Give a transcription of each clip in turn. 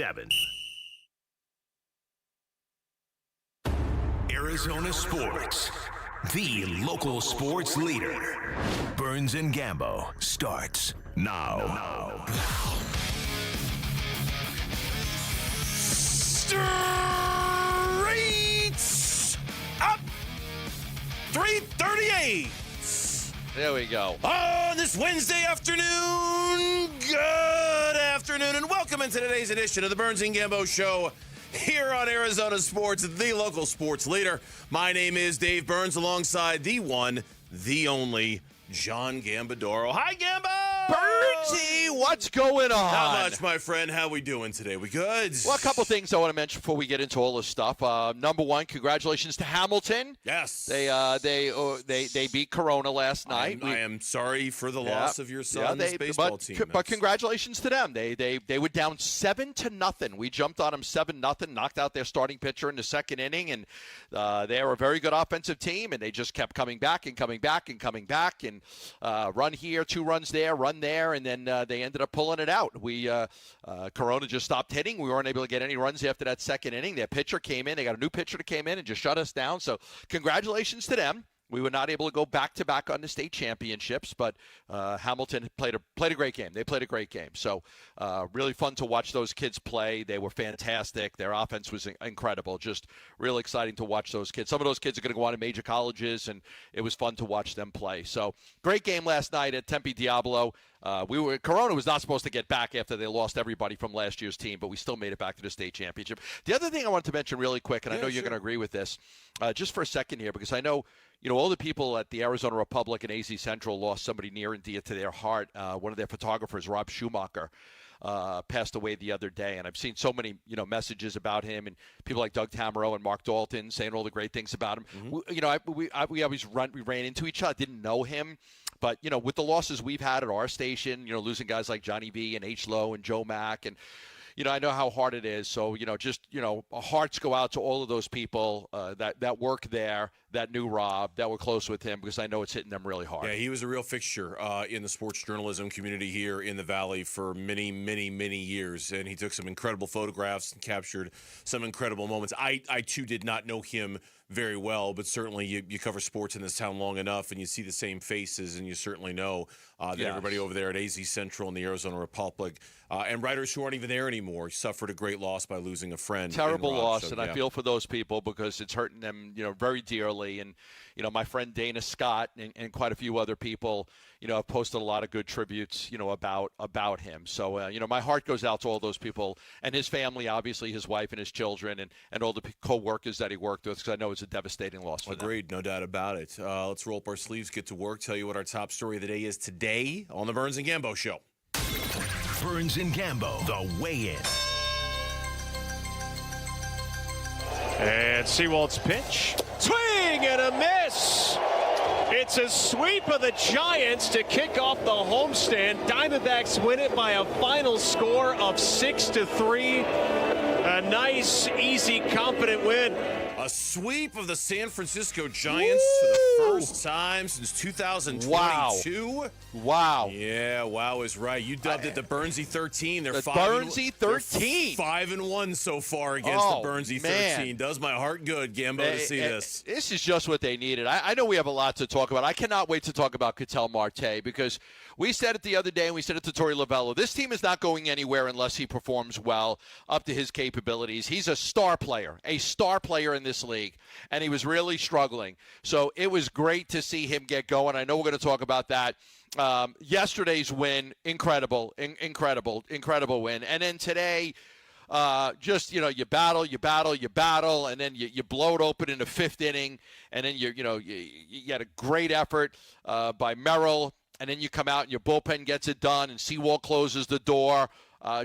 7. Arizona Sports, the local sports leader. Burns and Gambo starts now. Straight up 3:38. There we go. On this Wednesday afternoon, good afternoon, and welcome into today's edition of the Burns and Gambo Show here on Arizona Sports, the local sports leader. My name is Dave Burns, alongside the one, the only, John Gambadoro. Hi, Gambo! Burnsy, what's going on? How much, my friend? How we doing today? We good? Well, a couple things I want to mention before we get into all this stuff. Number one, congratulations to Hamilton. Yes. They beat Corona last night. I am sorry for the loss of your son's baseball team. But congratulations to them. They were down 7-0. We jumped on them 7-0, knocked out their starting pitcher in the second inning, and they are a very good offensive team, and they just kept coming back and run here, 2 runs there, run there, and then they ended up pulling it out. Corona just stopped hitting. We weren't able to get any runs after that second inning. Their pitcher came in. They got a new pitcher that came in and just shut us down. So congratulations to them. We were not able to go back-to-back on the state championships, but Hamilton played a great game. They played a great game. So really fun to watch those kids play. They were fantastic. Their offense was incredible. Just real exciting to watch those kids. Some of those kids are going to go on to major colleges, and it was fun to watch them play. So great game last night at Tempe Diablo. Corona was not supposed to get back after they lost everybody from last year's team, but we still made it back to the state championship. The other thing I wanted to mention really quick, and I know you're going to agree with this, just for a second here, because I know all the people at the Arizona Republic and AZ Central lost somebody near and dear to their heart. One of their photographers, Rob Schumacher, passed away the other day, and I've seen so many messages about him, and people like Doug Tamaro and Mark Dalton saying all the great things about him. Mm-hmm. We always ran into each other, didn't know him, but with the losses we've had at our station, losing guys like Johnny V and H. Lowe and Joe Mack, and I know how hard it is. So, hearts go out to all of those people that work there, that knew Rob, that were close with him, because I know it's hitting them really hard. Yeah, he was a real fixture in the sports journalism community here in the Valley for many, many, many years. And he took some incredible photographs and captured some incredible moments. I too, did not know him very well, but certainly you cover sports in this town long enough, and you see the same faces, and you certainly know that everybody over there at AZ Central and the Arizona Republic, and writers who aren't even there anymore, suffered a great loss by losing a friend. Terrible loss, and I feel for those people because it's hurting them, very dearly. And my friend Dana Scott and quite a few other people, have posted a lot of good tributes, about him. So my heart goes out to all those people and his family, obviously his wife and his children, and all the co-workers that he worked with, because I know it's a devastating loss for them. Agreed, no doubt about it. Let's roll up our sleeves, get to work, tell you what our top story of the day is today on the Burns and Gambo Show. Burns and Gambo, the weigh-in. And Seawald's pitch. Swing and a miss. It's a sweep of the Giants to kick off the homestand. Diamondbacks win it by a final score of 6-3. A nice, easy, confident win. A sweep of the San Francisco Giants for the first time since 2022. Wow. Yeah, wow is right. You dubbed it the Burnsy 13. They're the Burnsy 13. 5-1 so far against the Burnsy 13. Does my heart good, Gambo, to see this. This is just what they needed. I know we have a lot to talk about. I cannot wait to talk about Catel Marte, because we said it the other day, and we said it to Torey Lovello. This team is not going anywhere unless he performs well, up to his capabilities. He's a star player in this league, and he was really struggling. So it was great to see him get going. I know we're going to talk about that. Yesterday's win, incredible win. And then today, you battle, and then you blow it open in the 5th inning, and then you had a great effort by Merrill, and then you come out and your bullpen gets it done, and Seawald closes the door.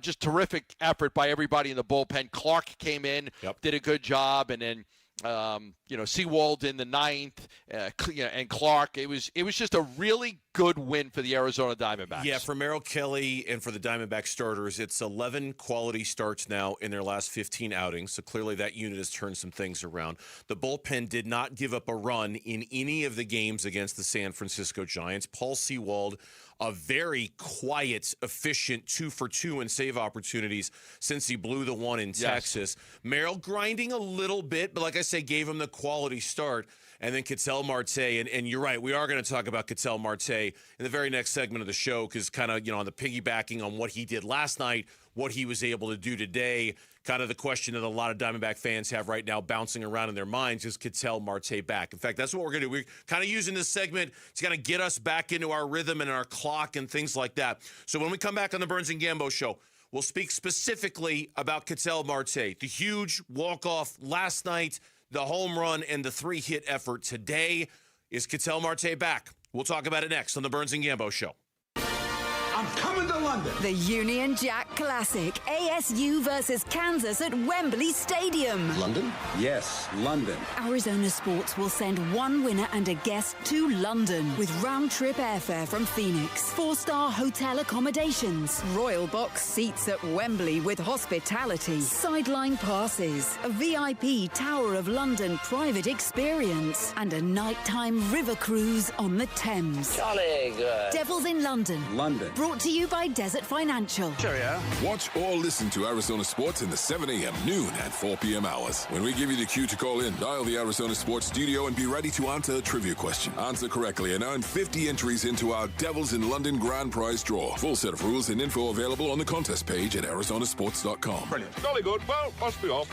Just terrific effort by everybody in the bullpen. Clark came in, did a good job, and then Seawald in the 9th, and Clark. It was just a really good win for the Arizona Diamondbacks. Yeah, for Merrill Kelly and for the Diamondback starters, it's 11 quality starts now in their last 15 outings. So clearly that unit has turned some things around. The bullpen did not give up a run in any of the games against the San Francisco Giants. Paul Sewald, a very quiet, efficient 2-for-2 in save opportunities since he blew the one in Texas. Merrill grinding a little bit, but like I say, gave him the quality start. And then Catel Marte, and you're right, we are going to talk about Catel Marte in the very next segment of the show because kind of, on the piggybacking on what he did last night, what he was able to do today, kind of the question that a lot of Diamondback fans have right now bouncing around in their minds is Catel Marte back. In fact, that's what we're going to do. We're kind of using this segment to kind of get us back into our rhythm and our clock and things like that. So when we come back on the Burns and Gambo show, we'll speak specifically about Catel Marte, the huge walk-off last night, the home run, and the 3-hit effort today. Is Catel Marte back? We'll talk about it next on the Burns and Gambo show. I'm coming to London. The Union Jack Classic, ASU versus Kansas at Wembley Stadium. London? Yes, London. Arizona Sports will send one winner and a guest to London with round-trip airfare from Phoenix, 4-star hotel accommodations, Royal Box seats at Wembley with hospitality, sideline passes, a VIP Tower of London private experience, and a nighttime river cruise on the Thames. Jolly good. Devils in London. London. Brought to you by Desert Financial. Cheerio. Watch or listen to Arizona Sports in the 7 a.m., noon, and 4 p.m. hours. When we give you the cue to call in, dial the Arizona Sports studio and be ready to answer a trivia question. Answer correctly and earn 50 entries into our Devils in London grand prize draw. Full set of rules and info available on the contest page at arizonasports.com. Brilliant. Jolly good. Well, must be off.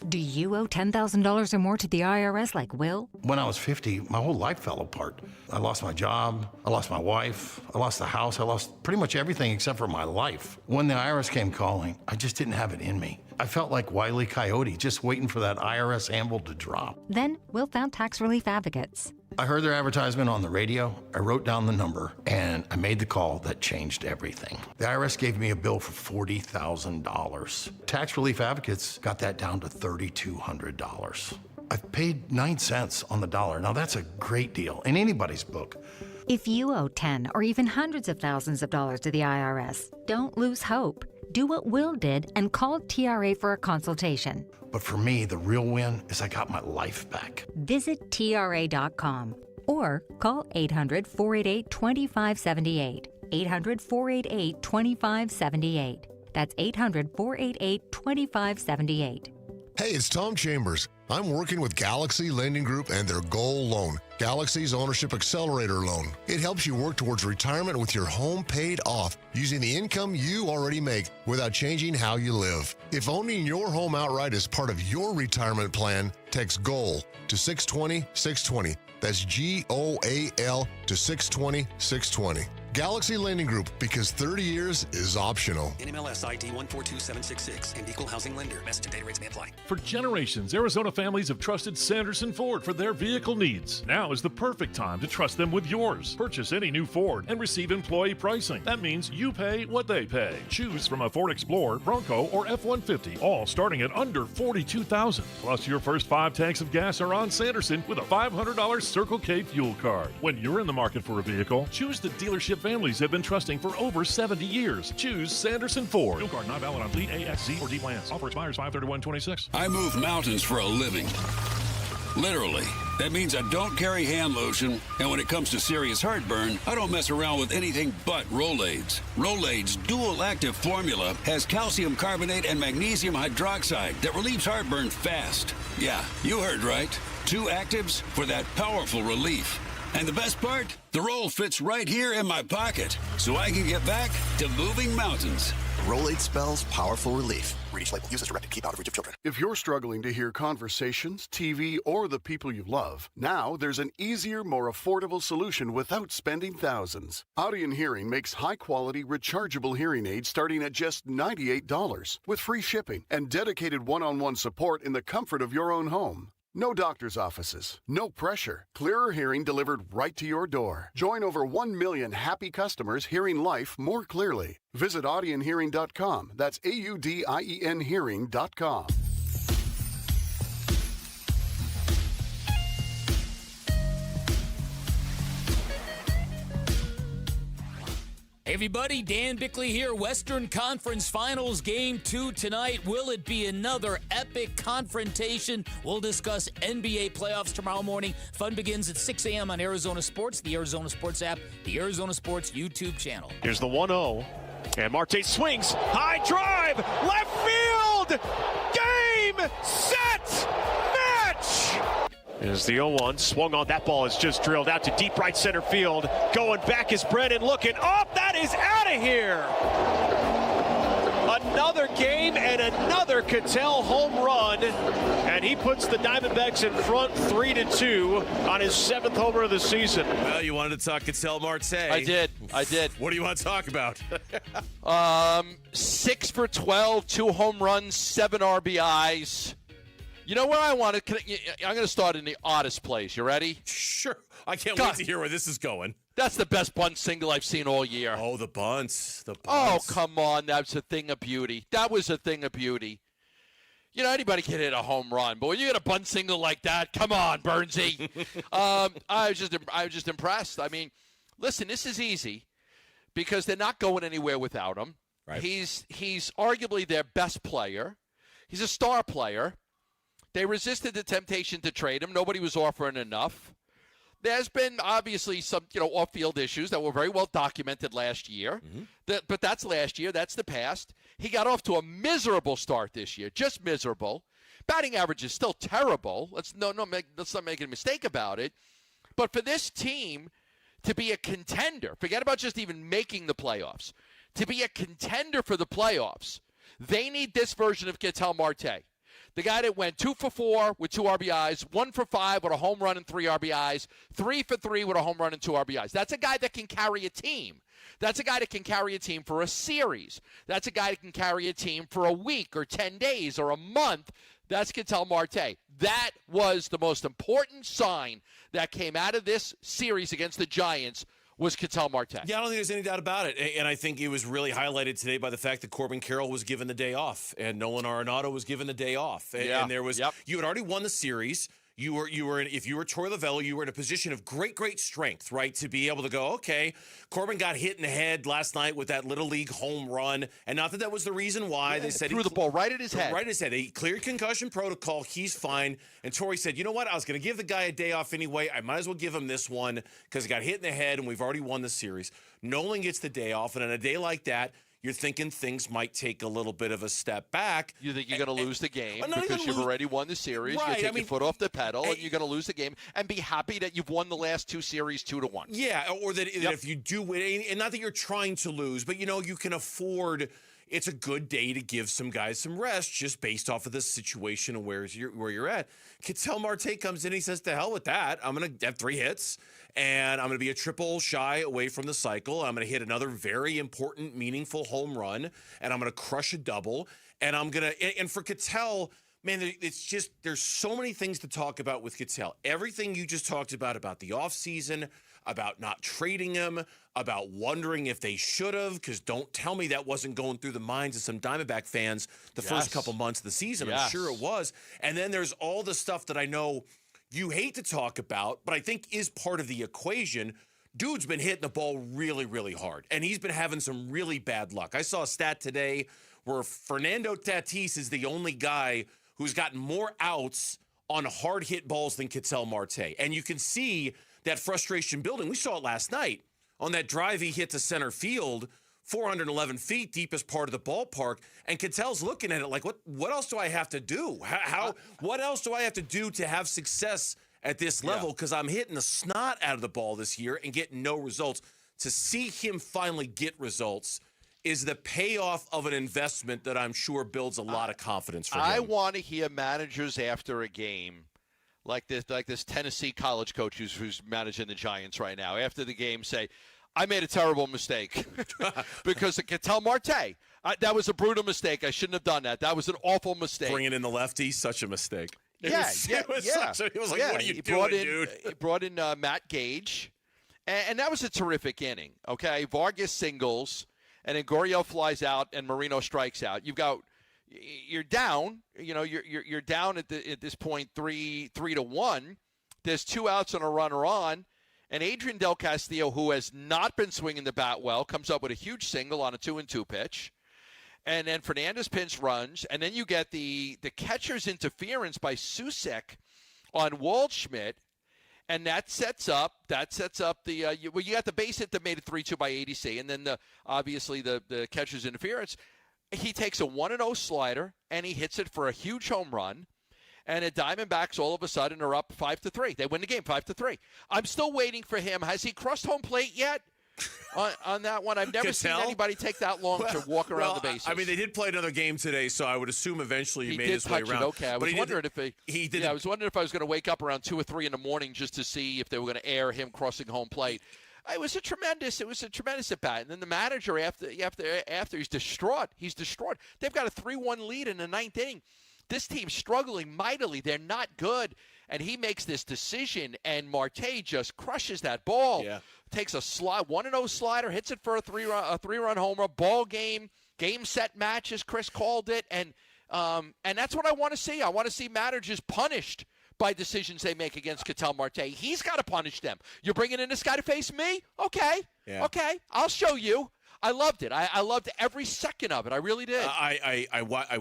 Do you owe $10,000 or more to the IRS like Will? When I was 50, my whole life fell apart. I lost my job, I lost my wife, I lost the house, I lost pretty much everything except for my life. When the IRS came calling, I just didn't have it in me. I felt like Wile E. Coyote, just waiting for that IRS anvil to drop. Then Will found tax relief advocates. I heard their advertisement on the radio, I wrote down the number, and I made the call that changed everything. The IRS gave me a bill for $40,000. Tax Relief Advocates got that down to $3,200. I've paid 9 cents on the dollar. Now that's a great deal in anybody's book. If you owe 10 or even hundreds of thousands of dollars to the IRS, don't lose hope. Do what Will did and call TRA for a consultation. But for me, the real win is I got my life back. Visit TRA.com or call 800-488-2578. 800-488-2578. That's 800-488-2578. Hey, it's Tom Chambers. I'm working with Galaxy Lending Group and their Goal Loan, Galaxy's Ownership Accelerator Loan. It helps you work towards retirement with your home paid off using the income you already make without changing how you live. If owning your home outright is part of your retirement plan, text GOAL to 620-620. That's GOAL to 620-620. Galaxy Lending Group, because 30 years is optional. NMLS ID 142766 and equal housing lender. Message and data rates may apply. For generations, Arizona families have trusted Sanderson Ford for their vehicle needs. Now is the perfect time to trust them with yours. Purchase any new Ford and receive employee pricing. That means you pay what they pay. Choose from a Ford Explorer, Bronco, or F-150, all starting at under $42,000. Plus, your first 5 tanks of gas are on Sanderson with a $500 Circle K fuel card. When you're in the market for a vehicle, choose the dealership families have been trusting for over 70 years. Choose Sanderson Ford. Fuel card not valid on fleet A, X, Z, or D plans. Offer expires 5/31/26. I move mountains for a living. Literally. That means I don't carry hand lotion, and when it comes to serious heartburn, I don't mess around with anything but Rolaids. Rolaids' dual-active formula has calcium carbonate and magnesium hydroxide that relieves heartburn fast. Yeah, you heard right. 2 actives for that powerful relief. And the best part? The roll fits right here in my pocket, so I can get back to moving mountains. Rolade spells powerful relief. Read each label. Use as directed. Keep out of reach of children. If you're struggling to hear conversations, TV, or the people you love, now there's an easier, more affordable solution without spending thousands. Audion Hearing makes high-quality, rechargeable hearing aids starting at just $98 with free shipping and dedicated one-on-one support in the comfort of your own home. No doctor's offices, no pressure. Clearer hearing delivered right to your door. Join over 1 million happy customers hearing life more clearly. Visit audionhearing.com. That's AUDIEN hearing.com. Hey everybody, Dan Bickley here. Western Conference Finals Game 2 tonight. Will it be another epic confrontation? We'll discuss NBA playoffs tomorrow morning. Fun begins at 6 a.m. on Arizona Sports, the Arizona Sports app, the Arizona Sports YouTube channel. Here's the 1-0. And Marte swings. High drive. Left field. Game, set, match. As the 0-1 swung on, that ball is just drilled out to deep right center field. Going back is Brennan looking up. That is out of here. Another game and another Catel home run. And he puts the Diamondbacks in front 3-2 on his 7th homer of the season. Well, you wanted to talk Catel Marte. I did. What do you want to talk about? 6 for 12, 2 home runs, 7 RBIs. You know where I want to? I'm going to start in the oddest place. You ready? Sure. I can't wait to hear where this is going. That's the best bunt single I've seen all year. Oh, the bunts. Oh, come on. That's a thing of beauty. That was a thing of beauty. You know, anybody can hit a home run, but when you get a bunt single like that, come on, Burnsy. I was just impressed. I mean, listen, this is easy because they're not going anywhere without him. Right. He's arguably their best player. He's a star player. They resisted the temptation to trade him. Nobody was offering enough. There's been obviously some, off-field issues that were very well documented last year. Mm-hmm. But that's last year. That's the past. He got off to a miserable start this year, just miserable. Batting average is still terrible. Let's not make a mistake about it. But for this team to be a contender, forget about just even making the playoffs, to be a contender for the playoffs, they need this version of Catel Marte. The guy that went 2 for 4 with 2 RBIs, 1 for 5 with a home run and 3 RBIs, 3 for 3 with a home run and 2 RBIs. That's a guy that can carry a team. That's a guy that can carry a team for a series. That's a guy that can carry a team for a week or 10 days or a month. That's Catel Marte. That was the most important sign that came out of this series against the Giants was Catel Marte. Yeah, I don't think there's any doubt about it. And I think it was really highlighted today by the fact that Corbin Carroll was given the day off and Nolan Arenado was given the day off. And there was you had already won the series. You were if you were Troy Lavello, you were in a position of great strength, right? To be able to go, okay, Corbin got hit in the head last night with that Little League home run. And not that was the reason why. They said threw the ball right at his head. Right at his head. They cleared concussion protocol. He's fine. And Torrey said, you know what? I was going to give the guy a day off anyway. I might as well give him this one because he got hit in the head and we've already won the series. Nolan gets the day off. And on a day like that, you're thinking things might take a little bit of a step back. You think you're going to lose the game because you've already won the series. Right. You take your foot off the pedal, and you're going to lose the game, and be happy that you've won the last 2 series 2-1. Yeah, or that if you do win, and not that you're trying to lose, but, you can afford – it's a good day to give some guys some rest just based off of the situation and where you're at. Catel Marte comes in, he says, to hell with that. I'm going to have 3 hits, and I'm going to be a triple shy away from the cycle. I'm going to hit another very important, meaningful home run, and I'm going to crush a double. And I'm going to – and for Catel – man, it's just there's so many things to talk about with Catel. Everything you just talked about the offseason, about not trading him, about wondering if they should have, because don't tell me that wasn't going through the minds of some Diamondback fans the first couple months of the season. I'm sure it was. And then there's all the stuff that I know you hate to talk about, but I think is part of the equation. Dude's been hitting the ball really hard, and he's been having some really bad luck. I saw a stat today where Fernando Tatis is the only guy who's gotten more outs on hard hit balls than Catel Marte. And you can see that frustration building. We saw it last night on that drive he hit to center field, 411 feet, deepest part of the ballpark. And Catel's looking at it like, what else do I have to do? What else do I have to do to have success at this level? Because I'm hitting the snot out of the ball this year and getting no results. To see him finally get results is the payoff of an investment that I'm sure builds a lot of confidence for him. I want to hear managers after a game like this Tennessee college coach who's managing the Giants right now, after the game say, I made a terrible mistake because of Catel Marte. That was a brutal mistake. I shouldn't have done that. That was an awful mistake. Bringing in the lefty, such a mistake. It was like, what are you doing, dude? He brought in Matt Gage, and that was a terrific inning. Okay, Vargas singles. And then Gurriel flies out and Marino strikes out. You're down. You're down at this point 3-1. There's 2 outs and a runner on, And Adrian Del Castillo, who has not been swinging the bat well, comes up with a huge single on a 2-2 pitch. And then Fernandez pinch runs. And then you get the catcher's interference by Susek on Waldschmidt. And that sets up the you got the base hit that made it 3-2 by ADC. And then obviously the catcher's interference. He takes a 1-0 slider, and he hits it for a huge home run. And the Diamondbacks all of a sudden are up 5-3. They win the game 5-3. I'm still waiting for him. Has he crossed home plate yet? on that one, I've never seen anybody take that long to walk around the bases. I mean, they did play another game today, so I would assume eventually he made his way around. Okay, I was wondering if I was going to wake up around 2 or 3 in the morning just to see if they were going to air him crossing home plate. It was a tremendous at bat. And then the manager after he's distraught. They've got a 3-1 lead in the 9th inning. This team's struggling mightily. They're not good. And he makes this decision, and Marte just crushes that ball. Yeah. Takes a 1-0 slider, hits it for a three-run homer. Ball game set match, as Chris called it. And that's what I want to see. I want to see managers punished by decisions they make against Catel Marte. He's got to punish them. You're bringing in this guy to face me? Okay. Yeah. Okay. I'll show you. I loved it. I loved every second of it. I really did. I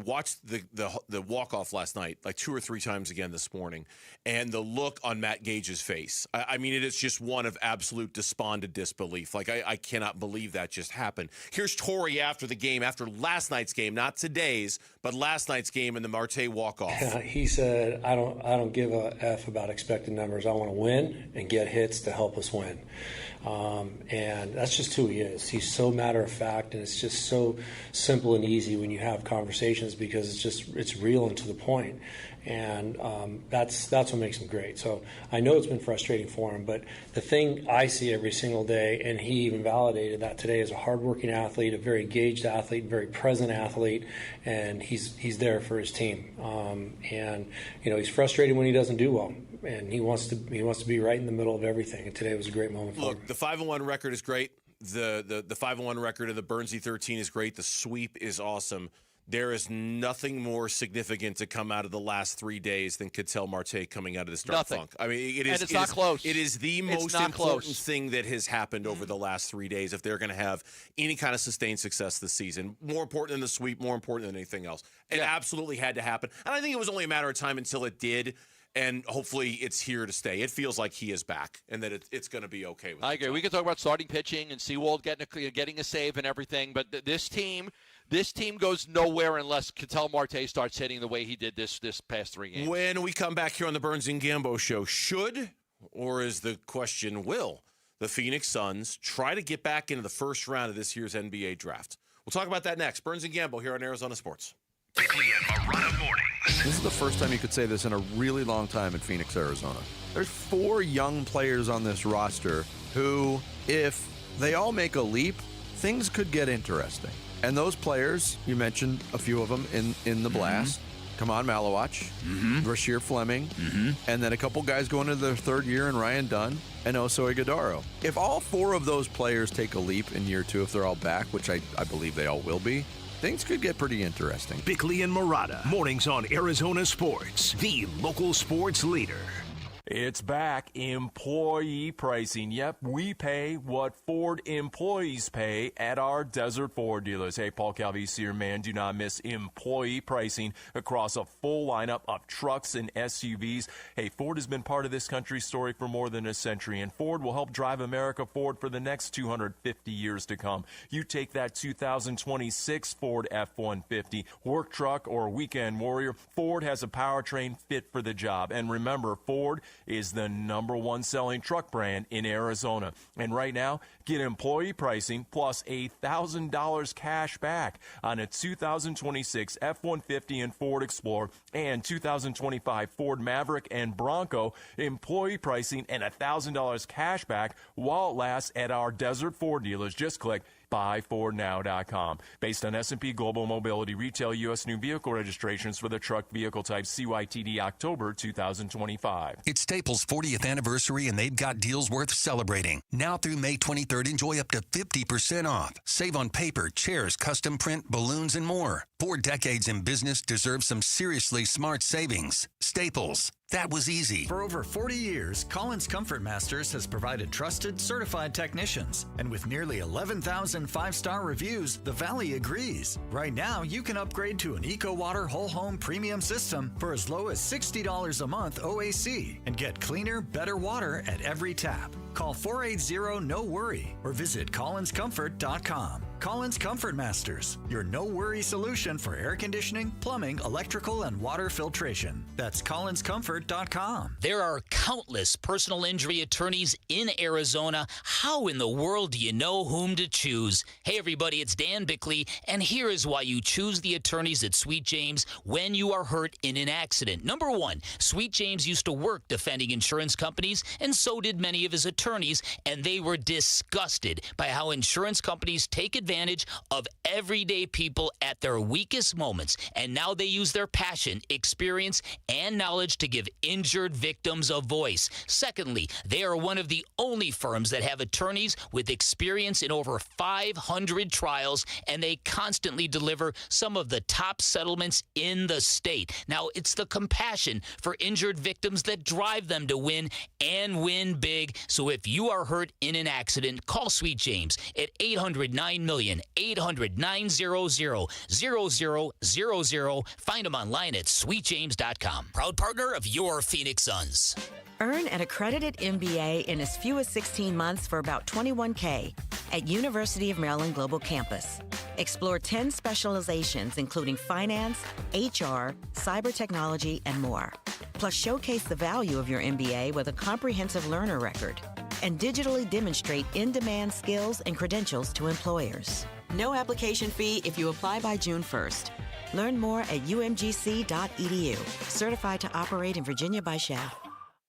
watched the walk-off last night like 2 or 3 times again this morning, and the look on Matt Gage's face. I mean, it is just one of absolute despondent disbelief. Like, I cannot believe that just happened. Here's Torrey after the game, after last night's game, not today's, but last night's game in the Marte walk-off. He said, I don't give a F about expected numbers. I want to win and get hits to help us win. And that's just who he is. He's so matter of fact, and it's just so simple and easy when you have conversations because it's real and to the point. And that's what makes him great. So I know it's been frustrating for him, but the thing I see every single day, and he even validated that today, is a hardworking athlete, a very engaged athlete, very present athlete, and he's there for his team. And he's frustrated when he doesn't do well, and he wants to be right in the middle of everything. And today was a great moment for him. Look, the 5-1 record is great. The 5-1 record of the Burnsy 13 is great. The sweep is awesome. There is nothing more significant to come out of the last 3 days than Catel Marte coming out of the start funk. I mean, it's not close. It is the most important thing that has happened over the last 3 days if they're going to have any kind of sustained success this season. More important than the sweep, more important than anything else. It absolutely had to happen. And I think it was only a matter of time until it did. And hopefully it's here to stay. It feels like he is back and that it's going to be okay with I agree. We can talk about starting pitching and Sewald getting a save and everything, but this team goes nowhere unless Catel Marte starts hitting the way he did this past 3 games. When we come back here on the Burns and Gambo show, should, or is the question, will the Phoenix Suns try to get back into the first round of this year's NBA draft? We'll talk about that next. Burns and Gambo here on Arizona Sports. Quickly and Marana mornings. This is the first time you could say this in a really long time in Phoenix, Arizona. There's 4 young players on this roster who, if they all make a leap, things could get interesting. And those players, you mentioned a few of them in the blast. Kaman Malawach, Brashear Fleming, and then a couple guys going into their 3rd year in Ryan Dunn and Oso Ighodaro. If all 4 of those players take a leap in year 2, if they're all back, which I believe they all will be, things could get pretty interesting. Bickley and Murata, mornings on Arizona Sports, the local sports leader. It's back. Employee pricing. Yep, we pay what Ford employees pay at our Desert Ford dealers. Hey, Paul Calvisi here, man. Do not miss employee pricing across a full lineup of trucks and SUVs. Hey, Ford has been part of this country's story for more than a century, and Ford will help drive America forward for the next 250 years to come. You take that 2026 Ford F-150, work truck, or weekend warrior, Ford has a powertrain fit for the job. And remember, Ford is the #1 selling truck brand in Arizona. And right now, get employee pricing plus $1,000 cash back on a 2026 F-150 and Ford Explorer and 2025 Ford Maverick and Bronco. Employee pricing and $1,000 cash back while it lasts at our Desert Ford dealers. Just click buyfordnow.com. Based on S&P Global Mobility Retail U.S. new vehicle registrations for the truck vehicle type CYTD October 2025. It's Staples' 40th anniversary, and they've got deals worth celebrating. Now through May 23rd, enjoy up to 50% off. Save on paper, chairs, custom print, balloons, and more. 4 decades in business deserve some seriously smart savings. Staples. That was easy. For over 40 years, Collins Comfort Masters has provided trusted, certified technicians. And with nearly 11,000 five-star reviews, the Valley agrees. Right now, you can upgrade to an EcoWater Whole Home Premium System for as low as $60 a month OAC and get cleaner, better water at every tap. Call 480-NO-WORRY or visit collinscomfort.com. Collins Comfort Masters, your no-worry solution for air conditioning, plumbing, electrical, and water filtration. That's collinscomfort.com. There are countless personal injury attorneys in Arizona. How in the world do you know whom to choose? Hey, everybody, it's Dan Bickley, and here is why you choose the attorneys at Sweet James when you are hurt in an accident. Number one, Sweet James used to work defending insurance companies, and so did many of his attorneys, and they were disgusted by how insurance companies take advantage of everyday people at their weakest moments, and now they use their passion, experience, and knowledge to give injured victims a voice. Secondly, they are one of the only firms that have attorneys with experience in over 500 trials, and they constantly deliver some of the top settlements in the state. Now, it's the compassion for injured victims that drive them to win and win big. So if you are hurt in an accident, call Sweet James at 800-9-million, 800-900-0000. Find them online at sweetjames.com. Proud partner of your Phoenix Suns. Earn an accredited MBA in as few as 16 months for about $21K at University of Maryland Global Campus. Explore 10 specializations, including finance, HR, cyber technology, and more. Plus, showcase the value of your MBA with a comprehensive learner record and digitally demonstrate in-demand skills and credentials to employers. No application fee if you apply by June 1st. Learn more at umgc.edu. Certified to operate in Virginia by SHAF.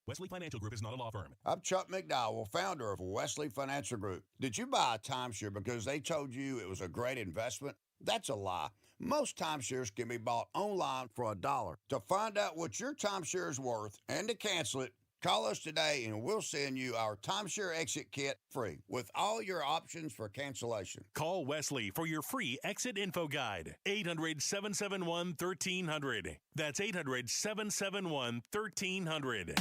Wesley Financial Group is not a law firm. I'm Chuck McDowell, founder of Wesley Financial Group. Did you buy a timeshare because they told you it was a great investment? That's a lie. Most timeshares can be bought online for $1. To find out what your timeshare is worth and to cancel it, call us today and we'll send you our timeshare exit kit free with all your options for cancellation. Call Wesley for your free exit info guide. 800-771-1300. That's 800-771-1300.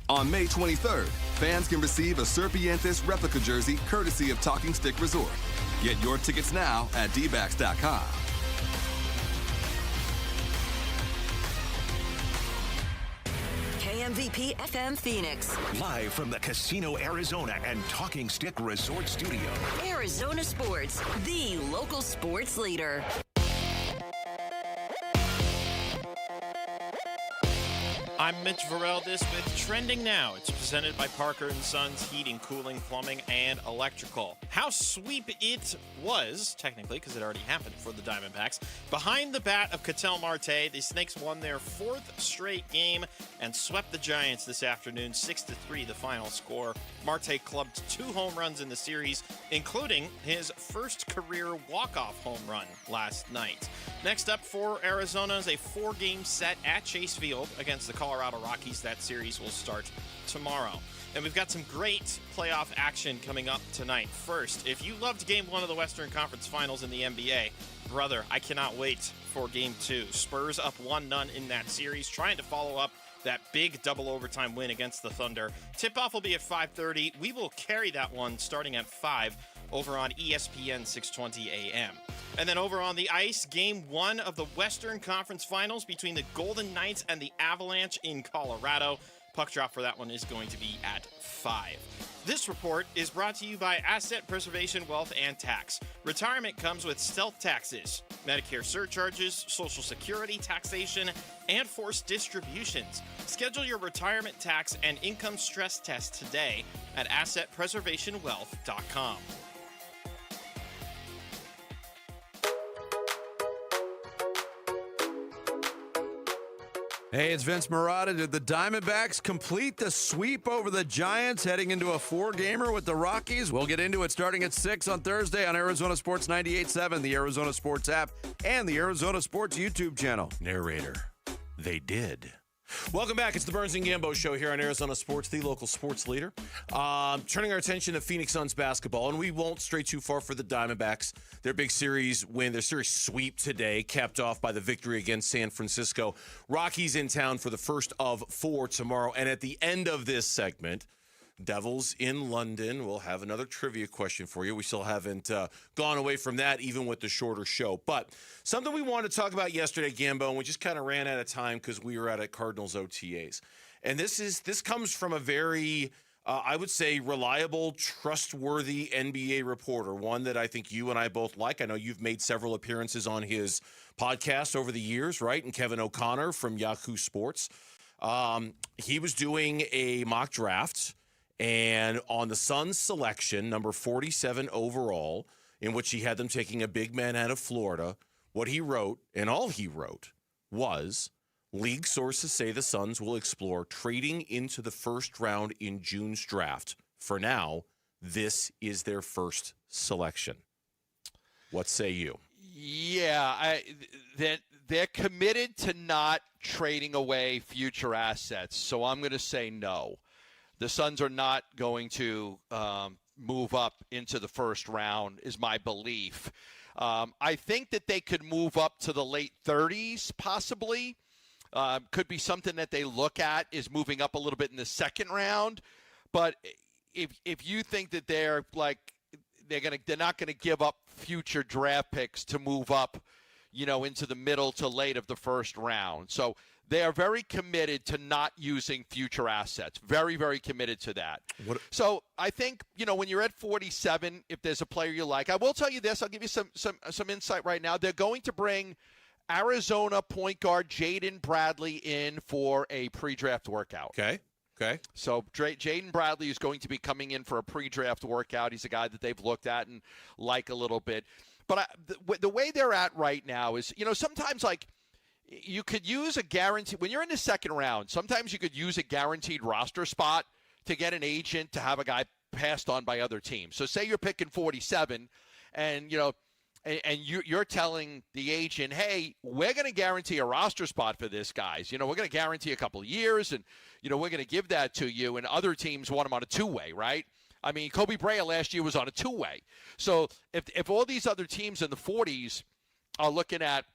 On May 23rd, fans can receive a Serpientes replica jersey courtesy of Talking Stick Resort. Get your tickets now at dbacks.com. KMVP FM Phoenix. Live from the Casino Arizona and Talking Stick Resort Studio. Arizona Sports, the local sports leader. I'm Mitch Varel. This with Trending Now. It's presented by Parker & Sons Heating, Cooling, Plumbing, and Electrical. How sweep it was, technically, because it already happened for the Diamondbacks. Behind the bat of Catel Marte, the Snakes won their fourth straight game and swept the Giants this afternoon, 6-3 the final score. Marte clubbed 2 home runs in the series, including his first career walk-off home run last night. Next up for Arizona is a 4-game set at Chase Field against the Colorado Rockies. That series will start tomorrow. And we've got some great playoff action coming up tonight. First, if you loved Game 1 of the Western Conference Finals in the NBA, brother, I cannot wait for Game 2. Spurs up 1-0 in that series, trying to follow up that big double overtime win against the Thunder. Tip-off will be at 5:30. We will carry that one starting at 5 over on ESPN 620 AM. And then over on the ice, Game 1 of the Western Conference Finals between the Golden Knights and the Avalanche in Colorado. Puck drop for that one is going to be at 5. This report is brought to you by Asset Preservation Wealth and Tax. Retirement comes with stealth taxes, Medicare surcharges, Social Security taxation, and forced distributions. Schedule your retirement tax and income stress test today at AssetPreservationWealth.com. Hey, it's Vince Marotta. Did the Diamondbacks complete the sweep over the Giants heading into a 4-gamer with the Rockies? We'll get into it starting at 6 on Thursday on Arizona Sports 98.7, the Arizona Sports app, and the Arizona Sports YouTube channel. Narrator, they did. Welcome back. It's the Burns and Gambo Show here on Arizona Sports, the local sports leader. Turning our attention to Phoenix Suns basketball, and we won't stray too far for the Diamondbacks. Their big series win, their series sweep today, capped off by the victory against San Francisco. Rockies in town for the first of 4 tomorrow. And at the end of this segment, Devils in London. We'll have another trivia question for you. We still haven't gone away from that, even with the shorter show. But something we wanted to talk about yesterday, Gambo, and we just kind of ran out of time because we were at a Cardinals OTAs. And this comes from a very, I would say, reliable, trustworthy NBA reporter, one that I think you and I both like. I know you've made several appearances on his podcast over the years, right? And Kevin O'Connor from Yahoo Sports. He was doing a mock draft. And on the Suns selection, number 47 overall, in which he had them taking a big man out of Florida, what he wrote, and all he wrote, was, league sources say the Suns will explore trading into the first round in June's draft. For now, this is their first selection. What say you? Yeah, they're committed to not trading away future assets, so I'm going to say no. The Suns are not going to move up into the first round, is my belief. I think that they could move up to the late 30s, possibly. Could be something that they look at, is moving up a little bit in the second round. But if you think that they're not going to give up future draft picks to move up, into the middle to late of the first round. So they are very committed to not using future assets. Very, very committed to that. So I think, when you're at 47, if there's a player you like, I will tell you this. I'll give you some insight right now. They're going to bring Arizona point guard Jaden Bradley in for a pre-draft workout. Okay. So Jaden Bradley is going to be coming in for a pre-draft workout. He's a guy that they've looked at and like a little bit. But the way they're at right now is, sometimes you could use a guarantee when you're in the second round. Sometimes you could use a guaranteed roster spot to get an agent to have a guy passed on by other teams. So say you're picking 47 and, you're telling the agent, hey, we're going to guarantee a roster spot for this guy. We're going to guarantee a couple of years and, we're going to give that to you. And other teams want him on a two-way, right? I mean, Kobe Bryant last year was on a two-way. So if all these other teams in the 40s are looking at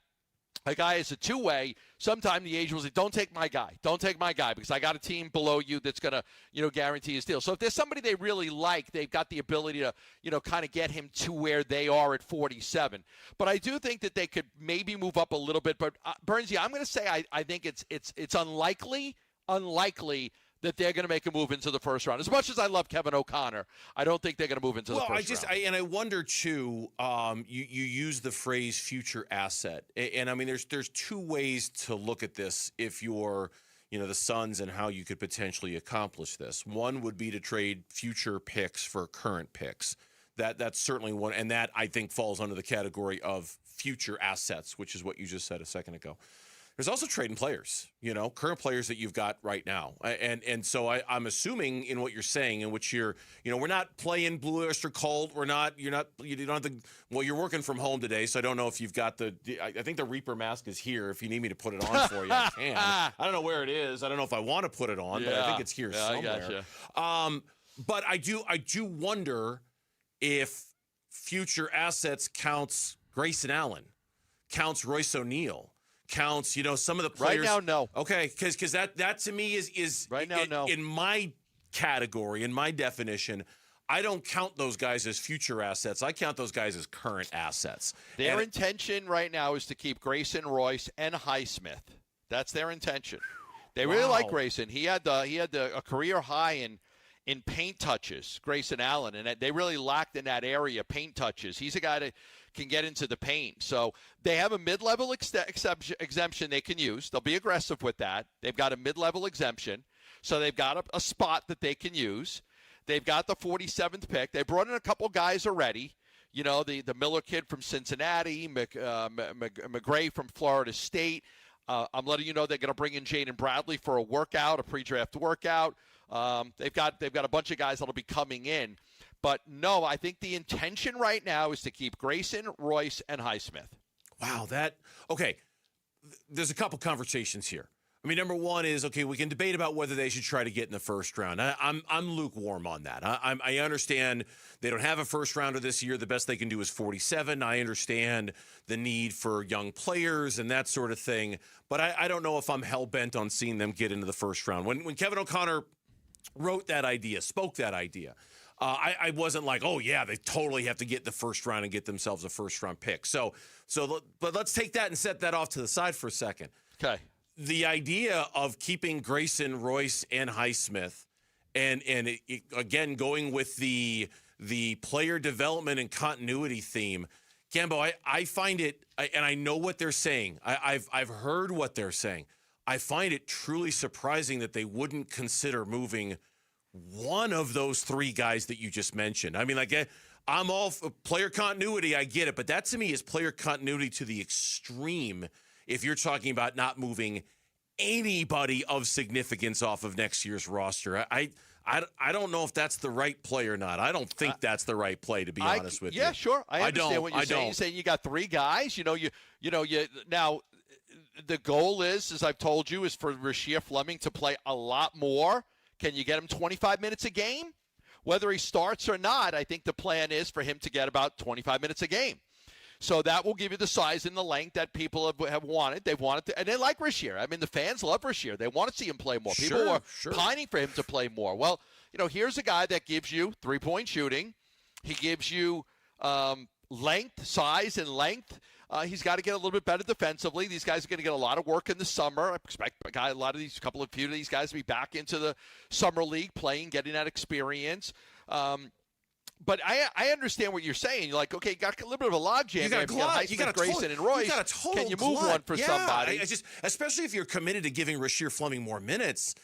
a guy as a two-way, sometime the agent will say, don't take my guy. Don't take my guy because I got a team below you that's going to, guarantee his deal. So if there's somebody they really like, they've got the ability to, kind of get him to where they are at 47. But I do think that they could maybe move up a little bit. But, Bernsey, I'm going to say I think it's unlikely that they're going to make a move into the first round. As much as I love Kevin O'Connor, I don't think they're going to move into the first round. I wonder too. You use the phrase "future asset," and I mean, there's two ways to look at this. If you're, the Suns and how you could potentially accomplish this. One would be to trade future picks for current picks. That's certainly one, and that I think falls under the category of future assets, which is what you just said a second ago. There's also trading players, current players that you've got right now. And so I'm assuming in what you're saying, in which you're not playing Blue Oyster Cult. You don't have the, you're working from home today, so I don't know if you've got I think the Reaper mask is here. If you need me to put it on for you, I can. I don't know where it is. I don't know if I want to put it on, but I think it's here somewhere. I gotcha. But I do wonder if future assets counts Grayson Allen, counts Royce O'Neal, counts, some of the players. Right now, no. Okay, because that to me is right now, no. In my category, in my definition, I don't count those guys as future assets. I count those guys as current assets. Their intention right now is to keep Grayson, Royce, and Highsmith. That's their intention. They really like Grayson. He had a career high in paint touches, Grayson Allen, and they really lacked in that area paint touches. He's a guy that can get into the paint. So they have a mid-level exemption they can use. They'll be aggressive with that. They've got a mid-level exemption. So they've got a spot that they can use. They've got the 47th pick. They brought in a couple guys already. The Miller kid from Cincinnati, McGray from Florida State. I'm letting you know they're going to bring in Jaden Bradley for a workout, a pre-draft workout. They've got a bunch of guys that'll be coming in. But no, I think the intention right now is to keep Grayson, Royce, and Highsmith. Wow, okay. There's a couple conversations here. I mean, number one is, okay, we can debate about whether they should try to get in the first round. I'm lukewarm on that. I understand they don't have a first rounder this year. The best they can do is 47. I understand the need for young players and that sort of thing. But I don't know if I'm hell-bent on seeing them get into the first round. When Kevin O'Connor wrote that idea, spoke that idea, I wasn't like, oh, yeah, they totally have to get in the first round and get themselves a first-round pick. But let's take that and set that off to the side for a second. Okay. The idea of keeping Grayson, Royce, and Highsmith, and again going with the player development and continuity theme, Gambo, I find it, and I know what they're saying. I've heard what they're saying. I find it truly surprising that they wouldn't consider moving one of those three guys that you just mentioned. I mean, like, I'm all for player continuity. I get it, but that to me is player continuity to the extreme. If you're talking about not moving anybody of significance off of next year's roster, I don't know if that's the right play or not. I don't think that's the right play, to be honest with you. Yeah, sure. I understand what you're saying. You're saying you got three guys. You now the goal is, as I've told you, is for Rasheer Fleming to play a lot more. Can you get him 25 minutes a game? Whether he starts or not, I think the plan is for him to get about 25 minutes a game. So that will give you the size and the length that people have wanted. They've wanted to, and they like Rasheer. I mean, the fans love Rasheer. They want to see him play more. People are pining for him to play more. Well, here's a guy that gives you three-point shooting. He gives you length, size, and length. He's got to get a little bit better defensively. These guys are going to get a lot of work in the summer. I expect a few of these guys to be back into the summer league playing, getting that experience. But I understand what you're saying. You're like, okay, you got a little bit of a logjam. You got a glut. You got Grayson and Royce. You got a total Can you move one for somebody? Especially if you're committed to giving Rasheer Fleming more minutes,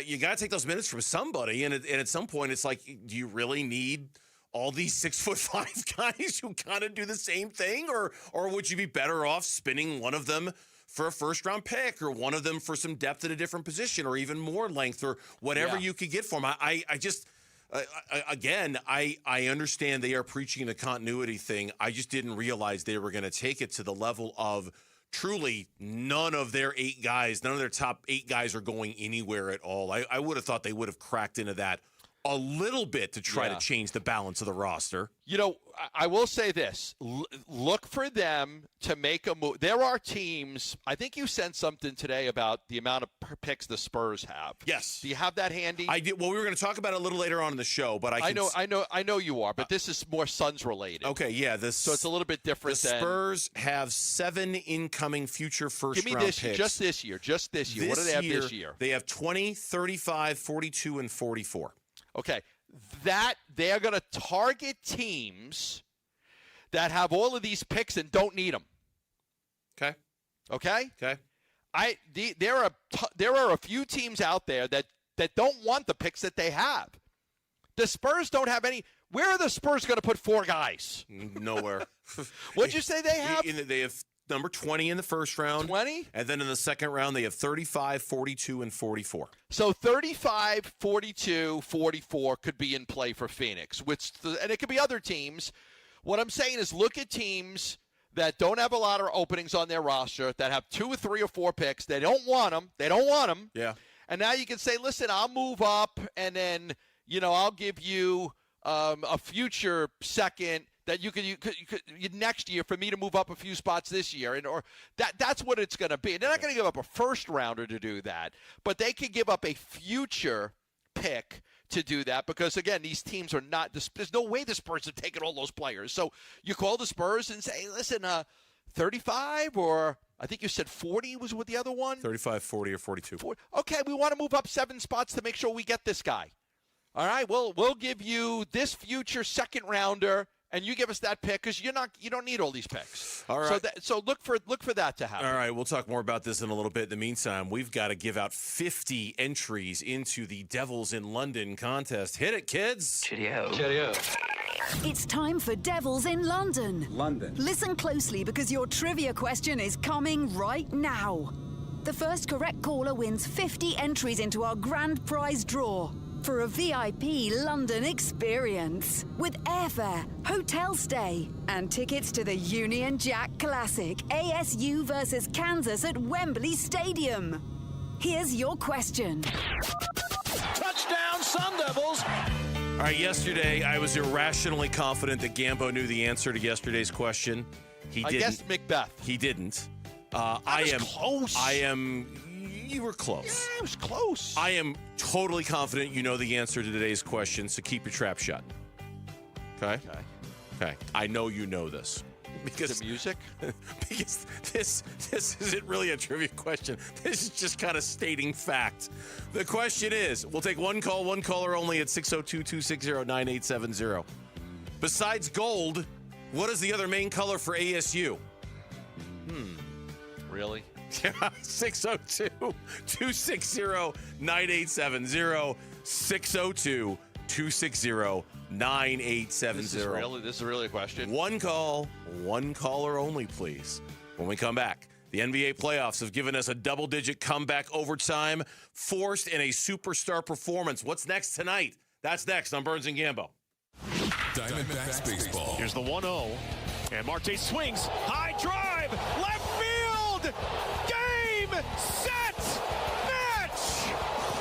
you got to take those minutes from somebody. And at some point, it's like, do you really need all these 6'5" guys who kind of do the same thing, or would you be better off spinning one of them for a first-round pick, or one of them for some depth at a different position, or even more length, or whatever you could get for them? Again, I understand they are preaching the continuity thing. I just didn't realize they were going to take it to the level of truly none of their top 8 guys are going anywhere at all. I would have thought they would have cracked into that a little bit to try to change the balance of the roster. I will say this. Look for them to make a move. There are teams. I think you sent something today about the amount of picks the Spurs have. Yes. Do you have that handy? I did. Well, we were going to talk about it a little later on in the show, but I know you are, but this is more Suns related. Okay, yeah. So it's a little bit different. The Spurs have 7 incoming future first-round picks. Give me just this year. What do they have this year? They have 20, 35, 42, and 44. Okay, that they are going to target teams that have all of these picks and don't need them. Okay. There are a few teams out there that don't want the picks that they have. The Spurs don't have any. Where are the Spurs going to put 4 guys? Nowhere. What'd you say they have? They have number 20 in the first round. 20? And then in the second round, they have 35, 42, and 44. So 35, 42, 44 could be in play for Phoenix, and it could be other teams. What I'm saying is look at teams that don't have a lot of openings on their roster, that have 2 or 3 or 4 picks. They don't want them. Yeah. And now you can say, listen, I'll move up, and then, I'll give you a future second that you could next year for me to move up a few spots this year, that's what it's going to be. They're not going to give up a first rounder to do that, but they could give up a future pick to do that because again, these teams are not. There's no way the Spurs have taken all those players. So you call the Spurs and say, listen, 35 or I think you said 40 was with the other one. 35, 40, or 42. Okay, we want to move up 7 spots to make sure we get this guy. All right, we'll give you this future second rounder. And you give us that pick because you don't need all these picks. All right. So look for that to happen. All right. We'll talk more about this in a little bit. In the meantime, we've got to give out 50 entries into the Devils in London contest. Hit it, kids. Cheerio. It's time for Devils in London. Listen closely because your trivia question is coming right now. The first correct caller wins 50 entries into our grand prize draw for a VIP London experience with airfare, hotel stay, and tickets to the Union Jack Classic ASU versus Kansas at Wembley Stadium. Here's your question. Touchdown, Sun Devils! All right, yesterday I was irrationally confident that Gambo knew the answer to yesterday's question. He didn't. I guessed Macbeth. He didn't. Close. You were close. Yeah, it was close. I am totally confident you know the answer to today's question, so keep your trap shut. Okay? Okay. I know you know this. Because the music? Because this isn't really a trivia question. This is just kind of stating fact. The question is, we'll take one caller only at 602-260-9870. Besides gold, what is the other main color for ASU? Really? 602-260-9870. 602-260-9870. This is really a question. One caller only, please. When we come back, the NBA playoffs have given us a double-digit comeback overtime, forced in a superstar performance. What's next tonight? That's next on Burns and Gambo. Diamondbacks baseball. Here's the 1-0. And Marte swings. High drive. Left field. Game, set, match.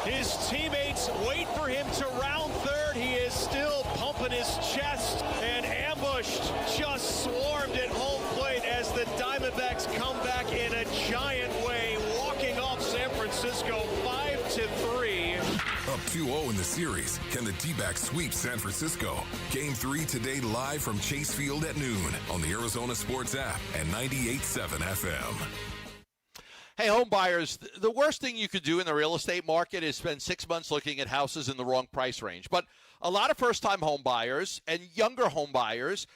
His teammates wait for him to round third. He is still pumping his chest, and ambushed just swarmed at home plate as the Diamondbacks come back in a giant way, walking off San Francisco 5-3. Up 2-0 in the series. Can the D-backs sweep San Francisco? Game 3 today live from Chase Field at noon on the Arizona Sports app and 98.7 FM. Hey, home buyers, the worst thing you could do in the real estate market is spend 6 months looking at houses in the wrong price range. But a lot of first-time home buyers and younger home buyers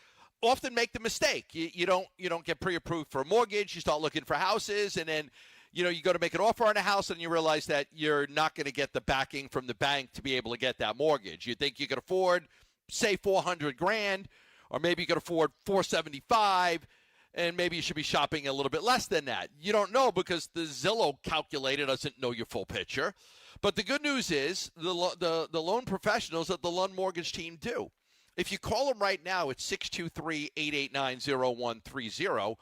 often make the mistake. You don't get pre-approved for a mortgage. You start looking for houses, and then you go to make an offer on a house, and you realize that you're not going to get the backing from the bank to be able to get that mortgage. You think you could afford, say, $400,000, or maybe you could afford $475,000. And maybe you should be shopping a little bit less than that. You don't know because the Zillow calculator doesn't know your full picture. But the good news is the loan professionals at the Lund Mortgage team do. If you call them right now at 623-889-0130,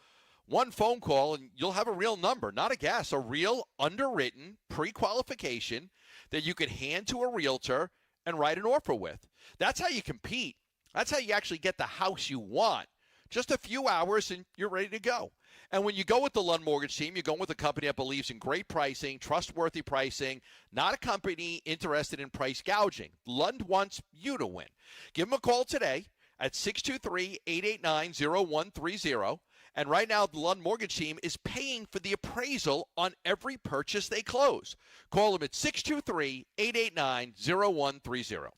one phone call and you'll have a real number, not a guess, a real underwritten pre-qualification that you could hand to a realtor and write an offer with. That's how you compete. That's how you actually get the house you want. Just a few hours and you're ready to go. And when you go with the Lund Mortgage team, you're going with a company that believes in great pricing, trustworthy pricing, not a company interested in price gouging. Lund wants you to win. Give them a call today at 623-889-0130. And right now, the Lund Mortgage team is paying for the appraisal on every purchase they close. Call them at 623-889-0130.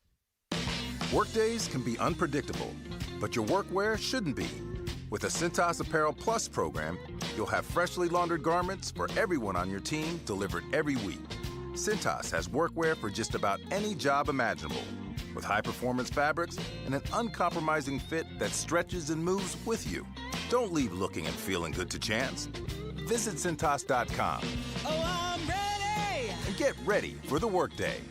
Workdays can be unpredictable, but your workwear shouldn't be. With the Cintas Apparel Plus program, you'll have freshly laundered garments for everyone on your team delivered every week. Cintas has workwear for just about any job imaginable, with high-performance fabrics and an uncompromising fit that stretches and moves with you. Don't leave looking and feeling good to chance. Visit Cintas.com. Oh, I'm ready! And get ready for the workday.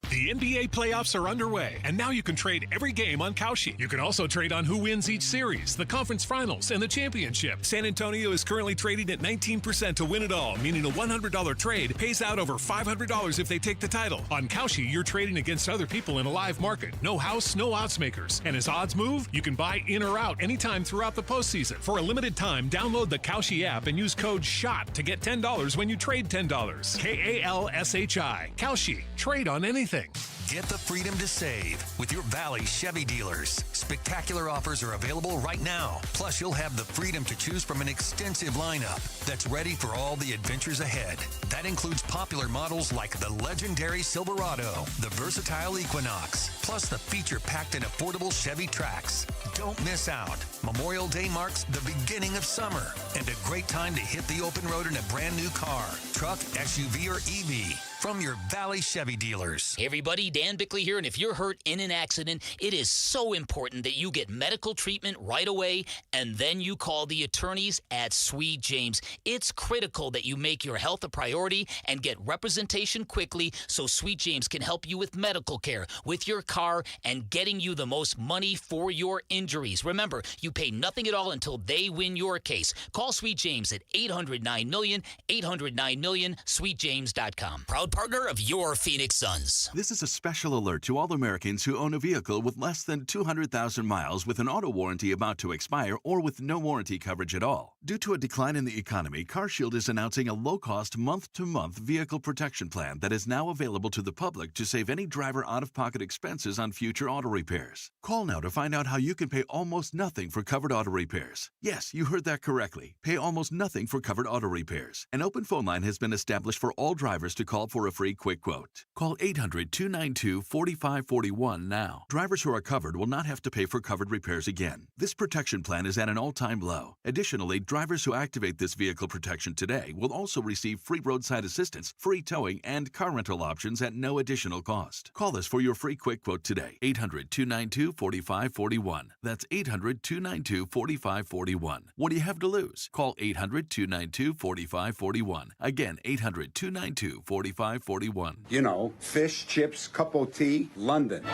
The NBA playoffs are underway, and now you can trade every game on Kalshi. You can also trade on who wins each series, the conference finals, and the championship. San Antonio is currently trading at 19% to win it all, meaning a $100 trade pays out over $500 if they take the title. On Kalshi, you're trading against other people in a live market. No house, no odds makers. And as odds move, you can buy in or out anytime throughout the postseason. For a limited time, download the Kalshi app and use code SHOT to get $10 when you trade $10. Kalshi. Kalshi. Trade on anything. Get the freedom to save with your Valley Chevy dealers. Spectacular offers are available right now. Plus, you'll have the freedom to choose from an extensive lineup that's ready for all the adventures ahead. That includes popular models like the legendary Silverado, the versatile Equinox, plus the feature-packed and affordable Chevy Trax. Don't miss out. Memorial Day marks the beginning of summer and a great time to hit the open road in a brand new car, truck, SUV, or EV. from your Valley Chevy dealers. Hey everybody, Dan Bickley here, and if you're hurt in an accident, it is so important that you get medical treatment right away, and then you call the attorneys at Sweet James. It's critical that you make your health a priority and get representation quickly so Sweet James can help you with medical care, with your car, and getting you the most money for your injuries. Remember, you pay nothing at all until they win your case. Call Sweet James at 800-9-MILLION, 800-9-MILLION, sweetjames.com. Proud partner of your Phoenix Suns. This is a special alert to all Americans who own a vehicle with less than 200,000 miles with an auto warranty about to expire or with no warranty coverage at all. Due to a decline in the economy, CarShield is announcing a low-cost month-to-month vehicle protection plan that is now available to the public to save any driver out-of-pocket expenses on future auto repairs. Call now to find out how you can pay almost nothing for covered auto repairs. Yes, you heard that correctly. Pay almost nothing for covered auto repairs. An open phone line has been established for all drivers to call for a free quick quote. Call 800-292-4541 now. Drivers who are covered will not have to pay for covered repairs again. This protection plan is at an all-time low. Additionally, drivers who activate this vehicle protection today will also receive free roadside assistance, free towing, and car rental options at no additional cost. Call us for your free quick quote today. 800-292-4541. That's 800-292-4541. What do you have to lose? Call 800-292-4541. Again, 800-292-4541. You know, fish, chips, cup of tea, London.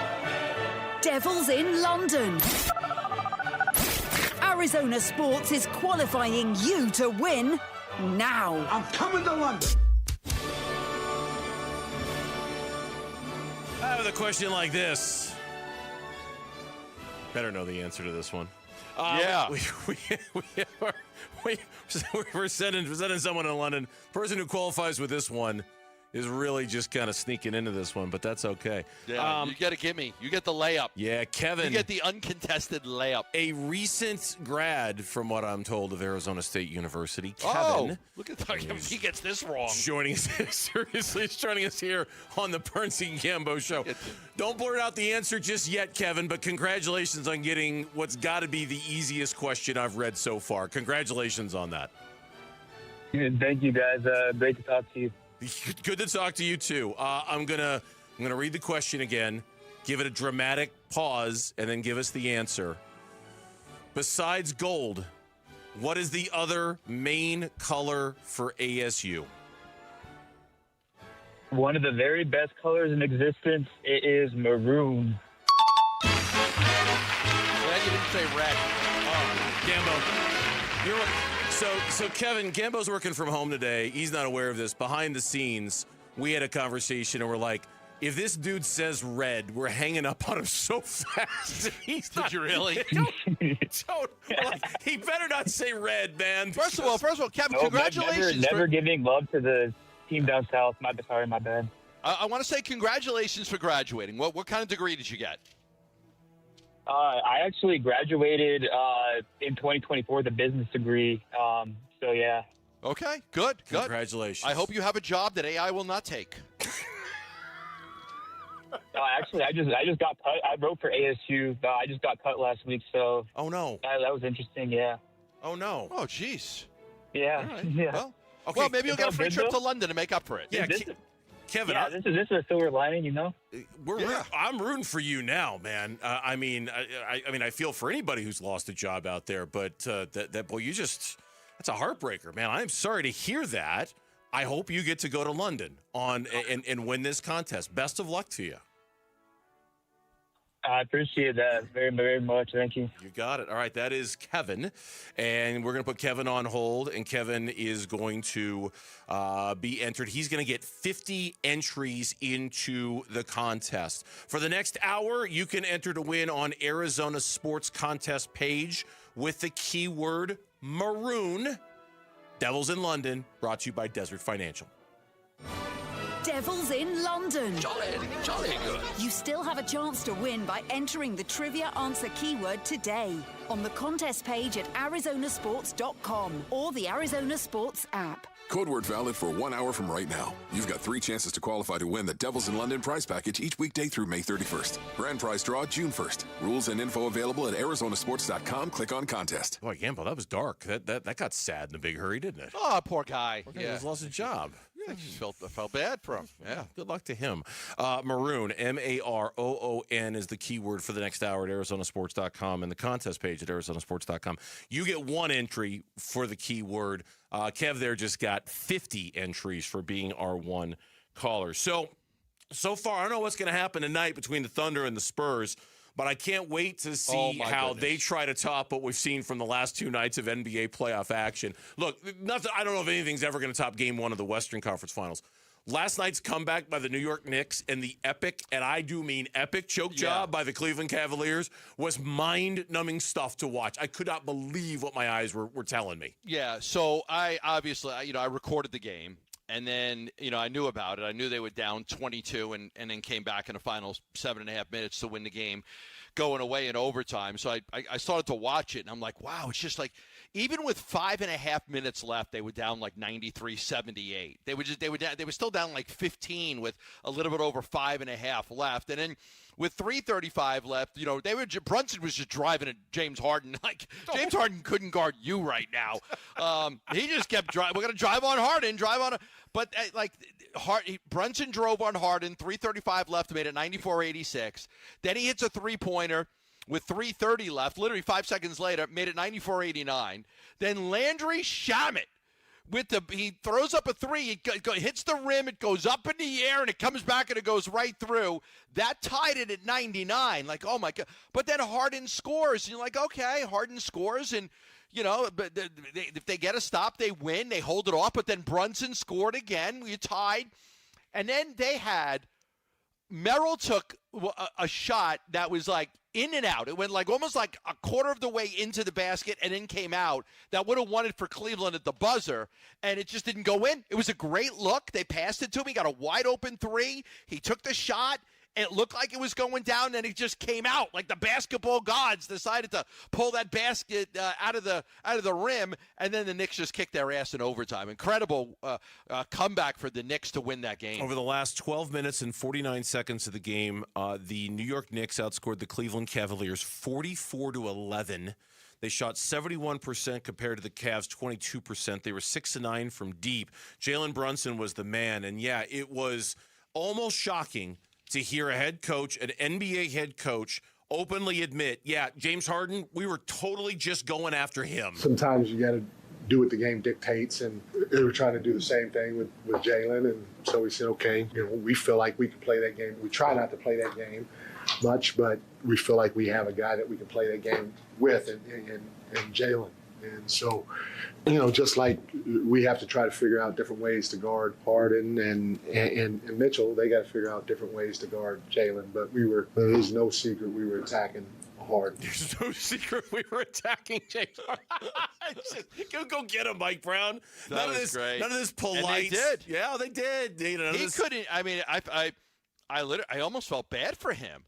Devils in London. Arizona Sports is qualifying you to win now. I'm coming to London. I have a question like this. Better know the answer to this one. Yeah. We're sending someone in London. Person who qualifies with this one is really just kind of sneaking into this one, but that's okay. Yeah, you got to give me. You get the layup. Yeah, Kevin. You get the uncontested layup. A recent grad, from what I'm told, of Arizona State University. Kevin. Oh, look at that. He gets this wrong. Joining us, seriously, he's joining us here on the Bernstein and Gambo Show. Don't blurt out the answer just yet, Kevin, but congratulations on getting what's got to be the easiest question I've read so far. Congratulations on that. Thank you, guys. Great to talk to you. Good to talk to you too. I'm gonna read the question again, give it a dramatic pause, and then give us the answer. Besides gold, what is the other main color for ASU? One of the very best colors in existence. It is maroon. Glad you didn't say red. Gambo, you're right. So Kevin, Gambo's working from home today. He's not aware of this. Behind the scenes, we had a conversation, and we're like, if this dude says red, we're hanging up on him so fast. Did you really? He better not say red, man. First of all, Kevin, No, congratulations. Never giving love to the team down south. My bad. I want to say congratulations for graduating. What kind of degree did you get? I actually graduated in 2024, the business degree. So yeah. Okay, good. Congratulations. I hope you have a job that AI will not take. Actually, I just got cut. I wrote for ASU. I just got cut last week. So. Oh no. That was interesting. Yeah. Oh no. Oh jeez. Yeah. All right. Yeah. Well, okay. Maybe you'll get a free trip to London to make up for it. Yeah. Kevin, yeah, this is a silver lining, you know. I'm rooting for you now, man. I mean, I feel for anybody who's lost a job out there, but that boy, that's a heartbreaker, man. I'm sorry to hear that. I hope you get to go to London and win this contest. Best of luck to you. I appreciate that very, very much. Thank you. You got it. All right, that is Kevin, and we're going to put Kevin on hold, and Kevin is going to be entered. He's going to get 50 entries into the contest. For the next hour, you can enter to win on Arizona Sports Contest page with the keyword maroon. Devils in London, brought to you by Desert Financial. Devils in London. Jolly good. You still have a chance to win by entering the trivia answer keyword today on the contest page at arizonasports.com or the Arizona Sports app. Code word valid for 1 hour from right now. You've got 3 chances to qualify to win the Devils in London prize package each weekday through May 31st. Grand prize draw June 1st. Rules and info available at arizonasports.com. Click on contest. Boy, Gambo, that was dark. That got sad in a big hurry, didn't it? Oh, poor guy. He just lost his job. I just felt bad for him. Yeah. Good luck to him. Maroon, Maroon is the keyword for the next hour at ArizonaSports.com and the contest page at ArizonaSports.com. You get one entry for the keyword. Kev there just got 50 entries for being our one caller. So far, I don't know what's going to happen tonight between the Thunder and the Spurs, but I can't wait to see how they try to top what we've seen from the last 2 nights of NBA playoff action. Look, I don't know if anything's ever going to top Game 1 of the Western Conference Finals. Last night's comeback by the New York Knicks and the epic, and I do mean epic, choke job by the Cleveland Cavaliers was mind-numbing stuff to watch. I could not believe what my eyes were telling me. Yeah, so I obviously, I recorded the game. And then, I knew about it. I knew they were down 22 and then came back in the final 7.5 minutes to win the game, going away in overtime. So I started to watch it, and I'm like, wow, it's just like, even with 5.5 minutes left, they were down like 93-78. They were still down like 15 with a little bit over 5.5 left. And then with 3:35 left, Brunson was just driving at James Harden. Like, James Harden couldn't guard you right now. He just kept driving. We're going to drive on Harden, But, Brunson drove on Harden, 3:35 left, made it 94-86. Then he hits a three-pointer with 3:30 left, literally 5 seconds later, made it 94-89. Then Landry Shamet. He throws up a three, it hits the rim, it goes up in the air, and it comes back and it goes right through. That tied it at 99. Like, oh, my God. But then Harden scores. And you're like, okay, Harden scores, and, but if they get a stop, they win. They hold it off. But then Brunson scored again. We tied. And then they had Merrill took a shot that was like in and out. It went like almost like a quarter of the way into the basket and then came out. That would have won it for Cleveland at the buzzer, and it just didn't go in. It was a great look. They passed it to him. He got a wide open three. He took the shot. It looked like it was going down, and it just came out. Like the basketball gods decided to pull that basket out of the rim, and then the Knicks just kicked their ass in overtime. Incredible comeback for the Knicks to win that game. Over the last 12 minutes and 49 seconds of the game, the New York Knicks outscored the Cleveland Cavaliers 44-11. They shot 71% compared to the Cavs' 22%. They were 6-9 from deep. Jalen Brunson was the man, and yeah, it was almost shocking to hear a head coach, an NBA head coach, openly admit, yeah, James Harden, we were totally just going after him. Sometimes you got to do what the game dictates, and they were trying to do the same thing with Jalen, and so we said, okay, we feel like we can play that game. We try not to play that game much, but we feel like we have a guy that we can play that game with, and Jalen. And so, just like we have to try to figure out different ways to guard Harden and Mitchell, they got to figure out different ways to guard Jalen. But there's no secret we were attacking Harden. There's no secret we were attacking James Harden. Go get him, Mike Brown. That was great. None of this polite. And they did. Yeah, they did. He couldn't. I mean, I almost felt bad for him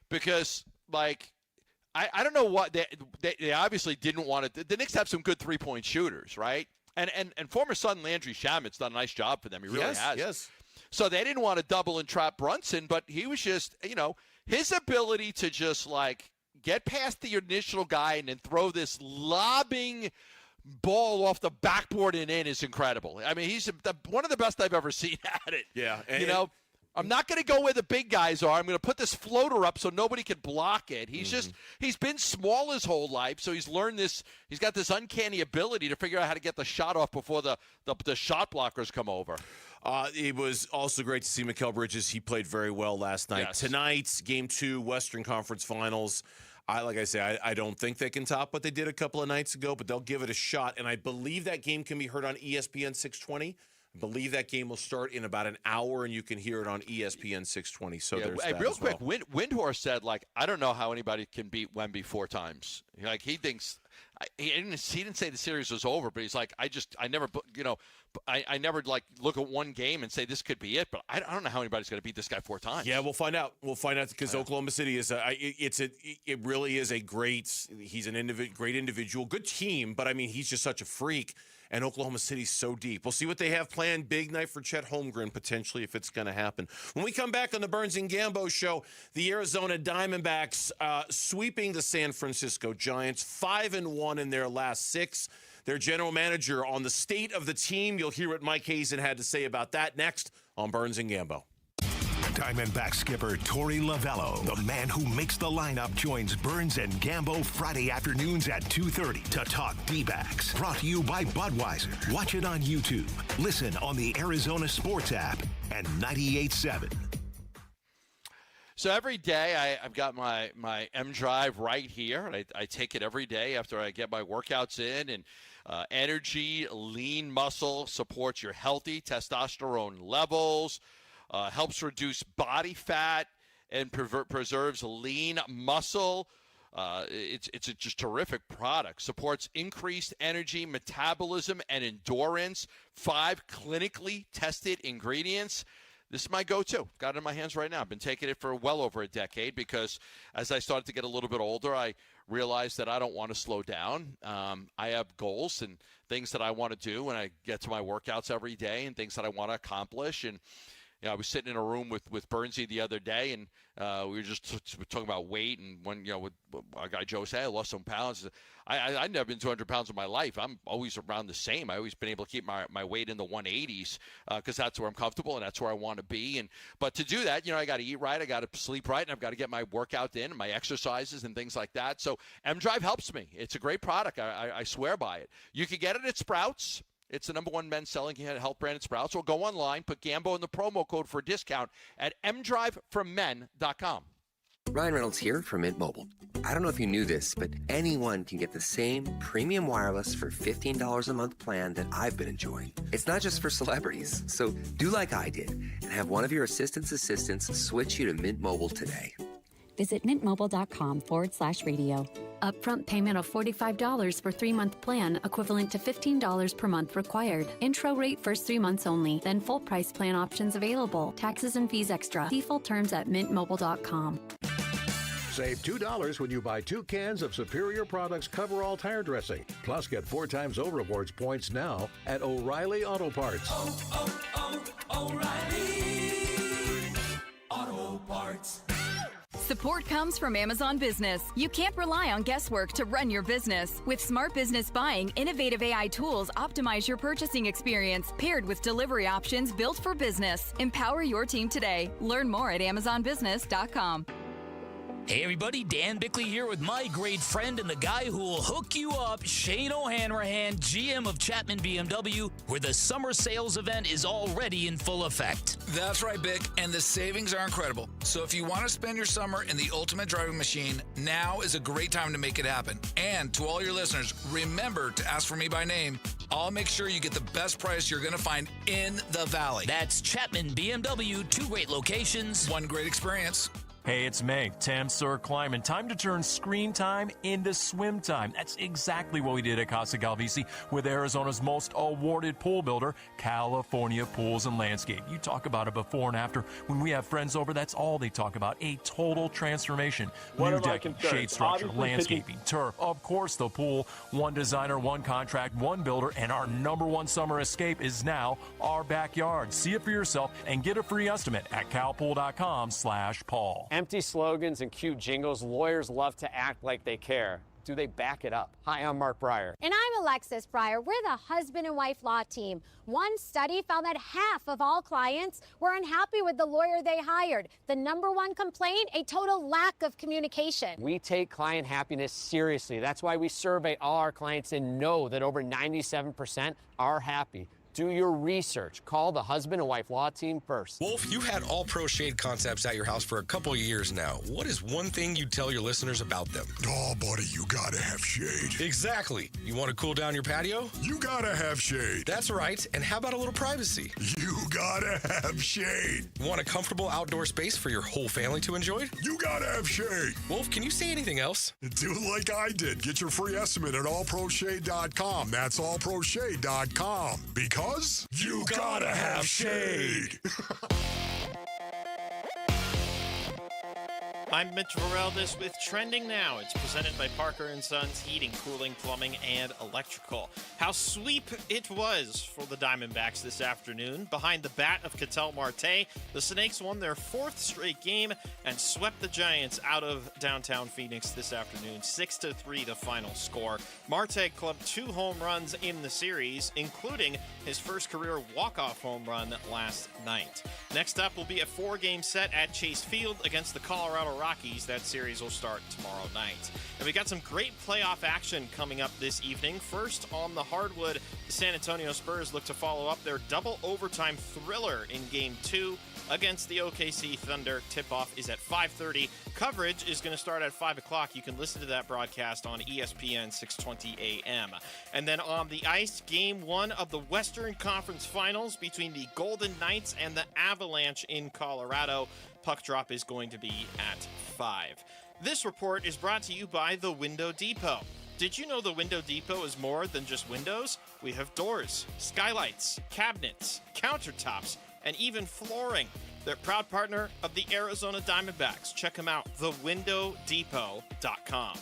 because, like, I don't know what they obviously didn't want to. The Knicks have some good 3-point shooters, right? And former Sun Landry Shamet's done a nice job for them. He really has. Yes. So they didn't want to double and trap Brunson, but he was just, his ability to just like get past the initial guy and then throw this lobbing ball off the backboard and in is incredible. I mean, he's one of the best I've ever seen at it. Yeah. I'm not going to go where the big guys are. I'm going to put this floater up so nobody can block it. He's been small his whole life, so he's learned this. He's got this uncanny ability to figure out how to get the shot off before the shot blockers come over. It was also great to see Mikal Bridges. He played very well last night. Yes. Tonight's Game 2 Western Conference Finals. I don't think they can top what they did a couple of nights ago, but they'll give it a shot. And I believe that game can be heard on ESPN 620. I believe that game will start in about an hour, and you can hear it on ESPN 620. So there's that real as well. quick, Windhorst said, like, I don't know how anybody can beat Wemby 4 times. Like, he thinks he didn't say the series was over, but he's like, I never like look at one game and say this could be it, but I don't know how anybody's going to beat this guy 4 times. Yeah, we'll find out. Because Oklahoma City is it really is a great. He's great individual, good team, but I mean he's just such a freak. And Oklahoma City's so deep. We'll see what they have planned. Big night for Chet Holmgren, potentially, if it's going to happen. When we come back on the Burns and Gambo show, the Arizona Diamondbacks sweeping the San Francisco Giants, 5-1 in their last 6. their general manager, on the state of the team. You'll hear what Mike Hazen had to say about that next on Burns and Gambo. Diamondback skipper Torey Lovello, the man who makes the lineup, joins Burns and Gambo Friday afternoons at 2:30 to talk D-backs. Brought to you by Budweiser. Watch it on YouTube. Listen on the Arizona Sports app and 98.7. So every day I've got my M Drive right here, and I take it every day after I get my workouts in. And energy, lean muscle supports your healthy testosterone levels. Helps reduce body fat and preserves lean muscle. It's a just terrific product. Supports increased energy, metabolism, and endurance. 5 clinically tested ingredients. This is my go-to. Got it in my hands right now. I've been taking it for well over a decade because as I started to get a little bit older, I realized that I don't want to slow down. I have goals and things that I want to do when I get to my workouts every day and things that I want to accomplish. And I was sitting in a room with Bernsey the other day, and we were just talking about weight. And when with our guy Joe said I lost some pounds, I've never been 200 pounds in my life. I'm always around the same. I always been able to keep my weight in the 180s because that's where I'm comfortable and that's where I want to be. But to do that, I got to eat right, I got to sleep right, and I've got to get my workout in, and my exercises and things like that. So M Drive helps me. It's a great product. I swear by it. You can get it at Sprouts. It's the number 1 men's selling health brand at Sprouts. Or go online, put Gambo in the promo code for a discount at mdriveformen.com. Ryan Reynolds here from Mint Mobile. I don't know if you knew this, but anyone can get the same premium wireless for $15 a month plan that I've been enjoying. It's not just for celebrities. So do like I did and have one of your assistants switch you to Mint Mobile today. Visit mintmobile.com/radio. Upfront payment of $45 for 3-month plan, equivalent to $15 per month required. Intro rate first 3 months only, then full price plan options available. Taxes and fees extra. See full terms at mintmobile.com. Save $2 when you buy 2 cans of Superior Products Coverall tire dressing. Plus, get 4 times O'Rewards points now at O'Reilly Auto Parts. O'Reilly Auto Parts. Support comes from Amazon Business. You can't rely on guesswork to run your business. With smart business buying, innovative AI tools optimize your purchasing experience, paired with delivery options built for business. Empower your team today. Learn more at amazonbusiness.com. Hey everybody, Dan Bickley here with my great friend and the guy who will hook you up, Shane O'Hanrahan, GM of Chapman BMW, where the summer sales event is already in full effect. That's right, Bick, and the savings are incredible. So if you want to spend your summer in the ultimate driving machine, now is a great time to make it happen. And to all your listeners, remember to ask for me by name. I'll make sure you get the best price you're going to find in the Valley. That's Chapman BMW, 2 great locations, 1 great experience. Hey, it's May, Tam Sir Kleiman. Time to turn screen time into swim time. That's exactly what we did at Casa Galvisi with Arizona's most awarded pool builder, California Pools and Landscape. You talk about a before and after. When we have friends over, that's all they talk about. A total transformation. New decking, shade structure, landscaping, turf, of course the pool. 1 designer, 1 contract, 1 builder, and our number 1 summer escape is now our backyard. See it for yourself and get a free estimate at calpool.com/Paul. Empty slogans and cute jingles, lawyers love to act like they care. Do they back it up? Hi, I'm Mark Breyer. And I'm Alexis Breyer. We're the husband and wife law team. One study found that half of all clients were unhappy with the lawyer they hired. The number 1 complaint, a total lack of communication. We take client happiness seriously. That's why we survey all our clients and know that over 97% are happy. Do your research. Call the husband and wife law team first. Wolf, you've had All Pro Shade concepts at your house for a couple of years now. What is one thing you tell your listeners about them? Oh, buddy, you gotta have shade. Exactly. You want to cool down your patio? You gotta have shade. That's right. And how about a little privacy? You gotta have shade. Want a comfortable outdoor space for your whole family to enjoy? You gotta have shade. Wolf, can you say anything else? Do like I did. Get your free estimate at allproshade.com. That's allproshade.com. Because you gotta have shade. I'm Mitch Vareldes with Trending Now. It's presented by Parker & Sons Heating, Cooling, Plumbing, and Electrical. How sweep it was for the Diamondbacks this afternoon. Behind the bat of Catel Marte, the Snakes won their 4th straight game and swept the Giants out of downtown Phoenix this afternoon. 6-3 the final score. Marte clubbed 2 home runs in the series, including his first career walk-off home run last night. Next up will be a 4-game set at Chase Field against the Colorado Rockies. That series will start tomorrow night. And we got some great playoff action coming up this evening. First on the hardwood, the San Antonio Spurs look to follow up their double overtime thriller in Game 2 against the OKC Thunder. Tip-off is at 5:30. Coverage is going to start at 5 o'clock. You can listen to that broadcast on ESPN 620 AM. And then on the ice, Game 1 of the Western Conference Finals between the Golden Knights and the Avalanche in Colorado. Puck drop is going to be at 5. This report is brought to you by The Window Depot. Did you know The Window Depot is more than just windows? We have doors, skylights, cabinets, countertops, and even flooring. They're a proud partner of the Arizona Diamondbacks. Check them out, thewindowdepot.com.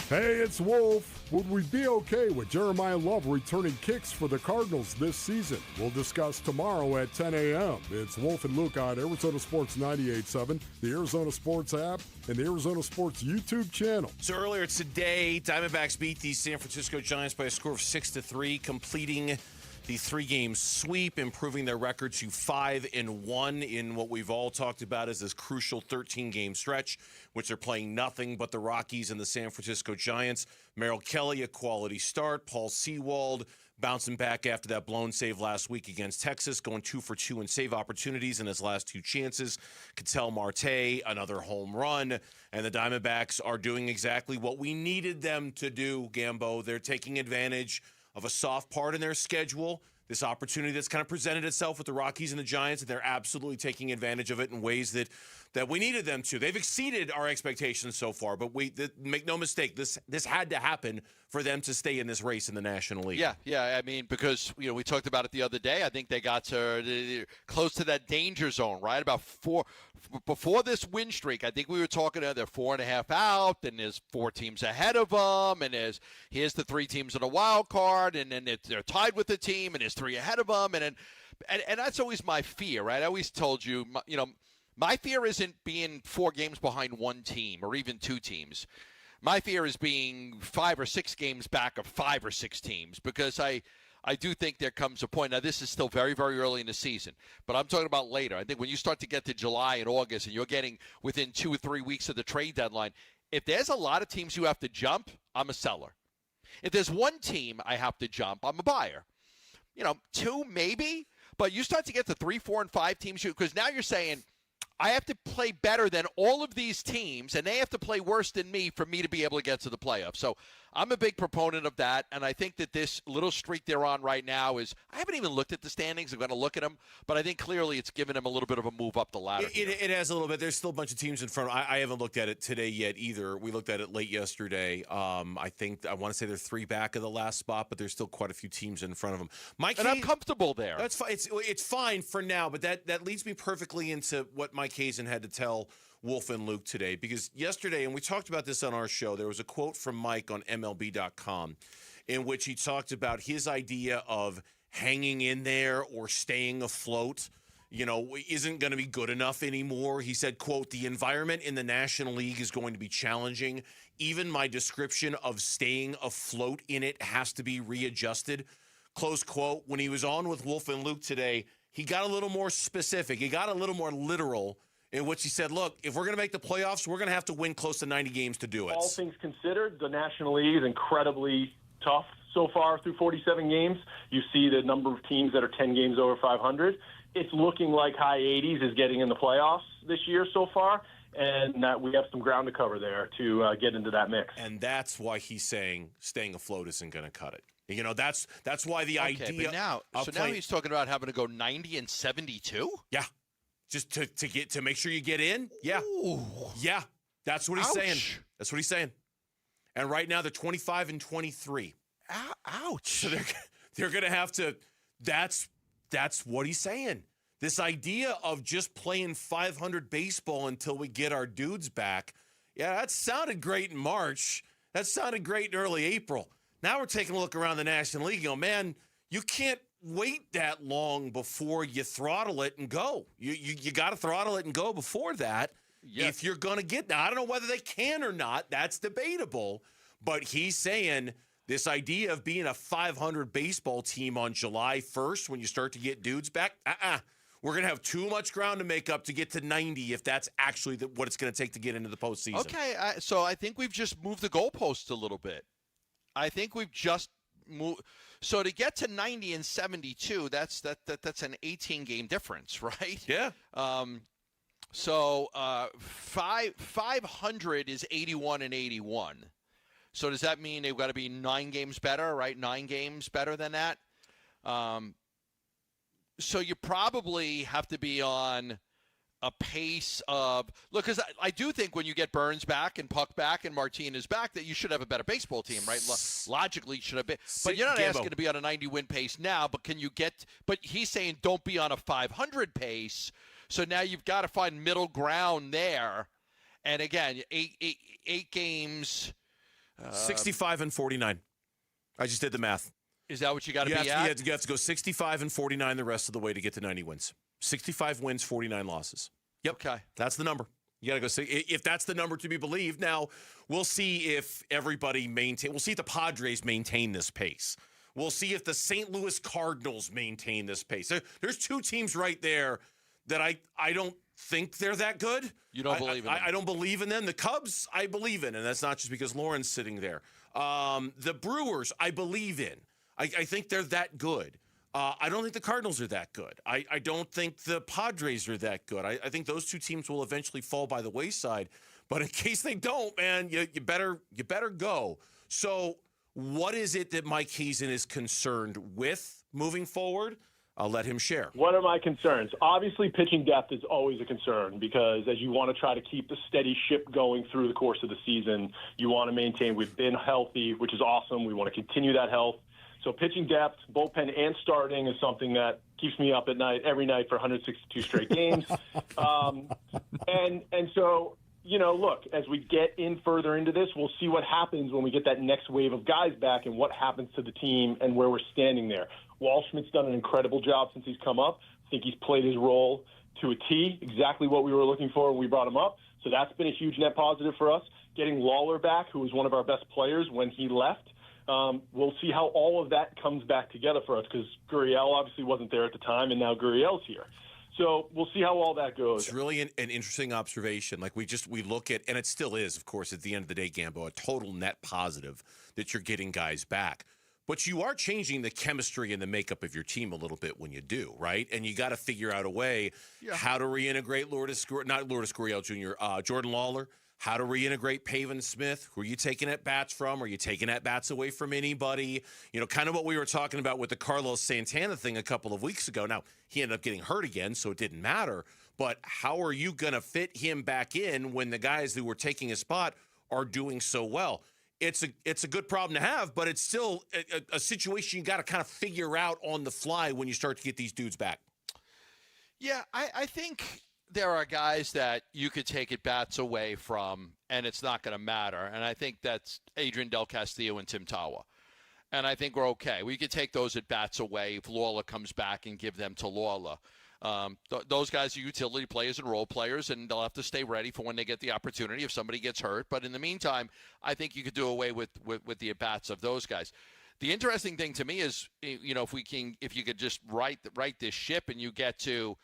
Hey, it's Wolf. Would we be okay with Jeremiah Love returning kicks for the Cardinals this season? We'll discuss tomorrow at 10 a.m. It's Wolf and Luke on Arizona Sports 98.7, the Arizona Sports app, and the Arizona Sports YouTube channel. So earlier today, Diamondbacks beat the San Francisco Giants by a score of 6-3, completing the 3-game sweep, improving their record to 5-1 in what we've all talked about as this crucial 13-game stretch, which they're playing nothing but the Rockies and the San Francisco Giants. Merrill Kelly, a quality start. Paul Sewald bouncing back after that blown save last week against Texas, going 2 for 2 in save opportunities in his last 2 chances. Catel Marte, another home run. And the Diamondbacks are doing exactly what we needed them to do, Gambo. They're taking advantage of a soft part in their schedule, this opportunity that's kind of presented itself with the Rockies and the Giants, and they're absolutely taking advantage of it in ways that we needed them to. They've exceeded our expectations so far, but make no mistake, this had to happen for them to stay in this race in the National League. Yeah. I mean, because we talked about it the other day. I think they got close to that danger zone, right? About 4 before this win streak. I think we were talking they're 4.5 out, and there's 4 teams ahead of them, and here's the 3 teams in a wild card, and then they're tied with the team, and there's 3 ahead of them, and that's always my fear, right? I always told you, my fear isn't being 4 games behind one team or even 2 teams. My fear is being 5 or 6 games back of 5 or 6 teams, because I do think there comes a point. Now, this is still very, very early in the season, but I'm talking about later. I think when you start to get to July and August and you're getting within 2 or 3 weeks of the trade deadline, if there's a lot of teams you have to jump, I'm a seller. If there's one team I have to jump, I'm a buyer. 2 maybe, but you start to get to 3, 4, and 5 teams, because now you're saying, I have to play better than all of these teams, and they have to play worse than me for me to be able to get to the playoffs. So I'm a big proponent of that, and I think that this little streak they're on right now is – I haven't even looked at the standings. I'm going to look at them, but I think clearly it's given them a little bit of a move up the ladder. It has a little bit. There's still a bunch of teams in front. I haven't looked at it today yet either. We looked at it late yesterday. I want to say they're 3 back of the last spot, but there's still quite a few teams in front of them. And I'm comfortable there. That's fine. It's fine for now, but that leads me perfectly into what Mike Hazen had to tell Wolf and Luke today, because yesterday, and we talked about this on our show, there was a quote from Mike on MLB.com in which he talked about his idea of hanging in there or staying afloat, isn't going to be good enough anymore. He said, quote, "The environment in the National League is going to be challenging. Even my description of staying afloat in it has to be readjusted." Close quote. When he was on with Wolf and Luke today, he got a little more specific. He got a little more literal, in which he said, look, if we're going to make the playoffs, we're going to have to win close to 90 games to do it. All things considered, the National League is incredibly tough so far through 47 games. You see the number of teams that are 10 games over 500. It's looking like high 80s is getting in the playoffs this year so far, and that we have some ground to cover there to get into that mix. And that's why he's saying staying afloat isn't going to cut it. That's why the idea. But now he's talking about having to go 90 and 72? Yeah. Just to make sure you get in? Yeah. Ooh. Yeah. That's what he's saying. Ouch. That's what he's saying. And right now they're 25 and 23. Ouch. So They're going to have to. That's what he's saying. This idea of just playing 500 baseball until we get our dudes back. Yeah, that sounded great in March. That sounded great in early April. Now we're taking a look around the National League. Man, you can't wait that long before you throttle it and go. You got to throttle it and go before that. Yes. If you're going to get that. I don't know whether they can or not. That's debatable. But he's saying this idea of being a 500 baseball team on July 1st when you start to get dudes back, we're going to have too much ground to make up to get to 90 if that's actually what it's going to take to get into the postseason. Okay, so I think we've just moved the goalposts a little bit. I think we've just moved. So to get to 90 and 72, that's an 18-game difference, right? Yeah. So 500 is 81 and 81. So does that mean they've got to be 9 games better, right? 9 games better than that. So you probably have to be on a pace of – look, because I do think when you get Burns back and Puck back and Martinez back that you should have a better baseball team, right? Logically, you should have been. But you're not asking to be on a 90-win pace now, but can you get – but he's saying don't be on a 500 pace. So now you've got to find middle ground there. And, again, eight games – 65 and 49. I just did the math. Is that what you got to be at? You have to go 65 and 49 the rest of the way to get to 90 wins. 65 wins, 49 losses. Yep. Okay. That's the number. You got to go see if that's the number to be believed. Now, we'll see if everybody we'll see if the Padres maintain this pace. We'll see if the St. Louis Cardinals maintain this pace. There's 2 teams right there that I don't think they're that good. You don't believe in them? I don't believe in them. The Cubs, I believe in, and that's not just because Lauren's sitting there. The Brewers, I believe in. I think they're that good. I don't think the Cardinals are that good. I don't think the Padres are that good. I think those 2 teams will eventually fall by the wayside. But in case they don't, man, you better go. So what is it that Mike Hazen is concerned with moving forward? I'll let him share. What are my concerns? Obviously, pitching depth is always a concern because as you want to try to keep the steady ship going through the course of the season, you want to maintain we've been healthy, which is awesome. We want to continue that health. So pitching depth, bullpen, and starting is something that keeps me up at night every night for 162 straight games. And so, look, as we get in further into this, we'll see what happens when we get that next wave of guys back and what happens to the team and where we're standing there. Waldschmidt's done an incredible job since he's come up. I think he's played his role to a T, exactly what we were looking for when we brought him up. So that's been a huge net positive for us. Getting Lawler back, who was one of our best players when he left, we'll see how all of that comes back together for us because Gurriel obviously wasn't there at the time, and now Gurriel's here. So we'll see how all that goes. It's really an interesting observation. Like we look at, and it still is, of course, at the end of the day, Gambo, a total net positive that you're getting guys back. But you are changing the chemistry and the makeup of your team a little bit when you do, right? And you got to figure out a way how to reintegrate Gurriel Jr., Jordan Lawler, how to reintegrate Pavin Smith. Who are you taking at bats from? Are you taking at bats away from anybody? Kind of what we were talking about with the Carlos Santana thing a couple of weeks ago. Now, he ended up getting hurt again, so it didn't matter. But how are you going to fit him back in when the guys who were taking his spot are doing so well? It's a good problem to have, but it's still a situation you got to kind of figure out on the fly when you start to get these dudes back. Yeah, I think there are guys that you could take at bats away from, and it's not going to matter. And I think that's Adrian Del Castillo and Tim Tawa. And I think we're okay. We could take those at bats away if Lawler comes back and give them to Lawler. Those guys are utility players and role players, and they'll have to stay ready for when they get the opportunity if somebody gets hurt. But in the meantime, I think you could do away with the at-bats of those guys. The interesting thing to me is, if you could just right this ship and you get to,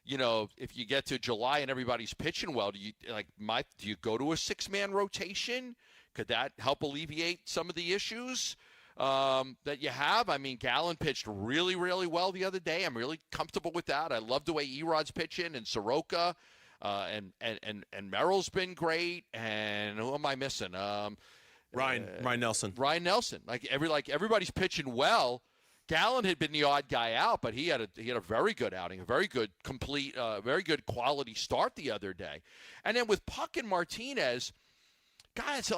if you get to July and everybody's pitching well, do you go to a 6-man rotation? Could that help alleviate some of the issues that you have? I mean, Gallen pitched really, really well the other day. I'm really comfortable with that. I love the way Erod's pitching and Soroka, and Merrill's been great. And who am I missing? Ryan Nelson. Ryan Nelson. Everybody's pitching well. Gallen had been the odd guy out, but he had a very good outing, a very good complete, very good quality start the other day. And then with Puck and Martinez, guys,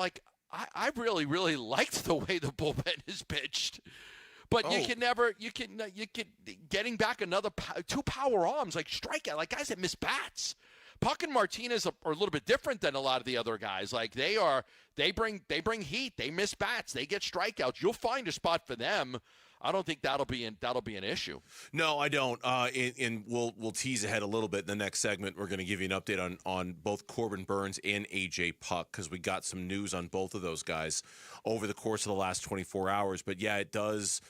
I really, really liked the way the bullpen is pitched. But you can getting back another two power arms, like strikeout, like guys that miss bats. Puck and Martinez are a little bit different than a lot of the other guys. Like they bring heat, they miss bats, they get strikeouts. You'll find a spot for them. I don't think that'll be an issue. No, I don't. And we'll tease ahead a little bit in the next segment. We're going to give you an update on both Corbin Burnes and AJ Puck because we got some news on both of those guys over the course of the last 24 hours. But yeah, it does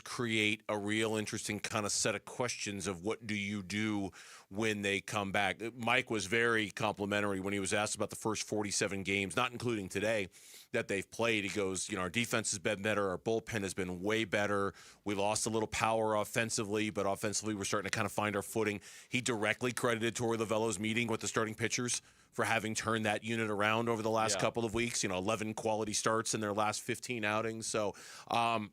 create a real interesting kind of set of questions of what do you do when they come back. Mike was very complimentary when he was asked about the first 47 games, not including today, that they've played. He goes, our defense has been better. Our bullpen has been way better. We lost a little power offensively, but offensively we're starting to kind of find our footing. He directly credited Torey Lovullo's meeting with the starting pitchers for having turned that unit around over the last couple of weeks. 11 quality starts in their last 15 outings. So, we'll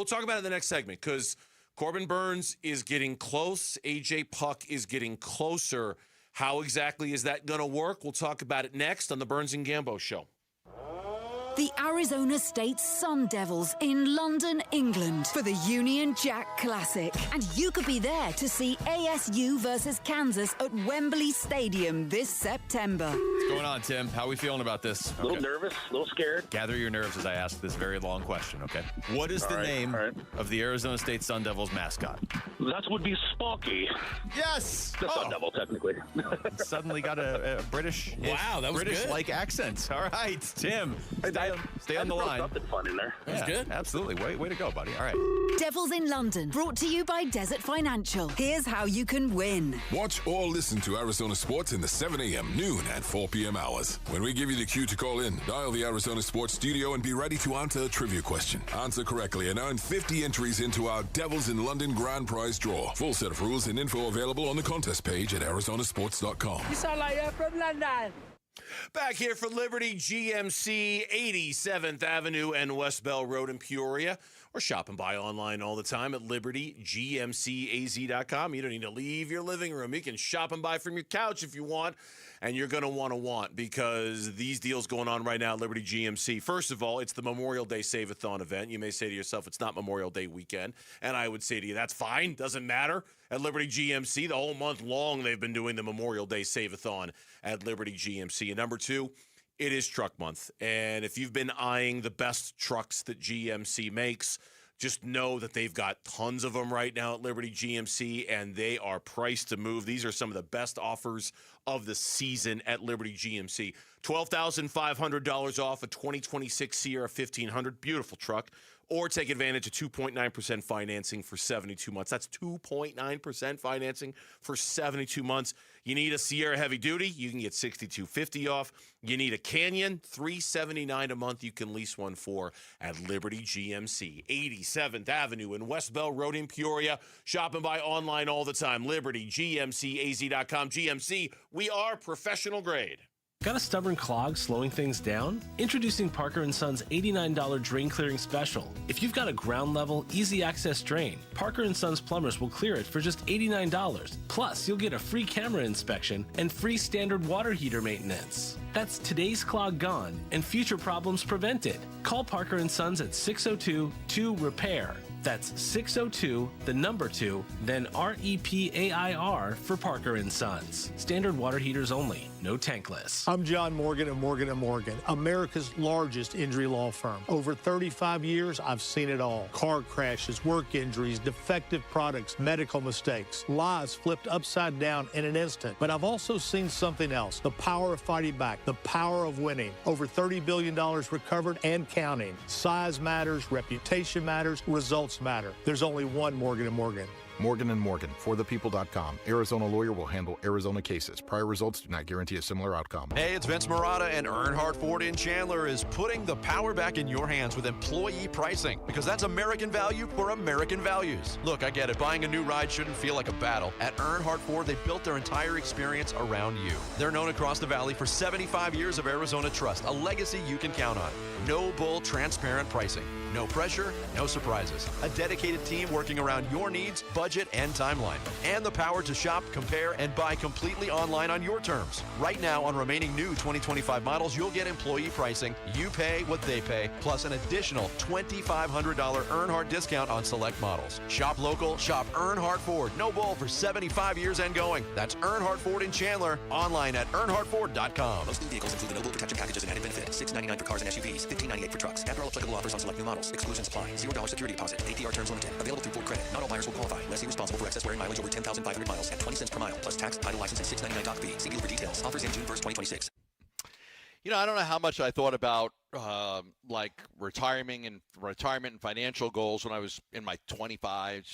talk about it in the next segment because Corbin Burnes is getting close. AJ Puck is getting closer. How exactly is that going to work? We'll talk about it next on the Burns and Gambo Show. The Arizona State Sun Devils in London, England for the Union Jack Classic. And you could be there to see ASU versus Kansas at Wembley Stadium this September. What's going on, Tim? How are we feeling about this? A little nervous, a little scared. Gather your nerves as I ask this very long question, okay? What is the name of the Arizona State Sun Devils mascot? That would be Sparky. Yes! The Sun Devil, technically. Suddenly got a British, wow, that was British-like accent. All right, Tim. Stay on the line. Something fun in there. That was good. Absolutely. Way to go, buddy. All right. Devils in London, brought to you by Desert Financial. Here's how you can win. Watch or listen to Arizona Sports in the 7 a.m., noon, and 4 p.m. hours. When we give you the cue to call in, dial the Arizona Sports studio and be ready to answer a trivia question. Answer correctly and earn 50 entries into our Devils in London grand prize draw. Full set of rules and info available on the contest page at arizonasports.com. You sound like you're from London. Back here for Liberty GMC, 87th Avenue and West Bell Road in Peoria. Or shop and buy online all the time at libertygmcaz.com. You don't need to leave your living room. You can shop and buy from your couch if you want. And you're going to want because these deals going on right now at Liberty GMC. First of all, it's the Memorial Day Save-A-Thon event. You may say to yourself, it's not Memorial Day weekend. And I would say to you, that's fine. Doesn't matter. At Liberty GMC, the whole month long, they've been doing the Memorial Day Save-A-Thon at Liberty GMC. And number two, it is truck month. And if you've been eyeing the best trucks that GMC makes, just know that they've got tons of them right now at Liberty GMC, and they are priced to move. These are some of the best offers of the season at Liberty GMC. $12,500 off a 2026 Sierra 1500. Beautiful truck. Or take advantage of 2.9% financing for 72 months. That's 2.9% financing for 72 months. You need a Sierra Heavy Duty, you can get $6,250 off. You need a Canyon, $379 a month. You can lease one for at Liberty GMC, 87th Avenue and West Bell Road in Peoria. Shop and buy online all the time. LibertyGMCAZ.com. GMC, we are professional grade. Got a stubborn clog slowing things down? Introducing Parker & Son's $89 drain clearing special. If you've got a ground level, easy access drain, Parker & Son's plumbers will clear it for just $89. Plus, you'll get a free camera inspection and free standard water heater maintenance. That's today's clog gone and future problems prevented. Call Parker & Sons at 602-2-REPAIR. That's 602-2, then REPAIR for Parker & Sons. Standard water heaters only, no tankless. I'm John Morgan of Morgan & Morgan, America's largest injury law firm. Over 35 years, I've seen it all. Car crashes, work injuries, defective products, medical mistakes, lives flipped upside down in an instant. But I've also seen something else, the power of fighting back, the power of winning. Over $30 billion recovered and counting. Size matters, reputation matters, results matter. There's only one Morgan & Morgan. Morgan & Morgan, forthepeople.com. Arizona lawyer will handle Arizona cases. Prior results do not guarantee a similar outcome. Hey, it's Vince Marotta, and Earnhardt Ford in Chandler is putting the power back in your hands with employee pricing, because that's American value for American values. Look, I get it. Buying a new ride shouldn't feel like a battle. At Earnhardt Ford, they built their entire experience around you. They're known across the valley for 75 years of Arizona trust, a legacy you can count on. No bull, transparent pricing. No pressure, no surprises. A dedicated team working around your needs, budget, and timeline. And the power to shop, compare, and buy completely online on your terms. Right now, on remaining new 2025 models, you'll get employee pricing. You pay what they pay, plus an additional $2,500 Earnhardt discount on select models. Shop local, shop Earnhardt Ford. No bull for 75 years and going. That's Earnhardt Ford in Chandler. Online at earnhardtford.com. Most new vehicles include the no-bull protection packages and added benefits. $699 for cars and SUVs. $1,598 for trucks. After all applicable offers on select new models. Exclusions apply. $0 security deposit. APR terms limited. Available through Ford Credit. Not all buyers will qualify. Lessee responsible for excess wearing mileage over 10,500 miles at 20 cents per mile. Plus tax, title, license, and $699 doc fee. See dealer for details. Offers in June 1st, 2026. You know, I don't know how much I thought about like retirement and financial goals when I was in my 25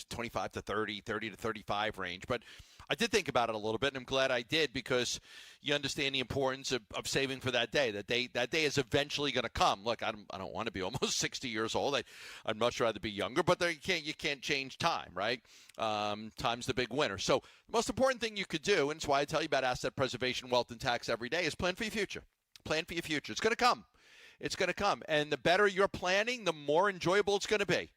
to 30 to 35 range. But I did think about it a little bit, and I'm glad I did, because you understand the importance of saving for that day. That day is eventually going to come. Look, I don't want to be almost 60 years old. I'd much rather be younger, but you can't change time, right? Time's the big winner. So the most important thing you could do, and it's why I tell you about asset preservation, wealth, and tax every day, is plan for your future. Plan for your future. It's going to come. It's going to come. And the better you're planning, the more enjoyable it's going to be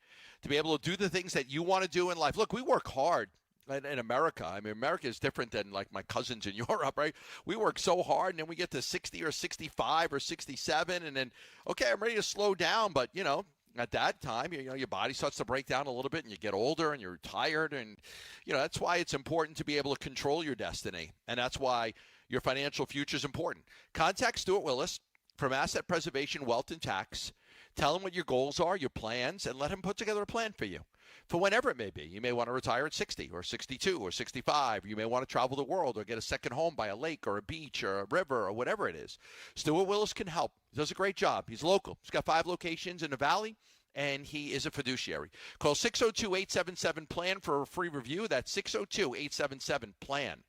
able to do the things that you want to do in life. Look, we work hard in America. I mean, America is different than like my cousins in Europe, right? We work so hard, and then we get to 60 or 65 or 67, and then, okay, I'm ready to slow down. But, you know, at that time, you know, your body starts to break down a little bit, and you get older, and you're tired. And, you know, that's why it's important to be able to control your destiny. And that's why your financial future is important. Contact Stuart Willis from Asset Preservation, Wealth, and Tax. Tell him what your goals are, your plans, and let him put together a plan for you for whenever it may be. You may want to retire at 60 or 62 or 65. You may want to travel the world or get a second home by a lake or a beach or a river or whatever it is. Stuart Willis can help. He does a great job. He's local. He's got 5 locations in the Valley, and he is a fiduciary. Call 602-877-PLAN for a free review. That's 602-877-PLAN.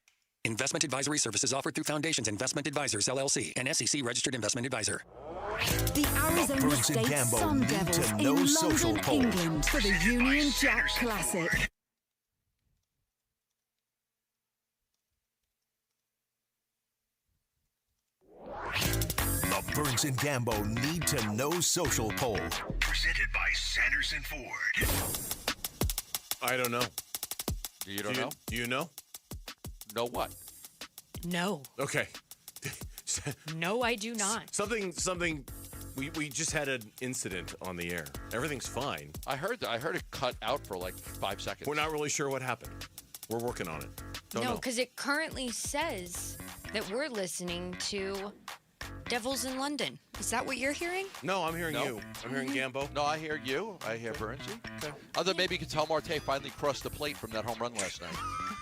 Investment advisory services offered through Foundations Investment Advisors, LLC, an SEC-registered investment advisor. The Arizona State Sun Devils in London, England for the Union Jack Classic. The Burns and Gambo Need to Know Social Poll. Presented by Sanderson Ford. I don't know. You don't know? Do you know? Know what? No. Okay. No, I do not. Something. We just had an incident on the air. Everything's fine. I heard it cut out for like 5 seconds. We're not really sure what happened. We're working on it. No, because it currently says that we're listening to Devils in London. Is that what you're hearing? No, I'm hearing you. I'm hearing Gambo. No, I hear you. I hear Burnsy. Okay. Other maybe Catel Marte finally crossed the plate from that home run last night.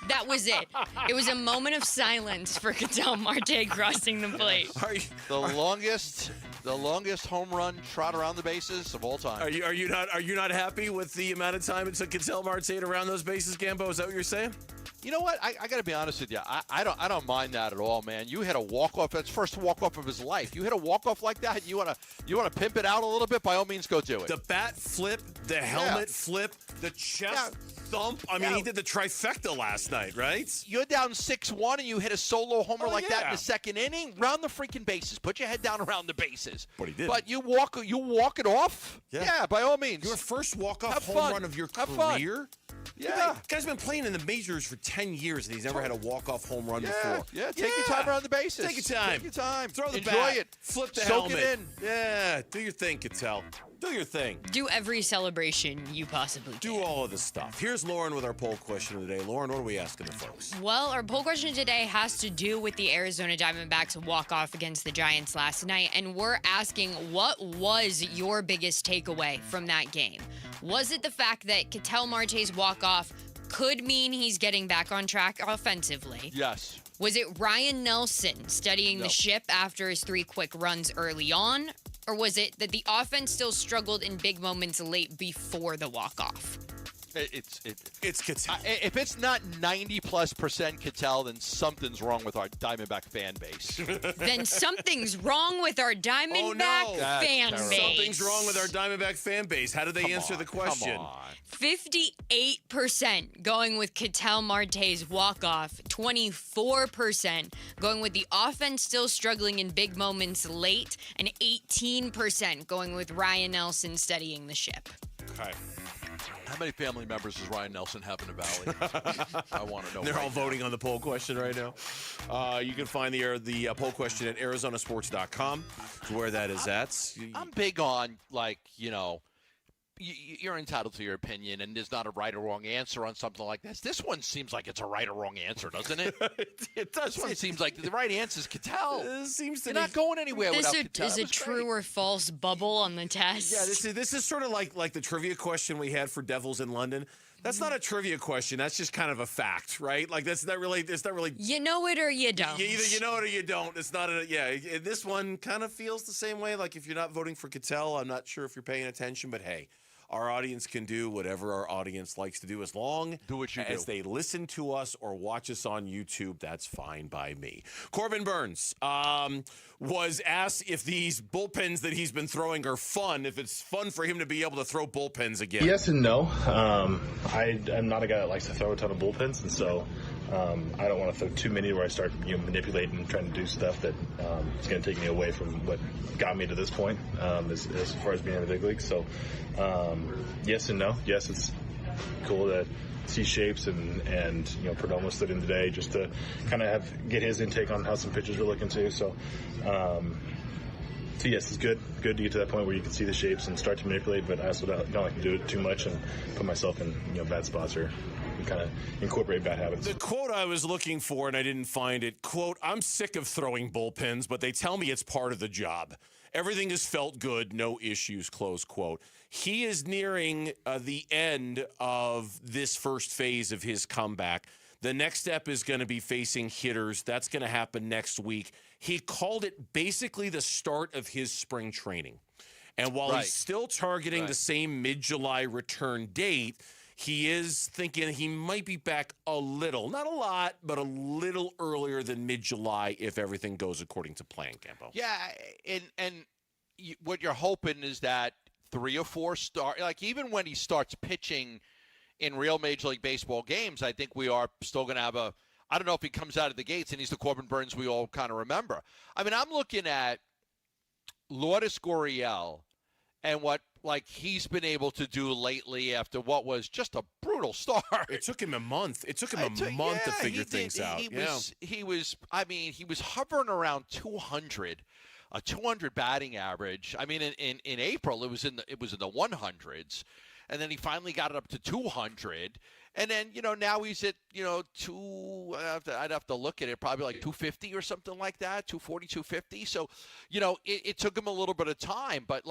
That was it. It was a moment of silence for Catel Marte crossing the plate. The longest home run trot around the bases of all time. Are you not happy with the amount of time it took Catel Marte to around those bases, Gambo? Is that what you're saying? You know what? I got to be honest with you. I don't mind that at all, man. You hit a walk-off. That's the first walk-off of his life. You hit a walk-off like that, you want to pimp it out a little bit, by all means, go do it. The bat flip, the helmet flip, the chest thump. I mean, he did the trifecta last night, right? You're down 6-1 and you hit a solo homer that in the second inning. Round the freaking bases. Put your head down around the bases. What he did. But you walk it off? Yeah, by all means. Your first walk-off home run of your career? Yeah. Guy's been playing in the majors for 10 years, and he's never had a walk-off home run before. Yeah, take your time around the bases. Take your time. Take your time. Throw the Enjoy bat. it. Flip the Soak helmet. it in. Yeah, do your thing, Catel. Do your thing. Do every celebration you possibly can. Do all of the stuff. Here's Lauren with our poll question of the day. Lauren, what are we asking the folks? Well, our poll question today has to do with the Arizona Diamondbacks walk-off against the Giants last night, and we're asking, what was your biggest takeaway from that game? Was it the fact that Catel Marte's walk-off could mean he's getting back on track offensively? Yes. Was it Ryan Nelson studying the ship after his 3 quick runs early on? Or was it that the offense still struggled in big moments late before the walk-off? It's Catel. If it's not 90+% Catel, then something's wrong with our Diamondback fan base. Then something's wrong with our Diamondback fan base. Something's wrong with our Diamondback fan base. How do they answer the question? Come on. 58% going with Catel Marte's walk-off. 24% going with the offense still struggling in big moments late. And 18% going with Ryan Nelson steadying the ship. Okay. How many family members does Ryan Nelson have in the Valley? I want to know. They're all voting on the poll question right now. You can find the poll question at arizonasports.com. Is where that is at. I'm big on, you're entitled to your opinion, and there's not a right or wrong answer on something like this. This one seems like it's a right or wrong answer, doesn't it? It does. This one seems like the right answer is Catel. You're not be- going anywhere without Catel. Is a true or false bubble on the test? Yeah, this is sort of like the trivia question we had for Devils in London. That's not a trivia question. That's just kind of a fact, right? Like it's not really. You know it or you don't. Either you know it or you don't. It's not this one kind of feels the same way. Like if you're not voting for Catel, I'm not sure if you're paying attention, but hey. Our audience can do whatever our audience likes to do as long as they listen to us or watch us on YouTube. That's fine by me. Corbin Burns was asked if these bullpens that he's been throwing are fun, if it's fun for him to be able to throw bullpens again. Yes and no. I'm not a guy that likes to throw a ton of bullpens, and so I don't want to throw too many where I start manipulating and trying to do stuff that is going to take me away from what got me to this point as far as being in the big leagues. So yes and no. Yes, it's cool to see Shapes and Perdomo stood in today just to kind of get his intake on how some pitchers were looking too. So yes, it's good to get to that point where you can see the shapes and start to manipulate, but I also don't like to do it too much and put myself in bad spots or kind of incorporate bad habits. The quote I was looking for, and I didn't find it, quote, "I'm sick of throwing bullpens, but they tell me it's part of the job. Everything has felt good, no issues," close quote. He is nearing the end of this first phase of his comeback. The next step is going to be facing hitters. That's going to happen next week. He called it basically the start of his spring training. And while he's still targeting the same mid-July return date, he is thinking he might be back a little, not a lot, but a little earlier than mid-July if everything goes according to plan, Campo. Yeah, and what you're hoping is that 3 or 4 start, like even when he starts pitching in real Major League Baseball games, I think we are still going to have I don't know if he comes out of the gates and he's the Corbin Burns we all kind of remember. I mean, I'm looking at Lourdes Gurriel and what he's been able to do lately after what was just a brutal start. It took him a month. It took him a month to figure things out. He was hovering around 200. A 200 batting average. I mean, in April it was in the 100s, and then he finally got it up to 200, and then now he's at I'd have to look at it, probably like 250 or something like that, 240, 250. So it took him a little bit of time, but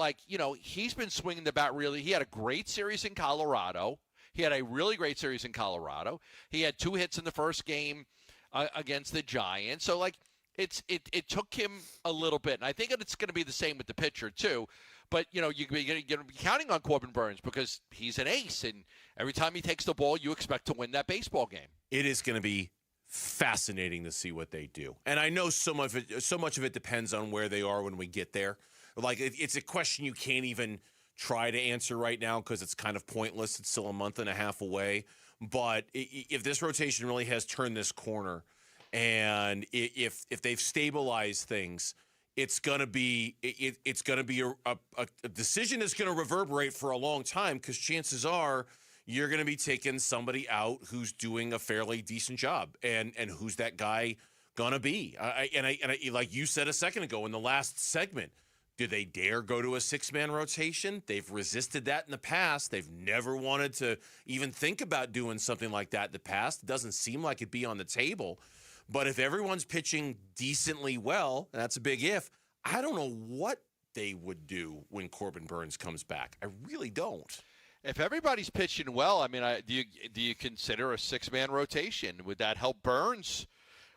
he's been swinging the bat really. He had a great series in Colorado. He had a really great series in Colorado. He had 2 hits in the first game against the Giants. So It took him a little bit, and I think it's going to be the same with the pitcher too. But you're going to be counting on Corbin Burns because he's an ace, and every time he takes the ball, you expect to win that baseball game. It is going to be fascinating to see what they do, and I know so much of it depends on where they are when we get there. Like it's a question you can't even try to answer right now because it's kind of pointless. It's still a month and a half away. But if this rotation really has turned this corner, and if they've stabilized things, it's gonna be a decision that's gonna reverberate for a long time because chances are you're gonna be taking somebody out who's doing a fairly decent job, and who's that guy gonna be? I like you said a second ago in the last segment, do they dare go to a 6-man rotation? They've resisted that in the past. They've never wanted to even think about doing something like that in the past. It doesn't seem like it'd be on the table. But if everyone's pitching decently well, and that's a big if, I don't know what they would do when Corbin Burns comes back. I really don't. If everybody's pitching well, I mean, do you consider a 6-man rotation? Would that help Burns?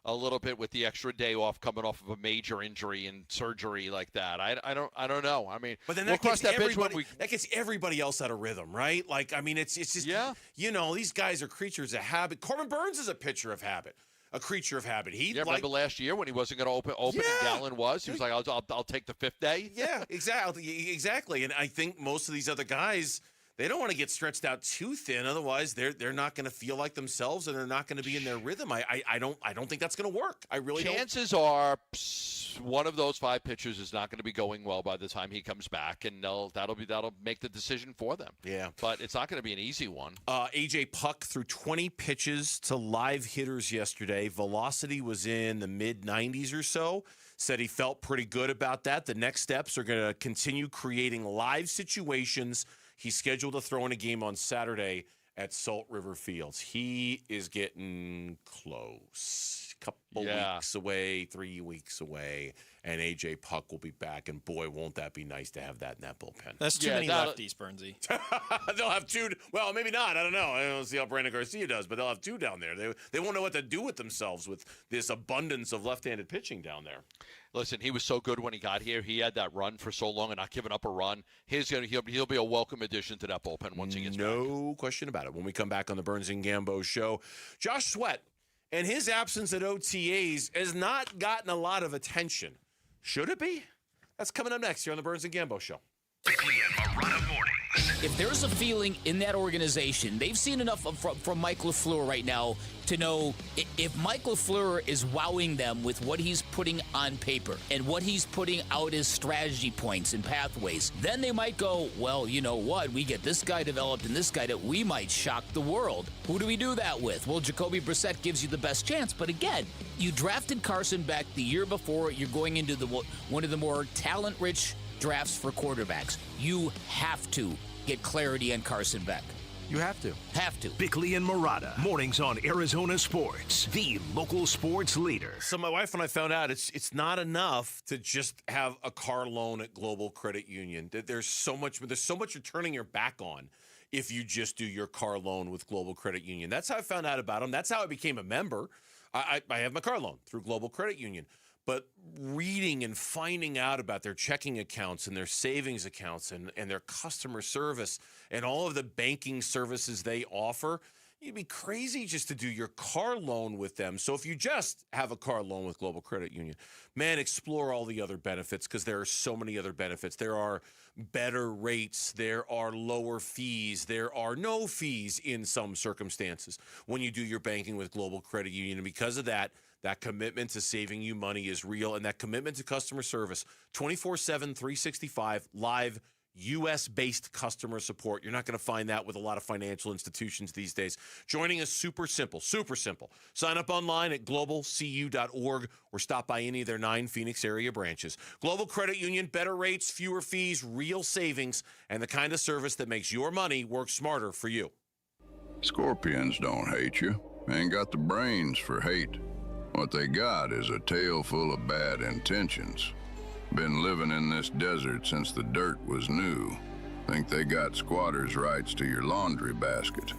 a little bit with the extra day off coming off of a major injury and surgery like that. I don't know. I mean, but then we'll that gets cross that bridge when everybody. That gets everybody else out of rhythm, right? Like, I mean, it's just these guys are creatures of habit. Corbin Burns is a pitcher of habit. A creature of habit. Remember last year when he wasn't going to open and Gallen was? He was like, I'll take the 5th day. Yeah, exactly. And I think most of these other guys, they don't want to get stretched out too thin. Otherwise, they're not going to feel like themselves, and they're not going to be in their rhythm. I don't think that's going to work. I really don't. Chances are one of those 5 pitchers is not going to be going well by the time he comes back, and that'll make the decision for them. Yeah, but it's not going to be an easy one. AJ Puck threw 20 pitches to live hitters yesterday. Velocity was in the mid-90s or so. Said he felt pretty good about that. The next steps are going to continue creating live situations. He's scheduled to throw in a game on Saturday at Salt River Fields. He is getting close. Couple weeks away, 3 weeks away, and A.J. Puck will be back, and boy, won't that be nice to have that in that bullpen. That's too many lefties, Burnsy. They'll have 2. Well, maybe not. I don't know. I don't see how Brandon Garcia does, but they'll have 2 down there. They won't know what to do with themselves with this abundance of left-handed pitching down there. Listen, he was so good when he got here. He had that run for so long and not giving up a run. He'll be a welcome addition to that bullpen once he gets back. No question about it. When we come back on the Burns and Gambo show, Josh Sweat and his absence at OTAs has not gotten a lot of attention. Should it be? That's coming up next here on the Burns and Gambo show. Bickley and Morata mornings. If there's a feeling in that organization, they've seen enough from Mike LaFleur right now to know if Mike LaFleur is wowing them with what he's putting on paper and what he's putting out as strategy points and pathways, then they might go, well, you know what? We get this guy developed and this guy that we might shock the world. Who do we do that with? Well, Jacoby Brissett gives you the best chance. But again, you drafted Carson Beck the year before. You're going into one of the more talent-rich drafts for quarterbacks. You have to get clarity on Carson Beck. You have to. Have to. Bickley and Morata, mornings on Arizona Sports, the local sports leader. So my wife and I found out it's not enough to just have a car loan at Global Credit Union. There's so much you're turning your back on if you just do your car loan with Global Credit Union. That's how I found out about them. That's how I became a member. I have my car loan through Global Credit Union. But reading and finding out about their checking accounts and their savings accounts and their customer service and all of the banking services they offer, you'd be crazy just to do your car loan with them. So if you just have a car loan with Global Credit Union, man, explore all the other benefits because there are so many other benefits. There are better rates. There are lower fees. There are no fees in some circumstances when you do your banking with Global Credit Union. And because of that commitment to saving you money is real, and that commitment to customer service, 24/7, 365, live U.S.-based customer support. You're not going to find that with a lot of financial institutions these days. Joining us, super simple, super simple. Sign up online at globalcu.org or stop by any of their 9 Phoenix area branches. Global Credit Union, better rates, fewer fees, real savings, and the kind of service that makes your money work smarter for you. Scorpions don't hate you. Ain't got the brains for hate. What they got is a tail full of bad intentions. Been living in this desert since the dirt was new. Think they got squatters' rights to your laundry basket.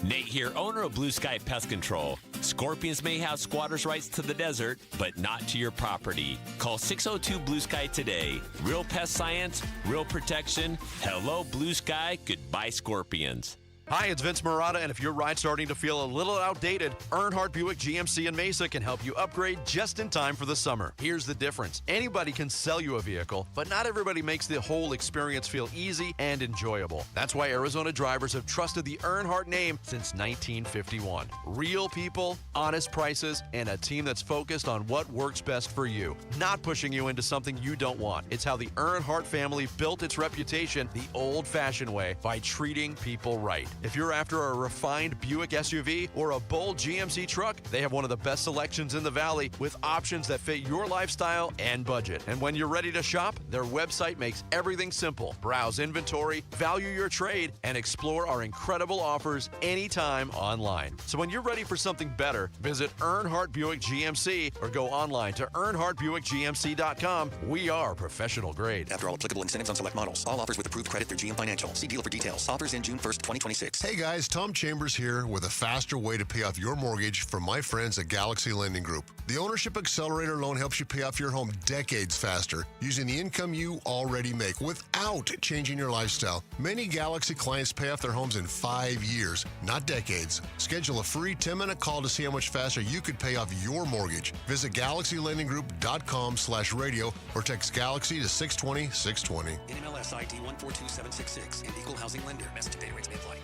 Nate here, owner of Blue Sky Pest Control. Scorpions may have squatters' rights to the desert, but not to your property. Call 602 Blue Sky today. Real pest science, real protection. Hello, Blue Sky. Goodbye, Scorpions. Hi, it's Vince Morata, and if your ride's starting to feel a little outdated, Earnhardt Buick GMC in Mesa can help you upgrade just in time for the summer. Here's the difference. Anybody can sell you a vehicle, but not everybody makes the whole experience feel easy and enjoyable. That's why Arizona drivers have trusted the Earnhardt name since 1951. Real people, honest prices, and a team that's focused on what works best for you, not pushing you into something you don't want. It's how the Earnhardt family built its reputation the old-fashioned way, by treating people right. If you're after a refined Buick SUV or a bold GMC truck, they have one of the best selections in the Valley with options that fit your lifestyle and budget. And when you're ready to shop, their website makes everything simple. Browse inventory, value your trade, and explore our incredible offers anytime online. So when you're ready for something better, visit Earnhardt Buick GMC or go online to EarnhardtBuickGMC.com. We are professional grade. After all applicable incentives on select models. All offers with approved credit through GM Financial. See dealer for details. Offers in June 1st, 2026. 888-848-9666. Hey guys, Tom Chambers here with a faster way to pay off your mortgage from my friends at Galaxy Lending Group. The Ownership Accelerator loan helps you pay off your home decades faster using the income you already make without changing your lifestyle. Many Galaxy clients pay off their homes in 5 years, not decades. Schedule a free 10-minute call to see how much faster you could pay off your mortgage. Visit GalaxyLendingGroup.com/radio or text Galaxy to 620-620. NMLS ID 142766 and Equal Housing Lender. Message and data rates may apply.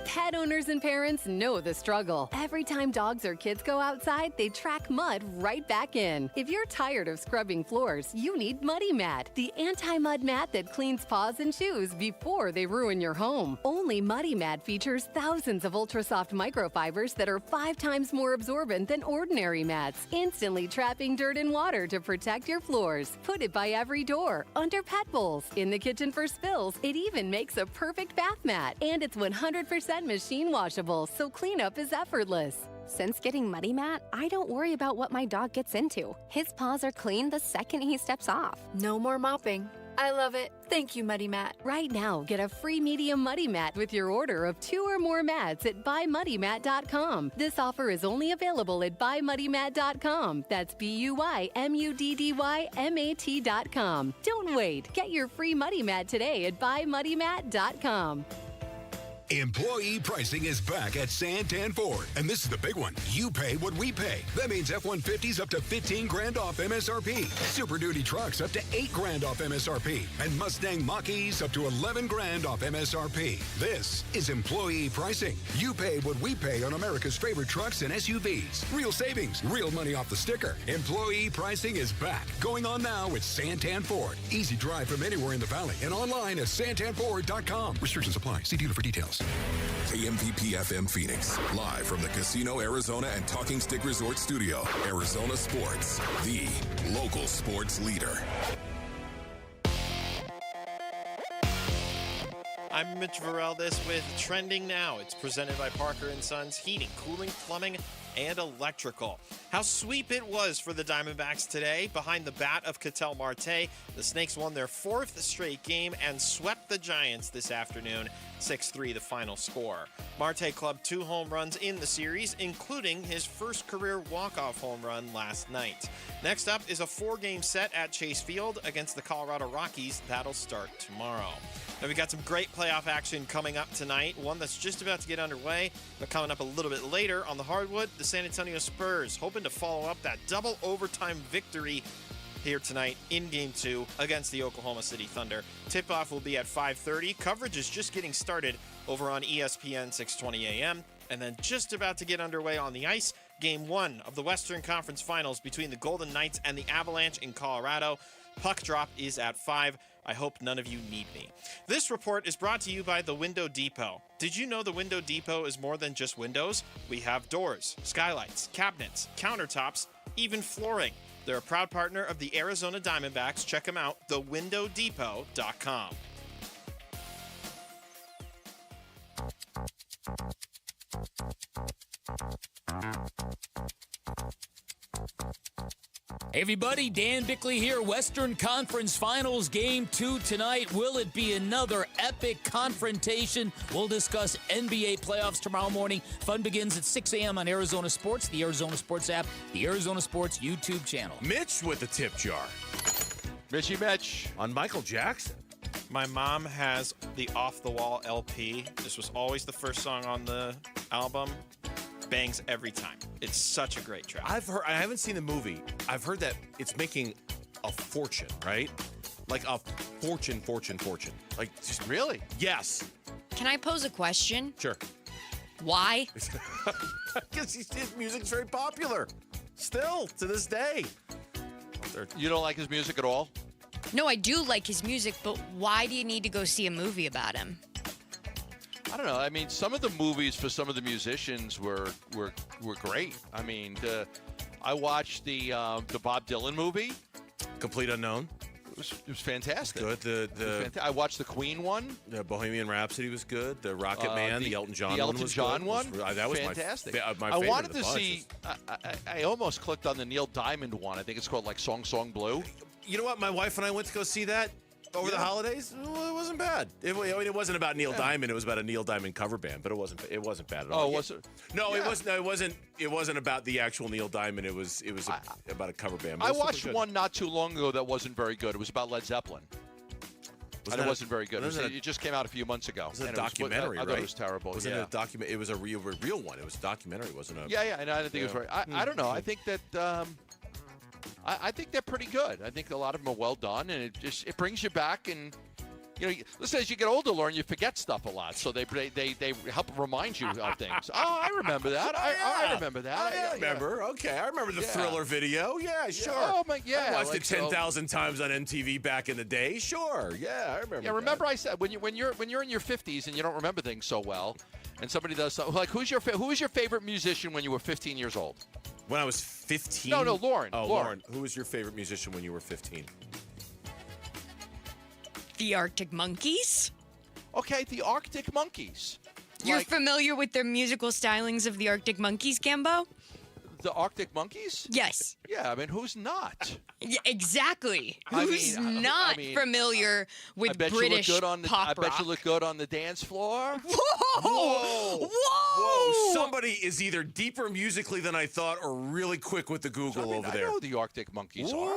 Pet owners and parents know the struggle. Every time dogs or kids go outside, they track mud right back in. If you're tired of scrubbing floors, you need Muddy Mat, the anti-mud mat that cleans paws and shoes before they ruin your home. Only Muddy Mat features thousands of ultra-soft microfibers that are 5 times more absorbent than ordinary mats, instantly trapping dirt and water to protect your floors. Put it by every door, under pet bowls, in the kitchen for spills. It even makes a perfect bath mat, and it's 100% machine washable, so cleanup is effortless. Since getting Muddy Mat, I don't worry about what my dog gets into. His paws are clean the second he steps off. No more mopping. I love it. Thank you, Muddy Mat. Right now, get a free medium Muddy Mat with your order of 2 or more mats at buymuddymat.com. This offer is only available at buymuddymat.com. That's BUYMUDDYMAT.com. Don't wait. Get your free Muddy Mat today at buymuddymat.com. Employee pricing is back at Santan Ford, and this is the big one. You pay what we pay. That means F-150s up to $15,000 off MSRP. Super Duty trucks up to $8,000 off MSRP, and Mustang Mach-E's up to $11,000 off MSRP. This is employee pricing. You pay what we pay on America's favorite trucks and SUVs. Real savings, real money off the sticker. Employee pricing is back. Going on now with Santan Ford. Easy drive from anywhere in the valley and online at santanford.com. Restrictions apply. See dealer for details. KMVP FM Phoenix, live from the Casino Arizona and Talking Stick Resort Studio. Arizona Sports, the local sports leader. I'm Mitch Vareldes with Trending Now. It's presented by Parker & Sons Heating, Cooling, Plumbing, and Electrical. How sweep it was for the Diamondbacks today. Behind the bat of Catel Marte, the Snakes won their 4th straight game and swept the Giants this afternoon. 6-3 the final score. Marte clubbed 2 home runs in the series, including his first career walk-off home run last night. Next up is a 4-game set at Chase Field against the Colorado Rockies. That'll start tomorrow. Now, we got some great playoff action coming up tonight, one that's just about to get underway, but coming up a little bit later on the hardwood, the San Antonio Spurs hoping to follow up that double overtime victory here tonight in Game 2 against the Oklahoma City Thunder. Tip-off will be at 5:30. Coverage is just getting started over on ESPN 620 AM. And then just about to get underway on the ice, Game 1 of the Western Conference Finals between the Golden Knights and the Avalanche in Colorado. Puck drop is at 5. I hope none of you need me. This report is brought to you by the Window Depot. Did you know the Window Depot is more than just windows? We have doors, skylights, cabinets, countertops, even flooring. They're a proud partner of the Arizona Diamondbacks. Check them out, thewindowdepot.com. Hey everybody, Dan Bickley here. Western Conference Finals Game 2 tonight. Will it be another epic confrontation? We'll discuss NBA playoffs tomorrow morning. Fun begins at 6 a.m. on Arizona Sports, the Arizona Sports app, the Arizona Sports YouTube channel. Mitch with the tip jar. Mitchy Mitch. On Michael Jackson. My mom has the Off the Wall LP. This was always the first song on the album. Bangs every time. It's such a great track. I haven't seen the movie. I've heard that it's making a fortune, right? Like a fortune. Like, just really? Yes. Can I pose a question? Sure. Why? Because his music's very popular. Still, to this day. You don't like his music at all? No, I do like his music, but why do you need to go see a movie about him? I don't know. I mean, some of the movies for some of the musicians were great. I mean, I watched the Bob Dylan movie, Complete Unknown. It was fantastic. Good. I watched the Queen one. The Bohemian Rhapsody was good. The Rocket Man, the Elton John one the Elton was John good. one. That was fantastic. my I favorite. wanted to see. I almost clicked on the Neil Diamond one. I think it's called like Song Blue. You know what? My wife and I went to go see that. Over the holidays, well, it wasn't bad. It wasn't about Neil Diamond. It was about a Neil Diamond cover band, but it wasn't bad at all. Oh, was it? No, it wasn't. No, it wasn't about the actual Neil Diamond. It was about a cover band. I watched one not too long ago that wasn't very good. It was about Led Zeppelin. And it wasn't very good. It just came out a few months ago. It was a documentary, I thought it was terrible. It wasn't a document. It was a real one. It was a documentary. It wasn't a. Yeah, and I didn't think it was very. I don't know. I think that. I think they're pretty good. I think a lot of them are well done, and it brings you back. And listen, as you get older, Lauren, you forget stuff a lot. So they help remind you of things. Oh, I remember that. I remember that. I remember. Yeah. Okay, I remember the Thriller video. Yeah, sure. Oh my, yeah. I watched it 10,000 times on MTV back in the day. Sure. Yeah, I remember. Yeah, remember I said when you're in your 50s and you don't remember things so well, and somebody does something like who was your favorite musician when you were 15 years old? When I was 15? No, Lauren. Oh, Lauren. Who was your favorite musician when you were 15? The Arctic Monkeys. Okay, the Arctic Monkeys. You're familiar with the musical stylings of the Arctic Monkeys, Gambo? The Arctic Monkeys? Yes. Yeah, I mean, who's not? Yeah, exactly. Who's not familiar with British pop I bet you look good on the dance floor. Whoa! Somebody is either deeper musically than I thought or really quick with the Google over there. I know the Arctic Monkeys are.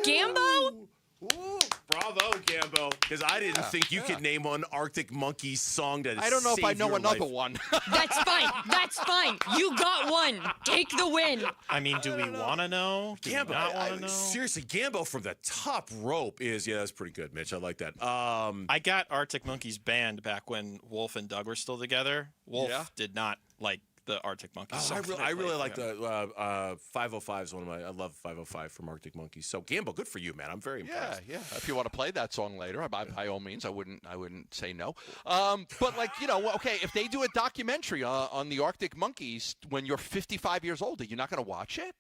Gambo? Ooh, bravo, Gambo. Because I didn't think you could name one Arctic Monkeys song that I don't know if I know another one. That's fine. That's fine. You got one. Take the win. I mean, do we want to know? Do Gambo, we not want to know? Seriously, Gambo from the top rope is, that's pretty good, Mitch. I like that. I got Arctic Monkeys banned back when Wolf and Doug were still together. Wolf did not like the Arctic Monkeys. I really like the 505 is one of my. I love 505 from Arctic Monkeys. So Gambo, good for you, man. I'm very impressed. Yeah. If you want to play that song later, by all means, I wouldn't say no. But okay, if they do a documentary on the Arctic Monkeys when you're 55 years old, are you not going to watch it?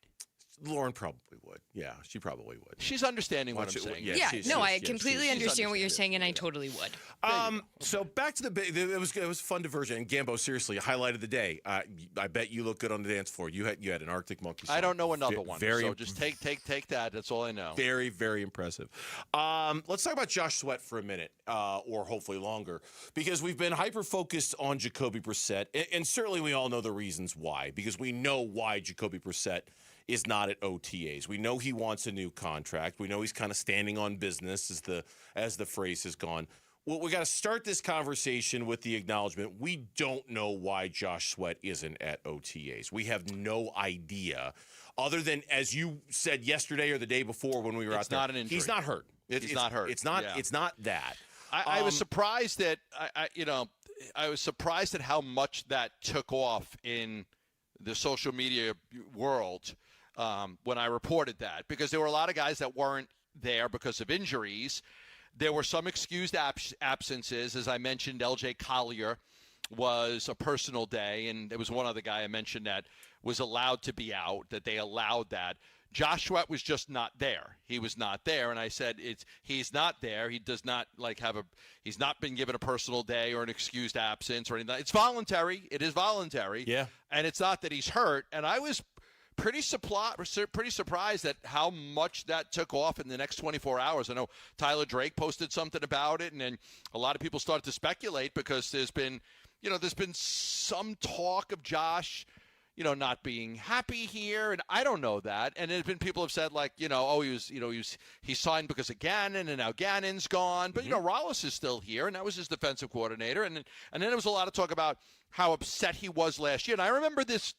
Lauren probably would. Yeah, she probably would. She's understanding what I'm saying. I completely understand what you're saying, and I totally would. So back to it was a fun diversion. And Gambo, seriously, highlight of the day. I bet you look good on the dance floor. You had an Arctic Monkey song. I don't know another one. So just take that. That's all I know. Very, very impressive. Let's talk about Josh Sweat for a minute, or hopefully longer, because we've been hyper focused on Jacoby Brissett, and certainly we all know the reasons why. Because we know why Jacoby Brissett is not at OTAs. We know he wants a new contract. We know he's kind of standing on business, as the phrase has gone. Well, we got to start this conversation with the acknowledgement we don't know why Josh Sweat isn't at OTAs. We have no idea, other than, as you said yesterday or the day before when we were out there, not an injury. He's not hurt. He's not hurt. It's not. Yeah. It's not that. I was surprised that I was surprised at how much that took off in the social media world. When I reported that, because there were a lot of guys that weren't there because of injuries. There were some excused absences. As I mentioned, L.J. Collier was a personal day, and there was one other guy I mentioned that was allowed to be out, that they allowed that. Josh Sweat was just not there. He was not there, and I said he's not there. He does not he's not been given a personal day or an excused absence or anything. It's voluntary. It is voluntary. Yeah. And it's not that he's hurt. And I was pretty surprised at how much that took off in the next 24 hours. I know Tyler Drake posted something about it, and then a lot of people started to speculate because there's been some talk of Josh, not being happy here, and I don't know that. And there's been people have said he signed because of Gannon, and now Gannon's gone. But Rollis is still here, and that was his defensive coordinator. And then there was a lot of talk about how upset he was last year. And I remember this.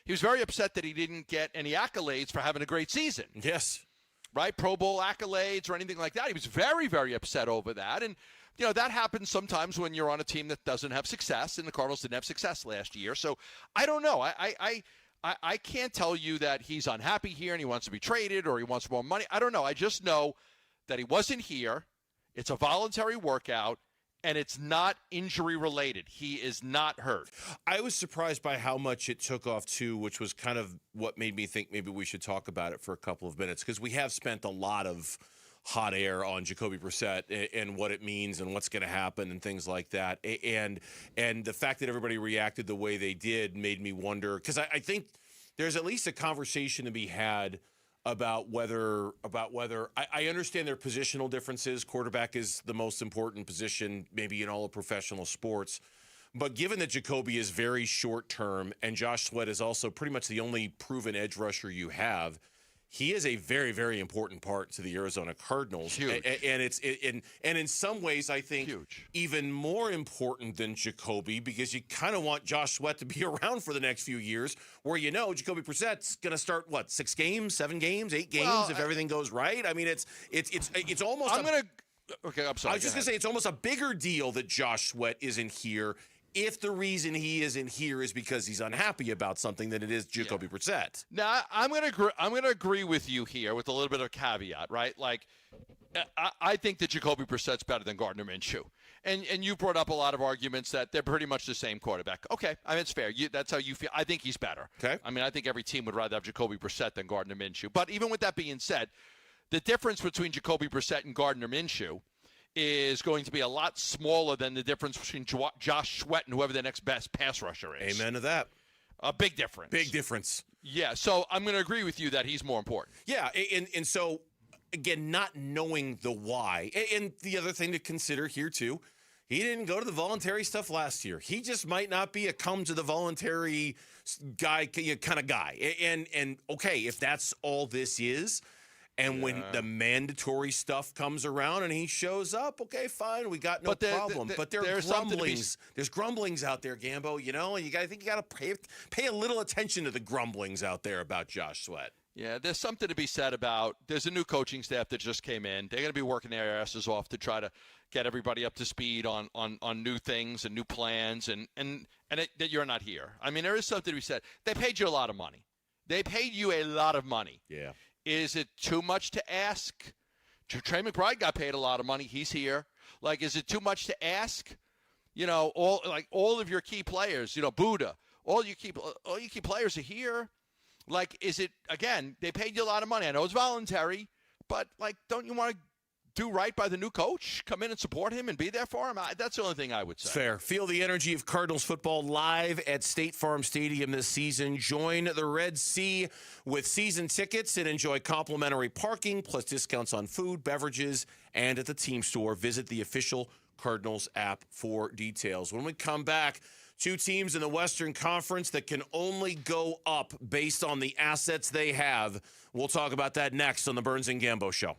He was very upset that he didn't get any accolades for having a great season. Yes. Right? Pro Bowl accolades or anything like that. He was very, very upset over that. And, that happens sometimes when you're on a team that doesn't have success, and the Cardinals didn't have success last year. So I don't know. I can't tell you that he's unhappy here and he wants to be traded or he wants more money. I don't know. I just know that he wasn't here. It's a voluntary workout. And it's not injury related. He is not hurt. I was surprised by how much it took off too, which was kind of what made me think maybe we should talk about it for a couple of minutes, because we have spent a lot of hot air on Jacoby Brissett and what it means and what's going to happen and things like that. And the fact that everybody reacted the way they did made me wonder, because I think there's at least a conversation to be had about whether I understand their positional differences. Quarterback is the most important position maybe in all of professional sports. But given that Jacoby is very short term and Josh Sweat is also pretty much the only proven edge rusher you have, he is a very, very important part to the Arizona Cardinals. Huge. And in some ways, I think even more important than Jacoby, because you kind of want Josh Sweat to be around for the next few years, where Jacoby Brissett's going to start 6 games, 7 games, 8 games if everything goes right. I mean, it's almost. Okay, I'm sorry. I was just going to say it's almost a bigger deal that Josh Sweat isn't here. If the reason he isn't here is because he's unhappy about something, then it is Jacoby Brissett. Now, I'm gonna agree with you here with a little bit of a caveat, right? Like, I think that Jacoby Brissett's better than Gardner Minshew, and you brought up a lot of arguments that they're pretty much the same quarterback. Okay, I mean it's fair. That's how you feel. I think he's better. Okay. I mean I think every team would rather have Jacoby Brissett than Gardner Minshew. But even with that being said, the difference between Jacoby Brissett and Gardner Minshew is going to be a lot smaller than the difference between Josh Sweat and whoever the next best pass rusher is. Amen to that. A big difference. Big difference. Yeah, so I'm going to agree with you that he's more important. Yeah, and so, again, not knowing the why. And the other thing to consider here, too, he didn't go to the voluntary stuff last year. He just might not be a come-to-the-voluntary guy kind of guy. And okay, if that's all this is, and when the mandatory stuff comes around and he shows up, okay, fine, we got no problem. But there's grumblings. There's grumblings out there, Gambo. And I think you got to pay a little attention to the grumblings out there about Josh Sweat. Yeah, there's something to be said about. There's a new coaching staff that just came in. They're going to be working their asses off to try to get everybody up to speed on new things and new plans, and that you're not here. I mean, there is something to be said. They paid you a lot of money. They paid you a lot of money. Yeah. Is it too much to ask? Trey McBride got paid a lot of money. He's here. Like, is it too much to ask? All of your key players, Buddha, all your key players are here. Like, is it, again, they paid you a lot of money. I know it's voluntary, but, don't you want to do right by the new coach? Come in and support him and be there for him? That's the only thing I would say. Fair. Feel the energy of Cardinals football live at State Farm Stadium this season. Join the Red Sea with season tickets and enjoy complimentary parking, plus discounts on food, beverages, and at the team store. Visit the official Cardinals app for details. When we come back, 2 teams in the Western Conference that can only go up based on the assets they have. We'll talk about that next on the Burns and Gambo Show.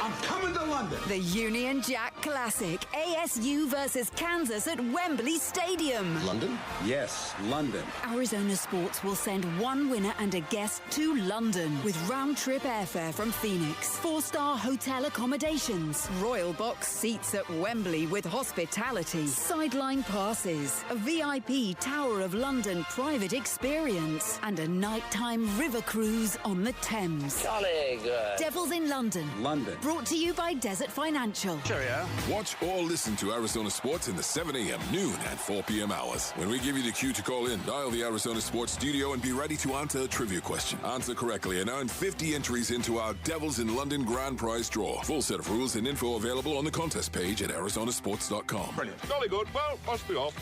I'm coming to London. The Union Jack Classic, ASU versus Kansas at Wembley Stadium. London? Yes, London. Arizona Sports will send 1 winner and a guest to London with round-trip airfare from Phoenix, 4-star hotel accommodations, Royal Box seats at Wembley with hospitality, sideline passes, a VIP Tower of London private experience, and a nighttime river cruise on the Thames. Jolly good. Devils in London. London. Brought to you by Desert Financial. Cheerio. Watch or listen to Arizona Sports in the 7 a.m., noon, and 4 p.m. hours. When we give you the cue to call in, dial the Arizona Sports studio and be ready to answer a trivia question. Answer correctly and earn 50 entries into our Devils in London grand prize draw. Full set of rules and info available on the contest page at arizonasports.com. Brilliant. Jolly good. Well, must be off.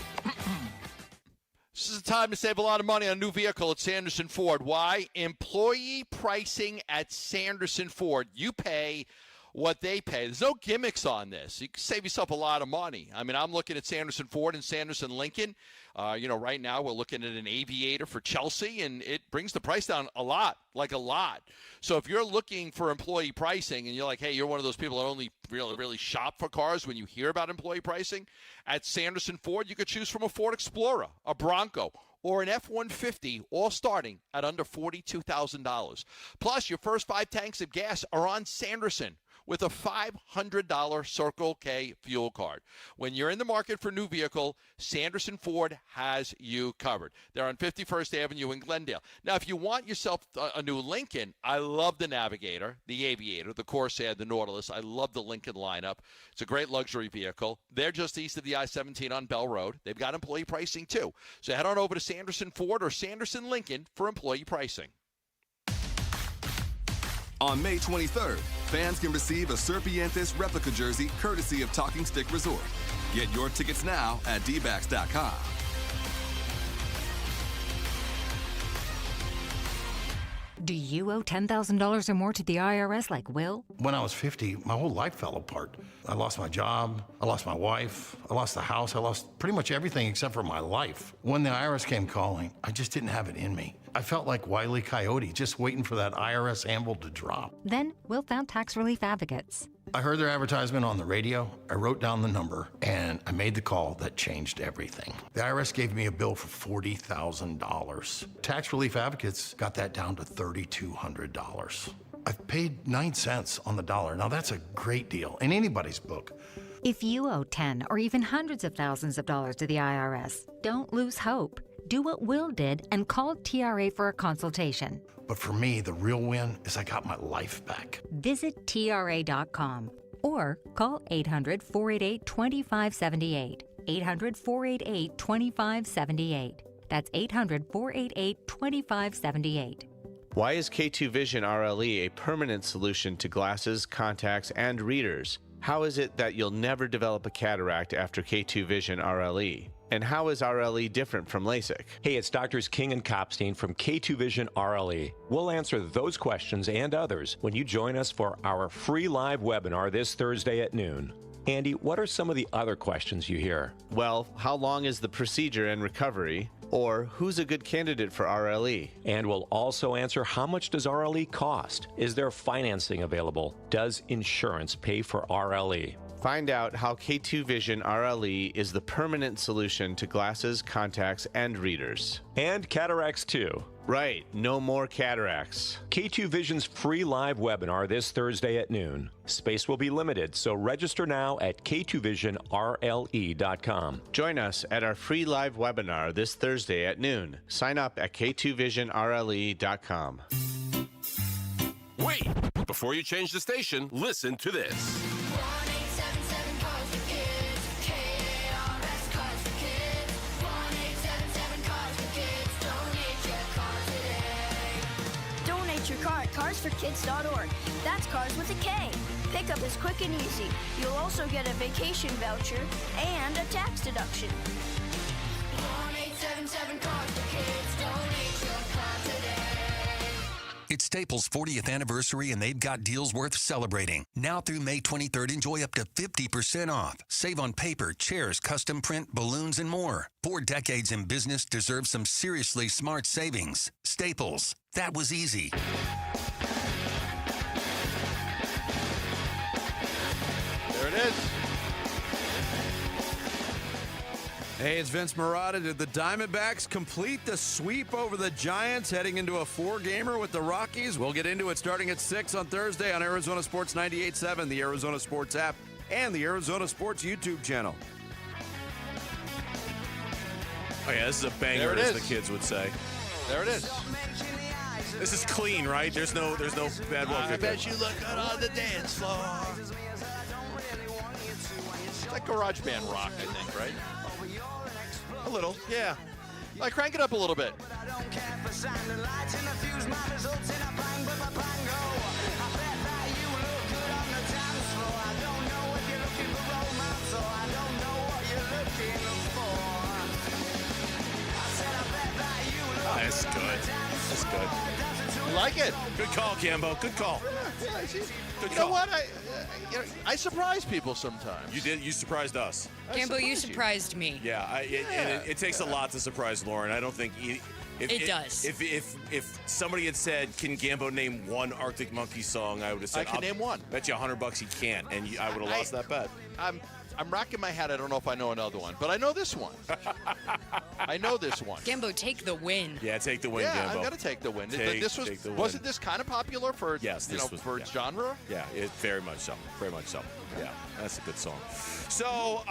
This is a time to save a lot of money on a new vehicle at Sanderson Ford. Why? Employee pricing at Sanderson Ford. You pay what they pay. There's no gimmicks on this. You can save yourself a lot of money. I mean, I'm looking at Sanderson Ford and Sanderson Lincoln. Right now we're looking at an Aviator for Chelsea, and it brings the price down a lot, like a lot. So if you're looking for employee pricing and you're like, hey, you're one of those people that only really shop for cars when you hear about employee pricing, at Sanderson Ford, you could choose from a Ford Explorer, a Bronco, or an F-150, all starting at under $42,000. Plus, your first 5 tanks of gas are on Sanderson with a $500 Circle K fuel card. When you're in the market for a new vehicle, Sanderson Ford has you covered. They're on 51st Avenue in Glendale. Now, if you want yourself a new Lincoln, I love the Navigator, the Aviator, the Corsair, the Nautilus. I love the Lincoln lineup. It's a great luxury vehicle. They're just east of the I-17 on Bell Road. They've got employee pricing, too. So head on over to Sanderson Ford or Sanderson Lincoln for employee pricing. On May 23rd, fans can receive a Serpientes replica jersey courtesy of Talking Stick Resort. Get your tickets now at dbacks.com. Do you owe $10,000 or more to the IRS like Will? When I was 50, my whole life fell apart. I lost my job, I lost my wife, I lost the house, I lost pretty much everything except for my life. When the IRS came calling, I just didn't have it in me. I felt like Wile E. Coyote, just waiting for that IRS anvil to drop. Then Will found tax relief advocates. I heard their advertisement on the radio, I wrote down the number, and I made the call that changed everything. The IRS gave me a bill for $40,000. Tax relief advocates got that down to $3,200. I've paid 9 cents on the dollar. Now that's a great deal in anybody's book. If you owe 10 or even hundreds of thousands of dollars to the IRS, don't lose hope. Do what Will did and call TRA for a consultation. But for me, the real win is I got my life back. Visit TRA.com or call 800-488-2578. 800-488-2578. That's 800-488-2578. Why is K2 Vision RLE a permanent solution to glasses, contacts, and readers? How is it that you'll never develop a cataract after K2 Vision RLE? And how is RLE different from LASIK? Hey, it's Doctors King and Kopstein from K2 Vision RLE. We'll answer those questions and others when you join us for our free live webinar this Thursday at noon. Andy, what are some of the other questions you hear? Well, how long is the procedure and recovery? Or who's a good candidate for RLE? And we'll also answer, how much does RLE cost? Is there financing available? Does insurance pay for RLE? Find out how K2 Vision RLE is the permanent solution to glasses, contacts, and readers. And cataracts too. Right, no more cataracts. K2 Vision's free live webinar this Thursday at noon. Space will be limited, so register now at k2visionrle.com. Join us at our free live webinar this Thursday at noon. Sign up at k2visionrle.com. Wait! Before you change the station, listen to this. Your car at carsforkids.org. That's cars with a K. Pickup is quick and easy. You'll also get a vacation voucher and a tax deduction. 1-877 Cars for Kids. Donate your car today. It's Staples' 40th anniversary, and they've got deals worth celebrating. Now through May 23rd, enjoy up to 50% off. Save on paper, chairs, custom print, balloons, and more. 4 decades in business deserve some seriously smart savings. Staples. That was easy. There it is. Hey, it's Vince Marotta. Did the Diamondbacks complete the sweep over the Giants, heading into a 4-gamer with the Rockies? We'll get into it starting at 6 on Thursday on Arizona Sports 98.7, the Arizona Sports app, and the Arizona Sports YouTube channel. Oh yeah, this is a banger, as the kids would say. There it is. This is clean, right? There's no bad work. I bet you look good on the dance floor. It's like garage band rock, I think, right? A little, yeah. I crank it up a little bit. That's good. That's good. You like it? Good call, Gambo. Good call. You know what? I surprise people sometimes. You did. You surprised us. Gambo, you surprised me. Yeah. It takes a lot to surprise Lauren. I don't think it does. If somebody had said, "Can Gambo name one Arctic Monkey song?" I would have said, I can name one. Bet you $100 he can't, and I would have lost that bet. I'm racking my head. I don't know if I know another one, but I know this one. I know this one. Gambo, take the win. Yeah, take the win, yeah, Gambo. I got to take the win. Take the win. Wasn't this kind of popular for genre? Yeah, very much so. Very much so. Yeah, that's a good song. So,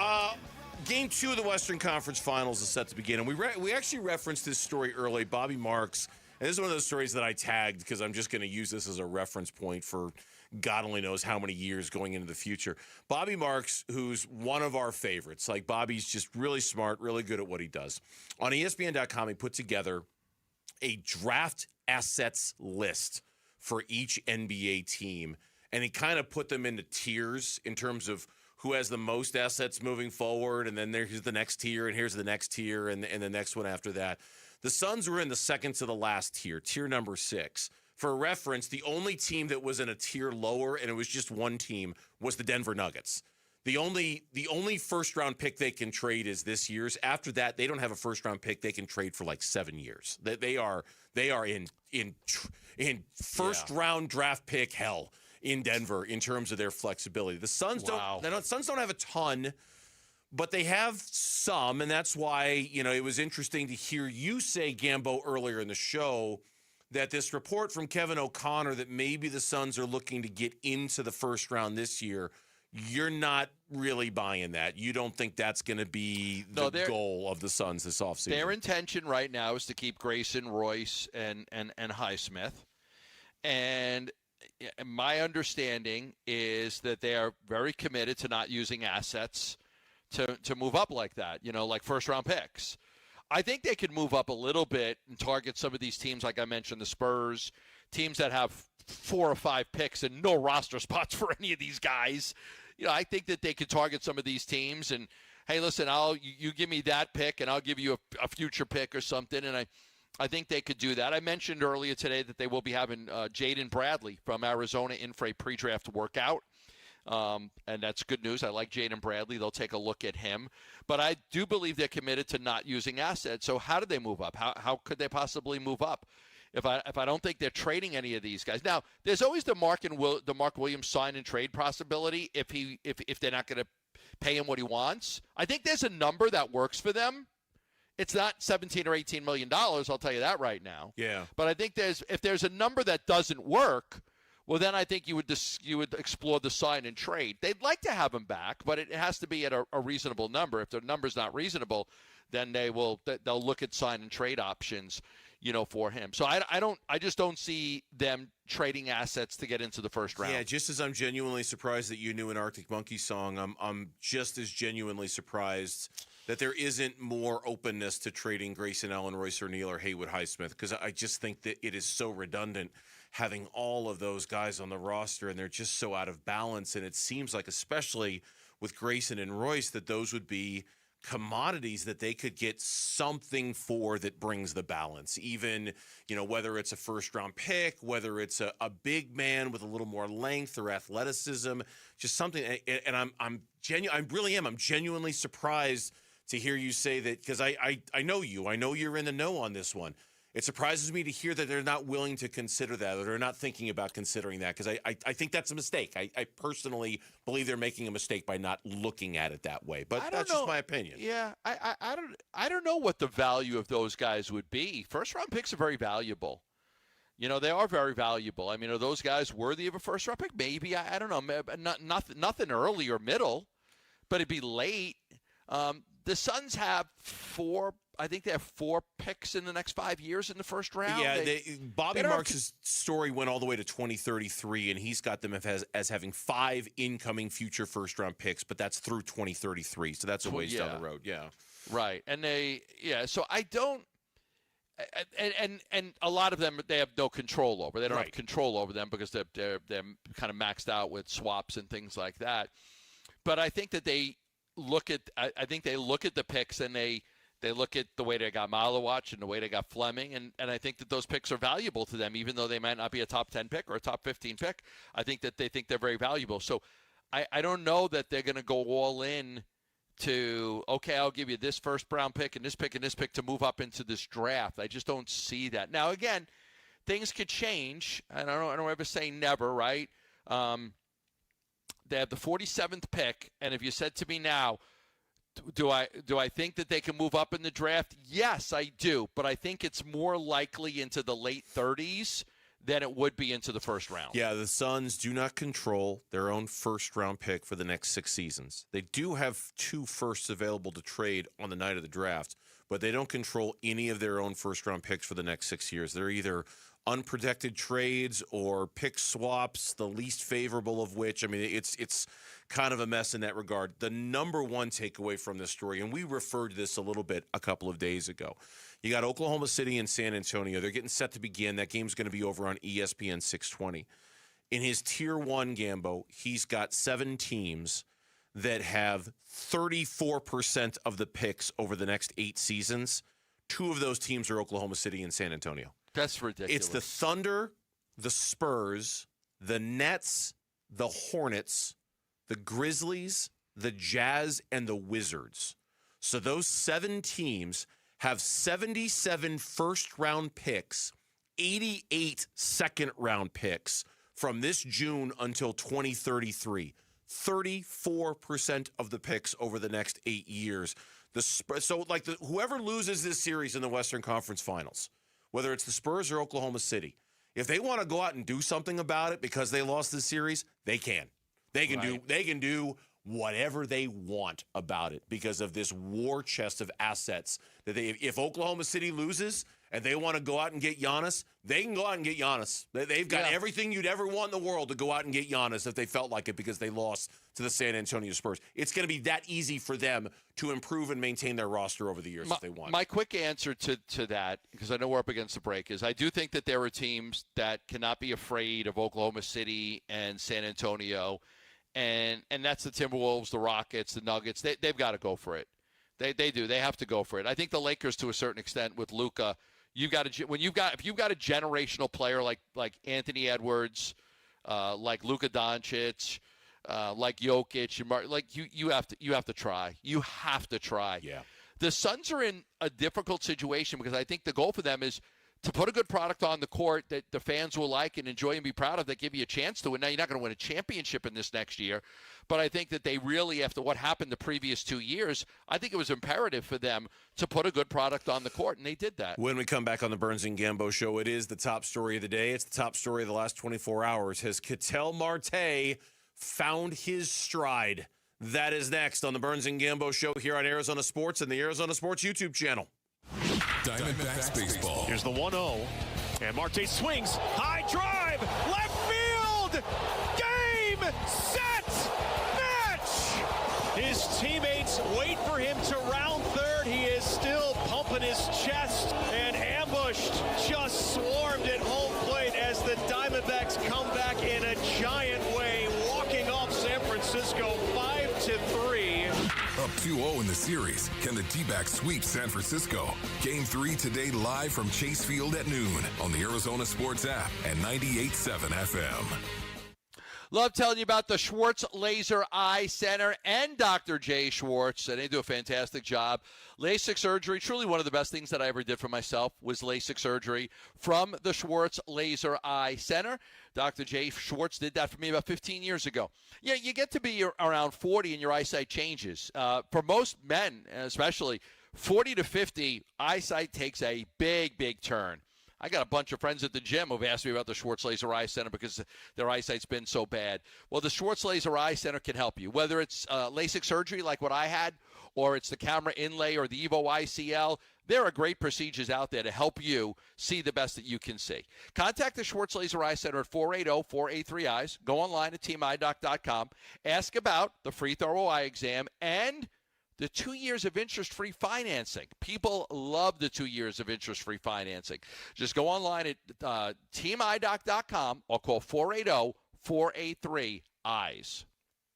Game 2 of the Western Conference Finals is set to begin, and we actually referenced this story early. Bobby Marks, and this is one of those stories that I tagged because I'm just going to use this as a reference point for God only knows how many years going into the future. Bobby Marks, who's one of our favorites. Like, Bobby's just really smart, really good at what he does. On ESPN.com, he put together a draft assets list for each NBA team, and he kind of put them into tiers in terms of who has the most assets moving forward, and then here's the next tier, and here's the next tier, and the next one after that. The Suns were in the second to the last tier, tier number 6. For reference, the only team that was in a tier lower, and it was just one team, was the Denver Nuggets. The only first-round pick they can trade is this year's. After that, they don't have a first-round pick they can trade for like 7 years. They are in first-round draft pick hell in Denver in terms of their flexibility. The Suns don't have a ton, but they have some, and that's why it was interesting to hear you say, Gambo, earlier in the show that this report from Kevin O'Connor that maybe the Suns are looking to get into the first round this year. You're not really buying that. You don't think that's going to be the goal of the Suns this offseason. Their intention right now is to keep Grayson, Royce, and Highsmith. And my understanding is that they are very committed to not using assets to move up like that, like first-round picks. I think they could move up a little bit and target some of these teams, like I mentioned, the Spurs, teams that have 4 or 5 picks and no roster spots for any of these guys. I think that they could target some of these teams and, hey, listen, you give me that pick and I'll give you a future pick or something. And I think they could do that. I mentioned earlier today that they will be having Jaden Bradley from Arizona in for a pre-draft workout. And that's good news. I like Jaden Bradley. They'll take a look at him. But I do believe they're committed to not using assets. So how do they move up? How could they possibly move up? If I don't think they're trading any of these guys. Now, there's always the Mark Williams sign and trade possibility if they're not going to pay him what he wants. I think there's a number that works for them. It's not $17 or $18 million, I'll tell you that right now. Yeah. But I think if there's a number that doesn't work, well, then I think you would explore the sign and trade. They'd like to have him back, but it has to be at a reasonable number. If the number's not reasonable, then they'll look at sign and trade options, for him. So I just don't see them trading assets to get into the first round. Yeah, just as I'm genuinely surprised that you knew an Arctic Monkey song, I'm just as genuinely surprised that there isn't more openness to trading Grayson Allen, Royce O'Neal, or Haywood Highsmith, because I just think that it is so redundant having all of those guys on the roster, and they're just so out of balance. And it seems like, especially with Grayson and Royce, that those would be commodities that they could get something for that brings the balance. Even, whether it's a first-round pick, whether it's a big man with a little more length or athleticism, just something. And I'm genuinely surprised to hear you say that, because I know you. I know you're in the know on this one. It surprises me to hear that they're not willing to consider that, or they're not thinking about considering that, because I think that's a mistake. I personally believe they're making a mistake by not looking at it that way. But that's just my opinion. Yeah, I don't know what the value of those guys would be. First-round picks are very valuable. They are very valuable. I mean, are those guys worthy of a first-round pick? Maybe. I don't know. Nothing early or middle, but it'd be late. The Suns have 4 picks in the next 5 years in the first round. Yeah, Bobby Marks' story went all the way to 2033, and he's got them as having 5 incoming future first-round picks, but that's through 2033, so that's a ways down the road. Yeah, right. And so I don't. And a lot of them they have no control over. They don't have control over them because they're kind of maxed out with swaps and things like that. But I think that they look at the picks, and they look at the way they got Malawach and the way they got Fleming, and I think that those picks are valuable to them, even though they might not be a top 10 pick or a top 15 pick. I think that they think they're very valuable. So I don't know that they're going to go all in to, okay, I'll give you this first-round pick and this pick and this pick to move up into this draft. I just don't see that. Now, again, things could change. I don't ever say never, right? They have the 47th pick, and if you said to me now, do I think that they can move up in the draft? Yes, I do, but I think it's more likely into the late 30s than it would be into the first round. Yeah, the Suns do not control their own first-round pick for the next 6 seasons. They do have 2 firsts available to trade on the night of the draft, but they don't control any of their own first-round picks for the next 6 years. They're either unprotected trades or pick swaps, the least favorable of which, I mean, it's kind of a mess in that regard. The number one takeaway from this story, and we referred to this a little bit a couple of days ago, you got Oklahoma City and San Antonio. They're getting set to begin. That game's going to be over on ESPN 620. In his Tier 1, Gambo, he's got 7 teams that have 34% of the picks over the next 8 seasons. 2 of those teams are Oklahoma City and San Antonio. That's ridiculous. It's the Thunder, the Spurs, the Nets, the Hornets, the Grizzlies, the Jazz, and the Wizards. So those 7 teams have 77 first-round picks, 88 second-round picks from this June until 2033. 34% of the picks over the next 8 years. Whoever loses this series in the Western Conference Finals, whether it's the Spurs or Oklahoma City, if they want to go out and do something about it because they lost this series, they can. They can do whatever they want about it because of this war chest of assets that if Oklahoma City loses and they want to go out and get Giannis, they can go out and get Giannis. They've got everything you'd ever want in the world to go out and get Giannis if they felt like it because they lost to the San Antonio Spurs. It's going to be that easy for them to improve and maintain their roster over the years if they want. My quick answer to that, because I know we're up against the break, is I do think that there are teams that cannot be afraid of Oklahoma City and San Antonio. And that's the Timberwolves, the Rockets, the Nuggets. They've got to go for it. They do. They have to go for it. I think the Lakers, to a certain extent, with Luka, if you've got a generational player like Anthony Edwards, like Luka Doncic, like Jokic, you have to try. You have to try. Yeah. The Suns are in a difficult situation because I think the goal for them is to put a good product on the court that the fans will like and enjoy and be proud of, that give you a chance to win. Now, you're not going to win a championship in this next year, but I think that they really, after what happened the previous 2 years, I think it was imperative for them to put a good product on the court, and they did that. When we come back on the Burns and Gambo Show, it is the top story of the day. It's the top story of the last 24 hours. Has Catel Marte found his stride? That is next on the Burns and Gambo Show here on Arizona Sports and the Arizona Sports YouTube channel. Diamondbacks baseball. Here's the 1-0. And Marte swings. High drive. Left field. Game, set, match. His teammates wait for him to round third. He is still pumping his chest. And ambushed, just swarmed at home plate as the Diamondbacks come back in a giant way, walking off San Francisco 5-3. Up 2-0 in the series. Can the D-backs sweep San Francisco? Game 3 today live from Chase Field at noon on the Arizona Sports app and 98.7 FM. Love telling you about the Schwartz Laser Eye Center and Dr. Jay Schwartz. They do a fantastic job. LASIK surgery, truly one of the best things that I ever did for myself was LASIK surgery from the Schwartz Laser Eye Center. Dr. Jay Schwartz did that for me about 15 years ago. Yeah, you get to be around 40 and your eyesight changes. For most men, especially 40 to 50, eyesight takes a big, big turn. I got a bunch of friends at the gym who've asked me about the Schwartz Laser Eye Center because their eyesight's been so bad. Well, the Schwartz Laser Eye Center can help you, whether it's LASIK surgery like what I had, or it's the camera inlay or the Evo ICL. There are great procedures out there to help you see the best that you can see. Contact the Schwartz Laser Eye Center at 480-483-EYES. Go online at teamidoc.com. Ask about the free thorough eye exam and the 2 years of interest-free financing. People love the 2 years of interest-free financing. Just go online at teamidoc.com or call 480-483-EYES.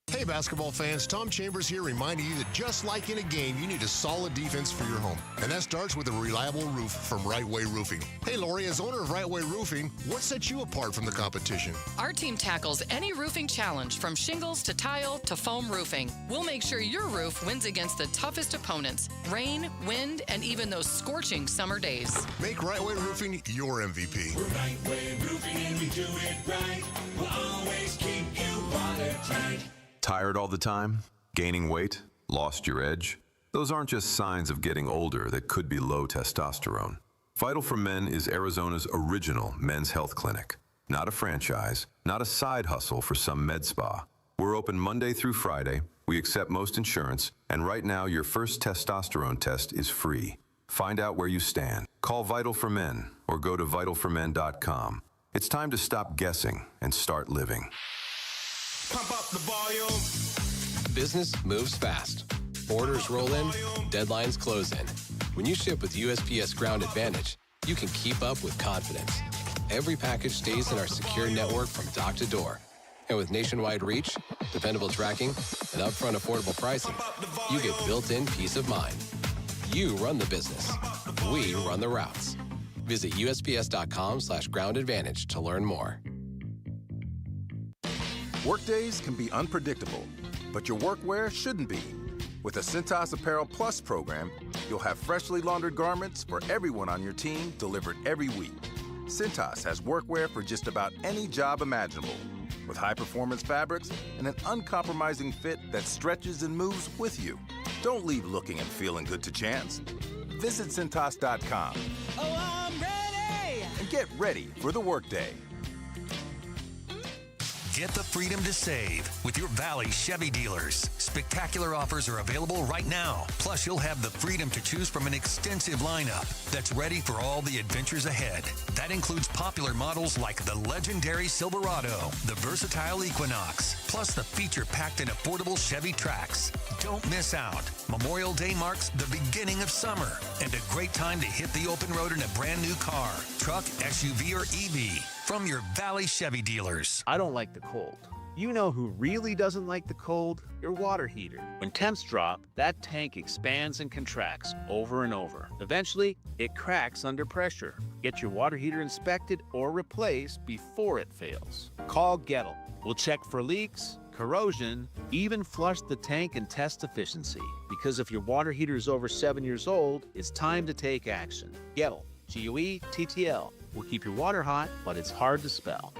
Hey, basketball fans, Tom Chambers here reminding you that just like in a game, you need a solid defense for your home. And that starts with a reliable roof from Right Way Roofing. Hey, Lori, as owner of Right Way Roofing, what sets you apart from the competition? Our team tackles any roofing challenge, from shingles to tile to foam roofing. We'll make sure your roof wins against the toughest opponents: rain, wind, and even those scorching summer days. Make Right Way Roofing your MVP. We're Right Way Roofing and we do it right. We'll always keep you watertight. Tired all the time? Gaining weight? Lost your edge? Those aren't just signs of getting older that could be low testosterone. Vital for Men is Arizona's original men's health clinic. Not a franchise, not a side hustle for some med spa. We're open Monday through Friday. We accept most insurance, and right now your first testosterone test is free. Find out where you stand. Call Vital for Men or go to vitalformen.com. It's time to stop guessing and start living. Pump up the volume. Business moves fast. Orders roll in, deadlines close in. When you ship with USPS Ground Advantage, you can keep up with confidence. Every package stays in our secure network from dock to door. And with nationwide reach, dependable tracking, and upfront affordable pricing, you get built-in peace of mind. You run the business. We run the routes. Visit USPS.com/groundadvantage to learn more. Workdays can be unpredictable, but your workwear shouldn't be. With a Cintas Apparel Plus program, you'll have freshly laundered garments for everyone on your team delivered every week. Cintas has workwear for just about any job imaginable, with high-performance fabrics and an uncompromising fit that stretches and moves with you. Don't leave looking and feeling good to chance. Visit Cintas.com. Oh, I'm ready! And get ready for the workday. Get the freedom to save with your Valley Chevy dealers. Spectacular offers are available right now. Plus, you'll have the freedom to choose from an extensive lineup that's ready for all the adventures ahead. That includes popular models like the legendary Silverado, the versatile Equinox, plus the feature-packed and affordable Chevy Trax. Don't miss out. Memorial Day marks the beginning of summer and a great time to hit the open road in a brand new car, truck, SUV, or EV. From your Valley Chevy dealers. I don't like the cold. You know who really doesn't like the cold? Your water heater. When temps drop, that tank expands and contracts over and over. Eventually, it cracks under pressure. Get your water heater inspected or replaced before it fails. Call Gettle. We'll check for leaks, corrosion, even flush the tank and test efficiency. Because if your water heater is over 7 years old, it's time to take action. Gettle. G-U-E-T-T-L. Will keep your water hot, but it's hard to spell.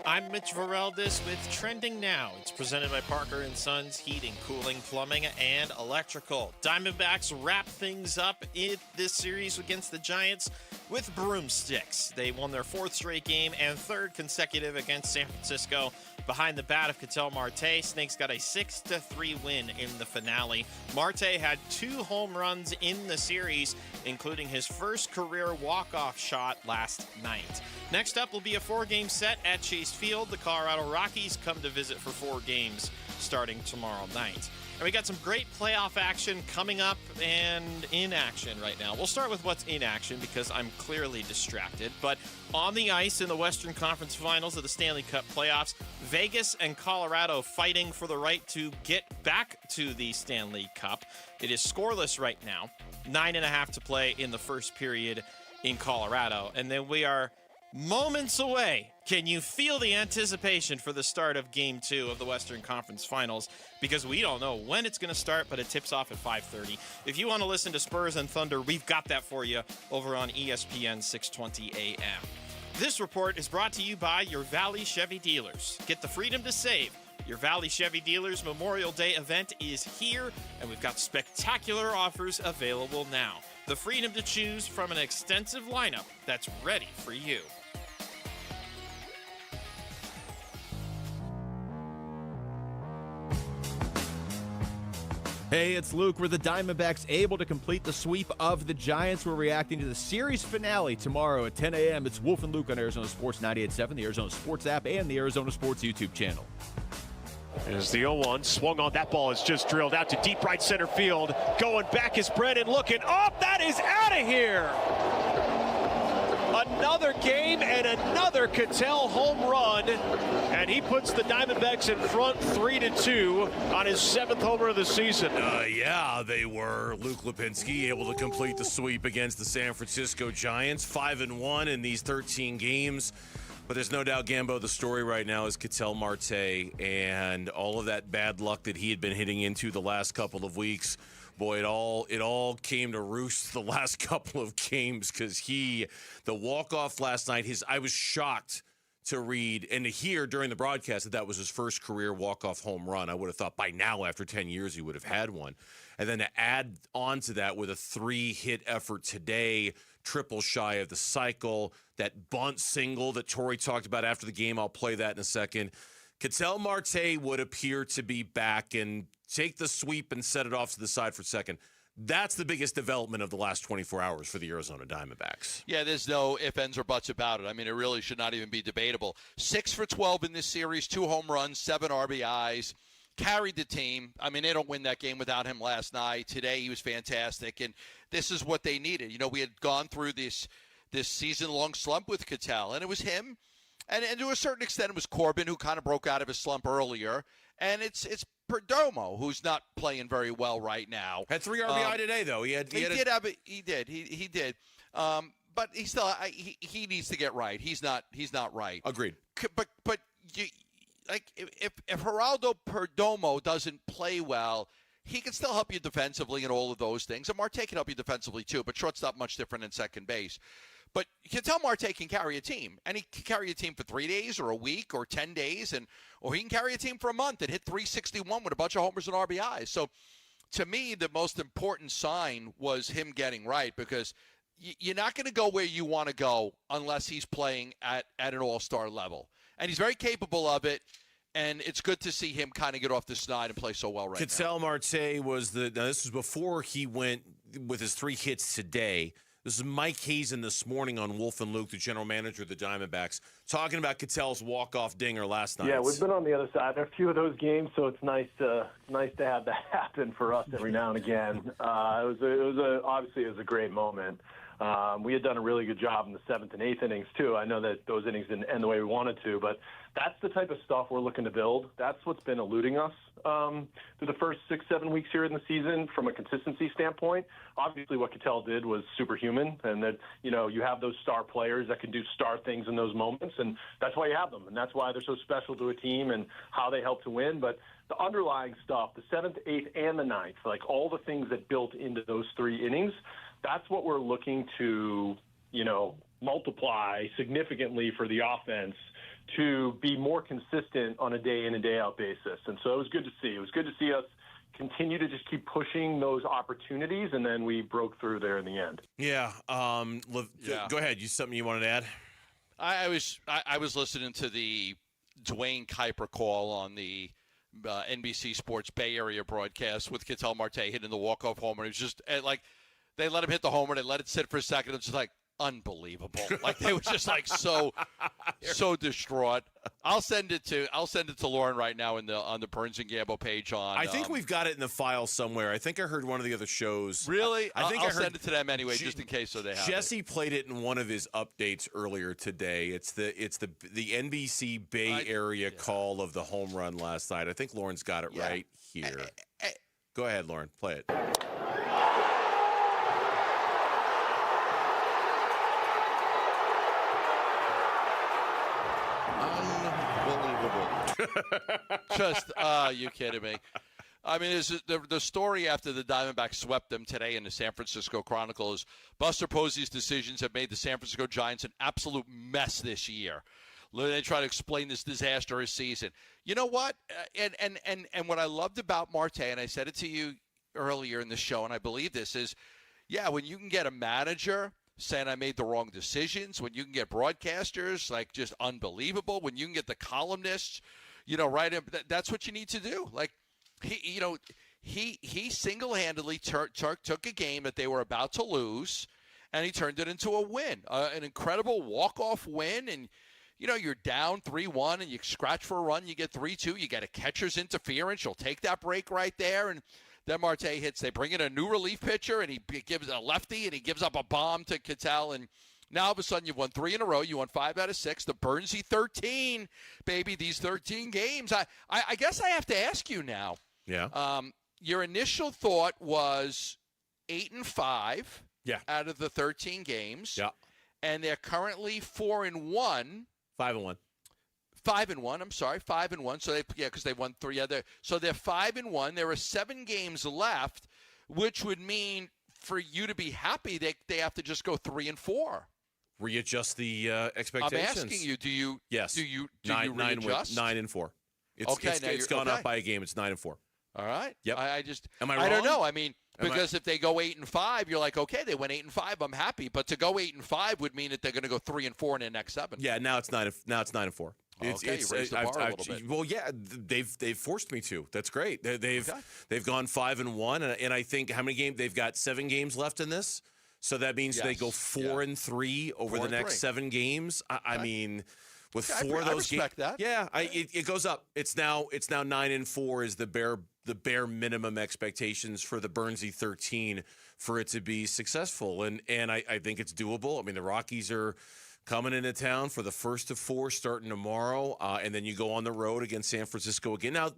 I'm Mitch Vareldis with Trending Now. It's presented by Parker & Sons Heating, Cooling, Plumbing, and Electrical. Diamondbacks wrap things up in this series against the Giants with broomsticks. They won their fourth straight game and third consecutive against San Francisco. Behind the bat of Catel Marte, Snakes got a 6-3 win in the finale. Marte had 2 home runs in the series, including his first career walk-off shot last night. Next up will be a 4-game set at Chase Field. The Colorado Rockies come to visit for 4 games starting tomorrow night. And we got some great playoff action coming up and in action right now. We'll start with what's in action because I'm clearly distracted. But on the ice in the Western Conference Finals of the Stanley Cup playoffs, Vegas and Colorado fighting for the right to get back to the Stanley Cup. It is scoreless right now. 9.5 to play in the first period in Colorado. And then we are moments away. Can you feel the anticipation for the start of Game 2 of the Western Conference Finals? Because we don't know when it's going to start, but it tips off at 5:30. If you want to listen to Spurs and Thunder, we've got that for you over on ESPN 620 AM. This report is brought to you by your Valley Chevy dealers. Get the freedom to save. Your Valley Chevy dealers Memorial Day event is here, and we've got spectacular offers available now. The freedom to choose from an extensive lineup that's ready for you. Hey, it's Luke. Were the Diamondbacks able to complete the sweep of the Giants? We're reacting to the series finale tomorrow at 10 a.m. It's Wolf and Luke on Arizona Sports 98.7, the Arizona Sports app, and the Arizona Sports YouTube channel. As the 0-1 swung on, that ball is just drilled out to deep right center field. Going back is Brennan looking up. That is out of here. Another game and another Catel home run, and he puts the Diamondbacks in front 3-2 on his 7th homer of the season. Yeah, they were. Luke Lipinski able to complete the sweep against the San Francisco Giants, 5-1 in these 13 games. But there's no doubt, Gambo, the story right now is Catel Marte and all of that bad luck that he had been hitting into the last couple of weeks. Boy, it all came to roost the last couple of games because the walk-off last night, I was shocked to read and to hear during the broadcast that was his first career walk-off home run. I would have thought by now, after 10 years, he would have had one. And then to add on to that with a 3-hit effort today, triple shy of the cycle, that bunt single that Torrey talked about after the game, I'll play that in a second. Catel Marte would appear to be back and take the sweep and set it off to the side for second. That's the biggest development of the last 24 hours for the Arizona Diamondbacks. Yeah, there's no ifs, ands, or buts about it. I mean, it really should not even be debatable. 6 for 12 in this series, 2 home runs, 7 RBIs. Carried the team. I mean, they don't win that game without him last night. Today, he was fantastic, and this is what they needed. You know, we had gone through this season-long slump with Catel, and it was him And to a certain extent, it was Corbin who kind of broke out of his slump earlier. And it's Perdomo, who's not playing very well right now. Had 3 RBI today, though. He did. But he still he needs to get right. He's not right. Agreed. But if Geraldo Perdomo doesn't play well, he can still help you defensively and all of those things. And Marte can help you defensively too, but shortstop much different than second base. But Catel Marte can carry a team, and he can carry a team for 3 days or a week or 10 days, or he can carry a team for a month and hit 361 with a bunch of homers and RBIs. So to me, the most important sign was him getting right, because you're not going to go where you want to go unless he's playing at an all-star level. And he's very capable of it, and it's good to see him kind of get off the snide and play so well right now. Catel Marte was now this was before he went with his 3 hits today. This is Mike Hazen this morning on Wolf and Luke, the general manager of the Diamondbacks, talking about Catel's walk-off dinger last night. Yeah, we've been on the other side of a few of those games, so it's nice to have that happen for us every now and again. Obviously it was a great moment. We had done a really good job in the 7th and 8th innings, too. I know that those innings didn't end the way we wanted to, but that's the type of stuff we're looking to build. That's what's been eluding us through the first 6-7 weeks here in the season from a consistency standpoint. Obviously, what Catel did was superhuman, and that, you have those star players that can do star things in those moments, and that's why you have them, and that's why they're so special to a team and how they help to win. But the underlying stuff, the 7th, 8th, and the 9th, like all the things that built into those 3 innings, that's what we're looking to, multiply significantly for the offense to be more consistent on a day in and day out basis. And so it was good to see. It was good to see us continue to just keep pushing those opportunities, and then we broke through there in the end. Yeah. Go ahead. Something you wanted to add? I was listening to the Dwayne Kuiper call on the NBC Sports Bay Area broadcast with Catel Marte hitting the walk-off homer. It was just like they let him hit the homer, they let it sit for a second. It's just like unbelievable. Like they were just like so distraught. I'll send it to Lauren right now on the Burns and Gamble page on. I think we've got it in the file somewhere. I think I heard one of the other shows. Really? I think I'll I heard send it to them anyway, just in case so they have Jesse it. played it in one of his updates earlier today. It's the NBC Bay Area call of the home run last night. I think Lauren's got it right here. Go ahead, Lauren. Play it. Just, you kidding me? I mean, the story after the Diamondbacks swept them today in the San Francisco Chronicle is Buster Posey's decisions have made the San Francisco Giants an absolute mess this year. They try to explain this disastrous season. You know what? And what I loved about Marte, and I said it to you earlier in the show, and I believe this is, when you can get a manager saying I made the wrong decisions, when you can get broadcasters like just unbelievable, when you can get the columnists, right? That's what you need to do. Like he single-handedly took a game that they were about to lose, and he turned it into a win, an incredible walk-off win. And you're down 3-1, and you scratch for a run, you get 3-2, you get a catcher's interference, you'll take that break right there, and then Marte hits. They bring in a new relief pitcher, and he gives a lefty, and he gives up a bomb to Catel. And now all of a sudden you've won 3 in a row. You won 5 out of 6. The Burnsy 13, baby. These 13 games. I guess I have to ask you now. Yeah. Your initial thought was 8-5. Yeah. Out of the 13 games. Yeah. And they're currently 4-1. 5-1. 5-1. I'm sorry, 5-1. So because they won 3 other. So they're 5-1. There are 7 games left, which would mean for you to be happy, they have to just go 3-4. Readjust the expectations. I'm asking you, do you? Yes. Do you Readjust? readjust? 9-4. It's gone up by a game. It's 9-4. All right. Yep. I Am I wrong? I don't know. I mean, because if they go 8-5, you're like, okay, they went 8-5. I'm happy. But to go 8-5 would mean that they're going to go 3-4 in the next 7. Yeah. Now it's 9-4. You raised the bar a little bit. Well, yeah, they've forced me to. That's great. They've gone 5-1, and I think how many games they've got 7 games left in this. So that means they go 4-3 over the next 7 games. I mean, with 4 of those games, it goes up. It's now 9-4 is the bare minimum expectations for the Burnsy 13 for it to be successful, and I think it's doable. I mean, the Rockies are coming into town for the first of 4 starting tomorrow, and then you go on the road against San Francisco again. Now,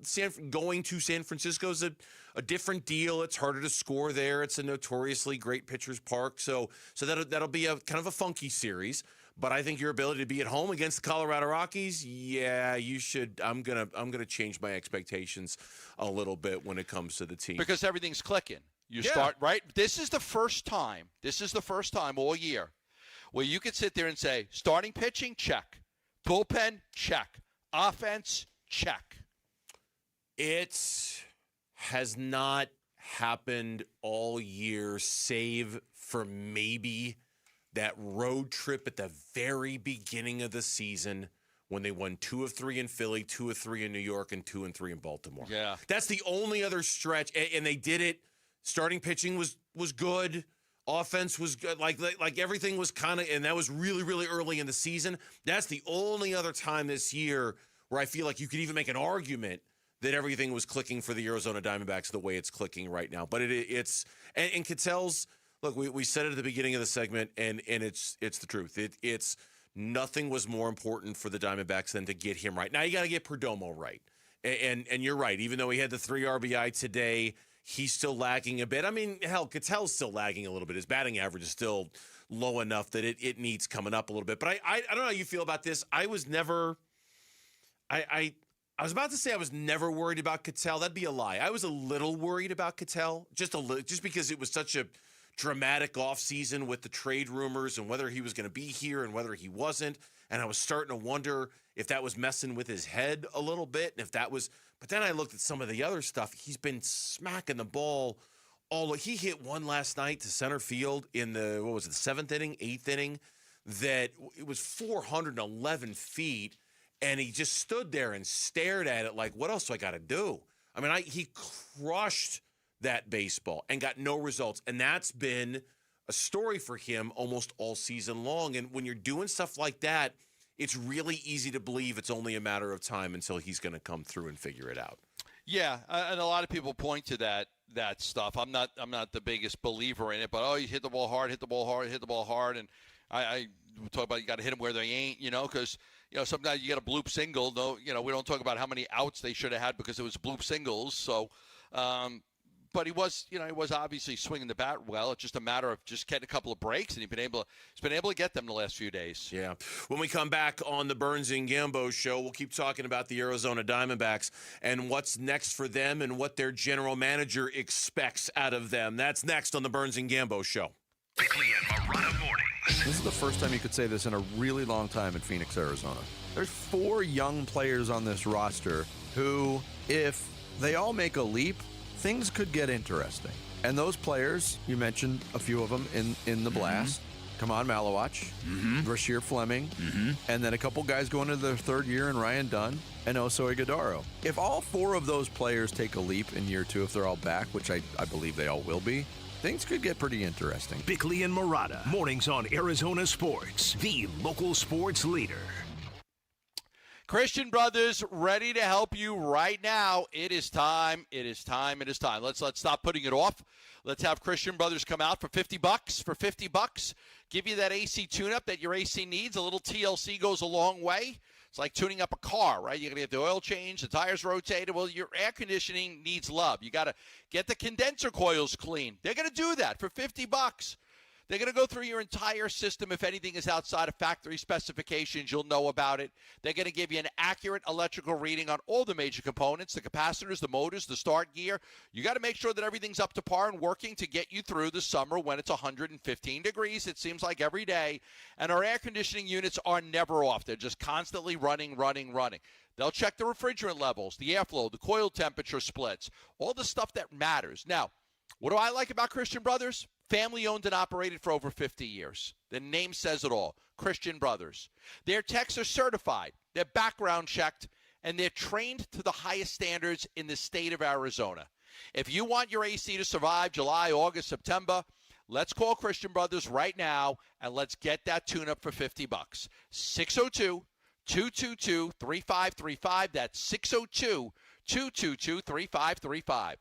going to San Francisco is a different deal. It's harder to score there. It's a notoriously great pitcher's park, so that'll be a kind of a funky series. But I think your ability to be at home against the Colorado Rockies, yeah, you should. I'm gonna change my expectations a little bit when it comes to the team because everything's clicking. You start right. This is the first time all year where you could sit there and say, starting pitching, check, bullpen, check, offense, check. It has not happened all year, save for maybe that road trip at the very beginning of the season when they won 2 of 3 in Philly, 2 of 3 in New York, and 2 of 3 in Baltimore. Yeah. That's the only other stretch, and they did it. Starting pitching was good. Offense was good. Like everything was kind of, and that was really, really early in the season. That's the only other time this year where I feel like you could even make an argument that everything was clicking for the Arizona Diamondbacks the way it's clicking right now. But it's Catel's, look, we said it at the beginning of the segment, and it's the truth. It's nothing was more important for the Diamondbacks than to get him right. Now you got to get Perdomo right, and you're right. Even though he had the 3 RBI today, he's still lagging a bit. I mean, hell, Catel's still lagging a little bit. His batting average is still low enough that it needs coming up a little bit. But I don't know how you feel about this. I was never I was about to say I was never worried about Catel. That'd be a lie. I was a little worried about Catel, just because it was such a dramatic offseason with the trade rumors and whether he was going to be here and whether he wasn't. And I was starting to wonder if that was messing with his head a little bit. And if that was, but then I looked at some of the other stuff. He's been smacking the ball he hit one last night to center field in the, 7th inning, 8th inning, that it was 411 feet. And he just stood there and stared at it like, what else do I got to do? I mean, he crushed that baseball and got no results. And that's been a story for him almost all season long. And when you're doing stuff like that, it's really easy to believe it's only a matter of time until he's going to come through and figure it out. Yeah, and a lot of people point to that stuff. I'm not the biggest believer in it, but you hit the ball hard, and I talk about you got to hit them where they ain't, because sometimes you get a bloop single. No, we don't talk about how many outs they should have had because it was bloop singles. So, but he was obviously swinging the bat well. It's just a matter of just getting a couple of breaks, and he's been able to get them the last few days. Yeah. When we come back on the Burns and Gambo show, we'll keep talking about the Arizona Diamondbacks and what's next for them and what their general manager expects out of them. That's next on the Burns and Gambo show. Bickley and Marotta mornings. This is the first time you could say this in a really long time in Phoenix, Arizona. There's 4 young players on this roster who, if they all make a leap, things could get interesting. And those players, you mentioned a few of them in the blast. Kaman Malawach, Brashear Fleming, and then a couple guys going into their 3rd year in Ryan Dunn and Oso Ighodaro. If all 4 of those players take a leap in year 2, if they're all back, which I believe they all will be, things could get pretty interesting. Bickley and Marotta, mornings on Arizona Sports, the local sports leader. Christian Brothers ready to help you right now. It is time. Let's stop putting it off. Let's have Christian Brothers come out for $50. For $50, give you that AC tune-up that your AC needs. A little TLC goes a long way. It's like tuning up a car, right? You're going to get the oil change, the tires rotated. Well, your air conditioning needs love. You got to get the condenser coils clean. They're going to do that for $50. They're going to go through your entire system. If anything is outside of factory specifications, you'll know about it. They're going to give you an accurate electrical reading on all the major components, the capacitors, the motors, the start gear. You got to make sure that everything's up to par and working to get you through the summer when it's 115 degrees. It seems like every day. And our air conditioning units are never off. They're just constantly running. They'll check the refrigerant levels, the airflow, the coil temperature splits, all the stuff that matters. Now, what do I like about Christian Brothers? Family owned and operated for over 50 years. The name says it all. Christian Brothers. Their techs are certified. They're background checked. And they're trained to the highest standards in the state of Arizona. If you want your AC to survive July, August, September, let's call Christian Brothers right now and let's get that tune-up for $50. 602-222-3535. That's 602-222-3535.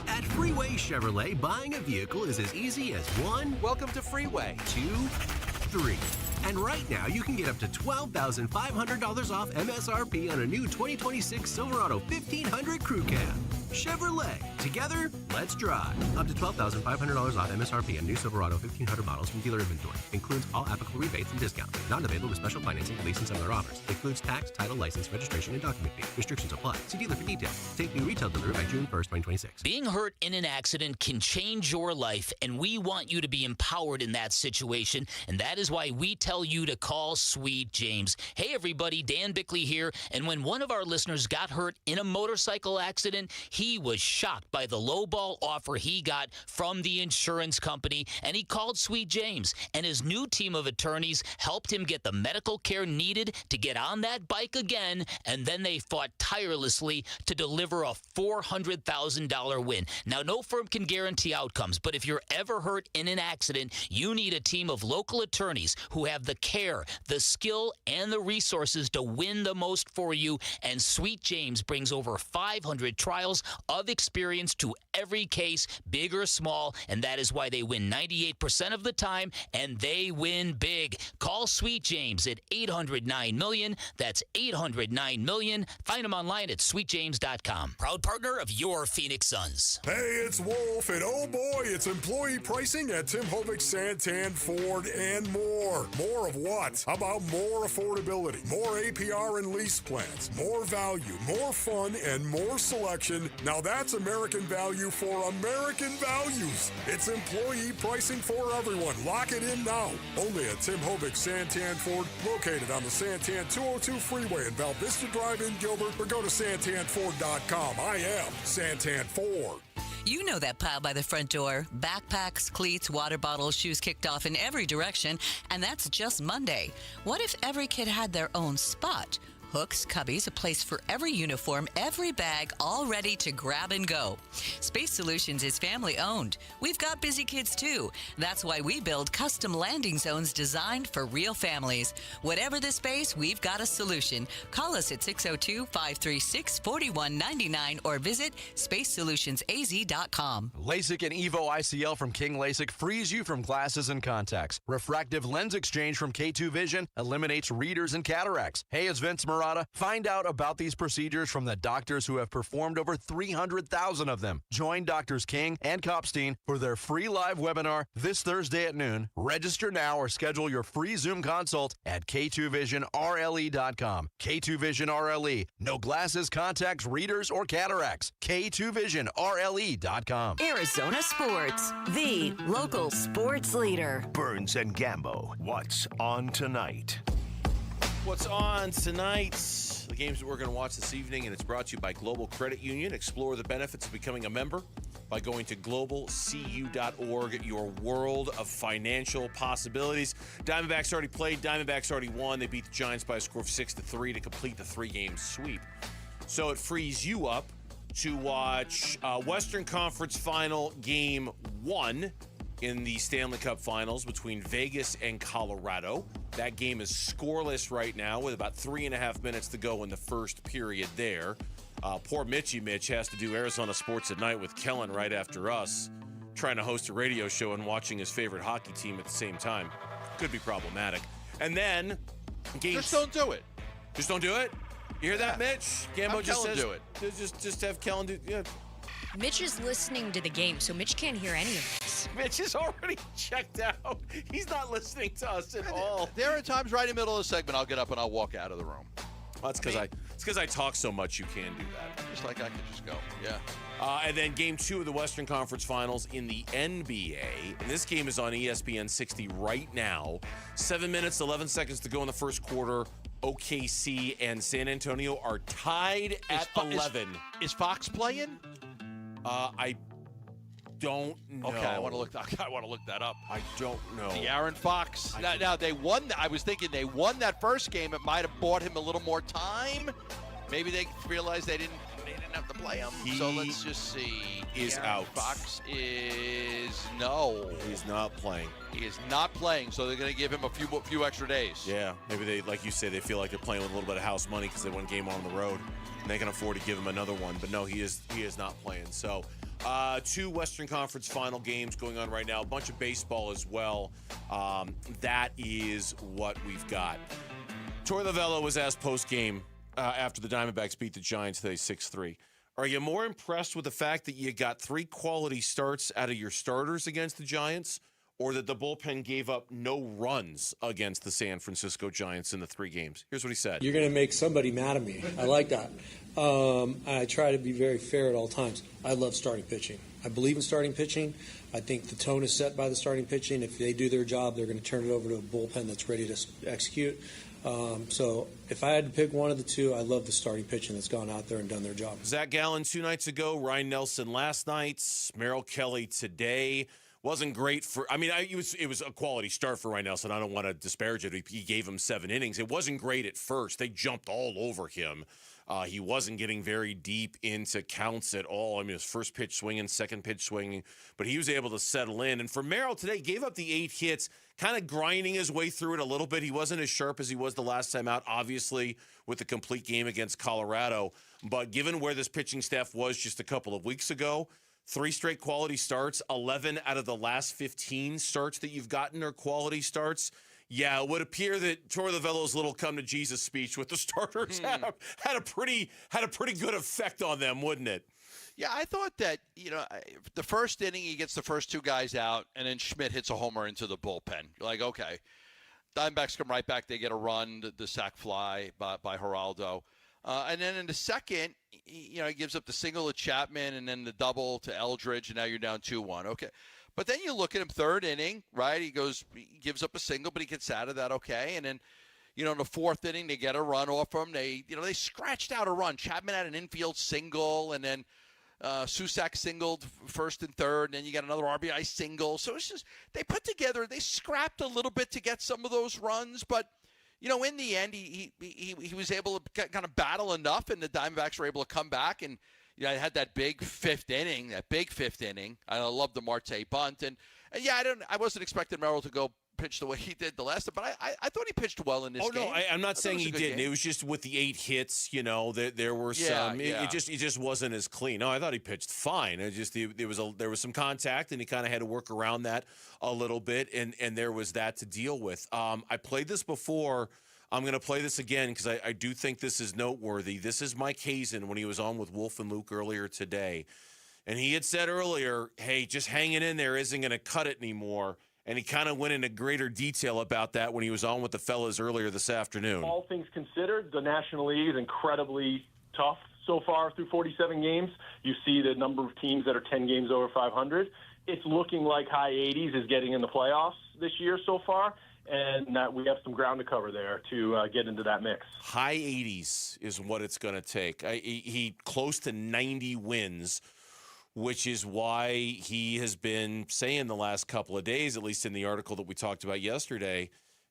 At Freeway Chevrolet, buying a vehicle is as easy as 1. Welcome to Freeway. 2, 3. And right now, you can get up to $12,500 off MSRP on a new 2026 Silverado 1500 Crew Cab. Chevrolet. Together, let's drive. Up to $12,500 off MSRP on new Silverado 1500 models from dealer inventory. Includes all applicable rebates and discounts. Not available with special financing, lease, and similar offers. Includes tax, title, license, registration, and document fee. Restrictions apply. See dealer for details. Take new retail delivery by June 1st, 2026. Being hurt in an accident can change your life, and we want you to be empowered in that situation, and that is why we tell you to call Sweet James. Hey, everybody, Dan Bickley here, and when one of our listeners got hurt in a motorcycle accident, he was shocked by the lowball offer he got from the insurance company, and he called Sweet James, and his new team of attorneys helped him get the medical care needed to get on that bike again, and then they fought tirelessly to deliver a $400,000 win. Now, no firm can guarantee outcomes, but if you're ever hurt in an accident, you need a team of local attorneys who have the care, the skill, and the resources to win the most for you, and Sweet James brings over 500 trials of experience to every case, big or small, and that is why they win 98% of the time, and they win big. Call Sweet James at 800-9-million. That's 800-9-million. Find them online at sweetjames.com. Proud partner of your Phoenix Suns. Hey, it's Wolf, and oh boy, it's employee pricing at Tim Hovik Santan Ford and more. More of what? How about more affordability, more APR and lease plans, more value, more fun, and more selection? Now that's American value for American values. It's employee pricing for everyone. Lock it in now. Only at Tim Hovik Santan Ford, located on the Santan 202 freeway in Val Vista Drive in Gilbert, or go to santanford.com. I am Santan Ford. You know that pile by the front door. Backpacks, cleats, water bottles, shoes kicked off in every direction, and that's just Monday. What if every kid had their own spot? Hooks, cubbies, a place for every uniform, every bag, all ready to grab and go. Space Solutions is family-owned. We've got busy kids, too. That's why we build custom landing zones designed for real families. Whatever the space, we've got a solution. Call us at 602-536-4199 or visit spacesolutionsaz.com. LASIK and EVO ICL from King LASIK frees you from glasses and contacts. Refractive lens exchange from K2 Vision eliminates readers and cataracts. Hey, it's Vince Murata. Find out about these procedures from the doctors who have performed over 300,000 of them. Join Doctors King and Kopstein for their free live webinar this Thursday at noon. Register now or schedule your free Zoom consult at K2VisionRLE.com. K2 Vision RLE. No glasses, contacts, readers, or cataracts. K2VisionRLE.com. Arizona Sports, the local sports leader. Burns and Gambo, what's on tonight? What's on tonight? The games that we're going to watch this evening, and it's brought to you by Global Credit Union. Explore the benefits of becoming a member by going to globalcu.org, your world of financial possibilities. Diamondbacks already played. Diamondbacks already won. They beat the Giants by a score of 6-3 to complete the three-game sweep. So it frees you up to watch Western Conference Final Game 1 in the Stanley Cup Finals between Vegas and Colorado. That game is scoreless right now with about 3.5 minutes to go in the first period there. Poor Mitch has to do Arizona Sports at Night with Kellen right after us, trying to host a radio show and watching his favorite hockey team at the same time. Could be problematic. And then games. Just don't do it. Just don't do it? You hear that, Mitch? Gambo just says, do it. Just have Kellen do it. Mitch is listening to the game, so Mitch can't hear any of this. Mitch is already checked out. He's not listening to us at all. There are times right in the middle of the segment I'll get up and I'll walk out of the room. Well, that's because I talk so much you can do that. Just like I could just go. Yeah. And then Game 2 of the Western Conference Finals in the NBA. And this game is on ESPN 60 right now. 7 minutes, 11 seconds to go in the first quarter. OKC and San Antonio are tied at 11. Is Fox playing? I don't know. Okay, I want to look that up. I don't know. De'Aaron Fox. Now they won. I was thinking they won that first game. It might have bought him a little more time. Maybe they realized they didn't have to play him. So let's just see. Is De'Aaron out. Fox is no. He's not playing. He is not playing. So they're going to give him a few extra days. Yeah, maybe they, like you say, they feel like they're playing with a little bit of house money because they won game on the road. And they can afford to give him another one. But no, he is not playing. So 2 Western Conference final games going on right now. A bunch of baseball as well. That is what we've got. Torey Lovullo was asked post-game after the Diamondbacks beat the Giants today 6-3. Are you more impressed with the fact that you got 3 quality starts out of your starters against the Giants, or that the bullpen gave up no runs against the San Francisco Giants in the 3 games? Here's what he said. You're going to make somebody mad at me. I like that. I try to be very fair at all times. I love starting pitching. I believe in starting pitching. I think the tone is set by the starting pitching. If they do their job, they're going to turn it over to a bullpen that's ready to execute. So if I had to pick one of the 2, I love the starting pitching that's gone out there and done their job. Zach Gallen 2 nights ago, Ryan Nelson last night, Merrill Kelly today. Wasn't great for. I mean, it was a quality start for Ryan Nelson. I don't want to disparage it. He gave him 7 innings. It wasn't great at first. They jumped all over him. He wasn't getting very deep into counts at all. I mean, his first pitch swinging, second pitch swinging, but he was able to settle in. And for Merrill today, gave up the 8 hits, kind of grinding his way through it a little bit. He wasn't as sharp as he was the last time out, obviously, with the complete game against Colorado. But given where this pitching staff was just a couple of weeks ago, 3 straight quality starts, 11 out of the last 15 starts that you've gotten are quality starts. Yeah, it would appear that Torey Lovullo's little come to Jesus speech with the starters had a pretty good effect on them, wouldn't it? Yeah, I thought that, the first inning he gets the first 2 guys out, and then Schmidt hits a homer into the bullpen. You're like, okay. Diamondbacks come right back. They get a run, the sac fly by Geraldo. And then in the second, he gives up the single to Chapman and then the double to Eldridge, and now you're down 2-1. Okay. But then you look at him, 3rd inning, right? He gives up a single, but he gets out of that okay. And then, in the 4th inning, they get a run off him. They scratched out a run. Chapman had an infield single, and then Susac singled 1st and 3rd, and then you got another RBI single. So it's just they scrapped a little bit to get some of those runs, but in the end, he was able to kind of battle enough, and the Diamondbacks were able to come back. And I had that big 5th inning. I love the Marte bunt, and yeah, I wasn't expecting Merrill to go pitch the way he did the last time, but I thought he pitched well in this game. No, I'm not saying he didn't. It was just with the 8 hits, there were some. Yeah. It just wasn't as clean. No, I thought he pitched fine. It just there was some contact, and he kind of had to work around that a little bit, and there was that to deal with. I played this before. I'm going to play this again because I do think this is noteworthy. This is Mike Hazen when he was on with Wolf and Luke earlier today, and he had said earlier, "Hey, just hanging in there isn't going to cut it anymore." And he kind of went into greater detail about that when he was on with the fellas earlier this afternoon. All things considered, the National League is incredibly tough so far through 47 games. You see the number of teams that are 10 games over 500. It's looking like high 80s is getting in the playoffs this year so far, and we have some ground to cover there to get into that mix. High 80s is what it's going to take. He close to 90 wins, which is why he has been saying the last couple of days, at least in the article that we talked about yesterday,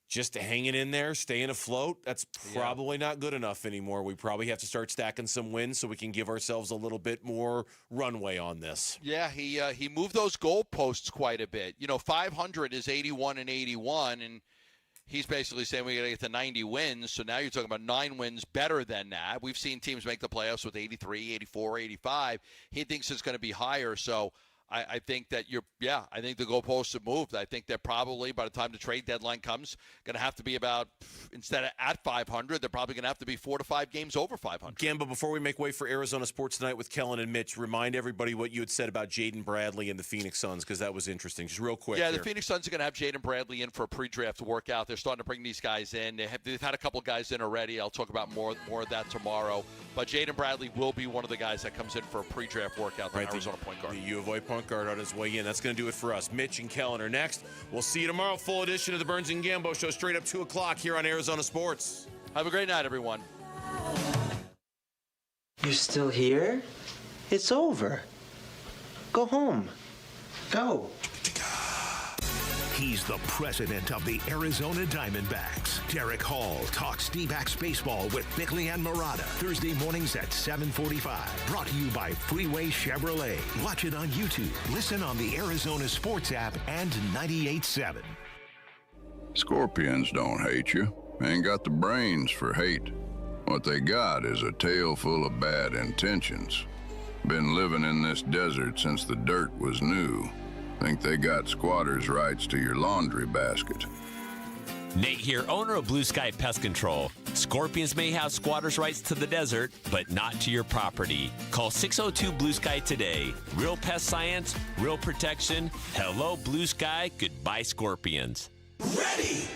just hanging in there, staying afloat. That's probably not good enough anymore. We probably have to start stacking some wins so we can give ourselves a little bit more runway on this. Yeah, he moved those goalposts quite a bit. 500 is 81 and 81, and he's basically saying we got to get to 90 wins. So now you're talking about 9 wins better than that. We've seen teams make the playoffs with 83, 84, 85. He thinks it's going to be higher. So I think that I think the goalposts have moved. I think they're probably, by the time the trade deadline comes, going to have to be about, instead of at 500, they're probably going to have to be 4 to 5 games over 500. Gamba, before we make way for Arizona Sports Tonight with Kellen and Mitch, remind everybody what you had said about Jaden Bradley and the Phoenix Suns, because that was interesting. Just real quick. Yeah, the Phoenix Suns are going to have Jaden Bradley in for a pre-draft workout. They're starting to bring these guys in. They've had a couple guys in already. I'll talk about more of that tomorrow. But Jaden Bradley will be one of the guys that comes in for a pre-draft workout. The Arizona point guard. The U of A point guard on his way in. That's going to do it for us. Mitch and Kellen are next. We'll see you tomorrow. Full edition of the Burns and Gambo Show straight up 2 o'clock here on Arizona Sports. Have a great night, everyone. You're still here? It's over. Go home. Go. He's the president of the Arizona Diamondbacks. Derek Hall talks D-backs baseball with Bickley and Murata. Thursday mornings at 7:45. Brought to you by Freeway Chevrolet. Watch it on YouTube. Listen on the Arizona Sports app and 98.7. Scorpions don't hate you. Ain't got the brains for hate. What they got is a tail full of bad intentions. Been living in this desert since the dirt was new. Think they got squatters' rights to your laundry basket. Nate here, owner of Blue Sky Pest Control. Scorpions may have squatters' rights to the desert, but not to your property. Call 602 Blue Sky today. Real pest science, real protection. Hello, Blue Sky. Goodbye, scorpions. Ready!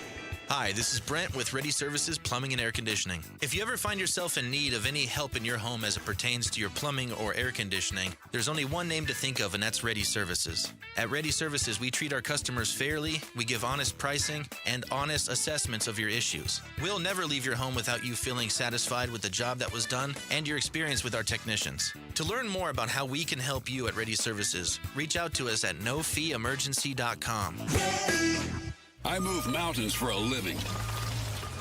Hi, this is Brent with Ready Services Plumbing and Air Conditioning. If you ever find yourself in need of any help in your home as it pertains to your plumbing or air conditioning, there's only one name to think of, and that's Ready Services. At Ready Services, we treat our customers fairly, we give honest pricing, and honest assessments of your issues. We'll never leave your home without you feeling satisfied with the job that was done and your experience with our technicians. To learn more about how we can help you at Ready Services, reach out to us at nofeeemergency.com. I move mountains for a living.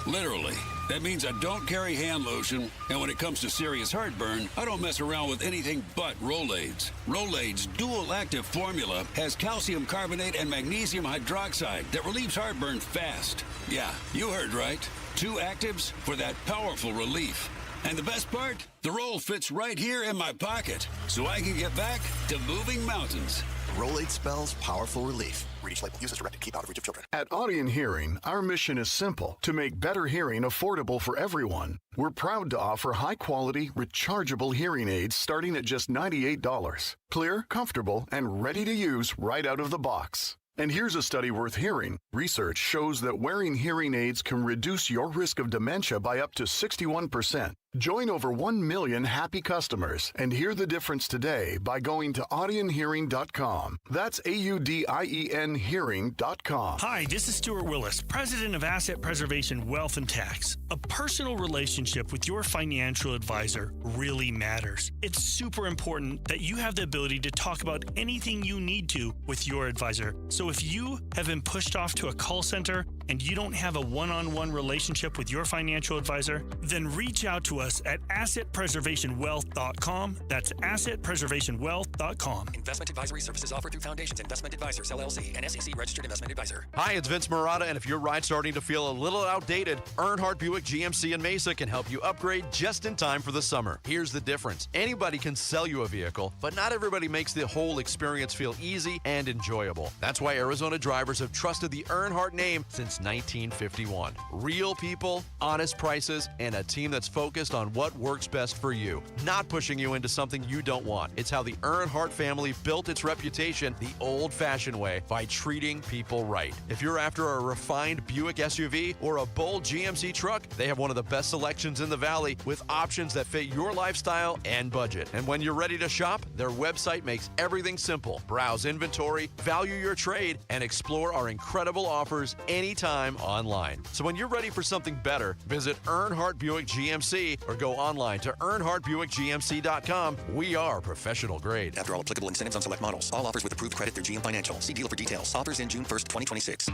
Literally. That means I don't carry hand lotion, and when it comes to serious heartburn, I don't mess around with anything but Rolaids. Rolaids' dual-active formula has calcium carbonate and magnesium hydroxide that relieves heartburn fast. Yeah, you heard right. 2 actives for that powerful relief. And the best part? The roll fits right here in my pocket, so I can get back to moving mountains. Rolade spells powerful relief. Read each label. Use as directed. Keep out of reach of children. At Audion Hearing, our mission is simple: to make better hearing affordable for everyone. We're proud to offer high-quality, rechargeable hearing aids starting at just $98. Clear, comfortable, and ready to use right out of the box. And here's a study worth hearing. Research shows that wearing hearing aids can reduce your risk of dementia by up to 61%. Join over 1 million happy customers and hear the difference today by going to audionhearing.com. That's AUDIEN hearing.com. Hi, this is Stuart Willis, President of Asset Preservation Wealth and Tax. A personal relationship with your financial advisor really matters. It's super important that you have the ability to talk about anything you need to with your advisor. So if you have been pushed off to a call center and you don't have a one-on-one relationship with your financial advisor, then reach out to us at assetpreservationwealth.com. That's assetpreservationwealth.com. Investment advisory services offered through Foundations Investment Advisors, LLC, an SEC registered investment advisor. Hi, it's Vince Marotta, and if your ride's starting to feel a little outdated, Earnhardt Buick GMC in Mesa can help you upgrade just in time for the summer. Here's the difference. Anybody can sell you a vehicle, but not everybody makes the whole experience feel easy and enjoyable. That's why Arizona drivers have trusted the Earnhardt name since 1951. Real people, honest prices, and a team that's focused on what works best for you, not pushing you into something you don't want. It's how the Earnhardt family built its reputation the old-fashioned way, by treating people right. If you're after a refined Buick SUV or a bold GMC truck, they have one of the best selections in the Valley with options that fit your lifestyle and budget. And when you're ready to shop, their website makes everything simple. Browse inventory, value your trade, and explore our incredible offers anytime online. So when you're ready for something better, visit Earnhardt Buick GMC or go online to EarnhardtBuickGMC.com. We are professional grade. After all applicable incentives on select models. All offers with approved credit through GM Financial. See dealer for details. Offers in June 1st, 2026.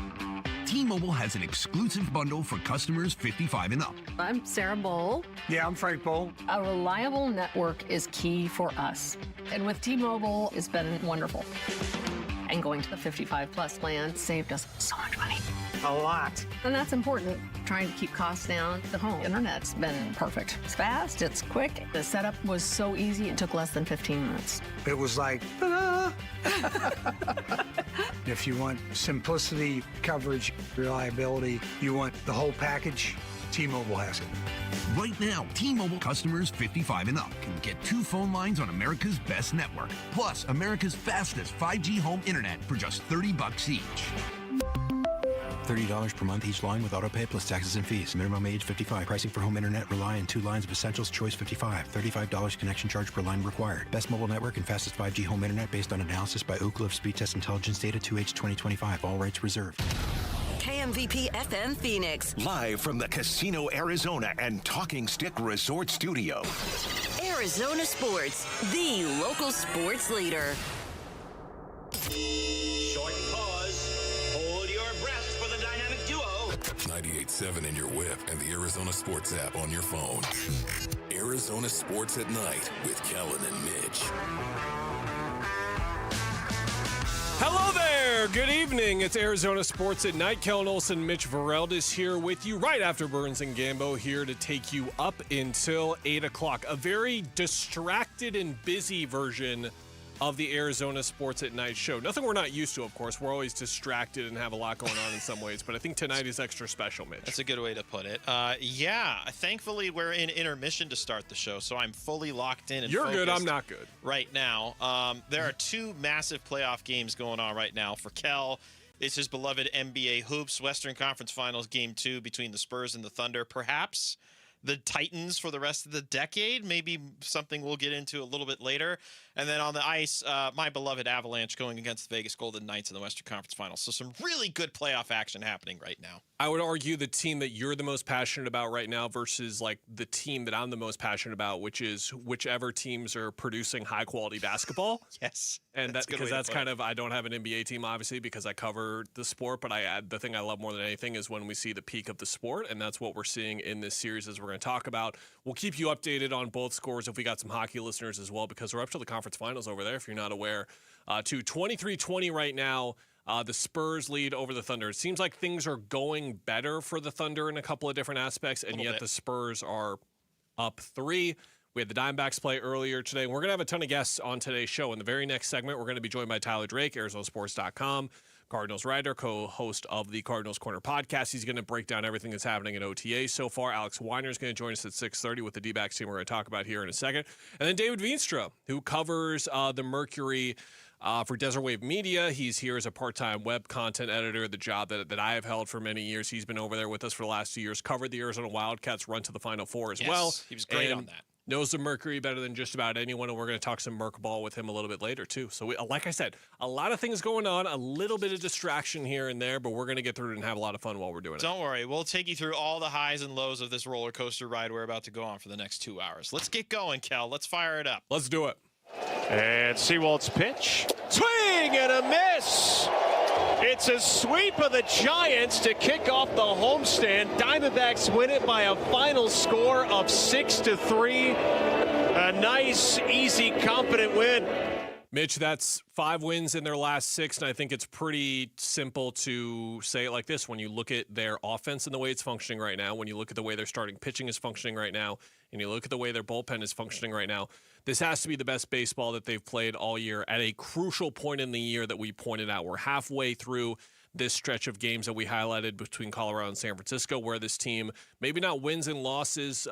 T-Mobile has an exclusive bundle for customers 55 and up. I'm Sarah Bowl. Yeah, I'm Frank Bowl. A reliable network is key for us. And with T-Mobile, it's been wonderful. And going to the 55 plus plan saved us so much money. A lot. And that's important. Trying to keep costs down. The home internet's been perfect. It's fast, it's quick. The setup was so easy, it took less than 15 minutes. It was like, ta-da! If you want simplicity, coverage, reliability, you want the whole package, T-Mobile has it. Right now, T-Mobile customers 55 and up can get 2 phone lines on America's best network, plus America's fastest 5G home internet for just $30 each. $30 per month each line with autopay plus taxes and fees. Minimum age 55. Pricing for home internet rely on 2 lines of essentials. Choice 55. $35 connection charge per line required. Best mobile network and fastest 5G home internet based on analysis by Ookla of Speed Test Intelligence data 2H 2025. All rights reserved. KMVP FM Phoenix. Live from the Casino Arizona and Talking Stick Resort Studio. Arizona Sports, the local sports leader. Short pause. Hold your breath for the dynamic duo. 98.7 in your whip and the Arizona Sports app on your phone. Arizona Sports at Night with Kellen and Mitch. Hello there. Good evening. It's Arizona Sports at Night. Kellen Olson, Mitch Vareldes here with you right after Burns and Gambo, here to take you up until 8 o'clock. A very distracted and busy version of the Arizona Sports at Night show. Nothing we're not used to, of course. We're always distracted and have a lot going on in some ways, but I think tonight is extra special, Mitch. That's a good way to put it. Yeah, thankfully we're in intermission to start the show, so I'm fully locked in and You're good, I'm focused not good. right now. There are two massive playoff games going on right now. For Kel, it's his beloved NBA hoops, Western Conference Finals Game 2 between the Spurs and the Thunder. Perhaps the Titans for the rest of the decade, maybe something we'll get into a little bit later. And then on the ice, my beloved Avalanche going against the Vegas Golden Knights in the Western Conference Finals. So some really good playoff action happening right now. I would argue the team that you're the most passionate about right now versus like the team that I'm the most passionate about, which is whichever teams are producing high quality basketball. Yes. And that's because that's kind of, I don't have an NBA team obviously because I cover the sport, but the thing I love more than anything is when we see the peak of the sport. And that's what we're seeing in this series as we're going to talk about. We'll keep you updated on both scores if we got some hockey listeners as well, because we're up to the conference finals over there if you're not aware. To 23-20 right now. The Spurs lead over the Thunder. It seems like things are going better for the Thunder in a couple of different aspects, and yet the Spurs are up 3. We had the Diamondbacks play earlier today. We're going to have a ton of guests on today's show. In the very next segment, we're going to be joined by Tyler Drake, ArizonaSports.com, Cardinals writer, co-host of the Cardinals Corner podcast. He's going to break down everything that's happening at OTA so far. Alex Weiner is going to join us at 6:30 with the D-backs team we're going to talk about here in a second. And then David Veenstra, who covers the Mercury for Desert Wave Media. He's here as a part-time web content editor, the job that I have held for many years. He's been over there with us for the last 2 years, covered the Arizona Wildcats run to the Final Four as well. He was great on that. Knows the Mercury better than just about anyone, and we're going to talk some Merc ball with him a little bit later, too. So, like I said, a lot of things going on, a little bit of distraction here and there, but we're going to get through it and have a lot of fun while we're doing it. Don't worry. We'll take you through all the highs and lows of this roller coaster ride we're about to go on for the next 2 hours. Let's get going, Kel. Let's fire it up. Let's do it. And Seawald's pitch. Swing and a miss. It's a sweep of the Giants to kick off the homestand. Diamondbacks win it by a final score of 6-3. A nice, easy, confident win. Mitch, that's 5 wins in their last 6, and I think it's pretty simple to say it like this. When you look at their offense and the way it's functioning right now, when you look at the way their starting pitching is functioning right now, and you look at the way their bullpen is functioning right now, this has to be the best baseball that they've played all year at a crucial point in the year that we pointed out. We're halfway through this stretch of games that we highlighted between Colorado and San Francisco, where this team maybe not wins and losses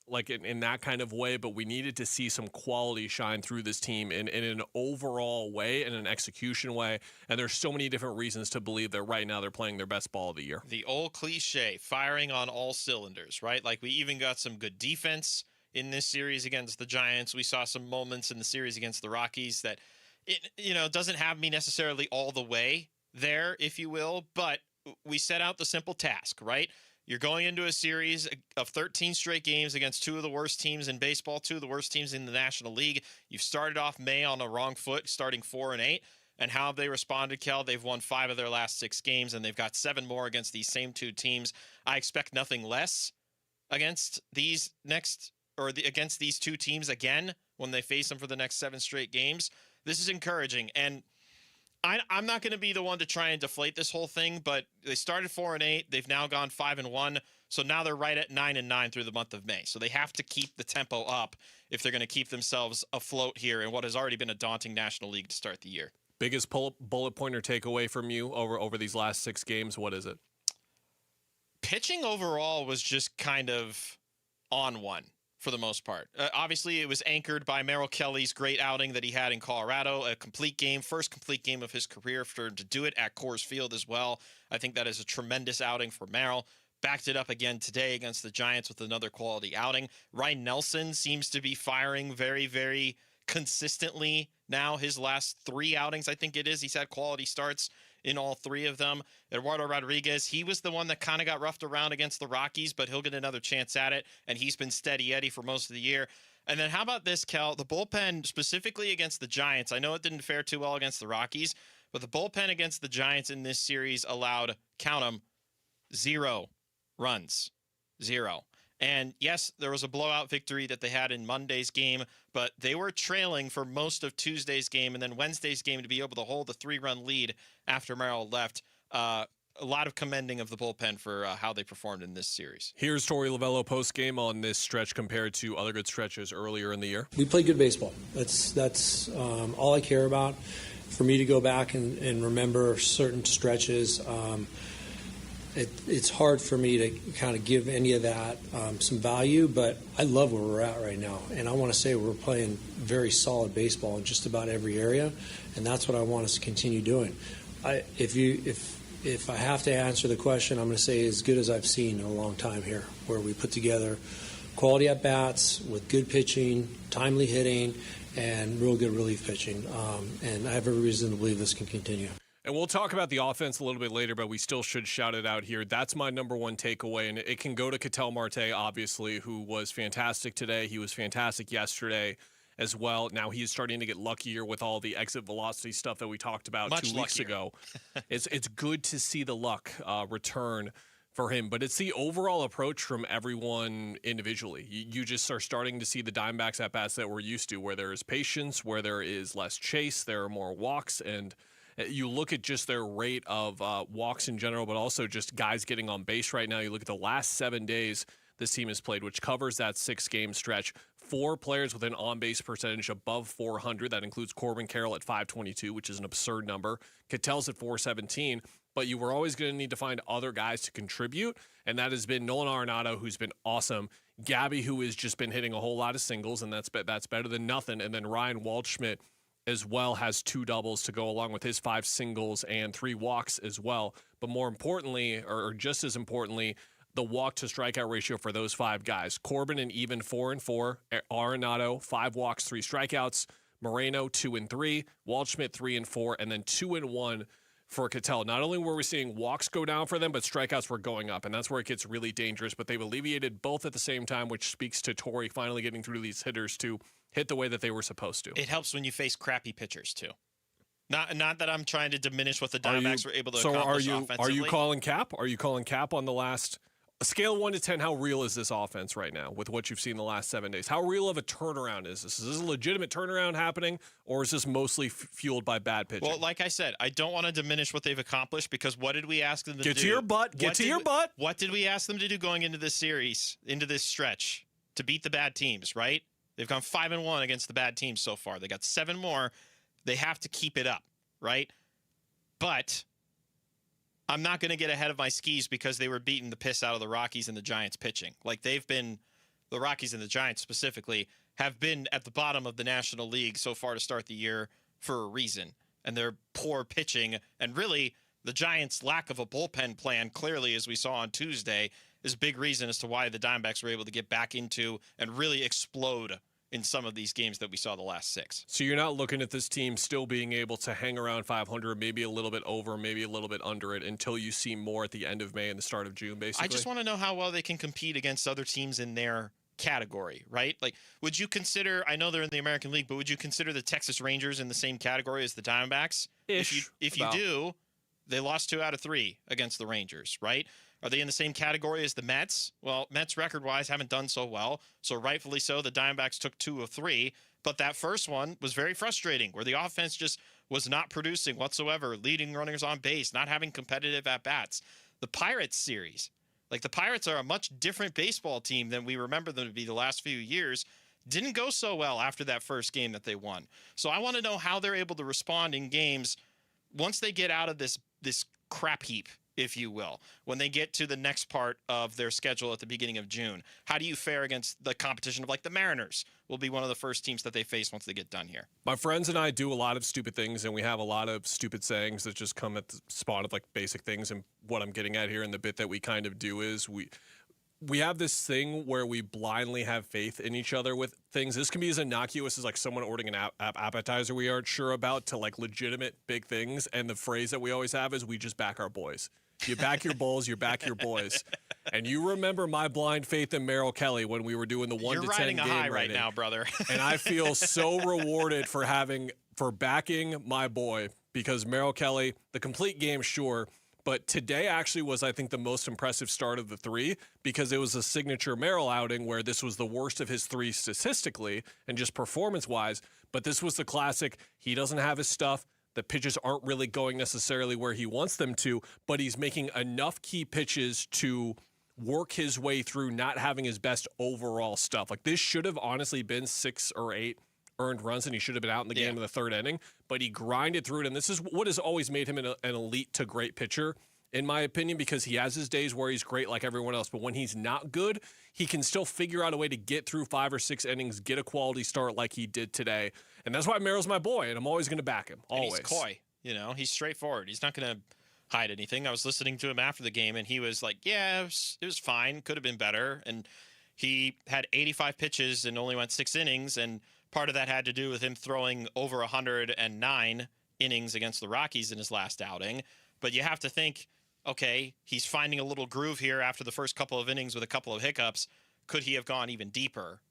like in that kind of way, but we needed to see some quality shine through this team in an overall way, in an execution way. And there's so many different reasons to believe that right now they're playing their best ball of the year. The old cliche, firing on all cylinders, right? Like we even got some good defense in this series against the Giants. We saw some moments in the series against the Rockies that, it doesn't have me necessarily all the way there, if you will, but we set out the simple task, right? You're going into a series of 13 straight games against 2 of the worst teams in baseball, 2 of the worst teams in the National League. You've started off May on the wrong foot, starting 4-8. And how have they responded, Kel? They've won 5 of their last 6 games, and they've got 7 more against these same 2 teams. I expect nothing less against these against these 2 teams again when they face them for the next 7 straight games. This is encouraging, and I'm not going to be the one to try and deflate this whole thing, but they started 4-8. They've now gone 5-1. So now they're right at 9-9 through the month of May. So they have to keep the tempo up if they're going to keep themselves afloat here in what has already been a daunting National League to start the year. Biggest bullet pointer takeaway from you over these last 6 games, what is it? Pitching overall was just kind of on one for the most part. Obviously, it was anchored by Merrill Kelly's great outing that he had in Colorado, a complete game, first complete game of his career for him to do it at Coors Field as well. I think that is a tremendous outing for Merrill. Backed it up again today against the Giants with another quality outing. Ryan Nelson seems to be firing very, very consistently now. His last 3 outings, I think it is, he's had quality starts in all 3 of them. Eduardo Rodriguez, he was the one that kind of got roughed around against the Rockies, but he'll get another chance at it, and he's been steady Eddie for most of the year. And then how about this, Kel? The bullpen, specifically against the Giants, I know it didn't fare too well against the Rockies, but the bullpen against the Giants in this series allowed, count them, 0 runs. 0. And yes, there was a blowout victory that they had in Monday's game, but they were trailing for most of Tuesday's game, and then Wednesday's game to be able to hold a 3-run lead after Merrill left. A lot of commending of the bullpen for how they performed in this series. Here's Torey Lovello post-game on this stretch compared to other good stretches earlier in the year. We played good baseball. That's all I care about. For me to go back and remember certain stretches, it's hard for me to kind of give any of that some value, but I love where we're at right now. And I want to say we're playing very solid baseball in just about every area, and that's what I want us to continue doing. If I have to answer the question, I'm going to say as good as I've seen in a long time here, where we put together quality at-bats with good pitching, timely hitting, and real good relief pitching. And I have every reason to believe this can continue. And we'll talk about the offense a little bit later, but we still should shout it out here. That's my number one takeaway, and it can go to Catel Marte, obviously, who was fantastic today. He was fantastic yesterday as well. Now he's starting to get luckier with all the exit velocity stuff that we talked about Much 2 weeks ago. It's good to see the luck return for him, but it's the overall approach from everyone individually. You just are starting to see the Diamondbacks at bats that we're used to, where there is patience, where there is less chase, there are more walks, and you look at just their rate of walks in general, but also just guys getting on base right now. You look at the last 7 days this team has played, which covers that 6-game stretch. 4 players with an on-base percentage above 400. That includes Corbin Carroll at 522, which is an absurd number. Catel's at 417. But you were always going to need to find other guys to contribute, and that has been Nolan Arenado, who's been awesome. Gabby, who has just been hitting a whole lot of singles, and that's better than nothing. And then Ryan Waldschmidt as well has 2 doubles to go along with his 5 singles and 3 walks as well. But more importantly, or just as importantly, the walk to strikeout ratio for those 5 guys. Corbin an even 4-4. Arenado 5 walks, 3 strikeouts. Moreno 2-3. Waldschmidt 3-4, and then 2-1 for Catel. Not only were we seeing walks go down for them, but strikeouts were going up, and that's where it gets really dangerous. But they've alleviated both at the same time, which speaks to Torey finally getting through these hitters to hit the way that they were supposed to. It helps when you face crappy pitchers too. Not that I'm trying to diminish what the Diamondbacks were able to accomplish offensively. Are you calling cap? Are you calling cap on the last? A scale of 1 to 10, how real is this offense right now with what you've seen the last 7 days? How real of a turnaround is this? Is this a legitimate turnaround happening, or is this mostly fueled by bad pitching? Well, like I said, I don't want to diminish what they've accomplished, because what did we ask them to do? Get to your butt. Get to your butt. What did we ask them to do going into this series, into this stretch? To beat the bad teams, right? They've gone 5-1 against the bad teams so far. They got 7 more. They have to keep it up, right? But I'm not going to get ahead of my skis because they were beating the piss out of the Rockies and the Giants pitching. Like, they've been, the Rockies and the Giants specifically, have been at the bottom of the National League so far to start the year for a reason. And their poor pitching, and really the Giants' lack of a bullpen plan, clearly, as we saw on Tuesday, is a big reason as to why the Diamondbacks were able to get back into and really explode in some of these games that we saw the last 6. So you're not looking at this team still being able to hang around 500, maybe a little bit over, maybe a little bit under it, until you see more at the end of May and the start of June, basically? I just want to know how well they can compete against other teams in their category, right? Like, would you consider, I know they're in the American League, but would you consider the Texas Rangers in the same category as the Diamondbacks? If you do, they lost 2 out of 3 against the Rangers, right? Are they in the same category as the Mets? Well, Mets record-wise haven't done so well, so rightfully so, the Diamondbacks took 2 of 3, but that first one was very frustrating, where the offense just was not producing whatsoever, leading runners on base, not having competitive at-bats. The Pirates series, like, the Pirates are a much different baseball team than we remember them to be the last few years. Didn't go so well after that first game that they won. So I want to know how they're able to respond in games once they get out of this crap heap, if you will, when they get to the next part of their schedule at the beginning of June. How do you fare against the competition of, like, the Mariners will be one of the first teams that they face once they get done here? My friends and I do a lot of stupid things, and we have a lot of stupid sayings that just come at the spawn of, like, basic things. And what I'm getting at here in the bit that we kind of do is we have this thing where we blindly have faith in each other with things. This can be as innocuous as, like, someone ordering an appetizer we aren't sure about, to, like, legitimate big things. And the phrase that we always have is, we just back our boys. You back your bulls, you back your boys. And you remember my blind faith in Merrill Kelly when we were doing the 1 to 10 game. You're riding a high right now, brother. And I feel so rewarded for backing my boy, because Merrill Kelly, the complete game, sure, But today actually was, I think, the most impressive start of the three because it was a signature Merrill outing where this was the worst of his three statistically and just performance-wise. But this was the classic. He doesn't have his stuff. The pitches aren't really going necessarily where he wants them to, but he's making enough key pitches to work his way through not having his best overall stuff. Like, this should have honestly been 6 or 8 earned runs, and he should have been out in the game in the third inning, but he grinded through it, and this is what has always made him an elite to great pitcher, in my opinion, because he has his days where he's great like everyone else, but when he's not good, he can still figure out a way to get through 5 or 6 innings, get a quality start like he did today, and that's why Merrill's my boy, and I'm always going to back him, always. And he's coy, he's straightforward. He's not going to hide anything. I was listening to him after the game, and he was like, yeah, it was fine, could have been better, and he had 85 pitches and only went 6 innings, and part of that had to do with him throwing over 109 innings against the Rockies in his last outing. But you have to think, okay, he's finding a little groove here after the first couple of innings with a couple of hiccups. Could he have gone even deeper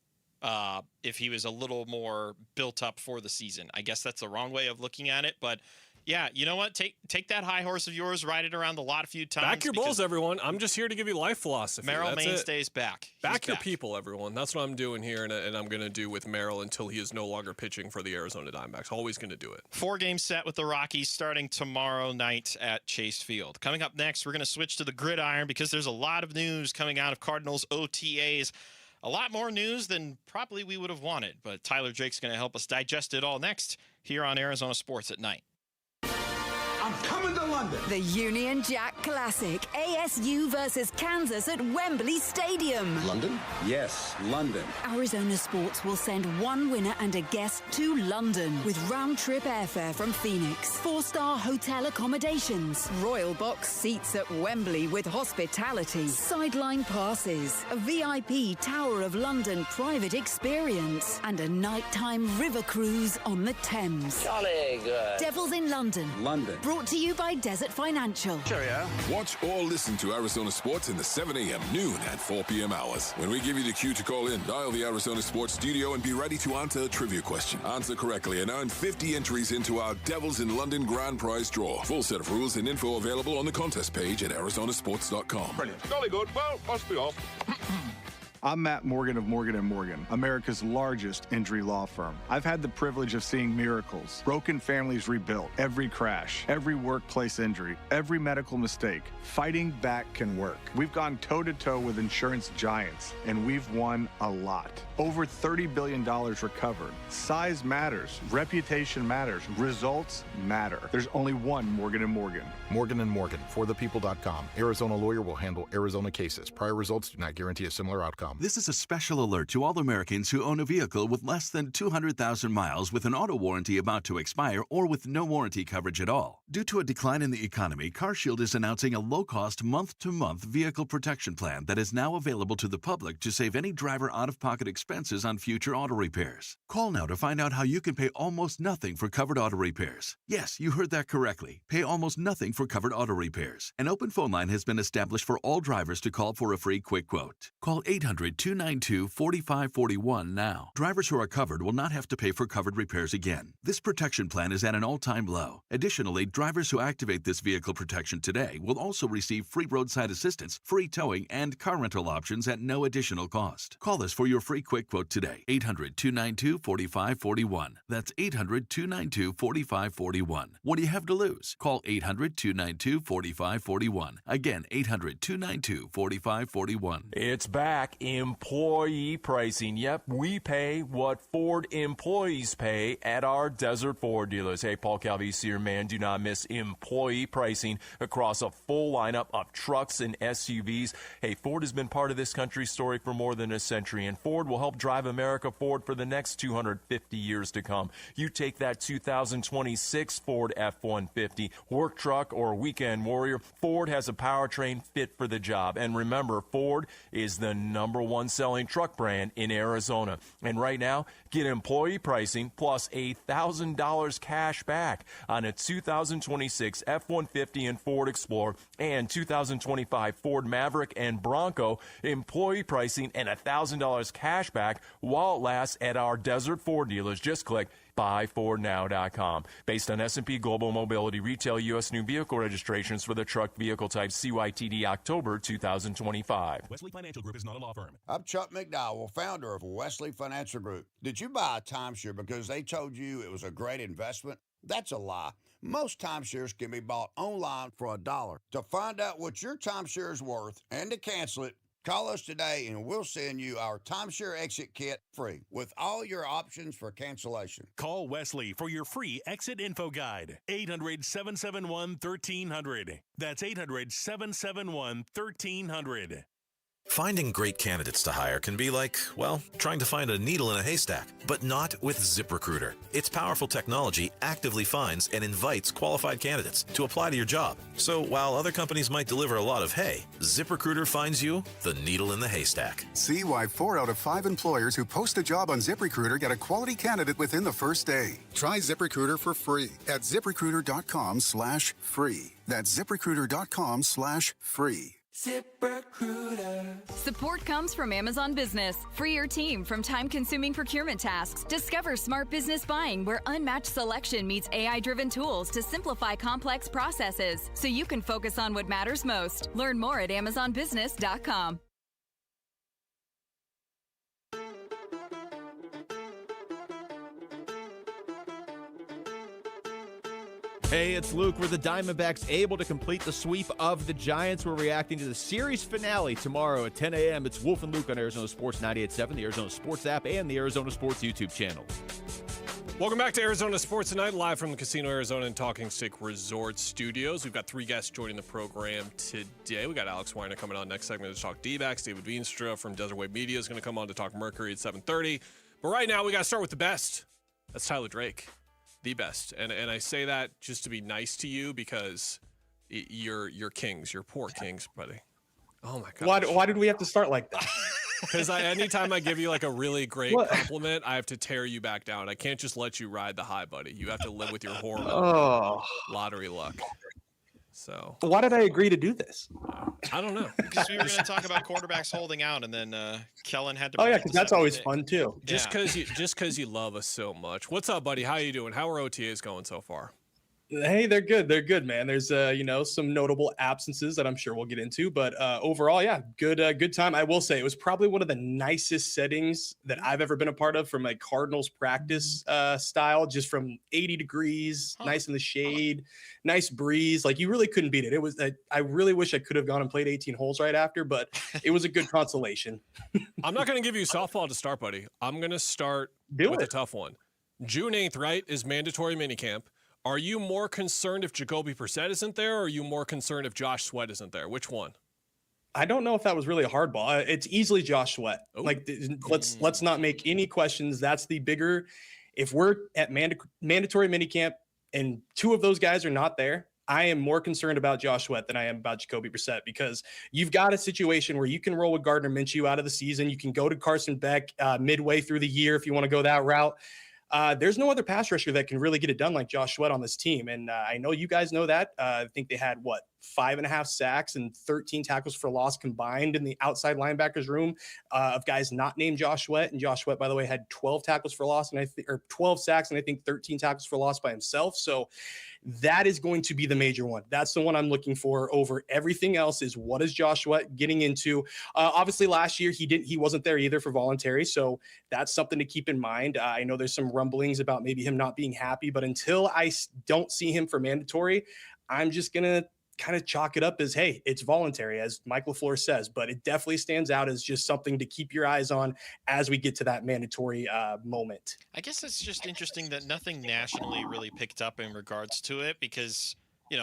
if he was a little more built up for the season? I guess that's the wrong way of looking at it, but yeah, you know what? Take that high horse of yours, ride it around the lot a few times. Back your bulls, everyone. I'm just here to give you life philosophy. Merrill Mainstay's back. Back your people, everyone. That's what I'm doing here, and I'm going to do with Merrill until he is no longer pitching for the Arizona Diamondbacks. Always going to do it. 4-game set with the Rockies starting tomorrow night at Chase Field. Coming up next, we're going to switch to the gridiron because there's a lot of news coming out of Cardinals OTAs. A lot more news than probably we would have wanted, but Tyler Drake's going to help us digest it all next here on Arizona Sports at Night. I'm coming to London. The Union Jack Classic. ASU versus Kansas at Wembley Stadium. London? Yes, London. Arizona Sports will send one winner and a guest to London with round-trip airfare from Phoenix, 4-star hotel accommodations, royal box seats at Wembley with hospitality, sideline passes, a VIP Tower of London private experience, and a nighttime river cruise on the Thames. Jolly good. Devils in London. London. Brought to you by Desert Financial. Cheerio. Watch or listen to Arizona Sports in the 7 a.m., noon, and 4 p.m. hours. When we give you the cue to call in, dial the Arizona Sports studio and be ready to answer a trivia question. Answer correctly and earn 50 entries into our Devils in London grand prize draw. Full set of rules and info available on the contest page at arizonasports.com. Brilliant. Jolly good. Well, must be off. I'm Matt Morgan of Morgan & Morgan, America's largest injury law firm. I've had the privilege of seeing miracles, broken families rebuilt, every crash, every workplace injury, every medical mistake. Fighting back can work. We've gone toe-to-toe with insurance giants, and we've won a lot. Over $30 billion recovered. Size matters. Reputation matters. Results matter. There's only one Morgan & Morgan. Morgan & Morgan, forthepeople.com. Arizona lawyer will handle Arizona cases. Prior results do not guarantee a similar outcome. This is a special alert to all Americans who own a vehicle with less than 200,000 miles with an auto warranty about to expire or with no warranty coverage at all. Due to a decline in the economy, CarShield is announcing a low-cost month-to-month vehicle protection plan that is now available to the public to save any driver out-of-pocket expenses on future auto repairs. Call now to find out how you can pay almost nothing for covered auto repairs. Yes, you heard that correctly. Pay almost nothing for covered auto repairs. An open phone line has been established for all drivers to call for a free quick quote. Call 800-292-4541 now. Drivers who are covered will not have to pay for covered repairs again. This protection plan is at an all-time low. Additionally, drivers who activate this vehicle protection today will also receive free roadside assistance, free towing, and car rental options at no additional cost. Call us for your free quick quote today. 800-292-4541. That's 800-292-4541. What do you have to lose? Call 800-292-4541. Again, 800-292-4541. It's back. Employee pricing. Yep, we pay what Ford employees pay at our Desert Ford dealers. Hey, Paul Calvisi here, man. Do not miss employee pricing across a full lineup of trucks and SUVs. Hey, Ford has been part of this country's story for more than a century, and Ford will help drive America forward for the next 250 years to come. You take that 2026 Ford F-150, work truck, or weekend warrior, Ford has a powertrain fit for the job. And remember, Ford is the number #1 selling truck brand in Arizona. And right now, get employee pricing plus $1,000 cash back on a 2026 F-150 and Ford Explorer and 2025 Ford Maverick and Bronco. Employee pricing and $1,000 cash back while it lasts at our Desert Ford dealers. Just click buyfordnow.com. Based on S&P Global Mobility retail U.S. new vehicle registrations for the truck vehicle type CYTD October 2025. Wesley Financial Group is not a law firm. I'm Chuck McDowell, founder of Wesley Financial Group. Did you buy a timeshare because they told you it was a great investment? That's a lie. Most timeshares can be bought online for $1. To find out what your timeshare is worth and to cancel it, call us today and we'll send you our timeshare exit kit free with all your options for cancellation. Call Wesley for your free exit info guide. 800-771-1300. That's 800-771-1300. Finding great candidates to hire can be like, well, trying to find a needle in a haystack, but not with ZipRecruiter. Its powerful technology actively finds and invites qualified candidates to apply to your job. So while other companies might deliver a lot of hay, ZipRecruiter finds you the needle in the haystack. See why 4 out of 5 employers who post a job on ZipRecruiter get a quality candidate within the first day. Try ZipRecruiter for free at ZipRecruiter.com/free. That's ZipRecruiter.com/free. ZipRecruiter. Support comes from Amazon Business. Free your team from time-consuming procurement tasks. Discover smart business buying where unmatched selection meets AI-driven tools to simplify complex processes so you can focus on what matters most. Learn more at AmazonBusiness.com. Hey, it's Luke. We're the Diamondbacks able to complete the sweep of the Giants. We're reacting to the series finale tomorrow at 10 a.m. It's Wolf and Luke on Arizona Sports 98.7, the Arizona Sports app, and the Arizona Sports YouTube channel. Welcome back to Arizona Sports Tonight, live from the Casino Arizona and Talking Stick Resort Studios. We've got 3 guests joining the program today. We got Alex Weiner coming on next segment to talk D-backs. David Veenstra from Desert Wave Media is going to come on to talk Mercury at 7:30. But right now, we got to start with the best. That's Tyler Drake. The best. And I say that just to be nice to you because you're Kings. You're poor Kings, buddy. Oh, my God. Why did we have to start like that? Because anytime I give you like a really great compliment, I have to tear you back down. I can't just let you ride the high, buddy. You have to live with your horrible lottery luck. So why did I agree to do this? I don't know. Because we were going to talk about quarterbacks holding out, and then Kellen had to. Oh yeah, because that's always fun too. Just because you love us so much. What's up, buddy? How you doing? How are OTAs going so far? Hey, they're good. They're good, man. There's some notable absences that I'm sure we'll get into, but overall, yeah, good time. I will say it was probably one of the nicest settings that I've ever been a part of from a Cardinals practice style, just from 80 degrees, nice in the shade, nice breeze. Like you really couldn't beat it. It was I really wish I could have gone and played 18 holes right after, but it was a good consolation. I'm not going to give you softball to start, buddy. I'm going to start with a tough one. June 8th, right, is mandatory minicamp. Are you more concerned if Jacoby Brissett isn't there, or are you more concerned if Josh Sweat isn't there? Which one? I don't know if that was really a hard ball. It's easily Josh Sweat. Oh. Like, let's not make any questions. That's the bigger. If we're at mandatory minicamp and 2 of those guys are not there, I am more concerned about Josh Sweat than I am about Jacoby Brissett, because you've got a situation where you can roll with Gardner Minshew out of the season. You can go to Carson Beck midway through the year if you want to go that route. There's no other pass rusher that can really get it done like Josh Sweat on this team. And I know you guys know that. I think they had, 5.5 sacks and 13 tackles for loss combined in the outside linebackers room of guys not named Josh Sweat. And Josh Sweat, by the way, had 12 tackles for loss or 12 sacks and I think 13 tackles for loss by himself. So that is going to be the major one. That's the one I'm looking for over everything else. Is what is Josh Sweat getting into? Obviously last year he wasn't there either for voluntary. So that's something to keep in mind. I know there's some rumblings about maybe him not being happy, but until I don't see him for mandatory, I'm just going to kind of chalk it up as, hey, it's voluntary, as Mike LaFleur says, but it definitely stands out as just something to keep your eyes on as we get to that mandatory moment. I guess it's just interesting that nothing nationally really picked up in regards to it, because,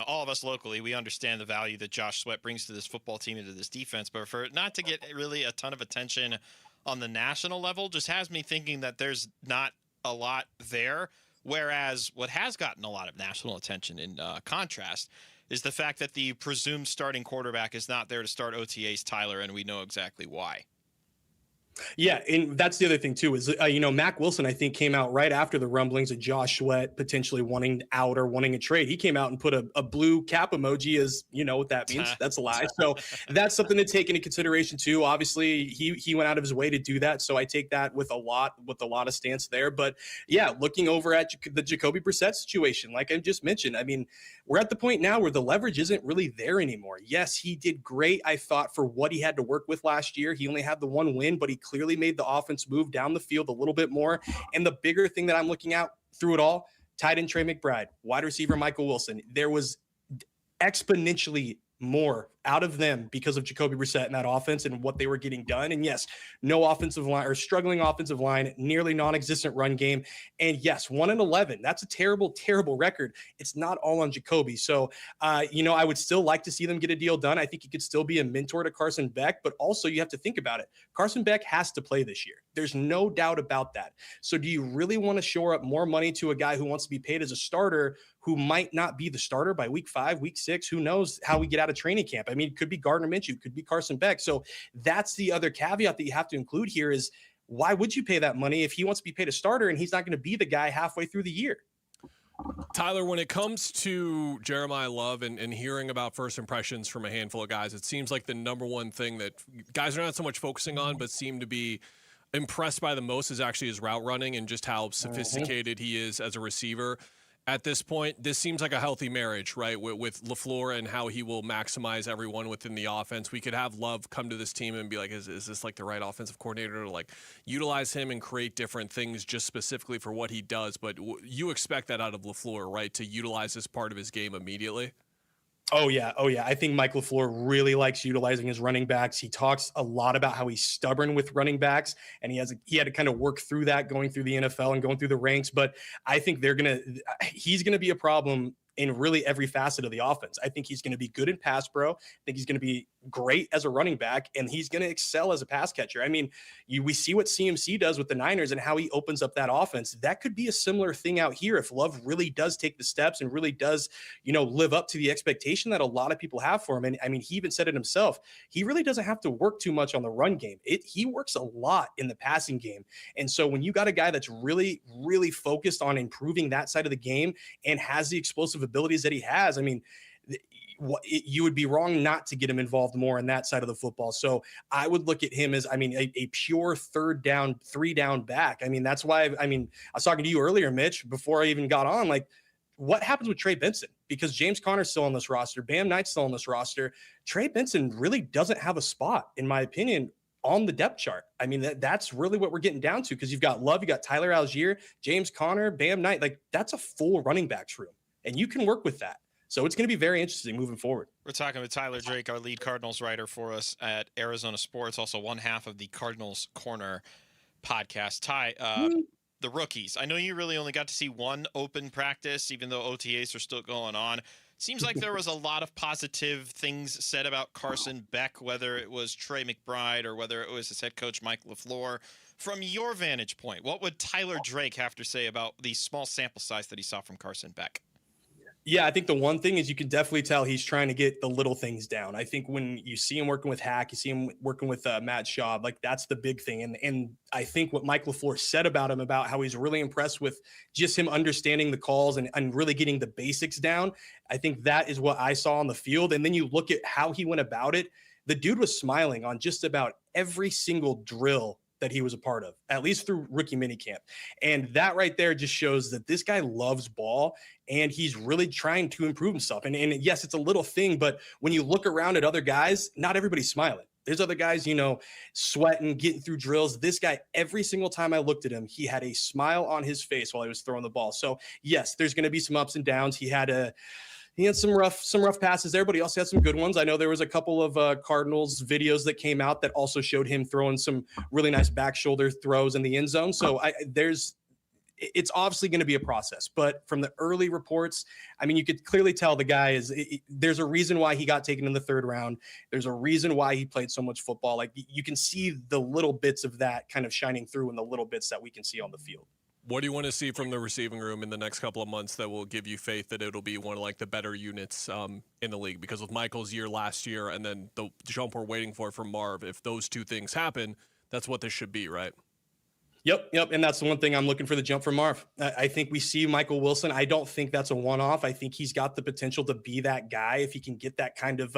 all of us locally, we understand the value that Josh Sweat brings to this football team and to this defense, but for it not to get really a ton of attention on the national level just has me thinking that there's not a lot there. Whereas what has gotten a lot of national attention in contrast is the fact that the presumed starting quarterback is not there to start OTAs, Tyler, and we know exactly why. Yeah, and that's the other thing too is Mac Wilson I think came out right after the rumblings of Josh Sweat potentially wanting out or wanting a trade. He came out and put a blue cap emoji, as you know what that means. That's a lie. So that's something to take into consideration too. Obviously, he went out of his way to do that, so I take that with a lot of stance there. But yeah, looking over at the Jacoby Brissett situation, like I just mentioned, I mean, we're at the point now where the leverage isn't really there anymore. Yes, he did great, I thought, for what he had to work with last year. He only had the one win, but he clearly made the offense move down the field a little bit more. And the bigger thing that I'm looking at through it all, tight end Trey McBride, wide receiver Michael Wilson, there was exponentially more out of them because of Jacoby Brissett and that offense and what they were getting done. And yes, no offensive line or struggling offensive line, nearly non-existent run game. And yes, 1-11. That's a terrible, terrible record. It's not all on Jacoby. So, I would still like to see them get a deal done. I think he could still be a mentor to Carson Beck, but also you have to think about it. Carson Beck has to play this year. There's no doubt about that. So do you really want to shore up more money to a guy who wants to be paid as a starter who might not be the starter by week 5, week 6? Who knows how we get out of training camp? I mean, it could be Gardner Minshew, it could be Carson Beck. So that's the other caveat that you have to include here is why would you pay that money if he wants to be paid a starter and he's not going to be the guy halfway through the year? Tyler, when it comes to Jeremiah Love and hearing about first impressions from a handful of guys, it seems like the number one thing that guys are not so much focusing on but seem to be impressed by the most is actually his route running and just how sophisticated he is as a receiver. At this point, this seems like a healthy marriage, right, with LaFleur and how he will maximize everyone within the offense. We could have Love come to this team and be like, is this like the right offensive coordinator to like utilize him and create different things just specifically for what he does? But you expect that out of LaFleur, right, to utilize this part of his game immediately? Oh yeah. I think Mike LaFleur really likes utilizing his running backs. He talks a lot about how he's stubborn with running backs, and he had to kind of work through that going through the NFL and going through the ranks. But I think he's gonna be a problem in really every facet of the offense. I think he's going to be good in pass pro. I think he's going to be great as a running back, and he's going to excel as a pass catcher. I mean, we see what CMC does with the Niners and how he opens up that offense. That could be a similar thing out here if Love really does take the steps and really does, live up to the expectation that a lot of people have for him. And I mean, he even said it himself. He really doesn't have to work too much on the run game. He works a lot in the passing game. And so when you got a guy that's really, really focused on improving that side of the game and has the explosive abilities that he has, I mean, you would be wrong not to get him involved more in that side of the football. So I would look at him as, a pure 3-down back. I mean, that's why, I was talking to you earlier, Mitch, before I even got on, like, what happens with Trey Benson? Because James Conner's still on this roster. Bam Knight's still on this roster. Trey Benson really doesn't have a spot, in my opinion, on the depth chart. I mean, that's really what we're getting down to, because you've got Love, you got Tyler Algier, James Conner, Bam Knight. Like, that's a full running backs room, and you can work with that. So it's going to be very interesting moving forward. We're talking with Tyler Drake, our lead Cardinals writer for us at Arizona Sports, also one half of the Cardinals Corner podcast. Ty, the rookies. I know you really only got to see one open practice, even though OTAs are still going on. Seems like there was a lot of positive things said about Carson Beck, whether it was Trey McBride or whether it was his head coach, Mike LaFleur. From your vantage point, what would Tyler Drake have to say about the small sample size that he saw from Carson Beck? Yeah, I think the one thing is you can definitely tell he's trying to get the little things down. I think when you see him working with Hack, you see him working with Matt Schaub, like that's the big thing. And I think what Mike LaFleur said about him, about how he's really impressed with just him understanding the calls and really getting the basics down, I think that is what I saw on the field. And then you look at how he went about it. The dude was smiling on just about every single drill that he was a part of, at least through rookie minicamp. And that right there just shows that this guy loves ball and he's really trying to improve himself. And yes, it's a little thing, but when you look around at other guys, not everybody's smiling. There's other guys, sweating, getting through drills. This guy, every single time I looked at him, he had a smile on his face while he was throwing the ball. So yes, there's going to be some ups and downs. He had some rough passes there, but he also had some good ones. I know there was a couple of Cardinals videos that came out that also showed him throwing some really nice back shoulder throws in the end zone. So it's obviously going to be a process, but from the early reports, you could clearly tell the guy there's a reason why he got taken in the third round. There's a reason why he played so much football. Like, you can see the little bits of that kind of shining through in the little bits that we can see on the field. What do you want to see from the receiving room in the next couple of months that will give you faith that it'll be one of like the better units in the league? Because with Michael's year last year and then the jump we're waiting for from Marv, if those two things happen, That's what this should be, right? Yep. And that's the one thing I'm looking for the jump from Marv. I think we see Michael Wilson. I don't think that's a one-off. I think he's got the potential to be that guy if he can get that kind of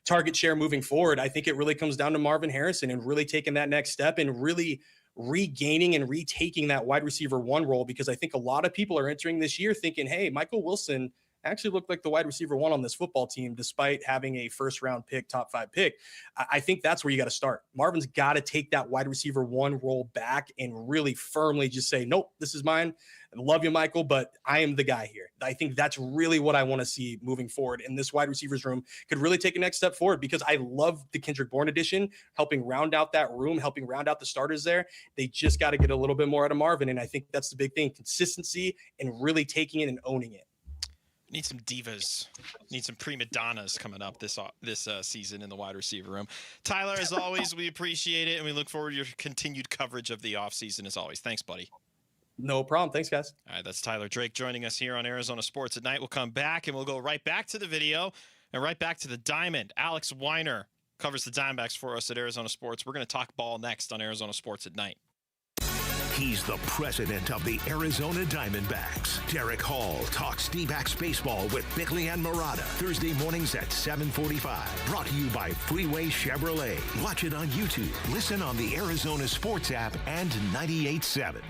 target share moving forward. I think it really comes down to Marvin Harrison and really taking that next step and really regaining and retaking that wide receiver 1 role, because I think a lot of people are entering this year thinking, hey, Michael Wilson actually looked like the wide receiver 1 on this football team, despite having a first-round pick, top 5 pick. I think that's where you got to start. Marvin's got to take that wide receiver 1 role back and really firmly just say, nope, this is mine. I love you, Michael, but I am the guy here. I think that's really what I want to see moving forward. And this wide receivers room could really take a next step forward, because I love the Kendrick Bourne addition, helping round out that room, helping round out the starters there. They just got to get a little bit more out of Marvin. And I think that's the big thing, consistency and really taking it and owning it. Need some divas. Need some prima donnas coming up this season in the wide receiver room. Tyler, as always, we appreciate it, and we look forward to your continued coverage of the offseason as always. Thanks, buddy. No problem. Thanks, guys. All right, that's Tyler Drake joining us here on Arizona Sports at Night. We'll come back, and we'll go right back to the video and right back to the Diamond. Alex Weiner covers the Diamondbacks for us at Arizona Sports. We're going to talk ball next on Arizona Sports at Night. He's the president of the Arizona Diamondbacks. Derek Hall talks D-backs baseball with Bickley and Murata. Thursday mornings at 7:45. Brought to you by Freeway Chevrolet. Watch it on YouTube. Listen on the Arizona Sports app and 98.7.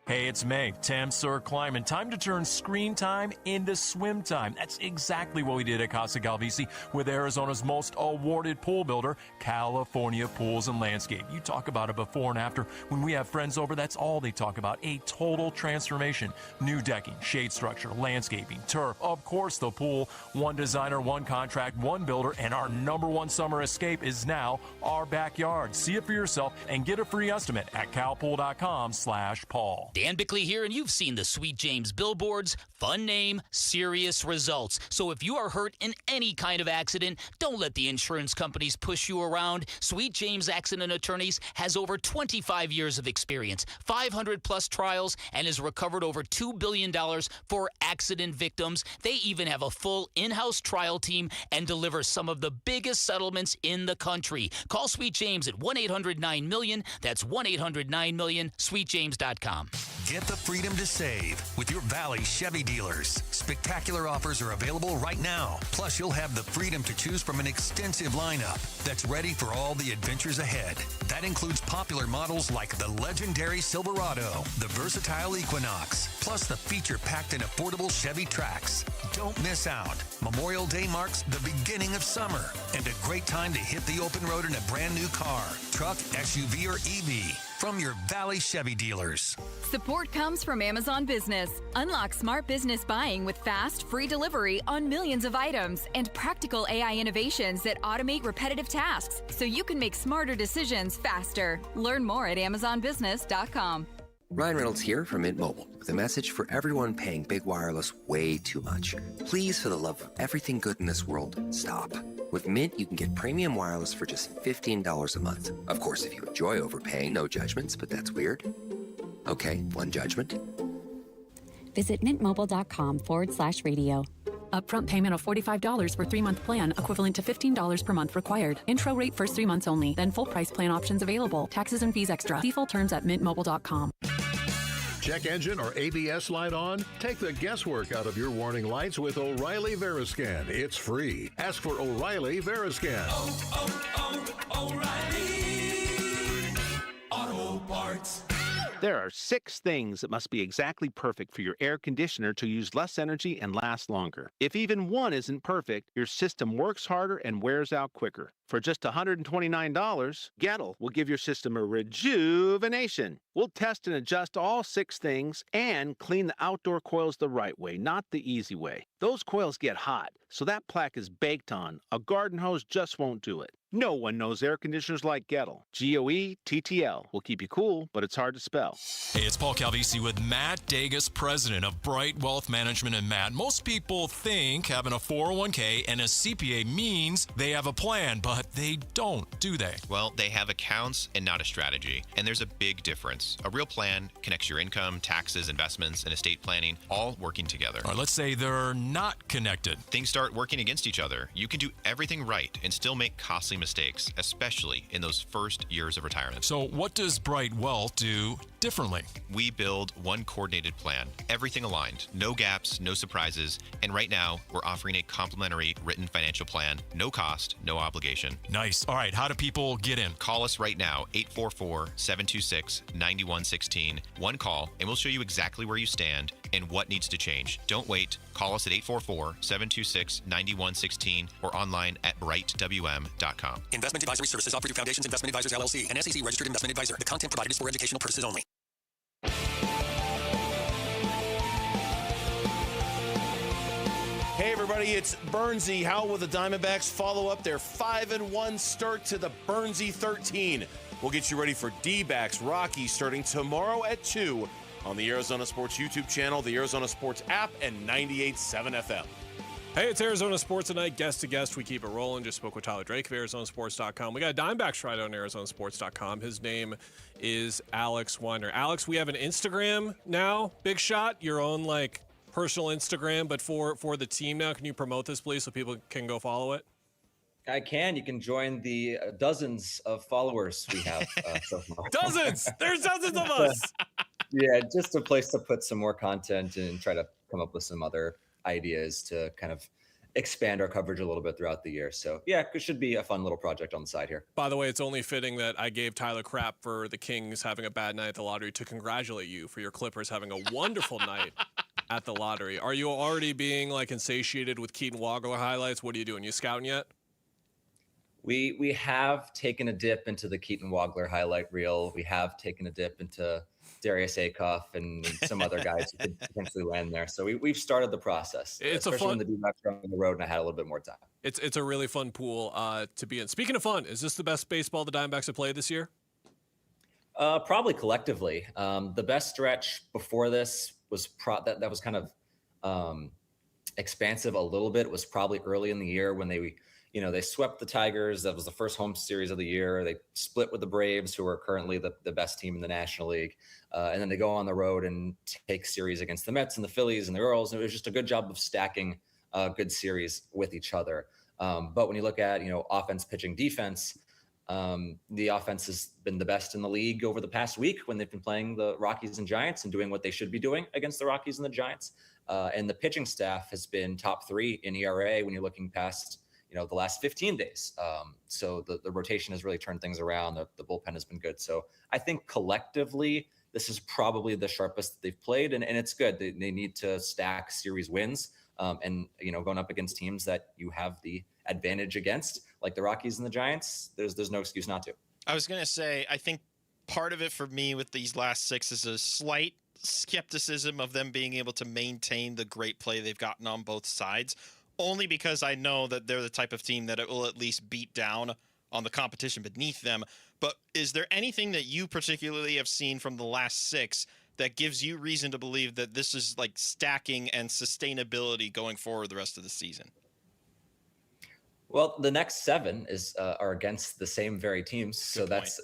Hey, it's May. Tam Sir Climbing. Time to turn screen time into swim time. That's exactly what we did at Casa Galvisi with Arizona's most awarded pool builder, California Pools and Landscape. You talk about a before and after. When we have friends over, that's all they talk about. A total transformation. New decking, shade structure, landscaping, turf, of course the pool. One designer, one contract, one builder, and our #1 summer escape is now our backyard. See it for yourself and get a free estimate at calpool.com/Paul. Dan Bickley here, and you've seen the Sweet James billboards. Fun name, serious results. So if you are hurt in any kind of accident, don't let the insurance companies push you around. Sweet James Accident Attorneys has over 25 years of experience, 500-plus trials, and has recovered over $2 billion for accident victims. They even have a full in-house trial team and deliver some of the biggest settlements in the country. Call Sweet James at 1-800-9-MILLION. That's 1-800-9-MILLION, sweetjames.com. Get the freedom to save with your Valley Chevy dealers. Spectacular offers are available right now. Plus, you'll have the freedom to choose from an extensive lineup that's ready for all the adventures ahead. That includes popular models like the legendary Silverado, the versatile Equinox, plus the feature-packed and affordable Chevy Trax. Don't miss out. Memorial Day marks the beginning of summer and a great time to hit the open road in a brand new car, truck, SUV, or EV. From your Valley Chevy dealers. Support comes from Amazon Business. Unlock smart business buying with fast, free delivery on millions of items and practical AI innovations that automate repetitive tasks so you can make smarter decisions faster. Learn more at amazonbusiness.com. Ryan Reynolds here from Mint Mobile with a message for everyone paying big wireless way too much. Please, for the love of everything good in this world, stop. With Mint, you can get premium wireless for just $15 a month. Of course, if you enjoy overpaying, no judgments, but that's weird. Okay, one judgment. Visit mintmobile.com/radio. Upfront payment of $45 for 3-month plan, equivalent to $15 per month required. Intro rate first 3 months only, then full price plan options available. Taxes and fees extra. See full terms at mintmobile.com. Check engine or ABS light on? Take the guesswork out of your warning lights with O'Reilly Veriscan. It's free. Ask for O'Reilly Veriscan. O'Reilly Auto Parts. There are 6 things that must be exactly perfect for your air conditioner to use less energy and last longer. If even one isn't perfect, your system works harder and wears out quicker. For just $129, Gettle will give your system a rejuvenation. We'll test and adjust all 6 things and clean the outdoor coils the right way, not the easy way. Those coils get hot, so that plaque is baked on. A garden hose just won't do it. No one knows air conditioners like Gettle. GOETTL will keep you cool, but it's hard to spell. Hey, it's Paul Calvisi with Matt Dagus, president of Bright Wealth Management. And Matt, most people think having a 401k and a CPA means they have a plan, but but they don't, do they? Well, they have accounts and not a strategy. And there's a big difference. A real plan connects your income, taxes, investments, and estate planning all working together. Or let's say they're not connected. Things start working against each other. You can do everything right and still make costly mistakes, especially in those first years of retirement. So what does Bright Wealth do differently? We build one coordinated plan, everything aligned, no gaps, no surprises, and right now we're offering a complimentary written financial plan, no cost, no obligation. Nice. All right, how do people get in? Call us right now, 844-726-9116. One call, and we'll show you exactly where you stand and what needs to change. Don't wait. Call us at 844-726-9116 or online at brightwm.com. Investment advisory services offered through Foundations Investment Advisors LLC, an SEC registered investment advisor. The content provided is for educational purposes only. Hey everybody, it's Burnsy. How will the Diamondbacks follow up their 5-1 start to the Burnsy 13? We'll get you ready for D-backs Rockies starting tomorrow at 2 on the Arizona Sports YouTube channel, the Arizona Sports app, and 98.7 FM. Hey, it's Arizona Sports Tonight, guest to guest. We keep it rolling. Just spoke with Tyler Drake of ArizonaSports.com. We got a Diamondbacks right on ArizonaSports.com. His name is Alex Weiner. Alex, we have an Instagram now. Big shot, your own personal Instagram, but for the team now. Can you promote this, please, so people can go follow it? I can. You can join the dozens of followers we have so far. Dozens! There's dozens of us! Yeah, just a place to put some more content and try to come up with some other ideas to kind of expand our coverage a little bit throughout the year. So yeah, it should be a fun little project on the side here. By the way, it's only fitting that I gave Tyler crap for the Kings having a bad night at the lottery to congratulate you for your Clippers having a wonderful night at the lottery. Are you already being insatiated with Keaton Wagler highlights? What are you doing? You scouting yet? We have taken a dip into the Keaton Wagler highlight reel. We have taken a dip into Darius Akoff and some other guys who could potentially land there. So we've started the process. It's especially a fun, when the D-backs are on the road and I had a little bit more time. It's a really fun pool to be in. Speaking of fun, is this the best baseball the Diamondbacks have played this year? Probably collectively. The best stretch before this was that was kind of expansive a little bit. It was probably early in the year when they swept the Tigers. That was the first home series of the year. They split with the Braves, who are currently the best team in the National League. And then they go on the road and take series against the Mets and the Phillies and the Orioles. And it was just a good job of stacking good series with each other. But when you look at, offense, pitching, defense, the offense has been the best in the league over the past week when they've been playing the Rockies and Giants and doing what they should be doing against the Rockies and the Giants. And the pitching staff has been top 3 in ERA when you're looking past the last 15 days. So the rotation has really turned things around. The bullpen has been good. So I think collectively, this is probably the sharpest they've played, and it's good. They need to stack series wins and, going up against teams that you have the advantage against, like the Rockies and the Giants. There's no excuse not to. I was going to say, I think part of it for me with these last 6 is a slight skepticism of them being able to maintain the great play they've gotten on both sides. Only because I know that they're the type of team that it will at least beat down on the competition beneath them. But is there anything that you particularly have seen from the last 6 that gives you reason to believe that this is stacking and sustainability going forward the rest of the season? Well, the next 7 are against the same very teams. So that's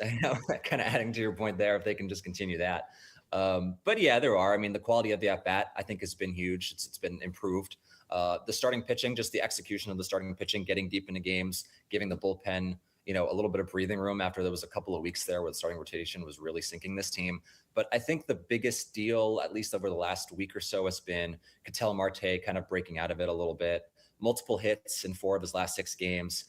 kind of adding to your point there, if they can just continue that. But yeah, there are. I mean, the quality of the at-bat, I think, has been huge. It's been improved. The starting pitching, just the execution of the starting pitching, getting deep into games, giving the bullpen, a little bit of breathing room after there was a couple of weeks there where the starting rotation was really sinking this team. But I think the biggest deal, at least over the last week or so, has been Catel Marte kind of breaking out of it a little bit. Multiple hits in 4 of his last 6 games.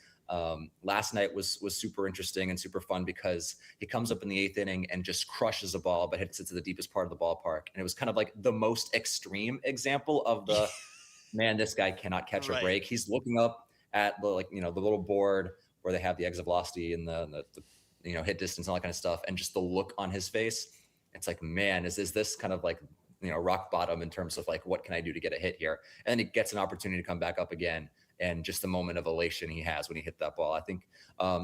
Last night was super interesting and super fun because he comes up in the 8th inning and just crushes a ball, but hits it to the deepest part of the ballpark. And it was kind of like the most extreme example of the man, this guy cannot catch a break. He's looking up at the the little board where they have the exit velocity and the hit distance and all that kind of stuff, and just the look on his face. It's like, man, is this kind of rock bottom in terms of what can I do to get a hit here? And then he gets an opportunity to come back up again, and just the moment of elation he has when he hit that ball. I think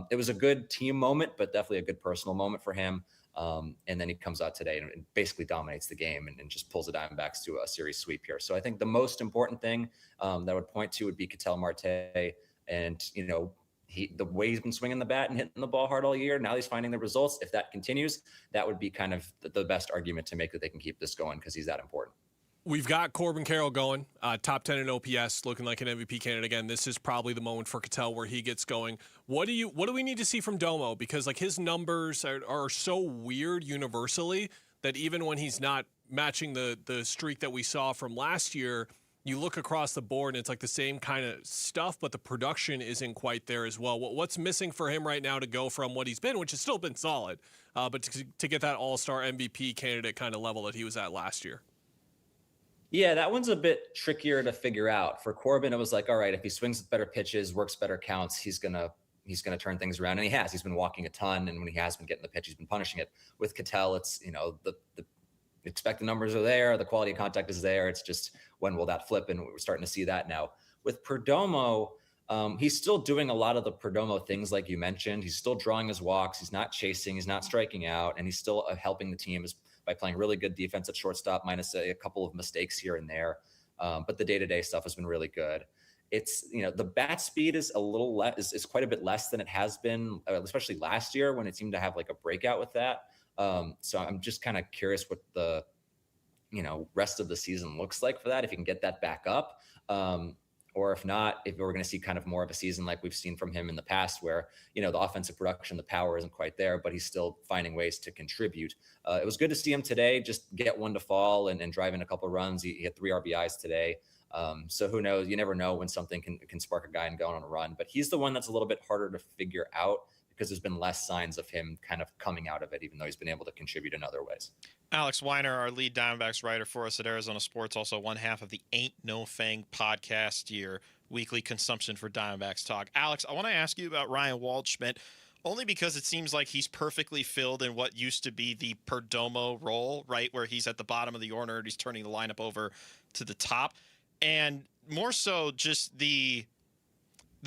it was a good team moment, but definitely a good personal moment for him. And then he comes out today and basically dominates the game and just pulls the Diamondbacks to a series sweep here. So I think the most important thing that I would point to would be Catel Marte. And, the way he's been swinging the bat and hitting the ball hard all year, now he's finding the results. If that continues, that would be kind of the best argument to make that they can keep this going because he's that important. We've got Corbin Carroll going, top 10 in OPS, looking like an MVP candidate again. This is probably the moment for Catel where he gets going. What do we need to see from Domo? Because like his numbers are so weird universally that even when he's not matching the streak that we saw from last year, you look across the board and it's like the same kind of stuff, but the production isn't quite there as well. What's missing for him right now to go from what he's been, which has still been solid, but to get that all-star MVP candidate kind of level that he was at last year? Yeah, that one's a bit trickier to figure out. For Corbin, it was like, all right, if he swings better pitches, works better counts, he's gonna turn things around, and he has. He's been walking a ton, and when he has been getting the pitch, he's been punishing it. With Catel, it's the expected numbers are there, the quality of contact is there. It's just when will that flip, and we're starting to see that now. With Perdomo, he's still doing a lot of the Perdomo things like you mentioned. He's still drawing his walks. He's not chasing. He's not striking out, and he's still helping the team by playing really good defense at shortstop, minus a couple of mistakes here and there. But the day-to-day stuff has been really good. It's, the bat speed is a little less, is quite a bit less than it has been, especially last year when it seemed to have like a breakout with that. So I'm just kind of curious what the, rest of the season looks like for that, if you can get that back up. Or if not, if we're going to see kind of more of a season like we've seen from him in the past where, the offensive production, the power isn't quite there, but he's still finding ways to contribute. It was good to see him today, just get one to fall and drive in a couple of runs. He hit 3 RBIs today. So who knows? You never know when something can spark a guy and go on a run, but he's the one that's a little bit harder to figure out because there's been less signs of him kind of coming out of it, even though he's been able to contribute in other ways. Alex Weiner, our lead Diamondbacks writer for us at Arizona Sports, also one half of the Ain't No Fang podcast, your weekly consumption for Diamondbacks talk. Alex, I want to ask you about Ryan Waldschmidt, only because it seems like he's perfectly filled in what used to be the Perdomo role, right, where he's at the bottom of the order and he's turning the lineup over to the top. And more so just the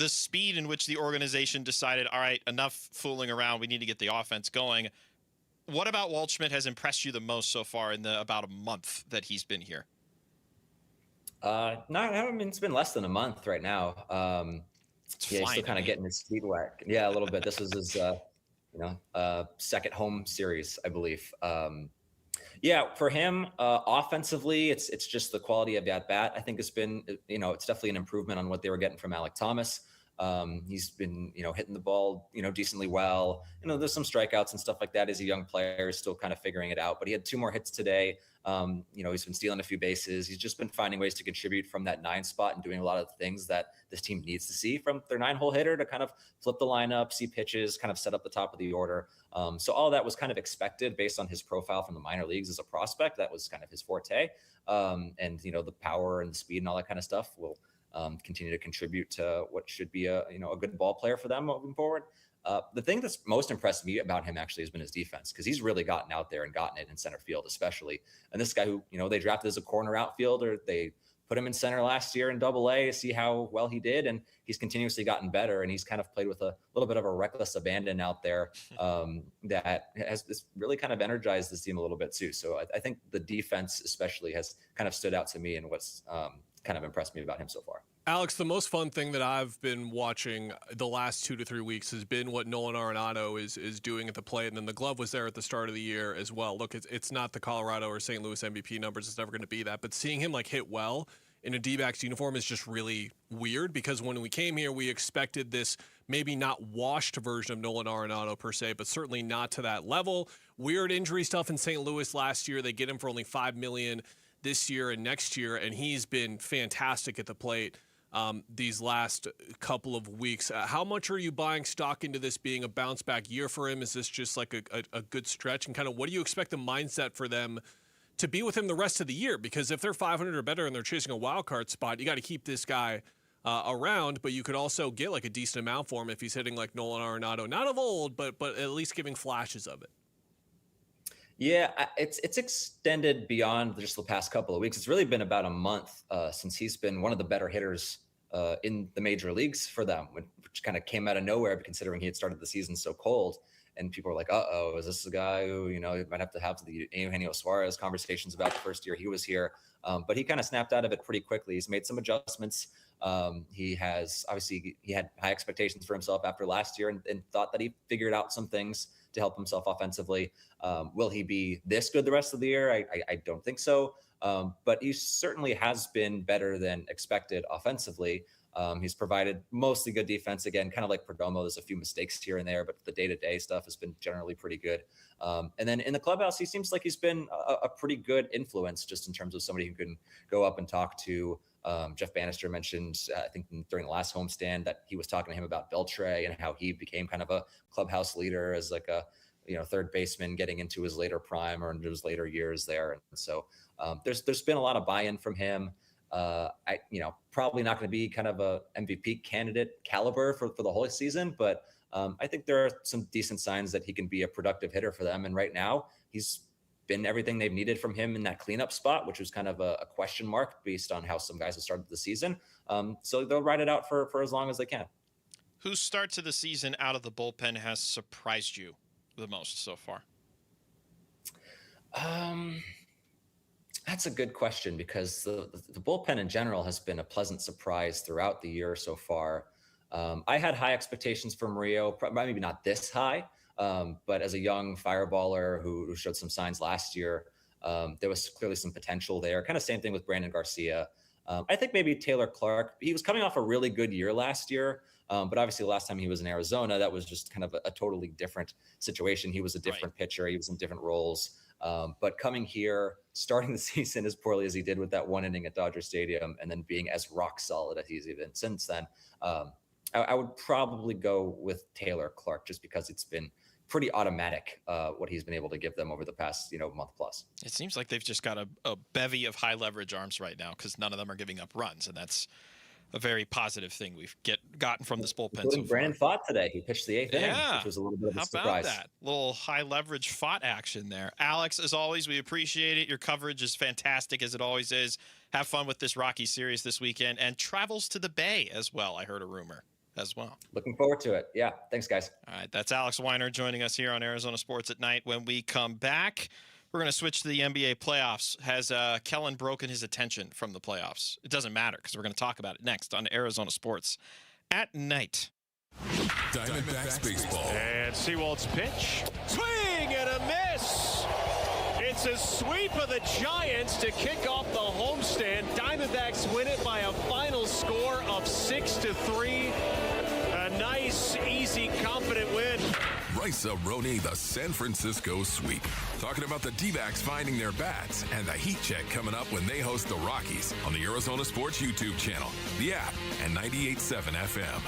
speed in which the organization decided, all right, enough fooling around, we need to get the offense going. What about Waldschmidt has impressed you the most so far in the about a month that he's been here? It's been less than a month right now. He's still kind of getting his feet wet. Yeah, a little bit. This was his, second home series, I believe. For him, offensively, it's just the quality of the at-bat. I think it's been, it's definitely an improvement on what they were getting from Alek Thomas. He's been, hitting the ball, decently well. There's some strikeouts and stuff like that. As a young player, he's still kind of figuring it out. But he had 2 more hits today. He's been stealing a few bases. He's just been finding ways to contribute from that 9 spot and doing a lot of the things that this team needs to see from their 9-hole hitter to kind of flip the lineup, see pitches, kind of set up the top of the order. So all that was kind of expected based on his profile from the minor leagues as a prospect. That was kind of his forte. The power and the speed and all that kind of stuff will continue to contribute to what should be a good ball player for them moving forward. The thing that's most impressed me about him actually has been his defense, because he's really gotten out there and gotten it in center field, especially. And this guy who, they drafted as a corner outfielder, they put him in center last year in Double-A to see how well he did, and he's continuously gotten better. And he's kind of played with a little bit of a reckless abandon out there that has really kind of energized this team a little bit too. So I think the defense especially has kind of stood out to me and what's kind of impressed me about him so far. Alex, the most fun thing that I've been watching the last 2 to 3 weeks has been what Nolan Arenado is doing at the plate. And then the glove was there at the start of the year as well. Look, it's not the Colorado or St. Louis MVP numbers. It's never going to be that. But seeing him hit well in a D-backs uniform is just really weird, because when we came here, we expected this maybe not washed version of Nolan Arenado per se, but certainly not to that level. Weird injury stuff in St. Louis last year. They get him for only $5 million this year and next year, and he's been fantastic at the plate these last couple of weeks. How much are you buying stock into this being a bounce back year for him? Is this just like a good stretch? And kind of what do you expect the mindset for them to be with him the rest of the year? Because if they're 500 or better and they're chasing a wild card spot, you got to keep this guy around, but you could also get a decent amount for him if he's hitting like Nolan Arenado, not of old, but at least giving flashes of it. Yeah, it's extended beyond just the past couple of weeks. It's really been about a month since he's been one of the better hitters in the major leagues for them, which kind of came out of nowhere considering he had started the season so cold. And people were like, uh-oh, is this a guy who, you might have to have the Eugenio Suarez conversations about the first year he was here. But he kind of snapped out of it pretty quickly. He's made some adjustments. He had high expectations for himself after last year and thought that he figured out some things to help himself offensively. Will he be this good the rest of the year? I don't think so. But he certainly has been better than expected offensively. He's provided mostly good defense. Again, kind of like Perdomo, there's a few mistakes here and there, but the day-to-day stuff has been generally pretty good. And then in the clubhouse, he seems like he's been a pretty good influence just in terms of somebody who can go up and talk to. Jeff Bannister mentioned, I think during the last homestand, that he was talking to him about Beltre and how he became kind of a clubhouse leader as like a third baseman getting into his later prime or into his later years there. And so there's been a lot of buy-in from him. Probably not going to be kind of a MVP candidate caliber for the whole season, but I think there are some decent signs that he can be a productive hitter for them. And right now he's been everything they've needed from him in that cleanup spot, which was kind of a question mark based on how some guys have started the season. So they'll ride it out for as long as they can. Whose start to the season out of the bullpen has surprised you the most so far? That's a good question, because the bullpen in general has been a pleasant surprise throughout the year so far. I had high expectations for Murillo, maybe not this high, but as a young fireballer who showed some signs last year, there was clearly some potential there. Kind of same thing with Brandon Garcia. I think maybe Taylor Clark, he was coming off a really good year last year, but obviously the last time he was in Arizona, that was just kind of a totally different situation. He was a different pitcher. He was in different roles. But coming here, starting the season as poorly as he did with that one inning at Dodger Stadium, and then being as rock solid as he's even since then, I would probably go with Taylor Clark, just because it's been pretty automatic what he's been able to give them over the past month plus. It seems like they've just got a bevy of high leverage arms right now, because none of them are giving up runs, and that's a very positive thing we've gotten from this bullpen. Including Brandon Pfaadt today. He pitched the eighth inning, which was a little bit of a surprise. How about that? Little high leverage Pfaadt action there. Alex, as always, we appreciate it. Your coverage is fantastic, as it always is. Have fun with this Rocky series this weekend, and travels to the Bay as well. I heard a rumor as well. Looking forward to it. Yeah. Thanks, guys. All right. That's Alex Weiner joining us here on Arizona Sports at Night. When we come back, we're going to switch to the NBA playoffs. Has Kellen broken his attention from the playoffs? It doesn't matter, because we're going to talk about it next on Arizona Sports at Night. Diamondbacks baseball. And Seawald's pitch. Swing and a miss. It's a sweep of the Giants to kick off the homestand. Diamondbacks win it by a final score of 6-3. A nice, easy, confident win. Raisa Roney, the San Francisco sweep. Talking about the D-backs finding their bats and the heat check coming up when they host the Rockies on the Arizona Sports YouTube channel, the app, and 98.7 FM.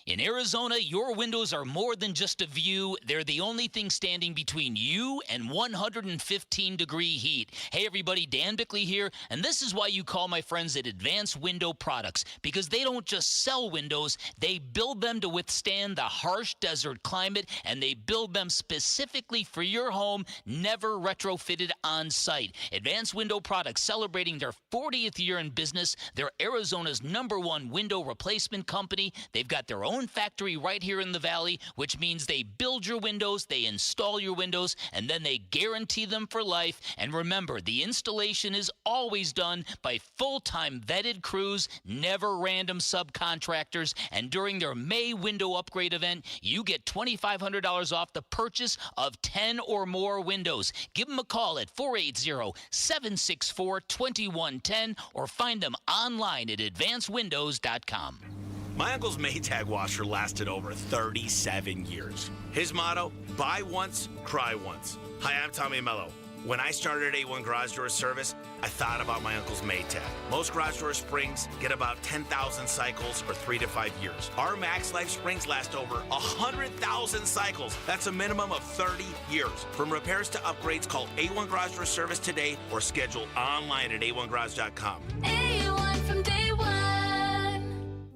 In Arizona, your windows are more than just a view. They're the only thing standing between you and 115-degree heat. Hey, everybody, Dan Bickley here, and this is why you call my friends at Advanced Window Products, because they don't just sell windows, they build them to withstand the harsh desert climate, and they build them specifically for your home, never retrofitted on site. Advanced Window Products, celebrating their 40th year in business. They're Arizona's #1 window replacement company. They've got their own factory right here in the Valley, which means they build your windows, they install your windows, and then they guarantee them for life. And remember, the installation is always done by full-time vetted crews, never random subcontractors. And during their May window upgrade event, you get $2,500 off the purchase of 10 or more windows. Give them a call at 480-764-2110 or find them online at advancedwindows.com. My uncle's Maytag washer lasted over 37 years. His motto, buy once, cry once. Hi, I'm Tommy Mello. When I started at A1 Garage Door Service, I thought about my uncle's Maytag. Most garage door springs get about 10,000 cycles or 3 to 5 years. Our Max Life springs last over 100,000 cycles. That's a minimum of 30 years. From repairs to upgrades, call A1 Garage Door Service today or schedule online at a1garage.com. A1 from day one.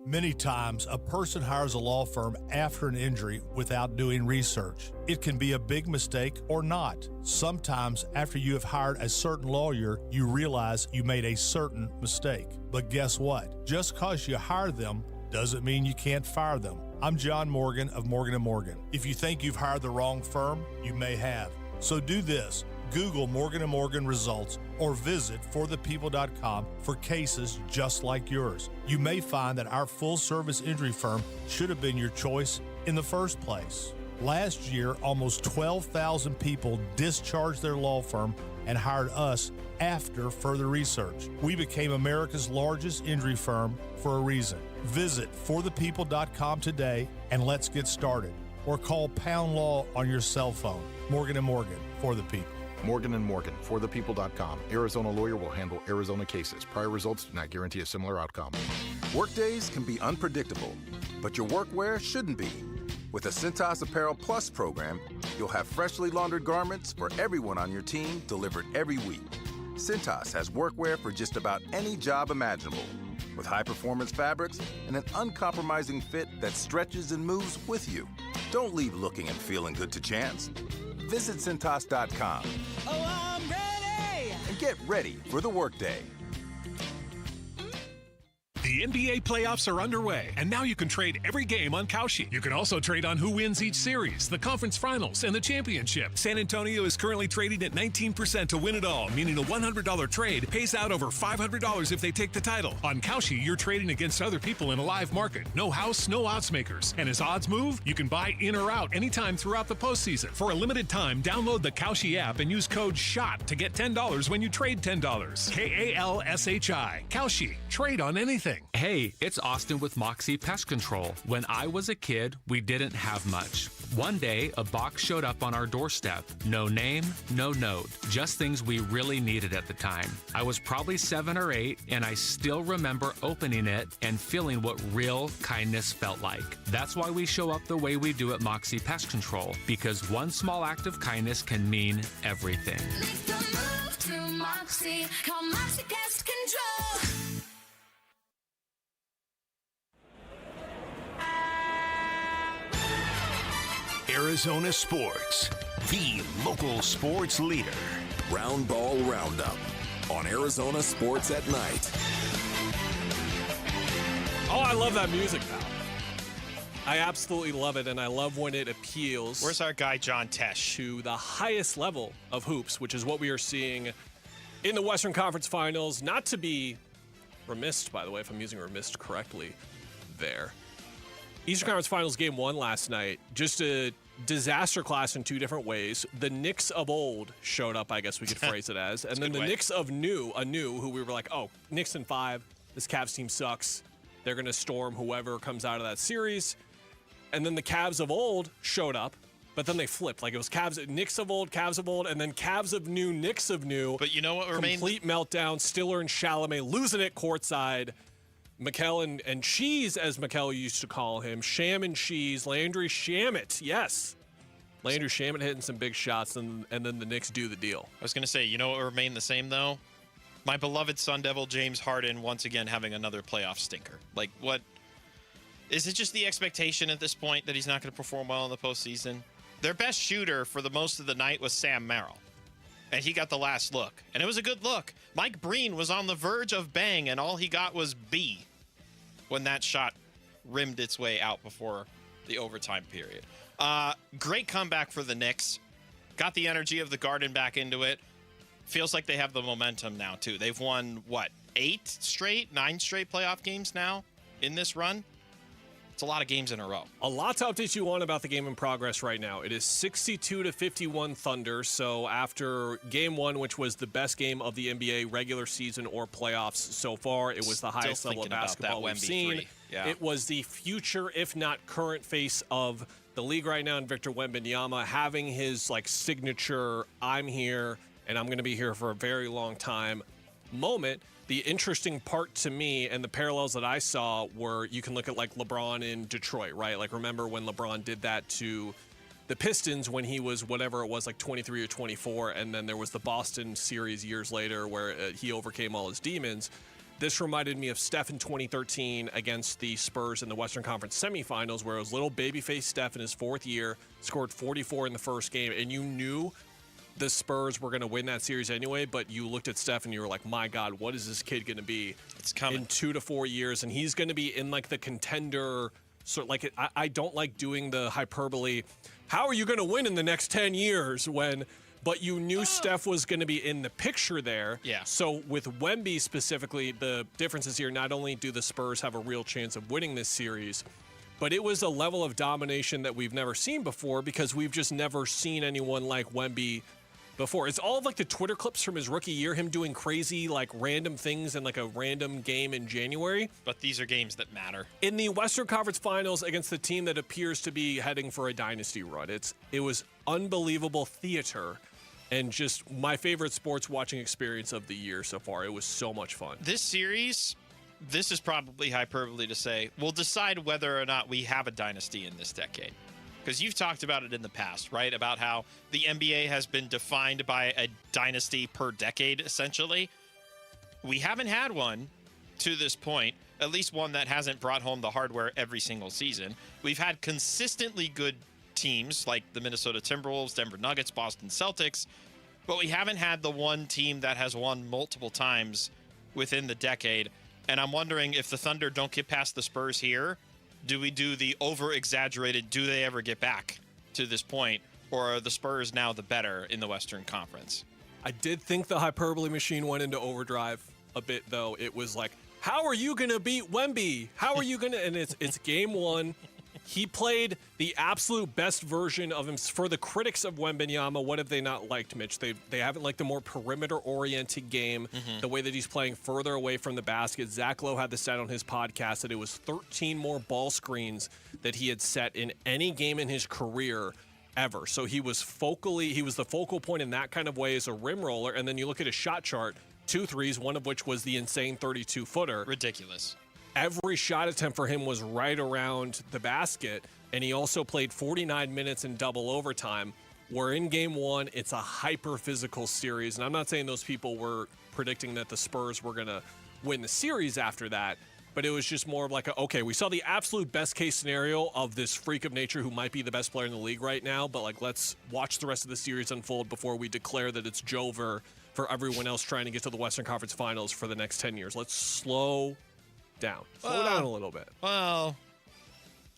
Many times, a person hires a law firm after an injury without doing research. It can be a big mistake or not. Sometimes, after you have hired a certain lawyer, you realize you made a certain mistake. But guess what? Just because you hired them doesn't mean you can't fire them. I'm John Morgan of Morgan & Morgan. If you think you've hired the wrong firm, you may have. So do this. Google Morgan & Morgan results or visit forthepeople.com for cases just like yours. You may find that our full-service injury firm should have been your choice in the first place. Last year, almost 12,000 people discharged their law firm and hired us after further research. We became America's largest injury firm for a reason. Visit forthepeople.com today and let's get started. Or call Pound Law on your cell phone. Morgan & Morgan, for the people. Morgan & Morgan, forthepeople.com. Arizona lawyer will handle Arizona cases. Prior results do not guarantee a similar outcome. Workdays can be unpredictable, but your workwear shouldn't be. With the Cintas Apparel Plus program, you'll have freshly laundered garments for everyone on your team delivered every week. Cintas has workwear for just about any job imaginable, with high-performance fabrics and an uncompromising fit that stretches and moves with you. Don't leave looking and feeling good to chance. Visit Cintas.com. Oh, I'm ready! And get ready for the workday. The NBA playoffs are underway, and now you can trade every game on Kalshi. You can also trade on who wins each series, the conference finals, and the championship. San Antonio is currently trading at 19% to win it all, meaning a $100 trade pays out over $500 if they take the title. On Kalshi, you're trading against other people in a live market. No house, no odds makers. And as odds move, you can buy in or out anytime throughout the postseason. For a limited time, download the Kalshi app and use code SHOT to get $10 when you trade $10. KALSHI. Kalshi. Trade on anything. Hey, it's Austin with Moxie Pest Control. When I was a kid, we didn't have much. One day, a box showed up on our doorstep. No name, no note, just things we really needed at the time. I was probably 7 or 8, and I still remember opening it and feeling what real kindness felt like. That's why we show up the way we do at Moxie Pest Control, because one small act of kindness can mean everything. Make the move to Moxie. Call Moxie Pest Control. Arizona Sports, the local sports leader. Round Ball Roundup on Arizona Sports at Night. Oh, I love that music, pal. I absolutely love it, and I love when it appeals. Where's our guy, John Tesh? To the highest level of hoops, which is what we are seeing in the Western Conference Finals. Not to be remiss, by the way, if I'm using remiss correctly there. Eastern Conference Finals Game 1 last night, just a disaster class in two different ways. The Knicks of old showed up, I guess we could phrase it as. And then the Knicks of new, who we were like, oh, Knicks in 5, this Cavs team sucks. They're going to storm whoever comes out of that series. And then the Cavs of old showed up, but then they flipped. Like it was Knicks of old, and then Cavs of new, Knicks of new. But you know what remains? Complete meltdown, Stiller and Chalamet losing it courtside. Mikel and Cheese, as Mikel used to call him, Sham and Cheese, Landry Shamet, yes. Landry Shamet hitting some big shots, and then the Knicks do the deal. I was going to say, you know what remained the same, though? My beloved Sun Devil, James Harden, once again having another playoff stinker. Like, what? Is it just the expectation at this point that he's not going to perform well in the postseason? Their best shooter for the most of the night was Sam Merrill. And he got the last look. And it was a good look. Mike Breen was on the verge of bang, and all he got was B when that shot rimmed its way out before the overtime period. Great comeback for the Knicks. Got the energy of the Garden back into it. Feels like they have the momentum now, too. They've won, 9 straight playoff games now in this run? It's a lot of games in a row. A lot to update you on about the game in progress right now. It is 62-51 Thunder. So after game 1, which was the best game of the NBA regular season or playoffs so far, it was the highest level of basketball we've seen. Yeah. It was the future, if not current, face of the league right now, and Victor Wembanyama having his signature "I'm here and I'm going to be here for a very long time" moment. The interesting part to me and the parallels that I saw were you can look at LeBron in Detroit, right? Remember when LeBron did that to the Pistons when he was whatever it was, 23 or 24, and then there was the Boston series years later where he overcame all his demons. This reminded me of Steph in 2013 against the Spurs in the Western Conference semifinals, where it was little babyface Steph in his 4th year, scored 44 in the first game, and you knew the Spurs were going to win that series anyway, but you looked at Steph and you were like, my God, what is this kid going to be it's coming in 2 to 4 years? And he's going to be in the contender. I don't like doing the hyperbole. How are you going to win in the next 10 years when but you knew Steph was going to be in the picture there. Yeah. So with Wemby specifically, the difference is here, not only do the Spurs have a real chance of winning this series, but it was a level of domination that we've never seen before because we've just never seen anyone like Wemby before. It's all of like the Twitter clips from his rookie year, him doing crazy like random things in like a random game in January. But these are games that matter. In the Western Conference Finals against the team that appears to be heading for a dynasty run. It was unbelievable theater and just my favorite sports watching experience of the year so far. It was so much fun. This series, this is probably hyperbole to say, will decide whether or not we have a dynasty in this decade. Because you've talked about it in the past, right? About how the NBA has been defined by a dynasty per decade, essentially. We haven't had one to this point, at least one that hasn't brought home the hardware every single season. We've had consistently good teams like the Minnesota Timberwolves, Denver Nuggets, Boston Celtics, but we haven't had the one team that has won multiple times within the decade. And I'm wondering if the Thunder don't get past the Spurs here, do we do the over-exaggerated, do they ever get back to this point, or are the Spurs now the better in the Western Conference? I did think the hyperbole machine went into overdrive a bit, though. It was like, how are you going to beat Wemby? How are you going to? And it's game one. He played the absolute best version of him. For the critics of Wembanyama, what have they not liked, Mitch? They haven't liked the more perimeter-oriented game, the way that he's playing further away from the basket. Zach Lowe had the stat on his podcast that it was 13 more ball screens that he had set in any game in his career ever. So he was the focal point in that kind of way as a rim roller. And then you look at his shot chart, 2 threes, one of which was the insane 32-footer. Ridiculous. Every shot attempt for him was right around the basket, and he also played 49 minutes in double overtime. We're in game one. It's a hyper-physical series, and I'm not saying those people were predicting that the Spurs were going to win the series after that, but it was just more of like, okay, we saw the absolute best-case scenario of this freak of nature who might be the best player in the league right now, but like let's watch the rest of the series unfold before we declare that it's Jover for everyone else trying to get to the Western Conference Finals for the next 10 years. Let's slow down a little bit. Well,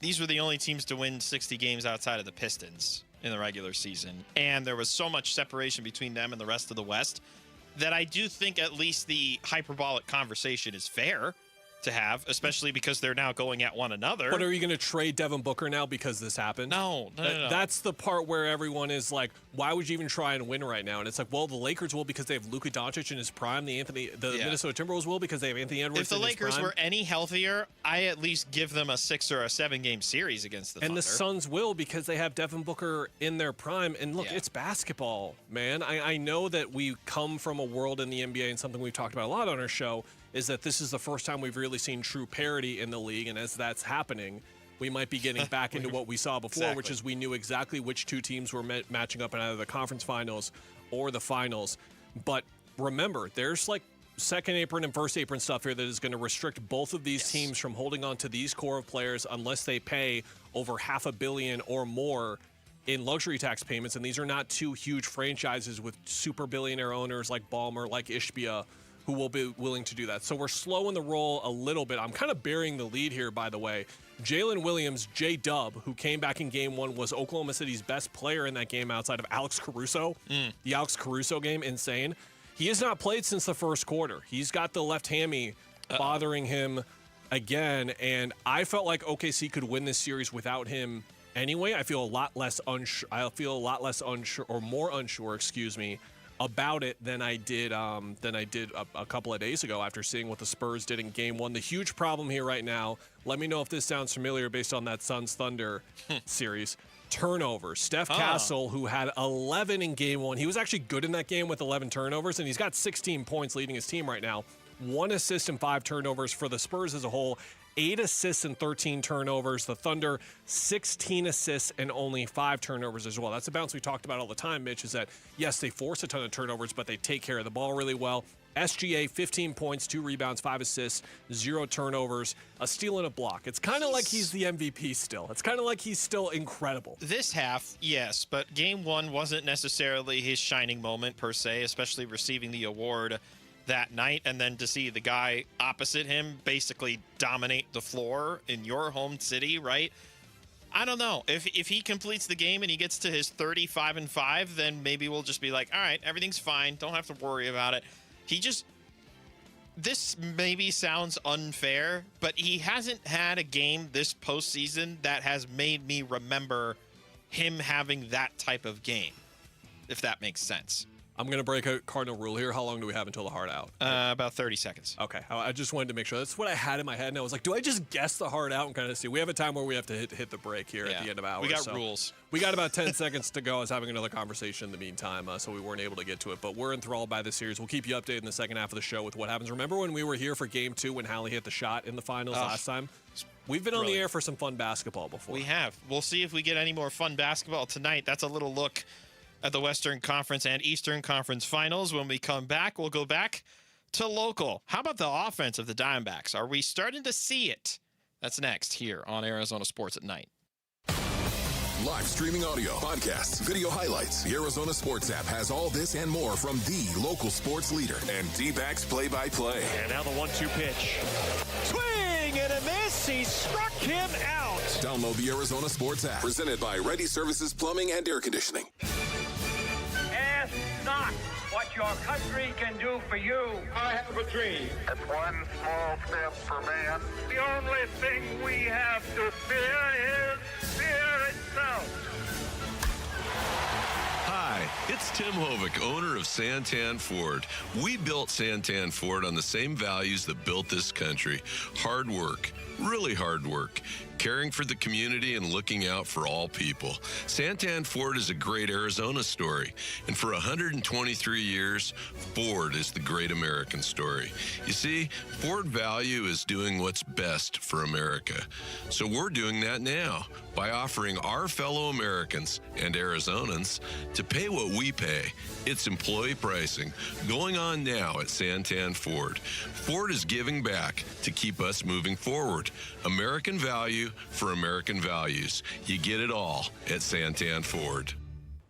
these were the only teams to win 60 games outside of the Pistons in the regular season, and there was so much separation between them and the rest of the West that I do think at least the hyperbolic conversation is fair to have, especially because they're now going at one another. But are you going to trade Devin Booker now because this happened? No. That's the part where everyone is like, why would you even try and win right now? And it's like, well, the Lakers will because they have Luka Doncic in his prime. The Minnesota Timberwolves will because they have Anthony Edwards in his prime. If the Lakers were any healthier, I at least give them a 6 or a 7 game series against the Thunder. And the Suns will because they have Devin Booker in their prime. And look, it's basketball, man. I know that we come from a world in the NBA, and something we've talked about a lot on our show is that this is the first time we've really seen true parity in the league. And as that's happening, we might be getting back into what we saw before, which is we knew exactly which two teams were matching up in either the conference finals or the finals. But remember, there's like second apron and first apron stuff here that is going to restrict both of these teams from holding on to these core of players unless they pay over $500 million or more in luxury tax payments. And these are not two huge franchises with super billionaire owners like Ballmer, like Ishbia, who will be willing to do that. So we're slowing the roll a little bit. I'm kind of burying the lead here, by the way. Jalen Williams, J-Dub, who came back in game one, was Oklahoma City's best player in that game outside of Alex Caruso. The Alex Caruso game, insane. He has not played since the first quarter. He's got the left hammy bothering him again, and I felt like OKC could win this series without him anyway. I feel a lot less unsure, about it than I did a couple of days ago after seeing what the Spurs did in game one. The huge problem here right now, let me know if this sounds familiar based on that Suns Thunder series. Turnovers. Steph Castle, who had 11 in game one, he was actually good in that game with 11 turnovers, and he's got 16 points leading his team right now. 1 assist and 5 turnovers for the Spurs as a whole. 8 assists and 13 turnovers. The Thunder, 16 assists and only 5 turnovers as well. That's a bounce we talked about all the time, Mitch, is that, yes, they force a ton of turnovers, but they take care of the ball really well. SGA, 15 points, 2 rebounds, 5 assists, 0 turnovers, a steal and a block. It's kind of like he's the MVP still. It's kind of like he's still incredible. This half, yes, but game one wasn't necessarily his shining moment per se, especially receiving the award that night, and then to see the guy opposite him basically dominate the floor in your home city, right? I don't know. If he completes the game and he gets to his 35-5, then maybe we'll just be like, all right, everything's fine. Don't have to worry about it. This maybe sounds unfair, but he hasn't had a game this postseason that has made me remember him having that type of game, if that makes sense. I'm going to break a cardinal rule here. How long do we have until the hard out? About 30 seconds. Okay. I just wanted to make sure. That's what I had in my head. And I was like, do I just guess the hard out and kind of see? We have a time where we have to hit the break here at the end of hours. We got rules. We got about 10 seconds to go. I was having another conversation in the meantime, so we weren't able to get to it. But we're enthralled by this series. We'll keep you updated in the second half of the show with what happens. Remember when we were here for Game 2 when Hallie hit the shot in the finals last time? We've been on the air for some fun basketball before. We have. We'll see if we get any more fun basketball tonight. That's a little look at the Western Conference and Eastern Conference Finals. When we come back, we'll go back to local. How about the offense of the Diamondbacks? Are we starting to see it? That's next here on Arizona Sports at Night. Live streaming audio, podcasts, video highlights. The Arizona Sports app has all this and more from the local sports leader and D-backs play-by-play. And now the 1-2 pitch. Swing and a miss. He struck him out. Download the Arizona Sports app. Presented by Ready Services Plumbing and Air Conditioning. Ask not what your country can do for you. I have a dream. It's one small step for man. The only thing we have to fear is fear itself. Hi, it's Tim Hovick, owner of Santan Ford. We built Santan Ford on the same values that built this country. Hard work, really hard work, caring for the community and looking out for all people. Santan Ford is a great Arizona story. And for 123 years, Ford is the great American story. You see, Ford value is doing what's best for America. So we're doing that now by offering our fellow Americans and Arizonans to pay what we pay. It's employee pricing going on now at Santan Ford. Ford is giving back to keep us moving forward. American value for American values. You get it all at Santan Ford.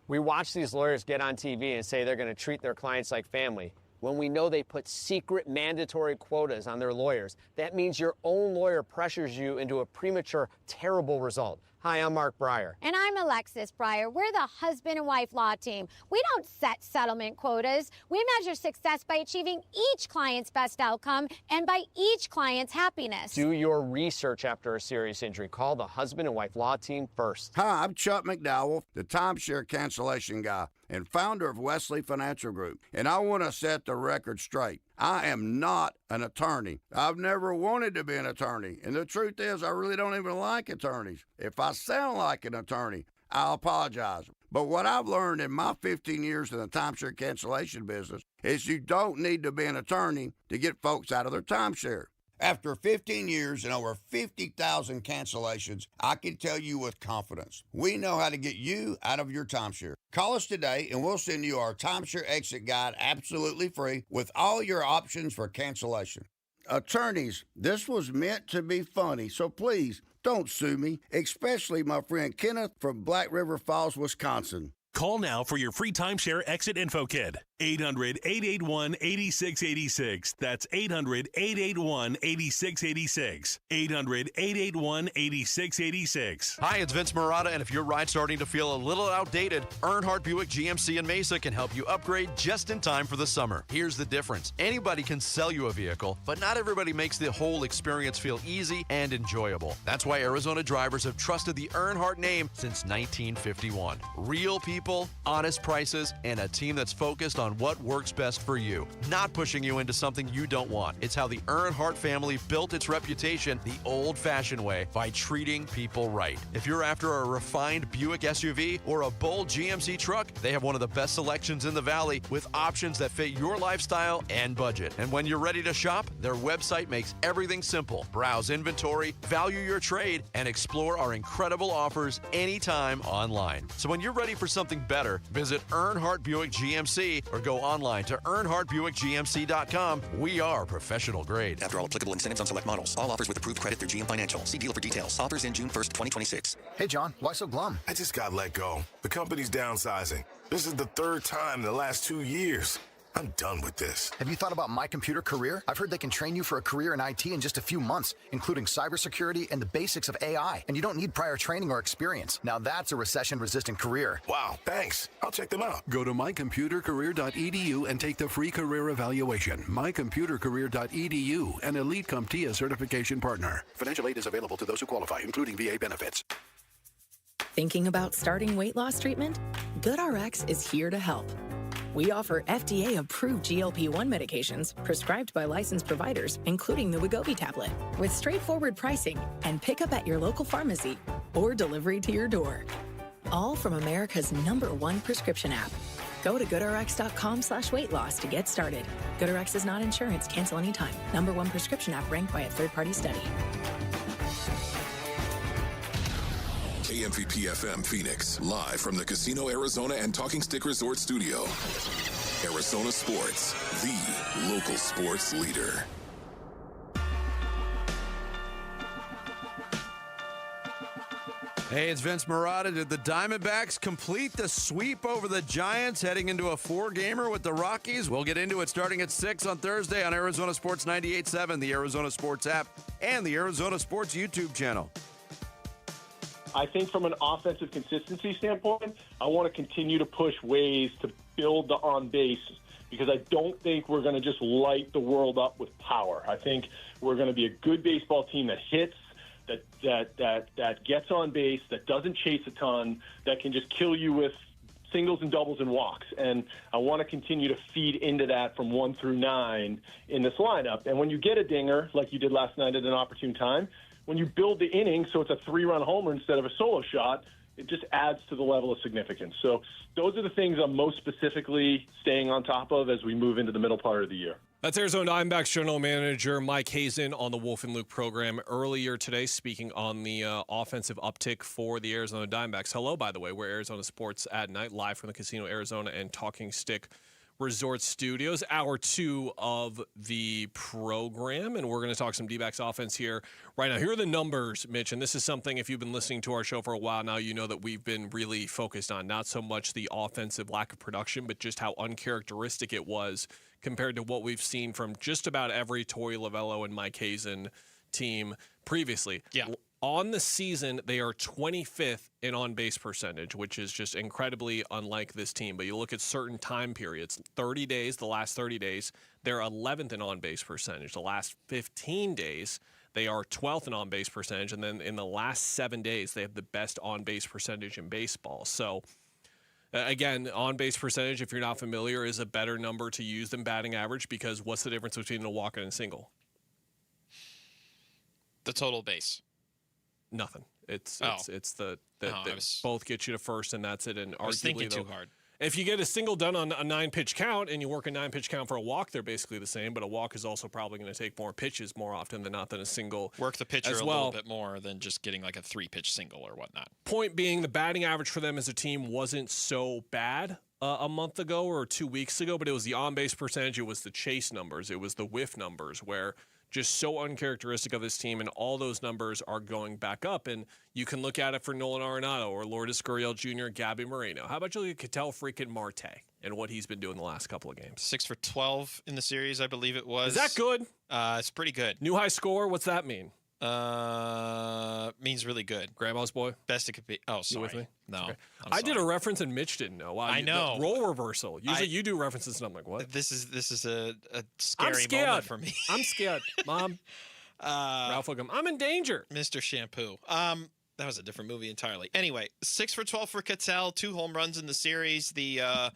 We watch these lawyers get on TV and say they're going to treat their clients like family, when we know they put secret mandatory quotas on their lawyers. That means your own lawyer pressures you into a premature, terrible result. Hi, I'm Mark Breyer. And I'm Alexis Breyer. We're the husband and wife law team. We don't set settlement quotas. We measure success by achieving each client's best outcome and by each client's happiness. Do your research after a serious injury. Call the husband and wife law team first. Hi, I'm Chuck McDowell, the timeshare cancellation guy and founder of Wesley Financial Group. And I want to set the record straight. I am not an attorney. I've never wanted to be an attorney. And the truth is, I really don't even like attorneys. If I sound like an attorney, I'll apologize. But what I've learned in my 15 years in the timeshare cancellation business is you don't need to be an attorney to get folks out of their timeshare. After 15 years and over 50,000 cancellations, I can tell you with confidence, we know how to get you out of your timeshare. Call us today and we'll send you our timeshare exit guide absolutely free with all your options for cancellation. Attorneys, this was meant to be funny, so please don't sue me, especially my friend Kenneth from Black River Falls, Wisconsin. Call now for your free timeshare exit info kit. 800-881-8686. That's 800-881-8686. 800-881-8686. Hi, it's Vince Marotta, and if your ride's starting to feel a little outdated, Earnhardt Buick GMC in Mesa can help you upgrade just in time for the summer. Here's the difference. Anybody can sell you a vehicle, but not everybody makes the whole experience feel easy and enjoyable. That's why Arizona drivers have trusted the Earnhardt name since 1951. Real people, honest prices, and a team that's focused on what works best for you, not pushing you into something you don't want. It's how the Earnhardt family built its reputation the old-fashioned way, by treating people right. If you're after a refined Buick SUV or a bold GMC truck, they have one of the best selections in the Valley with options that fit your lifestyle and budget. And when you're ready to shop, their website makes everything simple. Browse inventory, value your trade, and explore our incredible offers anytime online. So when you're ready for something better, visit Earnhardt Buick GMC or go online to EarnhardtBuickGMC.com. We are professional grade. After all applicable incentives on select models. All offers with approved credit through GM Financial. See dealer for details. Offers in June 1st, 2026. Hey, John, why so glum? I just got let go. The company's downsizing. This is the third time in the last 2 years. I'm done with this. Have you thought about My Computer Career? I've heard they can train you for a career in IT in just a few months, including cybersecurity and the basics of AI. And you don't need prior training or experience. Now that's a recession-resistant career. Wow, thanks. I'll check them out. Go to mycomputercareer.edu and take the free career evaluation. Mycomputercareer.edu, an Elite CompTIA certification partner. Financial aid is available to those who qualify, including VA benefits. Thinking about starting weight loss treatment? GoodRx is here to help. We offer FDA-approved GLP-1 medications prescribed by licensed providers, including the Wegovy tablet, with straightforward pricing and pickup at your local pharmacy or delivery to your door. All from America's #1 prescription app. Go to GoodRx.com/weight loss to get started. GoodRx is not insurance. Cancel anytime. #1 prescription app ranked by a third-party study. KMVP FM Phoenix, live from the Casino Arizona and Talking Stick Resort Studio. Arizona Sports, the local sports leader. Hey, it's Vince Marotta. Did the Diamondbacks complete the sweep over the Giants, heading into a 4-gamer with the Rockies? We'll get into it starting at 6 on Thursday on Arizona Sports 98.7, the Arizona Sports app, and the Arizona Sports YouTube channel. I think from an offensive consistency standpoint, I want to continue to push ways to build the on base, because I don't think we're going to just light the world up with power. I think we're going to be a good baseball team that hits, that gets on base, that doesn't chase a ton, that can just kill you with singles and doubles and walks. And I want to continue to feed into that from 1 through 9 in this lineup. And when you get a dinger, like you did last night at an opportune time, when you build the inning so it's a 3-run homer instead of a solo shot, it just adds to the level of significance. So those are the things I'm most specifically staying on top of as we move into the middle part of the year. That's Arizona Diamondbacks General Manager Mike Hazen on the Wolf and Luke program earlier today, speaking on the offensive uptick for the Arizona Diamondbacks. Hello, by the way. We're Arizona Sports at Night, live from the Casino Arizona and Talking Stick Resort Studios. Hour 2 of the program, and we're going to talk some D-backs offense here right now. Here are the numbers, Mitch, and this is something, if you've been listening to our show for a while now, you know that we've been really focused on not so much the offensive lack of production, but just how uncharacteristic it was compared to what we've seen from just about every Torey Lovello and Mike Hazen team previously. Yeah. On the season, they are 25th in on-base percentage, which is just incredibly unlike this team. But you look at certain time periods, 30 days, the last 30 days, they're 11th in on-base percentage. The last 15 days, they are 12th in on-base percentage. And then in the last 7 days, they have the best on-base percentage in baseball. So, again, on-base percentage, if you're not familiar, is a better number to use than batting average, because what's the difference between a walk and a single? The total base. Nothing. It's the was, both get you to first, and that's it. And I was thinking too hard. If you get a single done on a 9-pitch count and you work a 9-pitch count for a walk, they're basically the same. But a walk is also probably going to take more pitches more often than not than a single. Work the pitcher as a well. little bit more than just getting like a 3-pitch single or whatnot. Point being, the batting average for them as a team wasn't so bad a month ago or 2 weeks ago, but it was the on-base percentage, it was the chase numbers, it was the whiff numbers, where just so uncharacteristic of this team, and all those numbers are going back up. And you can look at it for Nolan Arenado or Lourdes Gurriel Jr., Gabby Moreno. How about you look at Catel freaking Marte and what he's been doing the last couple of games? 6 for 12 in the series, I believe it was. Is that good? It's pretty good. New high score, what's that mean? Means really good. Grandma's boy? Best it could be. Oh, sorry. You with me? No. Okay. I did a reference and Mitch didn't know. Wow, I know. Role reversal. Usually you do references and I'm like, what? This is a scary I'm moment for me. I'm scared. Mom. Ralph Wiggum. I'm in danger. Mr. Shampoo. That was a different movie entirely. Anyway, 6 for 12 for Catel, 2 home runs in the series. The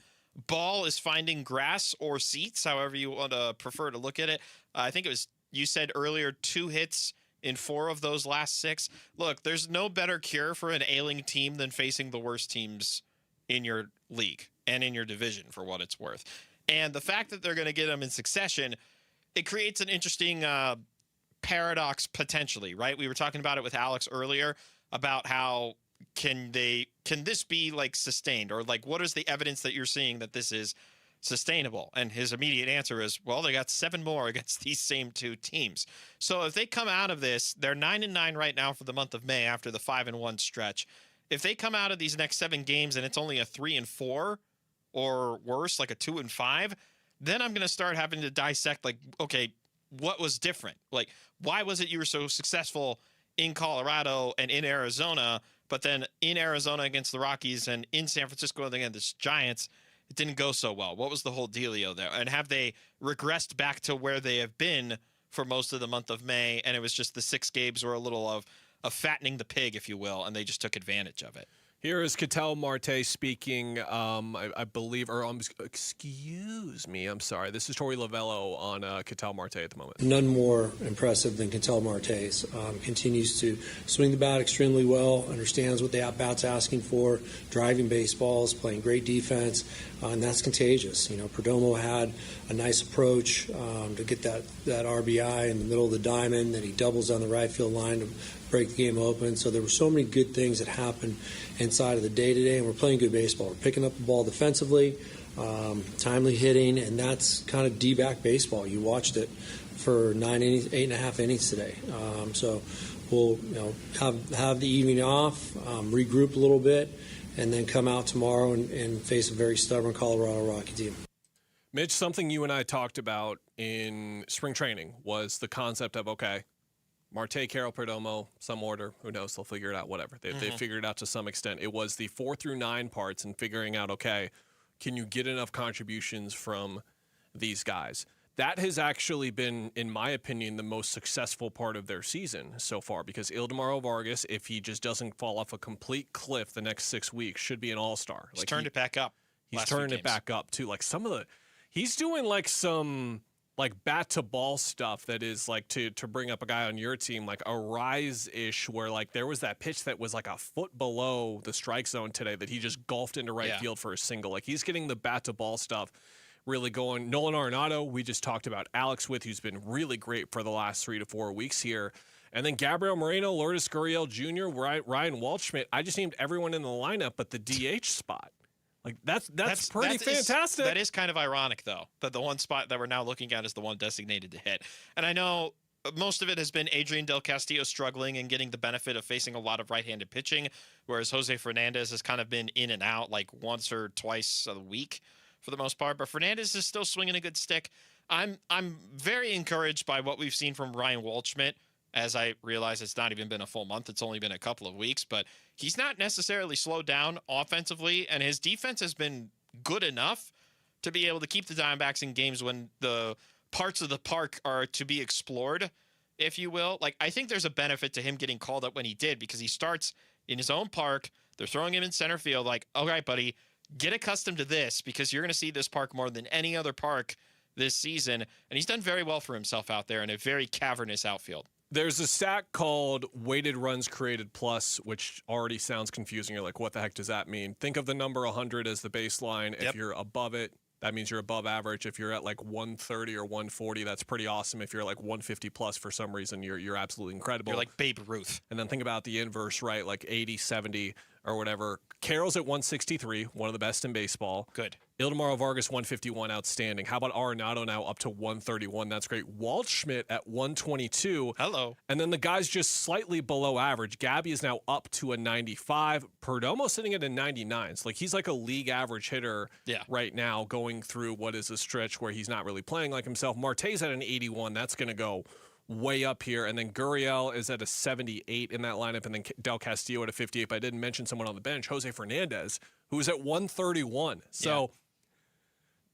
ball is finding grass or seats, however you want to prefer to look at it. I think it was, you said earlier, 2 hits in 4 of those last 6. Look, there's no better cure for an ailing team than facing the worst teams in your league and in your division, for what it's worth. And the fact that they're going to get them in succession, it creates an interesting paradox potentially, right? We were talking about it with Alex earlier about how can this be like sustained, or like what is the evidence that you're seeing that this is sustainable? And his immediate answer is, well, they got 7 more against these same 2 teams. So if they come out of this, they're 9-9 right now for the month of May after the 5-1 stretch. If they come out of these next 7 games and it's only a 3-4 or worse, like a 2-5, then I'm going to start having to dissect, like, okay, what was different? Like, why was it you were so successful in Colorado and in Arizona, but then in Arizona against the Rockies and in San Francisco against the Giants, it didn't go so well? What was the whole dealio there? And have they regressed back to where they have been for most of the month of May, and it was just the 6 games were a little of fattening the pig, if you will, and they just took advantage of it? Here is Catel Marte speaking, I believe, or excuse me, I'm sorry. This is Torey Lovello on Catel Marte at the moment. None more impressive than Catel Marte's. Continues to swing the bat extremely well, understands what the at-bat's asking for, driving baseballs, playing great defense, and that's contagious. You know, Perdomo had a nice approach to get that RBI in the middle of the diamond, then he doubles down the right field line to break the game open. So there were so many good things that happened inside of the day today, and we're playing good baseball. We're picking up the ball defensively, timely hitting, and that's kind of D-back baseball. You watched it for 9 innings, 8.5 innings today. So we'll have the evening off, regroup a little bit, and then come out tomorrow and face a very stubborn Colorado Rocky team. Mitch, something you and I talked about in spring training was the concept of, okay, Marte, Carroll, Perdomo, some order, who knows, they'll figure it out, whatever. They figured it out to some extent. It was the 4 through 9 parts and figuring out, okay, can you get enough contributions from these guys? That has actually been, in my opinion, the most successful part of their season so far, because Ildemaro Vargas, if he just doesn't fall off a complete cliff the next 6 weeks, should be an all-star. He's turned it back up. He's turned it back up, too. Like he's doing like some bat to ball stuff that is like to bring up a guy on your team, like a rise-ish, where like there was that pitch that was like a foot below the strike zone today that he just golfed into right field for a single. Like he's getting the bat to ball stuff really going. Nolan Arenado, we just talked about Alex with, who's been really great for the last 3 to 4 weeks here. And then Gabriel Moreno, Lourdes Gurriel Jr., Ryan Waldschmidt. I just named everyone in the lineup but the DH spot. Like that's pretty fantastic. That is kind of ironic, though, that the one spot that we're now looking at is the one designated to hit. And I know most of it has been Adrian Del Castillo struggling and getting the benefit of facing a lot of right-handed pitching, whereas Jose Fernandez has kind of been in and out like once or twice a week for the most part. But Fernandez is still swinging a good stick. I'm very encouraged by what we've seen from Ryan Waldschmidt. As I realize it's not even been a full month. It's only been a couple of weeks, but he's not necessarily slowed down offensively, and his defense has been good enough to be able to keep the Diamondbacks in games when the parts of the park are to be explored, if you will. Like, I think there's a benefit to him getting called up when he did, because he starts in his own park. They're throwing him in center field. Like, all right, buddy, get accustomed to this, because you're going to see this park more than any other park this season. And he's done very well for himself out there in a very cavernous outfield. There's a stat called weighted runs created plus, which already sounds confusing. You're like, what the heck does that mean? Think of the number 100 as the baseline. If you're above it, that means you're above average. If you're at like 130 or 140, that's pretty awesome. If you're like 150 plus for some reason, you're absolutely incredible. You're like Babe Ruth. And then think about the inverse, right? Like 80, 70 or whatever. Carroll's at 163, one of the best in baseball. Good. Ildemaro Vargas, 151, outstanding. How about Arenado now up to 131? That's great. Waldschmidt at 122. Hello. And then the guy's just slightly below average. Gabby is now up to a 95. Perdomo sitting at a 99. So, like, he's like a league average hitter right now, going through what is a stretch where he's not really playing like himself. Marte's at an 81. That's going to go way up here. And then Gurriel is at a 78 in that lineup, and then Del Castillo at a 58. But I didn't mention someone on the bench, Jose Fernandez, who is at 131. So,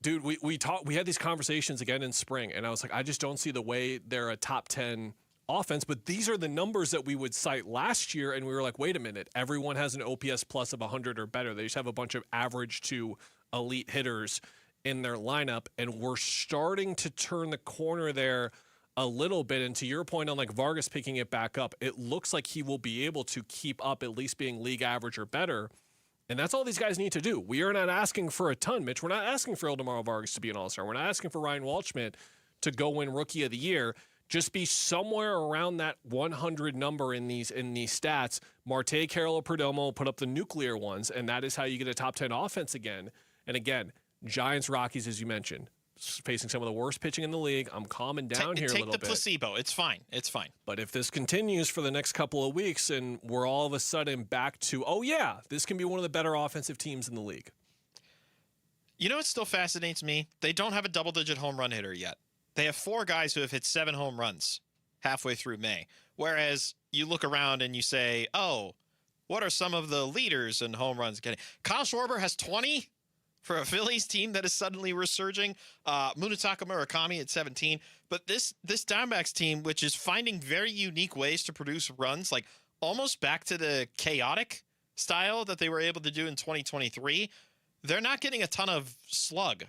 dude, we had these conversations again in spring, and I was like, I just don't see the way they're a top 10 offense. But these are the numbers that we would cite last year, and we were like, wait a minute, everyone has an OPS plus of 100 or better. They just have a bunch of average to elite hitters in their lineup, and we're starting to turn the corner there a little bit. And to your point on like Vargas picking it back up, it looks like he will be able to keep up at least being league average or better. And that's all these guys need to do. We are not asking for a ton, Mitch. We're not asking for Ildemaro Vargas to be an all-star. We're not asking for Ryan Waldschmidt to go win Rookie of the Year. Just be somewhere around that 100 number in these stats. Marte, Carroll, or Perdomo put up the nuclear ones, and that is how you get a top 10 offense again. And again, Giants, Rockies, as you mentioned, facing some of the worst pitching in the league. I'm calming down here a little bit. Take the placebo. It's fine. It's fine. But if this continues for the next couple of weeks and we're all of a sudden back to, oh, yeah, this can be one of the better offensive teams in the league. You know what still fascinates me? They don't have a double-digit home run hitter yet. They have 4 guys who have hit 7 home runs halfway through May. Whereas you look around and you say, oh, what are some of the leaders in home runs getting? Kyle Schwarber has 20 for a Phillies team that is suddenly resurging. Munetaka Murakami at 17. But this Diamondbacks team, which is finding very unique ways to produce runs, like almost back to the chaotic style that they were able to do in 2023, they're not getting a ton of slug.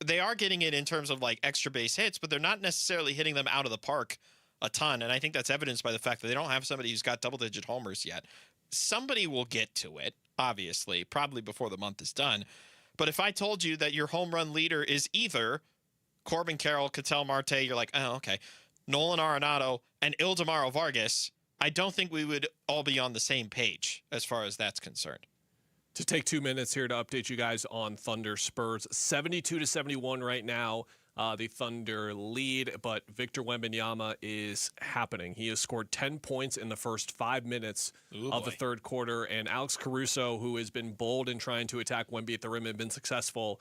They are getting it in terms of like extra base hits, but they're not necessarily hitting them out of the park a ton. And I think that's evidenced by the fact that they don't have somebody who's got double-digit homers yet. Somebody will get to it, obviously, probably before the month is done. But if I told you that your home run leader is either Corbin Carroll, Catel Marte, you're like, oh, okay, Nolan Arenado, and Ildemaro Vargas, I don't think we would all be on the same page as far as that's concerned. To take 2 minutes here to update you guys on Thunder Spurs. 72-71 right now. The Thunder lead, but Victor Wembanyama is happening. He has scored 10 points in the first 5 minutes of the third quarter, and Alex Caruso, who has been bold in trying to attack Wemby at the rim and been successful,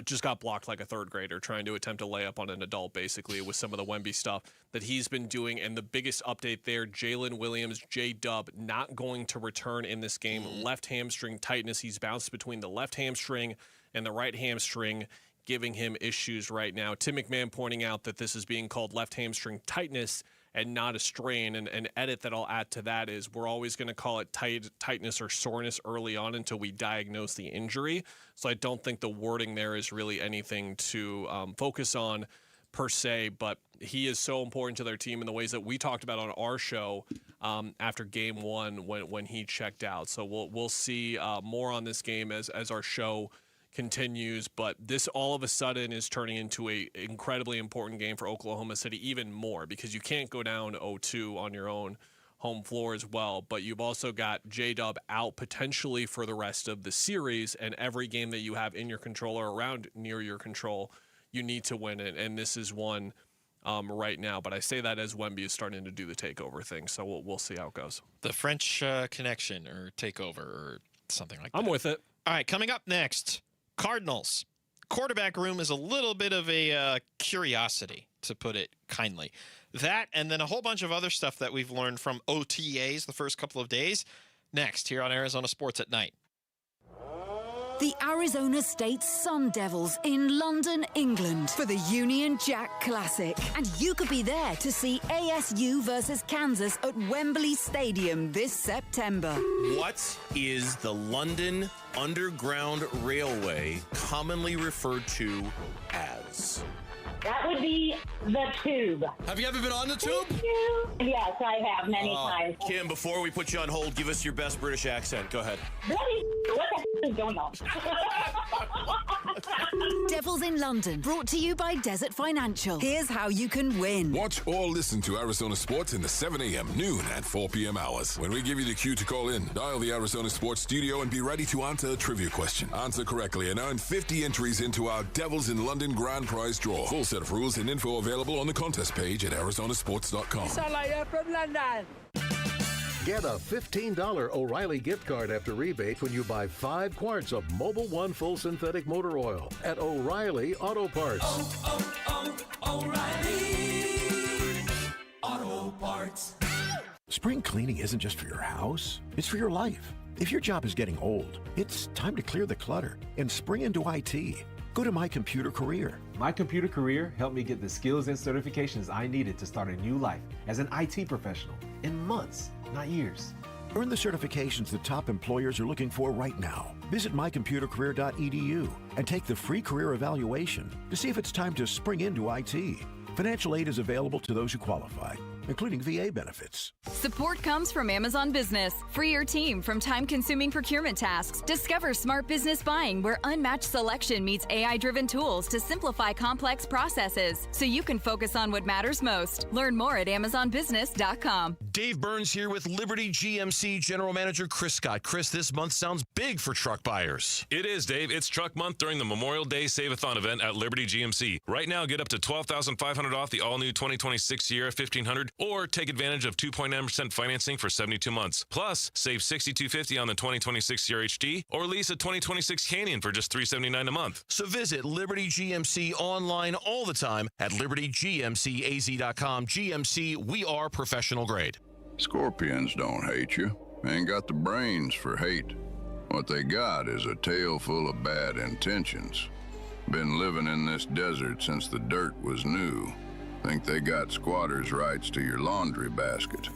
just got blocked like a third grader trying to attempt a layup on an adult, basically, with some of the Wemby stuff that he's been doing. And the biggest update there, Jalen Williams, J-Dub, not going to return in this game. Left hamstring tightness. He's bounced between the left hamstring and the right hamstring, giving him issues right now. Tim McMahon pointing out that this is being called left hamstring tightness and not a strain. And an edit that I'll add to that is we're always going to call it tightness or soreness early on until we diagnose the injury. So I don't think the wording there is really anything to focus on per se, but he is so important to their team in the ways that we talked about on our show after game 1 when he checked out. So we'll see more on this game as our show continues, but this all of a sudden is turning into a incredibly important game for Oklahoma City, even more, because you can't go down 0-2 on your own home floor as well. But you've also got J-Dub out potentially for the rest of the series, and every game that you have in your control or around near your control, you need to win it, and this is one right now. But I say that as Wemby is starting to do the takeover thing, so we'll see how it goes. The French connection or takeover or something like that. I'm with it. All right, coming up next, Cardinals. Quarterback room is a little bit of a curiosity, to put it kindly. That and then a whole bunch of other stuff that we've learned from OTAs the first couple of days. Next, here on Arizona Sports at Night. The Arizona State Sun Devils in London, England for the Union Jack Classic. And you could be there to see ASU versus Kansas at Wembley Stadium this September. What is the London Underground Railway commonly referred to as? That would be the Tube. Have you ever been on the Tube? Yes, I have many times. Kim, before we put you on hold, give us your best British accent. Go ahead. Bloody, what the is going on? Devils in London, brought to you by Desert Financial. Here's how you can win. Watch or listen to Arizona Sports in the 7 a.m., noon, and 4 p.m. hours. When we give you the cue to call in, dial the Arizona Sports studio and be ready to answer a trivia question. Answer correctly and earn 50 entries into our Devils in London grand prize draw. Full set of rules and info available on the contest page at arizonasports.com. Sound like you're from London. Get a $15 O'Reilly gift card after rebate when you buy 5 quarts of Mobil 1 full synthetic motor oil at O'Reilly Auto Parts. O'Reilly Auto Parts. Spring cleaning isn't just for your house, it's for your life. If your job is getting old, it's time to clear the clutter and spring into IT. Go to My Computer Career. My Computer Career helped me get the skills and certifications I needed to start a new life as an IT professional in months, not years. Earn the certifications the top employers are looking for right now. Visit mycomputercareer.edu and take the free career evaluation to see if it's time to spring into IT. Financial aid is available to those who qualify, including VA benefits. Support comes from Amazon Business. Free your team from time-consuming procurement tasks. Discover smart business buying where unmatched selection meets AI-driven tools to simplify complex processes so you can focus on what matters most. Learn more at amazonbusiness.com. Dave Burns here with Liberty GMC General Manager Chris Scott. Chris, this month sounds big for truck buyers. It is, Dave. It's Truck Month during the Memorial Day Save-a-thon event at Liberty GMC. Right now, get up to $12,500 off the all-new 2026 Sierra 1500 Or take advantage of 2.9% financing for 72 months. Plus, save $6,250 on the 2026 CRHD or lease a 2026 Canyon for just $379 a month. So visit Liberty GMC online all the time at libertygmcaz.com. GMC, we are professional grade. Scorpions don't hate you. Ain't got the brains for hate. What they got is a tail full of bad intentions. Been living in this desert since the dirt was new. Think they got squatters' rights to your laundry basket.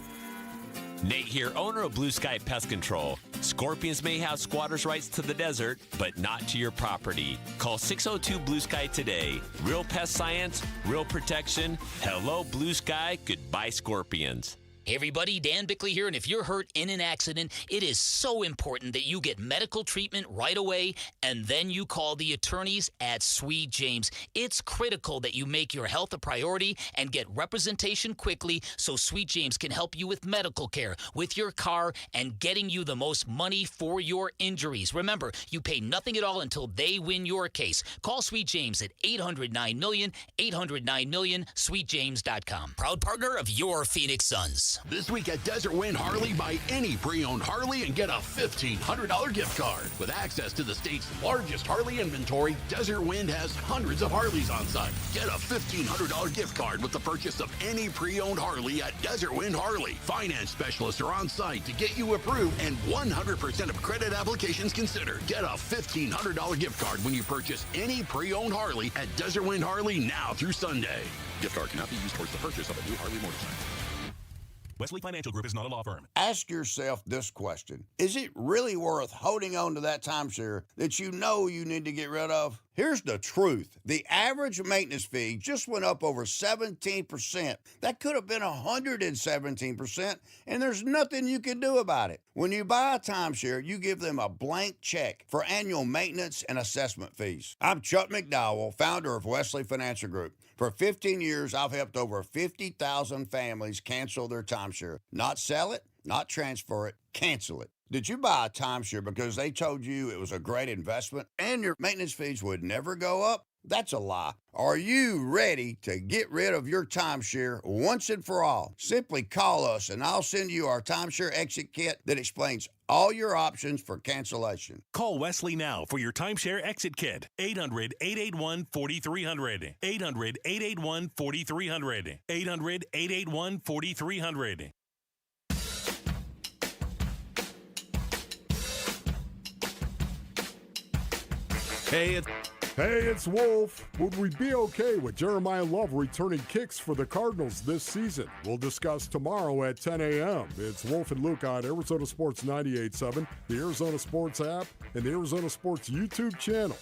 Nate here, owner of Blue Sky Pest Control. Scorpions may have squatters' rights to the desert, but not to your property. Call 602 Blue Sky today. Real pest science, real protection. Hello, Blue Sky. Goodbye, Scorpions. Hey everybody, Dan Bickley here, and if you're hurt in an accident, it is so important that you get medical treatment right away, and then you call the attorneys at Sweet James. It's critical that you make your health a priority and get representation quickly so Sweet James can help you with medical care, with your car, and getting you the most money for your injuries. Remember, you pay nothing at all until they win your case. Call Sweet James at 800-9-MILLION, 800-9-MILLION, sweetjames.com. Proud partner of your Phoenix Suns. This week at Desert Wind Harley, buy any pre-owned Harley and get a $1,500 gift card. With access to the state's largest Harley inventory, Desert Wind has hundreds of Harleys on site. Get a $1,500 gift card with the purchase of any pre-owned Harley at Desert Wind Harley. Finance specialists are on site to get you approved and 100% of credit applications considered. Get a $1,500 gift card when you purchase any pre-owned Harley at Desert Wind Harley now through Sunday. Gift card cannot be used towards the purchase of a new Harley motorcycle. Wesley Financial Group is not a law firm. Ask yourself this question. Is it really worth holding on to that timeshare that you know you need to get rid of? Here's the truth. The average maintenance fee just went up over 17%. That could have been 117%, and there's nothing you can do about it. When you buy a timeshare, you give them a blank check for annual maintenance and assessment fees. I'm Chuck McDowell, founder of Wesley Financial Group. For 15 years, I've helped over 50,000 families cancel their timeshare. Not sell it, not transfer it, cancel it. Did you buy a timeshare because they told you it was a great investment and your maintenance fees would never go up? That's a lie. Are you ready to get rid of your timeshare once and for all? Simply call us and I'll send you our timeshare exit kit that explains all your options for cancellation. Call Wesley now for your timeshare exit kit. 800-881-4300. 800-881-4300. 800-881-4300. Hey, it's Wolf. Would we be okay with Jeremiah Love returning kicks for the Cardinals this season? We'll discuss tomorrow at 10 a.m. It's Wolf and Luke on Arizona Sports 98.7, the Arizona Sports app, and the Arizona Sports YouTube channel.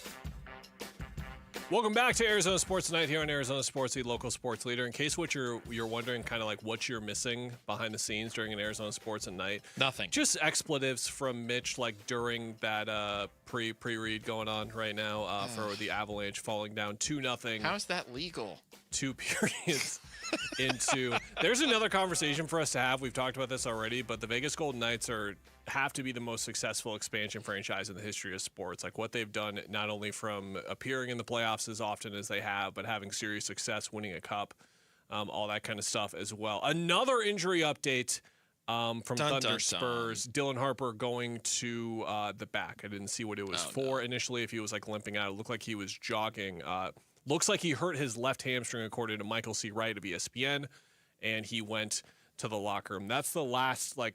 Welcome back to Arizona Sports Tonight here on Arizona Sports, the local sports leader. In case what you're wondering, kind of like what you're missing behind the scenes during an Arizona Sports at Night. Nothing. Just expletives from Mitch, like during that pre-read going on right now for the Avalanche falling down 2-0. How is that legal? 2 periods into. There's another conversation for us to have. We've talked about this already, but the Vegas Golden Knights have to be the most successful expansion franchise in the history of sports. Like what they've done, not only from appearing in the playoffs as often as they have, but having serious success, winning a cup, all that kind of stuff as well. Another injury update from Thunder Spurs. Dylan Harper going to the back. I didn't see what it was for initially. If he was like limping out, it looked like he was jogging. Looks like he hurt his left hamstring, according to Michael C. Wright of ESPN, and he went to the locker room. That's the last, like,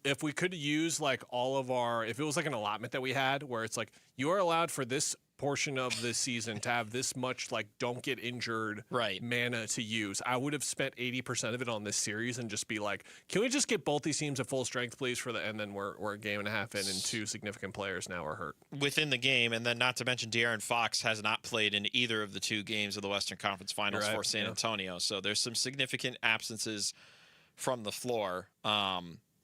if we could use like all of our, if it was like an allotment that we had where it's like you are allowed for this portion of this season to have this much like don't get injured mana to use, I would have spent 80% of it on this series and just be like, can we just get both these teams at full strength, please? And then we're a game and a half in, and 2 significant players now are hurt within the game, and then not to mention De'Aaron Fox has not played in either of the 2 games of the Western Conference Finals for San Antonio, so there's some significant absences from the floor.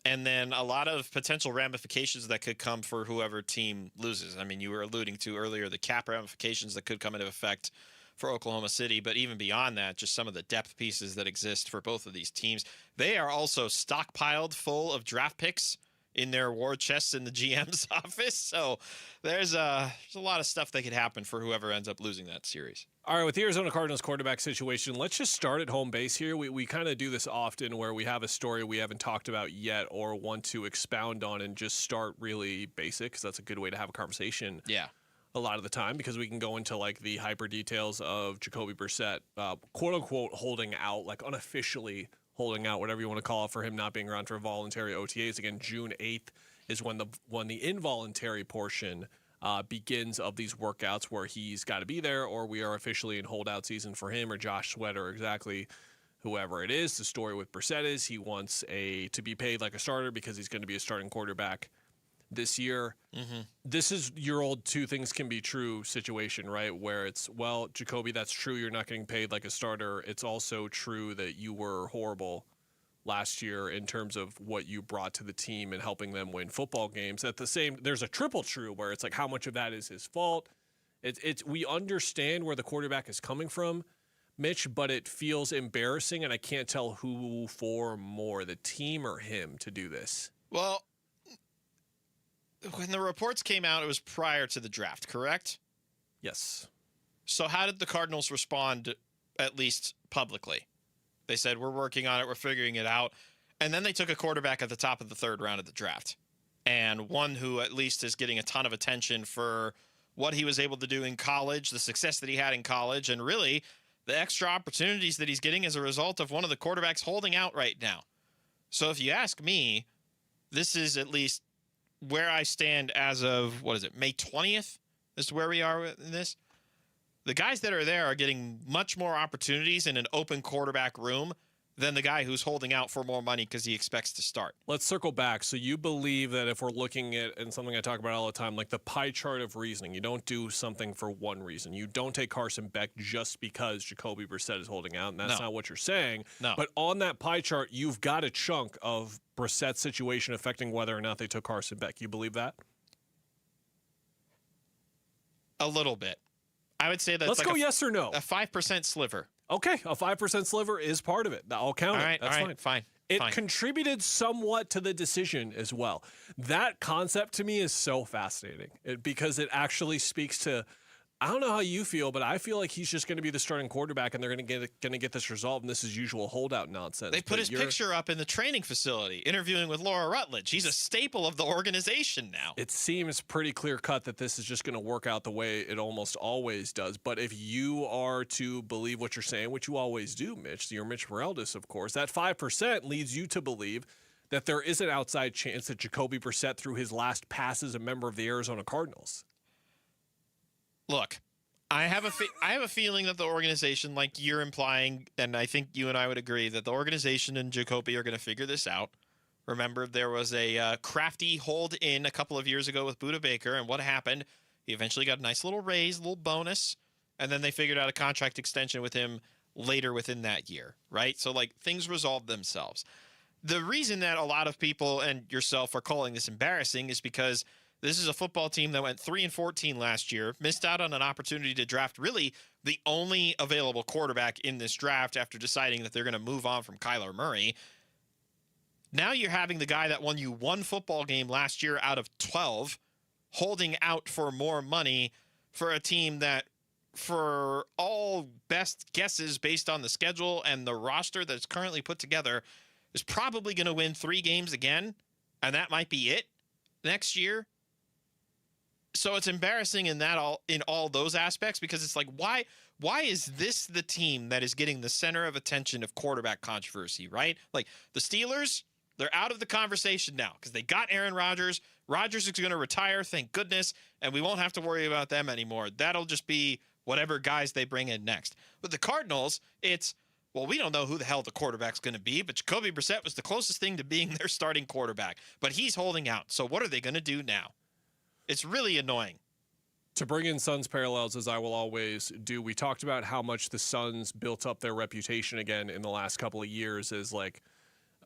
And then a lot of potential ramifications that could come for whoever team loses. I mean, you were alluding to earlier the cap ramifications that could come into effect for Oklahoma City. But even beyond that, just some of the depth pieces that exist for both of these teams. They are also stockpiled full of draft picks in their war chests in the GM's office. So there's a lot of stuff that could happen for whoever ends up losing that series. All right, with the Arizona Cardinals quarterback situation, let's just start at home base here. We kind of do this often where we have a story we haven't talked about yet or want to expound on and just start really basic, because that's a good way to have a conversation. Yeah. A lot of the time, because we can go into like the hyper details of Jacoby Brissett, quote unquote, holding out, like unofficially holding out, whatever you want to call it, for him not being around for voluntary OTAs. Again, June 8th is when the involuntary portion begins of these workouts, where he's got to be there, or we are officially in holdout season for him or Josh Sweat or exactly whoever it is. The story with Brissett is he wants to be paid like a starter because he's going to be a starting quarterback this year. Mm-hmm. This is your old two things can be true situation, right? Where it's, well, Jacoby, that's true. You're not getting paid like a starter. It's also true that you were horrible last year in terms of what you brought to the team and helping them win football games. There's a triple true where it's like, how much of that is his fault? We understand where the quarterback is coming from, Mitch, but it feels embarrassing, and I can't tell who for more, the team or him, to do this. Well, when the reports came out, it was prior to the draft, correct? Yes. So how did the Cardinals respond, at least publicly? They said, we're working on it, we're figuring it out. And then they took a quarterback at the top of the third round of the draft, and one who at least is getting a ton of attention for what he was able to do in college, the success that he had in college, and really the extra opportunities that he's getting as a result of one of the quarterbacks holding out right now. So if you ask me, this is at least where I stand as of, May 20th is where we are in this. The guys that are there are getting much more opportunities in an open quarterback room than the guy who's holding out for more money because he expects to start. Let's circle back. So you believe that if we're looking at, and something I talk about all the time, like the pie chart of reasoning, you don't do something for one reason. You don't take Carson Beck just because Jacoby Brissett is holding out, and that's not what you're saying. No. But on that pie chart, you've got a chunk of Brissett's situation affecting whether or not they took Carson Beck. You believe that? A little bit. I would say that's Let's go yes or no. A 5% sliver. Okay, a 5% sliver is part of it. I'll count it. That's fine. It contributed somewhat to the decision as well. That concept to me is so fascinating because it actually speaks to, I don't know how you feel, but I feel like he's just going to be the starting quarterback, and they're going to get this resolved, and this is usual holdout nonsense. They put his picture up in the training facility, interviewing with Laura Rutledge. He's a staple of the organization now. It seems pretty clear-cut that this is just going to work out the way it almost always does. But if you are to believe what you're saying, which you always do, Mitch, you're Mitch Moraldis, of course, that 5% leads you to believe that there is an outside chance that Jacoby Brissett threw his last pass as a member of the Arizona Cardinals. Look, I have a feeling that the organization, like you're implying, and I think you and I would agree, that the organization and Jacoby are going to figure this out. Remember, there was a crafty hold-in a couple of years ago with Budda Baker, and what happened? He eventually got a nice little raise, a little bonus, and then they figured out a contract extension with him later within that year, right? So, things resolved themselves. The reason that a lot of people and yourself are calling this embarrassing is because this is a football team that went 3-14 last year, missed out on an opportunity to draft really the only available quarterback in this draft after deciding that they're going to move on from Kyler Murray. Now you're having the guy that won you one football game last year out of 12 holding out for more money for a team that, for all best guesses based on the schedule and the roster that's currently put together, is probably going to win 3 games again, and that might be it next year. So it's embarrassing in all those aspects, because it's like, why is this the team that is getting the center of attention of quarterback controversy, right? Like the Steelers, they're out of the conversation now because they got Aaron Rodgers. Rodgers is going to retire, thank goodness, and we won't have to worry about them anymore. That'll just be whatever guys they bring in next. With the Cardinals, it's, well, we don't know who the hell the quarterback's going to be, but Jacoby Brissett was the closest thing to being their starting quarterback. But he's holding out. So what are they going to do now? It's really annoying. To bring in Suns parallels, as I will always do, we talked about how much the Suns built up their reputation again in the last couple of years as,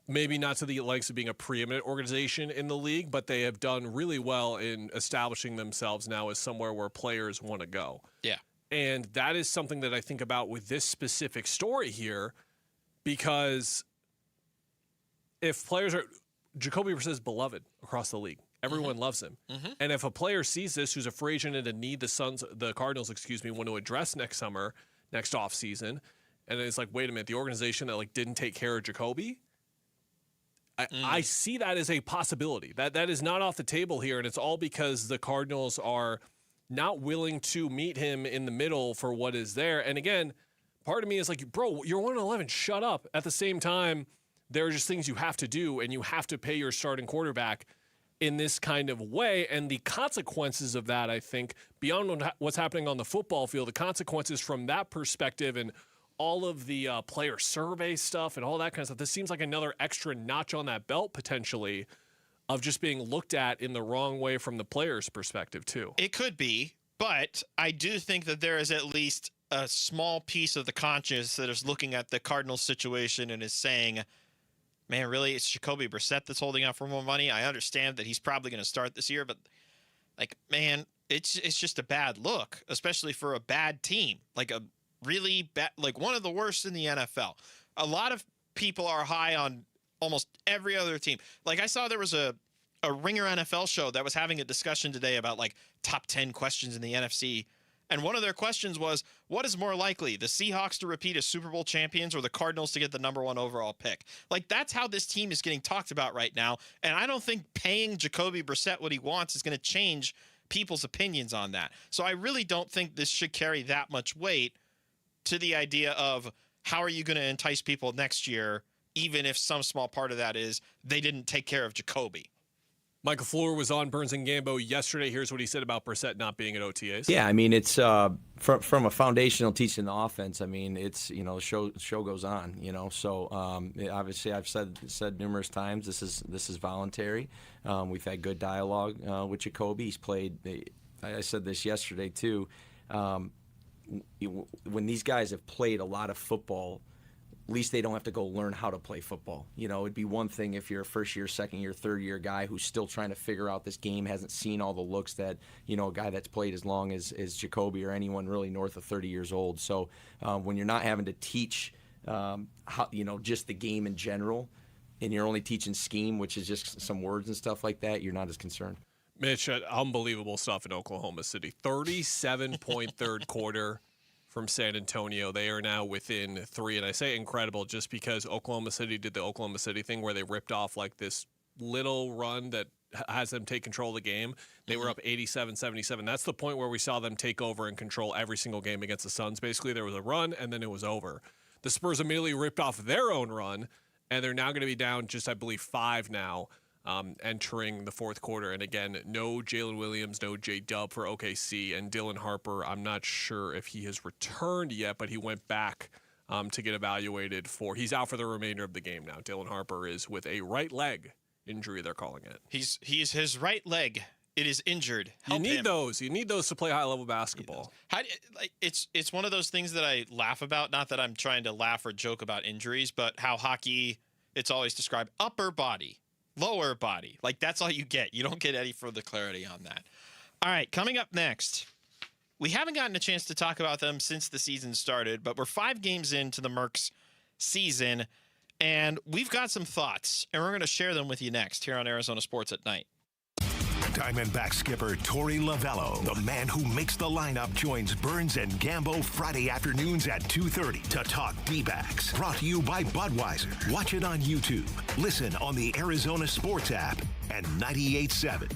maybe not to the likes of being a preeminent organization in the league, but they have done really well in establishing themselves now as somewhere where players want to go. Yeah. And that is something that I think about with this specific story here, because if players are... Jacoby Brissett is beloved across the league. Everyone loves him. And if a player sees this who's a free agent and a need the Cardinals, want to address next offseason, and it's like, wait a minute, the organization that didn't take care of Jacoby, I see that as a possibility. That is not off the table here, and it's all because the Cardinals are not willing to meet him in the middle for what is there. And again, part of me is like, bro, you're 1-11, shut up. At the same time, there are just things you have to do, and you have to pay your starting quarterback in this kind of way. And the consequences of that, I think, beyond what's happening on the football field, the consequences from that perspective and all of the player survey stuff and all that kind of stuff, this seems like another extra notch on that belt, potentially, of just being looked at in the wrong way from the player's perspective, too. It could be, but I do think that there is at least a small piece of the conscience that is looking at the Cardinals situation and is saying, man, really, it's Jacoby Brissett that's holding out for more money. I understand that he's probably going to start this year, but man, it's just a bad look, especially for a bad team, like a really bad, one of the worst in the NFL. A lot of people are high on almost every other team. I saw there was a Ringer NFL show that was having a discussion today about top 10 questions in the NFC. And one of their questions was, what is more likely, the Seahawks to repeat as Super Bowl champions or the Cardinals to get the number 1 overall pick? That's how this team is getting talked about right now. And I don't think paying Jacoby Brissett what he wants is going to change people's opinions on that. So I really don't think this should carry that much weight to the idea of how are you going to entice people next year, even if some small part of that is they didn't take care of Jacoby. Michael Floor was on Burns and Gambo yesterday. Here's what he said about Brissett not being at OTAs. Yeah, I mean, it's from a foundational teaching the offense. I mean, it's the show goes on. So obviously I've said numerous times this is voluntary. We've had good dialogue with Jacoby. He's played. I said this yesterday too. When these guys have played a lot of football, at least they don't have to go learn how to play football. It'd be one thing if you're a first-year, second-year, third-year guy who's still trying to figure out this game, hasn't seen all the looks that, a guy that's played as long as Jacoby or anyone really north of 30 years old. So when you're not having to teach, how just the game in general, and you're only teaching scheme, which is just some words and stuff like that, you're not as concerned. Mitch, unbelievable stuff in Oklahoma City. 37-point third quarter from San Antonio. They are now within 3, and I say incredible just because Oklahoma City did the Oklahoma City thing where they ripped off this little run that has them take control of the game. They were up 87-77. That's the point where we saw them take over and control every single game against the Suns. Basically, there was a run, and then it was over. The Spurs immediately ripped off their own run, and they're now going to be down just, I believe, 5 now. Entering the fourth quarter. And again, no Jalen Williams, no J-Dub for OKC. And Dylan Harper, I'm not sure if he has returned yet, but he went back to get evaluated he's out for the remainder of the game now. Dylan Harper is with a right leg injury, they're calling it. He's his right leg. It is injured. You need those. You need those to play high-level basketball. It's one of those things that I laugh about. Not that I'm trying to laugh or joke about injuries, but how hockey, it's always described upper body. Lower body. That's all you get. You don't get any further clarity on that. All right, coming up next, we haven't gotten a chance to talk about them since the season started, but we're 5 games into the Mercs season, and we've got some thoughts, and we're going to share them with you next here on Arizona Sports at Night. Diamondback skipper Torey Lovello, the man who makes the lineup, joins Burns and Gambo Friday afternoons at 2:30 to talk D-backs. Brought to you by Budweiser. Watch it on YouTube. Listen on the Arizona Sports app and 98.7.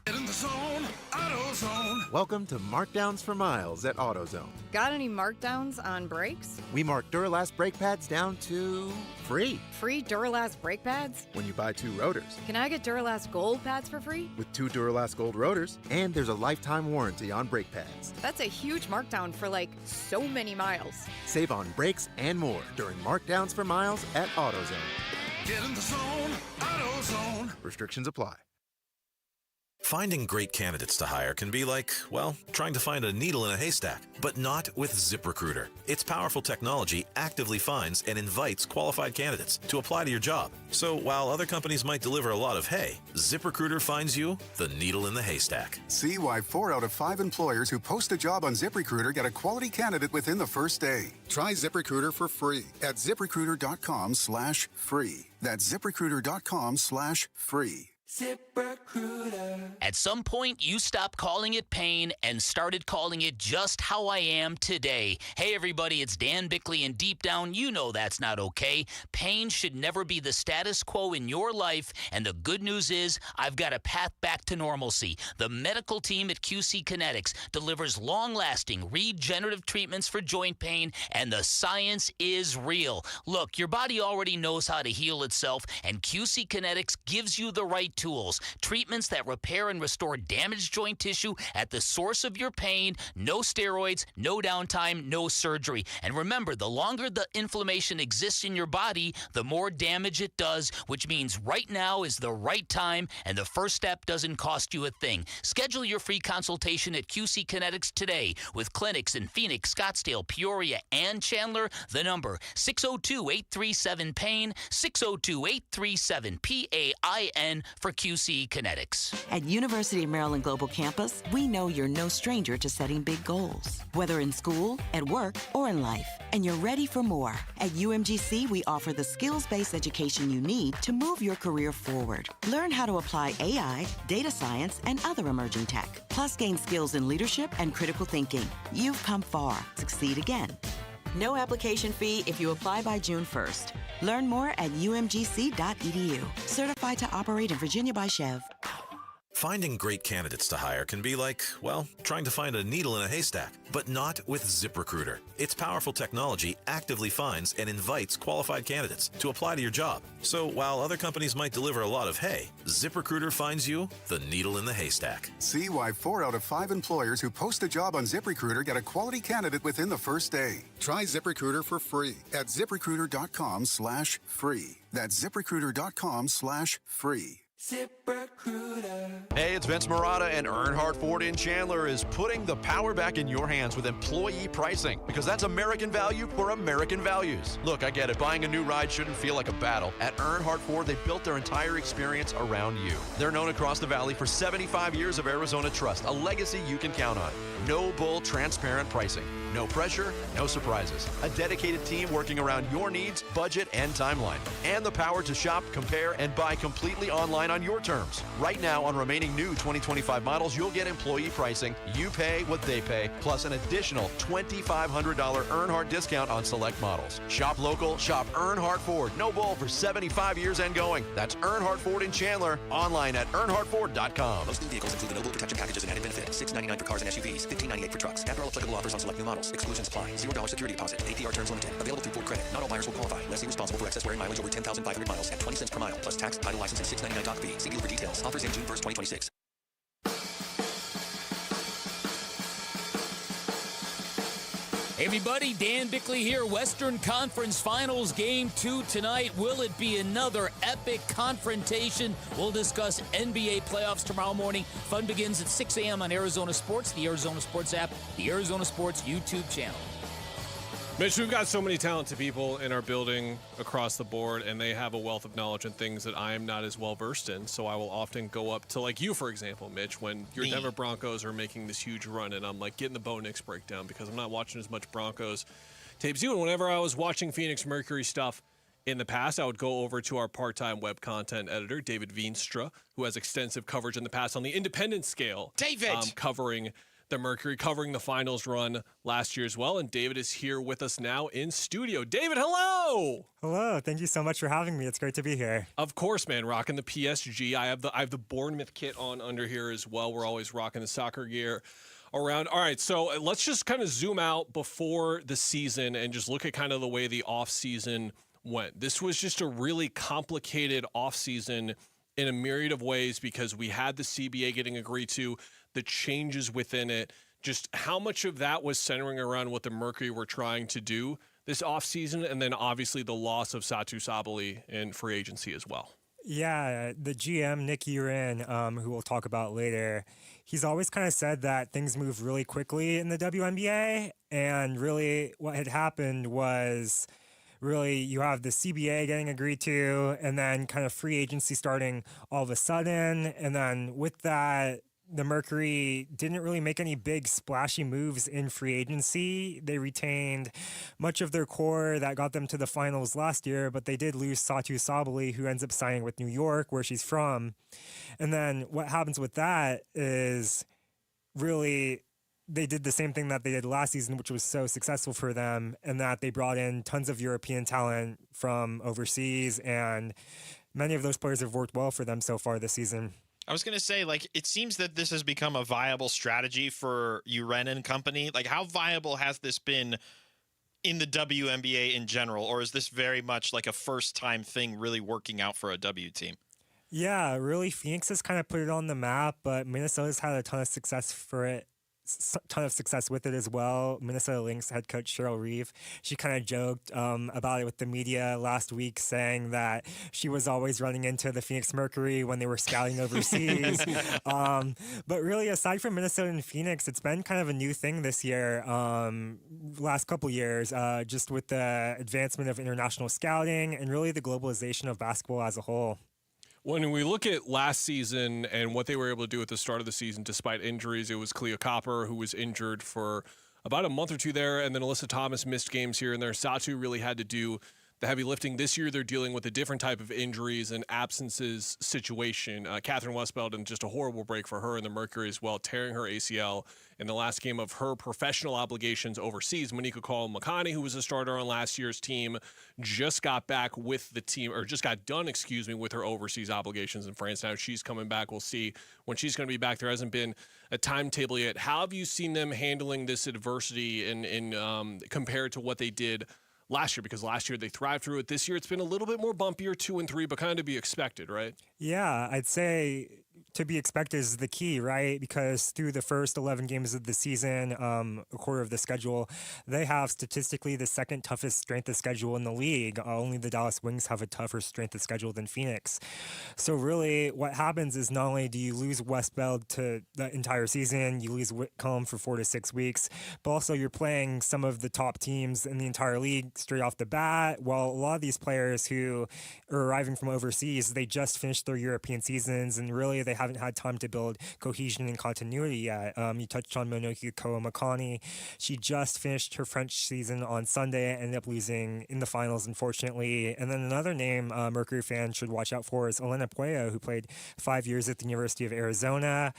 Get in the zone, AutoZone. Welcome to Markdowns for Miles at AutoZone. Got any markdowns on brakes? We mark Duralast brake pads down to free. Free Duralast brake pads? When you buy 2 rotors. Can I get Duralast Gold pads for free? With 2 Duralast Gold rotors, and there's a lifetime warranty on brake pads. That's a huge markdown for so many miles. Save on brakes and more during Markdowns for Miles at AutoZone. Get in the zone, AutoZone. Restrictions apply. Finding great candidates to hire can be like, well, trying to find a needle in a haystack, but not with ZipRecruiter. Its powerful technology actively finds and invites qualified candidates to apply to your job. So while other companies might deliver a lot of hay, ZipRecruiter finds you the needle in the haystack. See why 4 out of 5 employers who post a job on ZipRecruiter get a quality candidate within the first day. Try ZipRecruiter for free at ZipRecruiter.com/free. That's ZipRecruiter.com/free. ZipRecruiter. At some point, you stopped calling it pain and started calling it just how I am today. Hey, everybody, it's Dan Bickley, and deep down, you know that's not okay. Pain should never be the status quo in your life, and the good news is I've got a path back to normalcy. The medical team at QC Kinetics delivers long-lasting regenerative treatments for joint pain, and the science is real. Look, your body already knows how to heal itself, and QC Kinetics gives you the right tools, treatments that repair and restore damaged joint tissue at the source of your pain, no steroids, no downtime, no surgery. And remember, the longer the inflammation exists in your body, the more damage it does, which means right now is the right time, and the first step doesn't cost you a thing. Schedule your free consultation at QC Kinetics today with clinics in Phoenix, Scottsdale, Peoria, and Chandler. The number 602-837-PAIN, 602-837-PAIN for QC Kinetics. At University of Maryland Global Campus, we know you're no stranger to setting big goals, whether in school, at work, or in life, and you're ready for more. At UMGC, we offer the skills-based education you need to move your career forward. Learn how to apply AI, data science, and other emerging tech, plus gain skills in leadership and critical thinking. You've come far. Succeed again. No application fee if you apply by June 1st. Learn more at umgc.edu. Certified to operate in Virginia by Chev. Finding great candidates to hire can be like, well, trying to find a needle in a haystack, but not with ZipRecruiter. Its powerful technology actively finds and invites qualified candidates to apply to your job. So while other companies might deliver a lot of hay, ZipRecruiter finds you the needle in the haystack. See why 4 out of 5 employers who post a job on ZipRecruiter get a quality candidate within the first day. Try ZipRecruiter for free at ZipRecruiter.com/free. That's ZipRecruiter.com/free. ZipRecruiter. Hey, it's Vince Marotta, and Earnhardt Ford in Chandler is putting the power back in your hands with employee pricing, because that's American value for American values. Look, I get it. Buying a new ride shouldn't feel like a battle. At Earnhardt Ford, they built their entire experience around you. They're known across the valley for 75 years of Arizona trust, a legacy you can count on. No bull, transparent pricing. No pressure, no surprises. A dedicated team working around your needs, budget, and timeline. And the power to shop, compare, and buy completely online on your terms. Right now, on remaining new 2025 models, you'll get employee pricing. You pay what they pay, plus an additional $2,500 Earnhardt discount on select models. Shop local, shop Earnhardt Ford. No bull for 75 years and going. That's Earnhardt Ford in Chandler. Online at earnhardtford.com. Most new vehicles include the no-bull protection packages and added benefit. $699 for cars and SUVs, $1,598 for trucks. After all applicable offers on select new models. Exclusions apply. $0 security deposit. APR terms limited. Available through Ford Credit. Not all buyers will qualify. Lessee responsible for excess wear and mileage over 10,500 miles at 20 cents per mile, plus tax, title, license, and $699 doc fee. See dealer for details. Offers in June 1st, 2026. Hey everybody, Dan Bickley here. Western Conference Finals Game 2 tonight. Will it be another epic confrontation? We'll discuss NBA playoffs tomorrow morning. Fun begins at 6 a.m. on Arizona Sports, the Arizona Sports app, the Arizona Sports YouTube channel. Mitch, we've got so many talented people in our building across the board, and they have a wealth of knowledge and things that I am not as well versed in. So I will often go up to, like you, for example, Mitch, when your Denver Broncos are making this huge run, and I'm like getting the Bo Nix breakdown because I'm not watching as much Broncos tapes. And whenever I was watching Phoenix Mercury stuff in the past, I would go over to our part-time web content editor, David Veenstra, who has extensive coverage in the past on the independent scale. David! Covering the Mercury, covering the finals run last year as well. And David is here with us now in studio. David, hello! Hello, thank you so much for having me. It's great to be here. Of course, man, rocking the PSG. I have the Bournemouth kit on under here as well. We're always rocking the soccer gear around. All right, so let's just kind of zoom out before the season and just look at kind of the way the offseason went. This was just a really complicated offseason in a myriad of ways because we had the CBA getting agreed to, the changes within it, just how much of that was centering around what the Mercury were trying to do this offseason, and then obviously the loss of Satu Sabali in free agency as well. Yeah, the GM, Nick Urin, who we'll talk about later, he's always kind of said that things move really quickly in the WNBA. And really what had happened was really you have the CBA getting agreed to and then kind of free agency starting all of a sudden. And then with that, the Mercury didn't really make any big splashy moves in free agency. They retained much of their core that got them to the finals last year, but they did lose Satu Sabali, who ends up signing with New York, where she's from. And then what happens with that is really they did the same thing that they did last season, which was so successful for them, and that they brought in tons of European talent from overseas, and many of those players have worked well for them so far this season. I was going to say, like, it seems that this has become a viable strategy for Uren and company. Like, how viable has this been in the WNBA in general, or is this very much like a first-time thing really working out for a W team? Yeah, really, Phoenix has kind of put it on the map, but Minnesota's had a ton of success with it as well. Minnesota Lynx head coach Cheryl Reeve, she kind of joked about it with the media last week, saying that she was always running into the Phoenix Mercury when they were scouting overseas. But really, aside from Minnesota and Phoenix, it's been kind of a new thing this year, last couple years, just with the advancement of international scouting and really the globalization of basketball as a whole. When we look at last season and what they were able to do at the start of the season, despite injuries, it was Clea Copper who was injured for about a month or two there, and then Alyssa Thomas missed games here and there. Satu really had to do the heavy lifting. This year, they're dealing with a different type of injuries and absences situation. Catherine Westbeld, and just a horrible break for her in the Mercury as well, tearing her ACL in the last game of her professional obligations overseas. Monika Makani, who was a starter on last year's team, just got back with the team, or just got done, with her overseas obligations in France. Now she's coming back. We'll see when she's going to be back. There hasn't been a timetable yet. How have you seen them handling this adversity in compared to what they did last year? Because last year they thrived through it. This year it's been a little bit more bumpier, 2-3, but kind of to be expected, right? Yeah, I'd say to be expected is the key, right? Because through the first 11 games of the season, a quarter of the schedule, they have statistically the second toughest strength of schedule in the league. Only the Dallas Wings have a tougher strength of schedule than Phoenix. So really what happens is not only do you lose Westbeld to the entire season, you lose Whitcomb for 4 to 6 weeks, but also you're playing some of the top teams in the entire league straight off the bat. While a lot of these players who are arriving from overseas, they just finished their European seasons, and really they haven't had time to build cohesion and continuity yet. You touched on Monoki Makani. She just finished her French season on Sunday and ended up losing in the finals, unfortunately. And then another name Mercury fans should watch out for is Elena Puello, who played 5 years at the University of Arizona.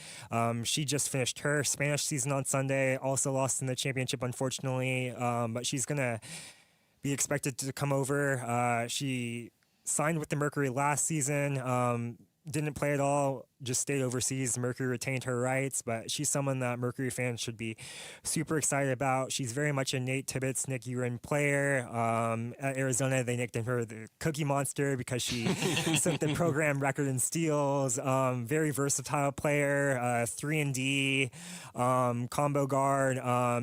She just finished her Spanish season on Sunday, also lost in the championship, unfortunately, but she's going to be expected to come over. She signed with the Mercury last season, didn't play at all, just stayed overseas. Mercury retained her rights, but she's someone that Mercury fans should be super excited about. She's very much a Nate Tibbetts, Nick Urin player. At Arizona, they nicknamed her the Cookie Monster because she set the program record in steals. Very versatile player, 3-and-D, combo guard,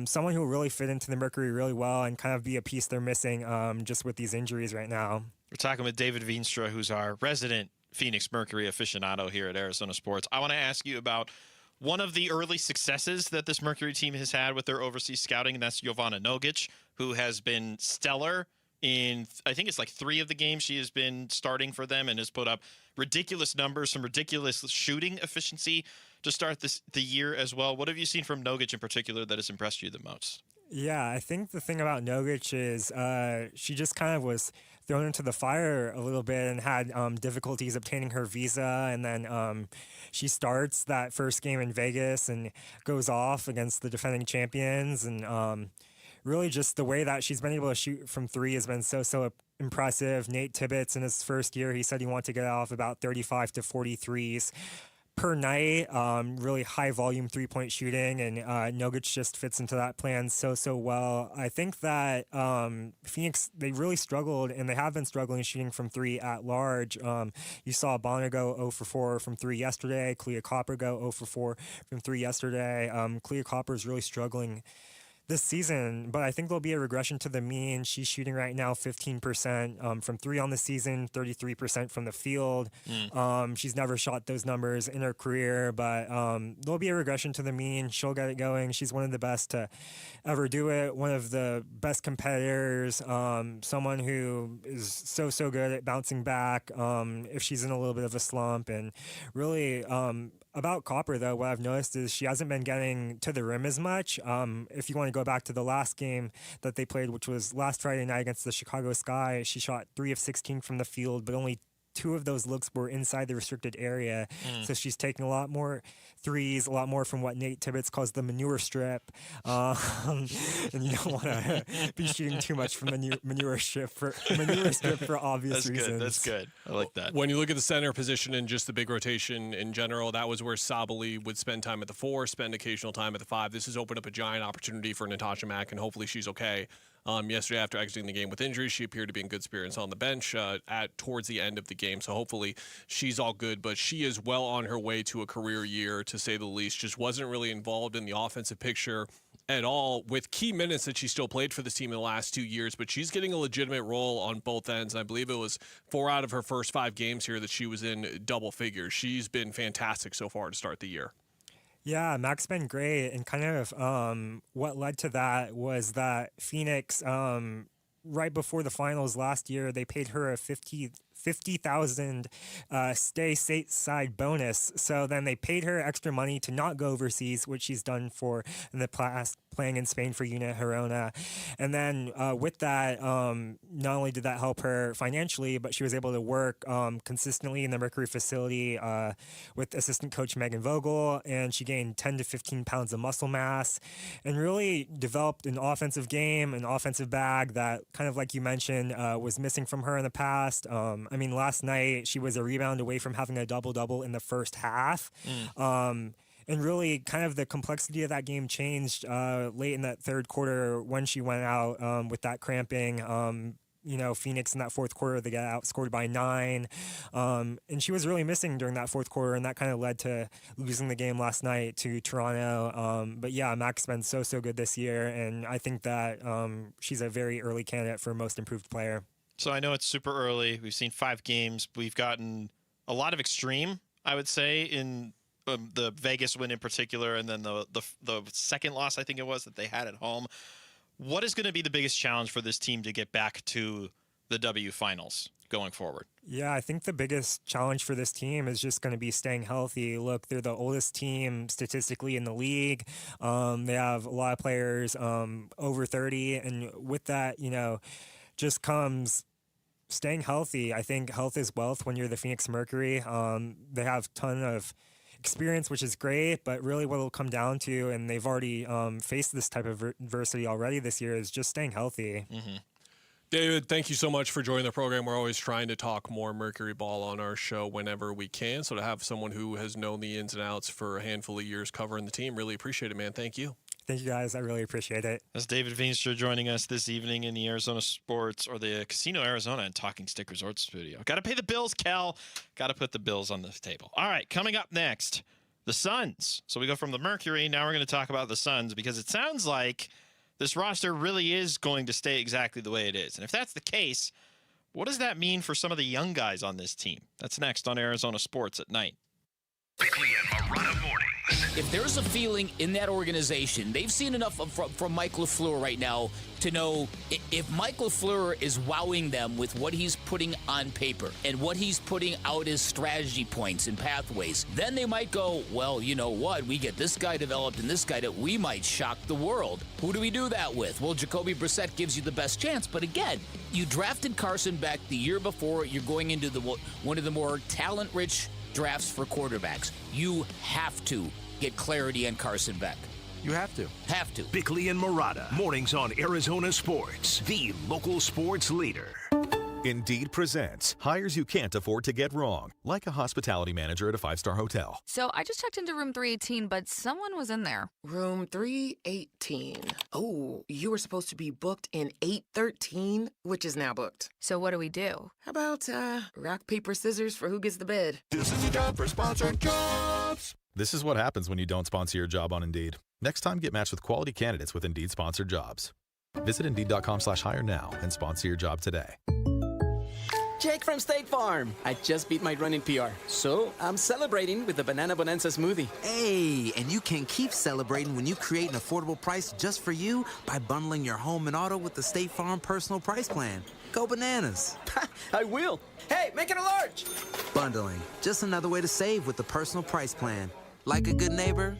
someone who will really fit into the Mercury really well and kind of be a piece they're missing just with these injuries right now. We're talking with David Veenstra, who's our resident Phoenix Mercury aficionado here at Arizona Sports. I want to ask you about one of the early successes that this Mercury team has had with their overseas scouting, and that's Jovana Nogic, who has been stellar in, I think it's like 3 of the games she has been starting for them and has put up ridiculous numbers, some ridiculous shooting efficiency to start the year as well. What have you seen from Nogic in particular that has impressed you the most? Yeah, I think the thing about Nogic is she just kind of was thrown into the fire a little bit and had difficulties obtaining her visa. And then she starts that first game in Vegas and goes off against the defending champions. And really just the way that she's been able to shoot from 3 has been so impressive. Nate Tibbetts in his first year, he said he wanted to get off about 35 to 40 threes per night, really high volume 3-point shooting, and Nogic just fits into that plan so well. I think that Phoenix, they really struggled, and they have been struggling shooting from 3 at large. You saw Bonner go 0 for 4 from 3 yesterday, Clea Copper go 0 for 4 from 3 yesterday. Clea Copper is really struggling this season, but I think there'll be a regression to the mean. She's shooting right now 15% from 3 on the season, 33% from the field. She's never shot those numbers in her career, but there'll be a regression to the mean. She'll get it going. She's one of the best to ever do it, one of the best competitors, someone who is so good at bouncing back if she's in a little bit of a slump. And really, about Copper, though, what I've noticed is she hasn't been getting to the rim as much. If you want to go back to the last game that they played, which was last Friday night against the Chicago Sky, she shot 3 of 16 from the field, but only 2 of those looks were inside the restricted area. So she's taking a lot more threes, a lot more from what Nate Tibbetts calls the manure strip. And you don't want to be shooting too much from the manure strip for obvious reasons. That's good. I like that. When you look at the center position and just the big rotation in general, that was where Sabali would spend time at the 4, spend occasional time at the 5. This has opened up a giant opportunity for Natasha Mack, and hopefully she's okay. Yesterday, after exiting the game with injury, she appeared to be in good spirits on the bench towards the end of the game. So hopefully she's all good. But she is well on her way to a career year, to say the least. Just wasn't really involved in the offensive picture at all, with key minutes that she still played for this team in the last 2 years. But she's getting a legitimate role on both ends. And I believe it was 4 out of her first 5 games here that she was in double figures. She's been fantastic so far to start the year. Yeah, Mac's been great, and kind of what led to that was that Phoenix, right before the finals last year, they paid her a $50,000 stay stateside bonus. So then they paid her extra money to not go overseas, which she's done for in the past, playing in Spain for Una Girona. And then with that, not only did that help her financially, but she was able to work consistently in the Mercury facility with assistant coach Megan Vogel, and she gained 10 to 15 pounds of muscle mass and really developed an offensive game, an offensive bag that, kind of like you mentioned, was missing from her in the past. I mean, last night she was a rebound away from having a double-double in the first half. And really, kind of the complexity of that game changed late in that third quarter when she went out with that cramping. Phoenix in that fourth quarter, they got outscored by 9. And she was really missing during that fourth quarter, and that kind of led to losing the game last night to Toronto. But yeah, Mac's been so good this year, and I think that she's a very early candidate for most improved player. So I know it's super early. We've seen 5 games. We've gotten a lot of extreme, I would say, in the Vegas win in particular, and then the second loss, I think it was, that they had at home. What is going to be the biggest challenge for this team to get back to the W finals going forward? Yeah, I think the biggest challenge for this team is just going to be staying healthy. Look, they're the oldest team statistically in the league. They have a lot of players over 30, and with that, just comes staying healthy. I think health is wealth when you're the Phoenix Mercury. They have a ton of experience, which is great, but really what it'll come down to, and they've already faced this type of adversity already this year, is just staying healthy. David, thank you so much for joining the program. We're always trying to talk more Mercury ball on our show whenever we can. So to have someone who has known the ins and outs for a handful of years covering the team, really appreciate it, man. Thank you. Thank you, guys. I really appreciate it. That's David Veenstra joining us this evening in the Arizona Sports, or the Casino Arizona and Talking Stick Resort Studio. Got to pay the bills, Cal. Got to put the bills on the table. All right, coming up next, the Suns. So we go from the Mercury. Now we're going to talk about the Suns, because it sounds like this roster really is going to stay exactly the way it is. And if that's the case, what does that mean for some of the young guys on this team? That's next on Arizona Sports at night. Bickley and Morata mornings. If there's a feeling in that organization, they've seen enough from Mike LaFleur right now to know if Mike LaFleur is wowing them with what he's putting on paper and what he's putting out as strategy points and pathways, then they might go, well, you know what? We get this guy developed and this guy that we might shock the world. Who do we do that with? Well, Jacoby Brissett gives you the best chance. But again, you drafted Carson Beck the year before. You're going into one of the more talent-rich drafts for quarterbacks. You have to get clarity on Carson Beck. You have to. Have to. Bickley and Morata, mornings on Arizona Sports, the local sports leader. Indeed presents hires you can't afford to get wrong, like a hospitality manager at a 5-star hotel. So I just checked into room 318, but someone was in there. Room 318. Oh, you were supposed to be booked in 813, which is now booked. So what do we do? How about rock, paper, scissors for who gets the bed? This is a job for sponsored jobs. This is what happens when you don't sponsor your job on Indeed. Next time, get matched with quality candidates with Indeed-sponsored jobs. Visit Indeed.com/hire now and sponsor your job today. Jake from State Farm. I just beat my running PR, so I'm celebrating with the Banana Bonanza smoothie. Hey, and you can keep celebrating when you create an affordable price just for you by bundling your home and auto with the State Farm Personal Price Plan. Go bananas. I will. Hey, make it a large. Bundling, just another way to save with the Personal Price Plan. Like a good neighbor,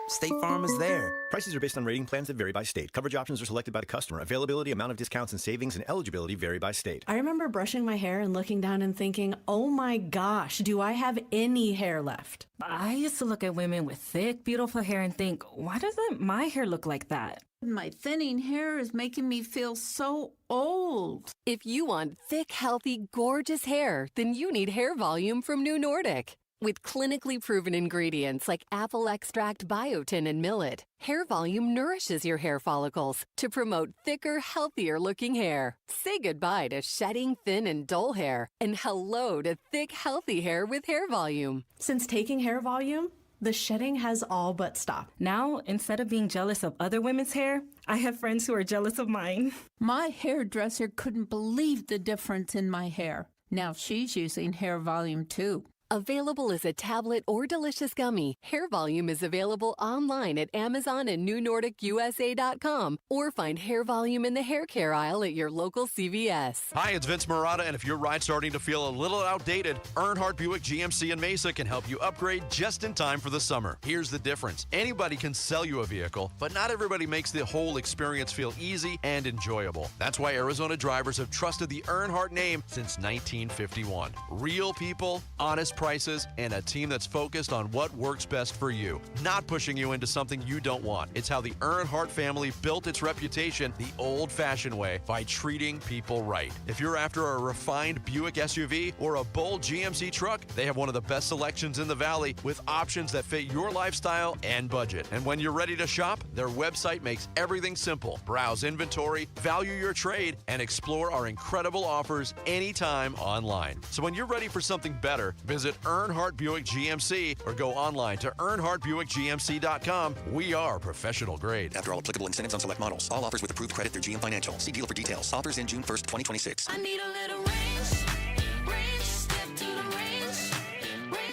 State Farm is there. Prices are based on rating plans that vary by state. Coverage options are selected by the customer. Availability, amount of discounts and savings, and eligibility vary by state. I remember brushing my hair and looking down and thinking, oh my gosh, do I have any hair left? I used to look at women with thick, beautiful hair and think, why doesn't my hair look like that? My thinning hair is making me feel so old. If you want thick, healthy, gorgeous hair, then you need Hair Volume from New Nordic. With clinically proven ingredients like apple extract, biotin, and millet, Hair Volume nourishes your hair follicles to promote thicker, healthier-looking hair. Say goodbye to shedding, thin, and dull hair, and hello to thick, healthy hair with Hair Volume. Since taking Hair Volume, the shedding has all but stopped. Now, instead of being jealous of other women's hair, I have friends who are jealous of mine. My hairdresser couldn't believe the difference in my hair. Now she's using Hair Volume too. Available as a tablet or delicious gummy, Hair Volume is available online at Amazon and NewNordicUSA.com, or find Hair Volume in the hair care aisle at your local CVS. Hi, it's Vince Marotta, and if your ride's starting to feel a little outdated, Earnhardt Buick GMC in Mesa can help you upgrade just in time for the summer. Here's the difference. Anybody can sell you a vehicle, but not everybody makes the whole experience feel easy and enjoyable. That's why Arizona drivers have trusted the Earnhardt name since 1951. Real people, honest prices, and a team that's focused on what works best for you, not pushing you into something you don't want. It's how the Earnhardt family built its reputation the old-fashioned way, by treating people right. If you're after a refined Buick SUV or a bold GMC truck, they have one of the best selections in the valley with options that fit your lifestyle and budget. And when you're ready to shop, their website makes everything simple. Browse inventory, value your trade, and explore our incredible offers anytime online. So when you're ready for something better, visit Earnhardt Buick GMC or go online to EarnhardtBuickGMC.com. We are professional grade. After all applicable incentives on select models. All offers with approved credit through GM Financial. See dealer for details. Offers in June 1st, 2026. I need a little range, step to the range.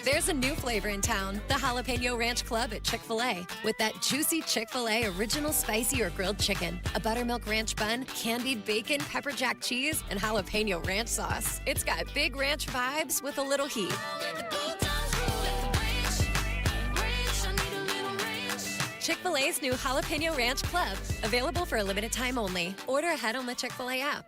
There's a new flavor in town, the Jalapeno Ranch Club at Chick-fil-A. With that juicy Chick-fil-A original spicy or grilled chicken, a buttermilk ranch bun, candied bacon, pepper jack cheese, and jalapeno ranch sauce. It's got big ranch vibes with a little heat. Chick-fil-A's new Jalapeno Ranch Club, available for a limited time only. Order ahead on the Chick-fil-A app.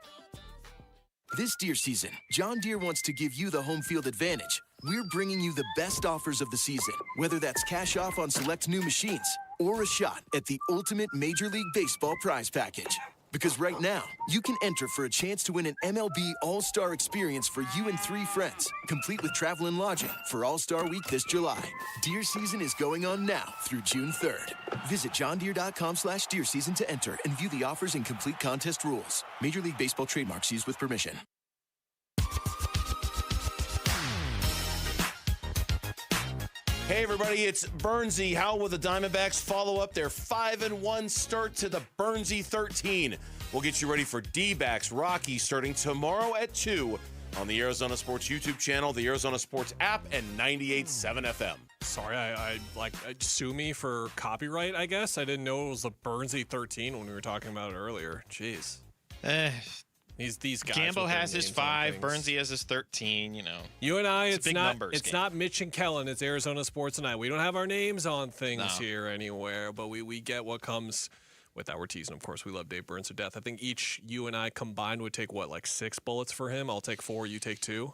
This deer season, John Deere wants to give you the home field advantage. We're bringing you the best offers of the season, whether that's cash off on select new machines or a shot at the ultimate Major League Baseball prize package. Because right now, you can enter for a chance to win an MLB All-Star experience for you and 3 friends, complete with travel and lodging for All-Star Week this July. Deer season is going on now through June 3rd. Visit johndeere.com/deer season to enter and view the offers and complete contest rules. Major League Baseball trademarks used with permission. Hey everybody, it's Burnsy. How will the Diamondbacks follow up their 5-1 start to the Burnsy 13? We'll get you ready for D-backs Rockies starting tomorrow at 2 on the Arizona Sports YouTube channel, the Arizona Sports app, and 98.7 FM. Sorry, I sue me for copyright, I guess. I didn't know it was the Burnsy 13 when we were talking about it earlier. Jeez. These guys. Gambo has his 5, Burnsy has his 13, you know. You and I, it's big not numbers it's game. not Mitch and Kellen, it's Arizona Sports and I. We don't have our names on things here anywhere, but we get what comes with that. We're teasing, of course. We love Dave Burns to death. I think each you and I combined would take, what, like 6 bullets for him? I'll take 4, you take 2?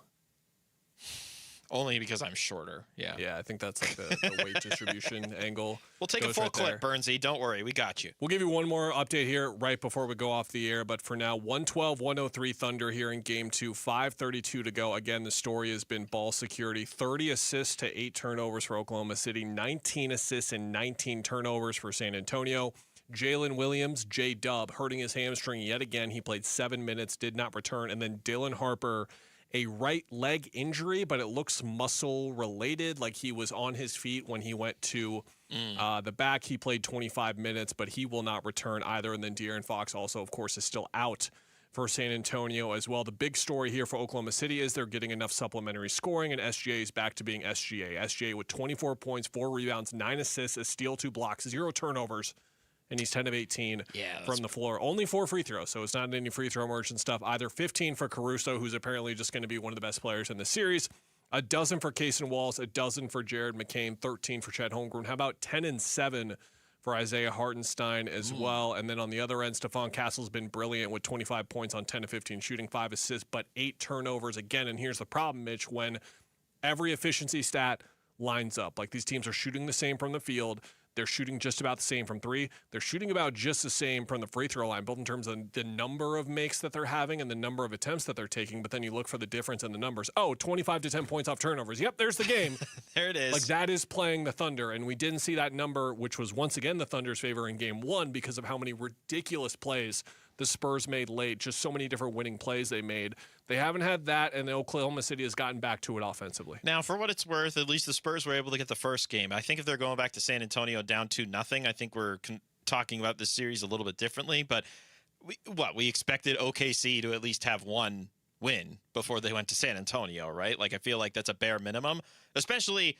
Only because I'm shorter. Yeah. Yeah, I think that's like the weight distribution angle. We'll take a full clip, Burnsy. Don't worry. We got you. We'll give you one more update here right before we go off the air. But for now, 112-103 Thunder here in Game 2, 5:32 to go. Again, the story has been ball security. 30 assists to 8 turnovers for Oklahoma City. 19 assists and 19 turnovers for San Antonio. Jalen Williams, J-Dub, hurting his hamstring yet again. He played 7 minutes, did not return. And then Dylan Harper a right leg injury, but it looks muscle related. Like he was on his feet when he went to the back. He played 25 minutes, but he will not return either. And then De'Aaron Fox also, of course, is still out for San Antonio as well. The big story here for Oklahoma City is they're getting enough supplementary scoring, and SGA is back to being SGA. SGA with 24 points, 4 rebounds, 9 assists, a steal, 2 blocks, 0 turnovers, and he's 10 of 18 from the floor. Only 4 free throws, so it's not any free throw merchant stuff either. 15 for Caruso, who's apparently just going to be one of the best players in the series. A dozen for Kaysen Wallace, a dozen for Jared McCain, 13 for Chet Holmgren. How about 10 and 7 for Isaiah Hartenstein as well? And then on the other end, Stephon Castle's been brilliant with 25 points on 10 to 15 shooting, 5 assists, but 8 turnovers again. And here's the problem, Mitch, when every efficiency stat lines up. Like these teams are shooting the same from the field. They're shooting just about the same from 3. They're shooting about just the same from the free throw line, both in terms of the number of makes that they're having and the number of attempts that they're taking. But then you look for the difference in the numbers. Oh, 25 to 10 points off turnovers. Yep, there's the game. There it is. Like that is playing the Thunder. And we didn't see that number, which was once again the Thunder's favor in game 1 because of how many ridiculous plays the Spurs made late. Just so many different winning plays they made. They haven't had that, and the Oklahoma City has gotten back to it offensively. Now, for what it's worth, at least the Spurs were able to get the first game. I think if they're going back to San Antonio down 2-0, I think we're talking about this series a little bit differently. But we expected OKC to at least have one win before they went to San Antonio, right? Like I feel like that's a bare minimum. Especially,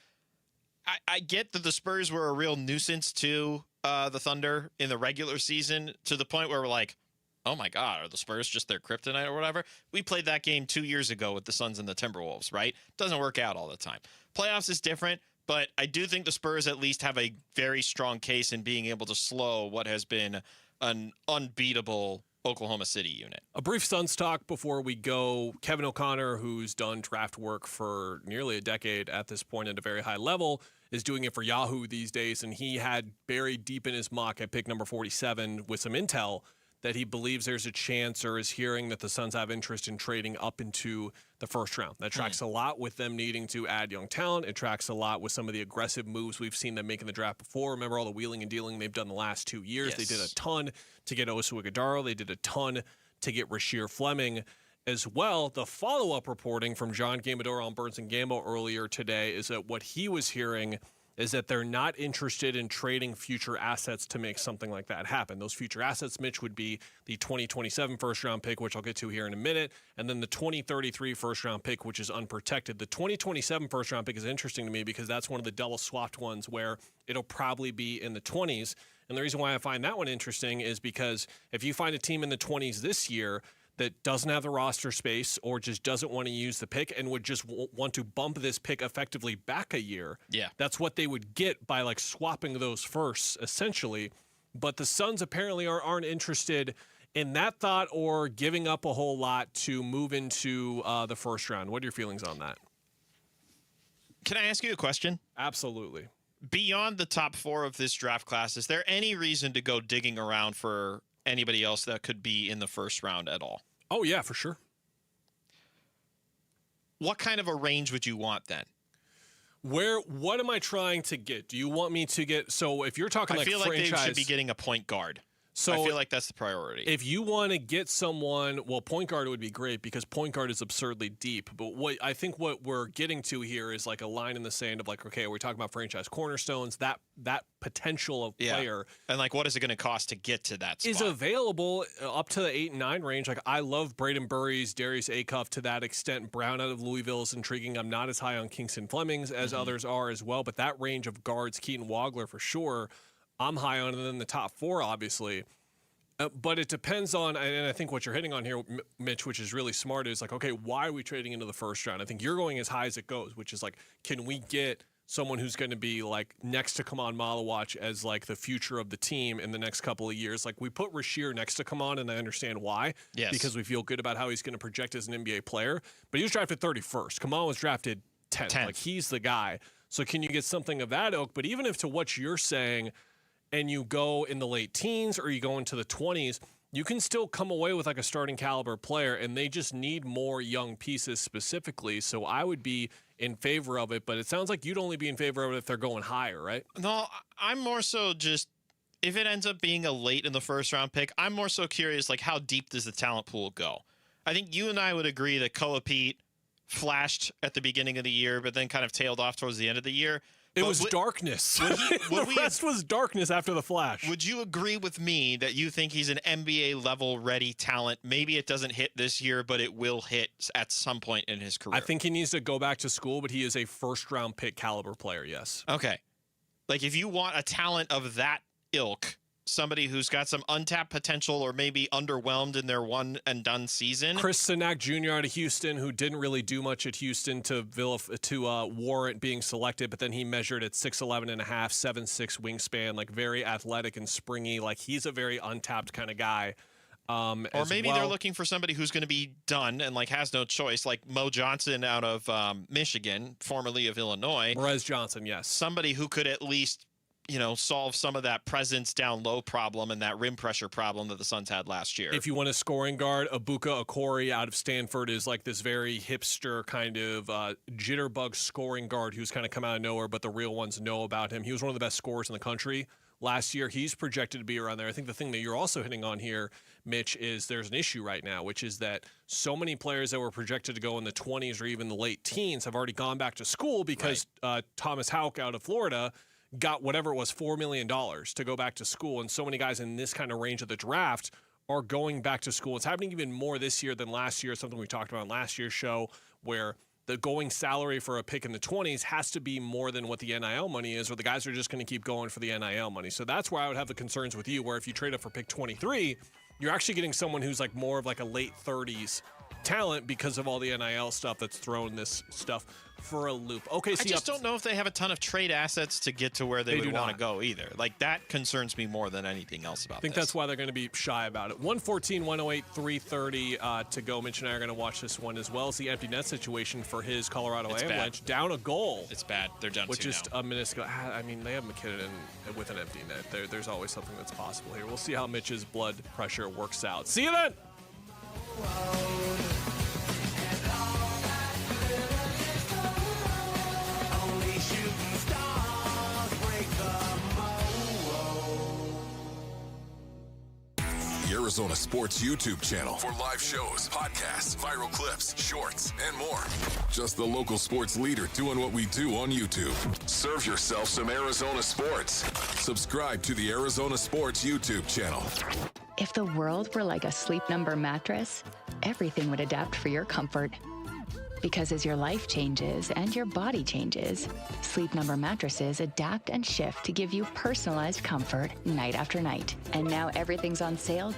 I get that the Spurs were a real nuisance to the Thunder in the regular season to the point where we're like, oh my God, are the Spurs just their kryptonite or whatever? We played that game 2 years ago with the Suns and the Timberwolves, right? Doesn't work out all the time. Playoffs is different, but I do think the Spurs at least have a very strong case in being able to slow what has been an unbeatable Oklahoma City unit. A brief Suns talk before we go. Kevin O'Connor, who's done draft work for nearly a decade at this point at a very high level, is doing it for Yahoo these days, and he had buried deep in his mock at pick number 47 with some intel that he believes there's a chance or is hearing that the Suns have interest in trading up into the first round. That tracks a lot with them needing to add young talent. It tracks a lot with some of the aggressive moves we've seen them make in the draft before. Remember all the wheeling and dealing they've done the last 2 years. Yes. They did a ton to get Osu Ighodaro. They did a ton to get Rasheer Fleming as well. The follow-up reporting from John Gambadoro on Burns and Gambo earlier today is that what he was hearing is that they're not interested in trading future assets to make something like that happen. Those future assets, Mitch, would be the 2027 first-round pick, which I'll get to here in a minute, and then the 2033 first-round pick, which is unprotected. The 2027 first-round pick is interesting to me because that's one of the double-swapped ones where it'll probably be in the 20s. And the reason why I find that one interesting is because if you find a team in the 20s this year that doesn't have the roster space or just doesn't want to use the pick and would just want to bump this pick effectively back a year, that's what they would get by like swapping those firsts, essentially. But the Suns apparently aren't interested in that thought or giving up a whole lot to move into the first round. What are your feelings on that? Can I ask you a question? Absolutely. Beyond the top 4 of this draft class, is there any reason to go digging around for anybody else that could be in the first round at all? Oh, yeah, for sure. What kind of a range would you want then? What am I trying to get? Do you want me to get, so if you're talking like franchise. I feel like they should be getting a point guard. So I feel like that's the priority. If you want to get someone, well, point guard would be great because point guard is absurdly deep. But what I think what we're getting to here is like a line in the sand of like, okay, we're talking about franchise cornerstones, that potential of player. And like, what is it going to cost to get to that spot? Is available up to the 8 and 9 range. Like, I love Braden Burries, Darius Acuff to that extent. Brown out of Louisville is intriguing. I'm not as high on Kingston Flemings as others are as well. But that range of guards, Keaton Wagler for sure, I'm high on it in the top 4, obviously. But it depends on, and I think what you're hitting on here, Mitch, which is really smart, is like, okay, why are we trading into the first round? I think you're going as high as it goes, which is like, can we get someone who's going to be like next to Kaman Malawach as like the future of the team in the next couple of years? Like we put Rasheer next to Kaman, and I understand why. Yes. Because we feel good about how he's going to project as an NBA player. But he was drafted 31st. Kaman was drafted 10th. Like he's the guy. So can you get something of that ilk? But even if to what you're saying, and you go in the late teens or you go into the 20s, you can still come away with like a starting caliber player, and they just need more young pieces specifically. So I would be in favor of it, but it sounds like you'd only be in favor of it if they're going higher, right? No, I'm more so just, if it ends up being a late in the first round pick, I'm more so curious, like how deep does the talent pool go? I think you and I would agree that Koa Pete flashed at the beginning of the year, but then kind of tailed off towards the end of the year. It was darkness. The rest was darkness after the flash. Would you agree with me that you think he's an NBA level ready talent? Maybe it doesn't hit this year, but it will hit at some point in his career. I think he needs to go back to school, but he is a first-round pick caliber player, yes. Okay. Like, if you want a talent of that ilk, somebody who's got some untapped potential or maybe underwhelmed in their one-and-done season. Chris Sinak Jr. out of Houston, who didn't really do much at Houston to warrant being selected, but then he measured at 6'11 and a half, 7'6 wingspan, like very athletic and springy. Like, he's a very untapped kind of guy. Or maybe they're looking for somebody who's going to be done and like has no choice, like Mo Johnson out of Michigan, formerly of Illinois. Perez Johnson, yes. Somebody who could at least, solve some of that presence down low problem and that rim pressure problem that the Suns had last year. If you want a scoring guard, Ibuka Okori out of Stanford is like this very hipster kind of jitterbug scoring guard who's kind of come out of nowhere, but the real ones know about him. He was one of the best scorers in the country last year. He's projected to be around there. I think the thing that you're also hitting on here, Mitch, is there's an issue right now, which is that so many players that were projected to go in the 20s or even the late teens have already gone back to school because Thomas Houck out of Florida got whatever it was, $4 million to go back to school. And so many guys in this kind of range of the draft are going back to school. It's happening even more this year than last year, something we talked about in last year's show, where the going salary for a pick in the 20s has to be more than what the NIL money is, or the guys are just going to keep going for the NIL money. So that's where I would have the concerns with you, where if you trade up for pick 23, you're actually getting someone who's like more of like a late 30s talent because of all the NIL stuff that's thrown this stuff for a loop. Okay, so I just don't know if they have a ton of trade assets to get to where they would want to go either. Like, that concerns me more than anything else about this. I think that's why they're going to be shy about it. 114, 108, 330 to go. Mitch and I are going to watch this one, as well as the empty net situation for his Colorado Avalanche. Down a goal. It's bad. They're down with just now. a minuscule. I mean, they have McKinnon with an empty net. There's always something that's possible here. We'll see how Mitch's blood pressure works out. See you then. Arizona Sports YouTube channel for live shows, podcasts, viral clips, shorts, and more. Just the local sports leader doing what we do on YouTube. Serve yourself some Arizona sports. Subscribe to the Arizona Sports YouTube channel. If the world were like a Sleep Number mattress, everything would adapt for your comfort. Because as your life changes and your body changes, Sleep Number mattresses adapt and shift to give you personalized comfort night after night. And now everything's on sale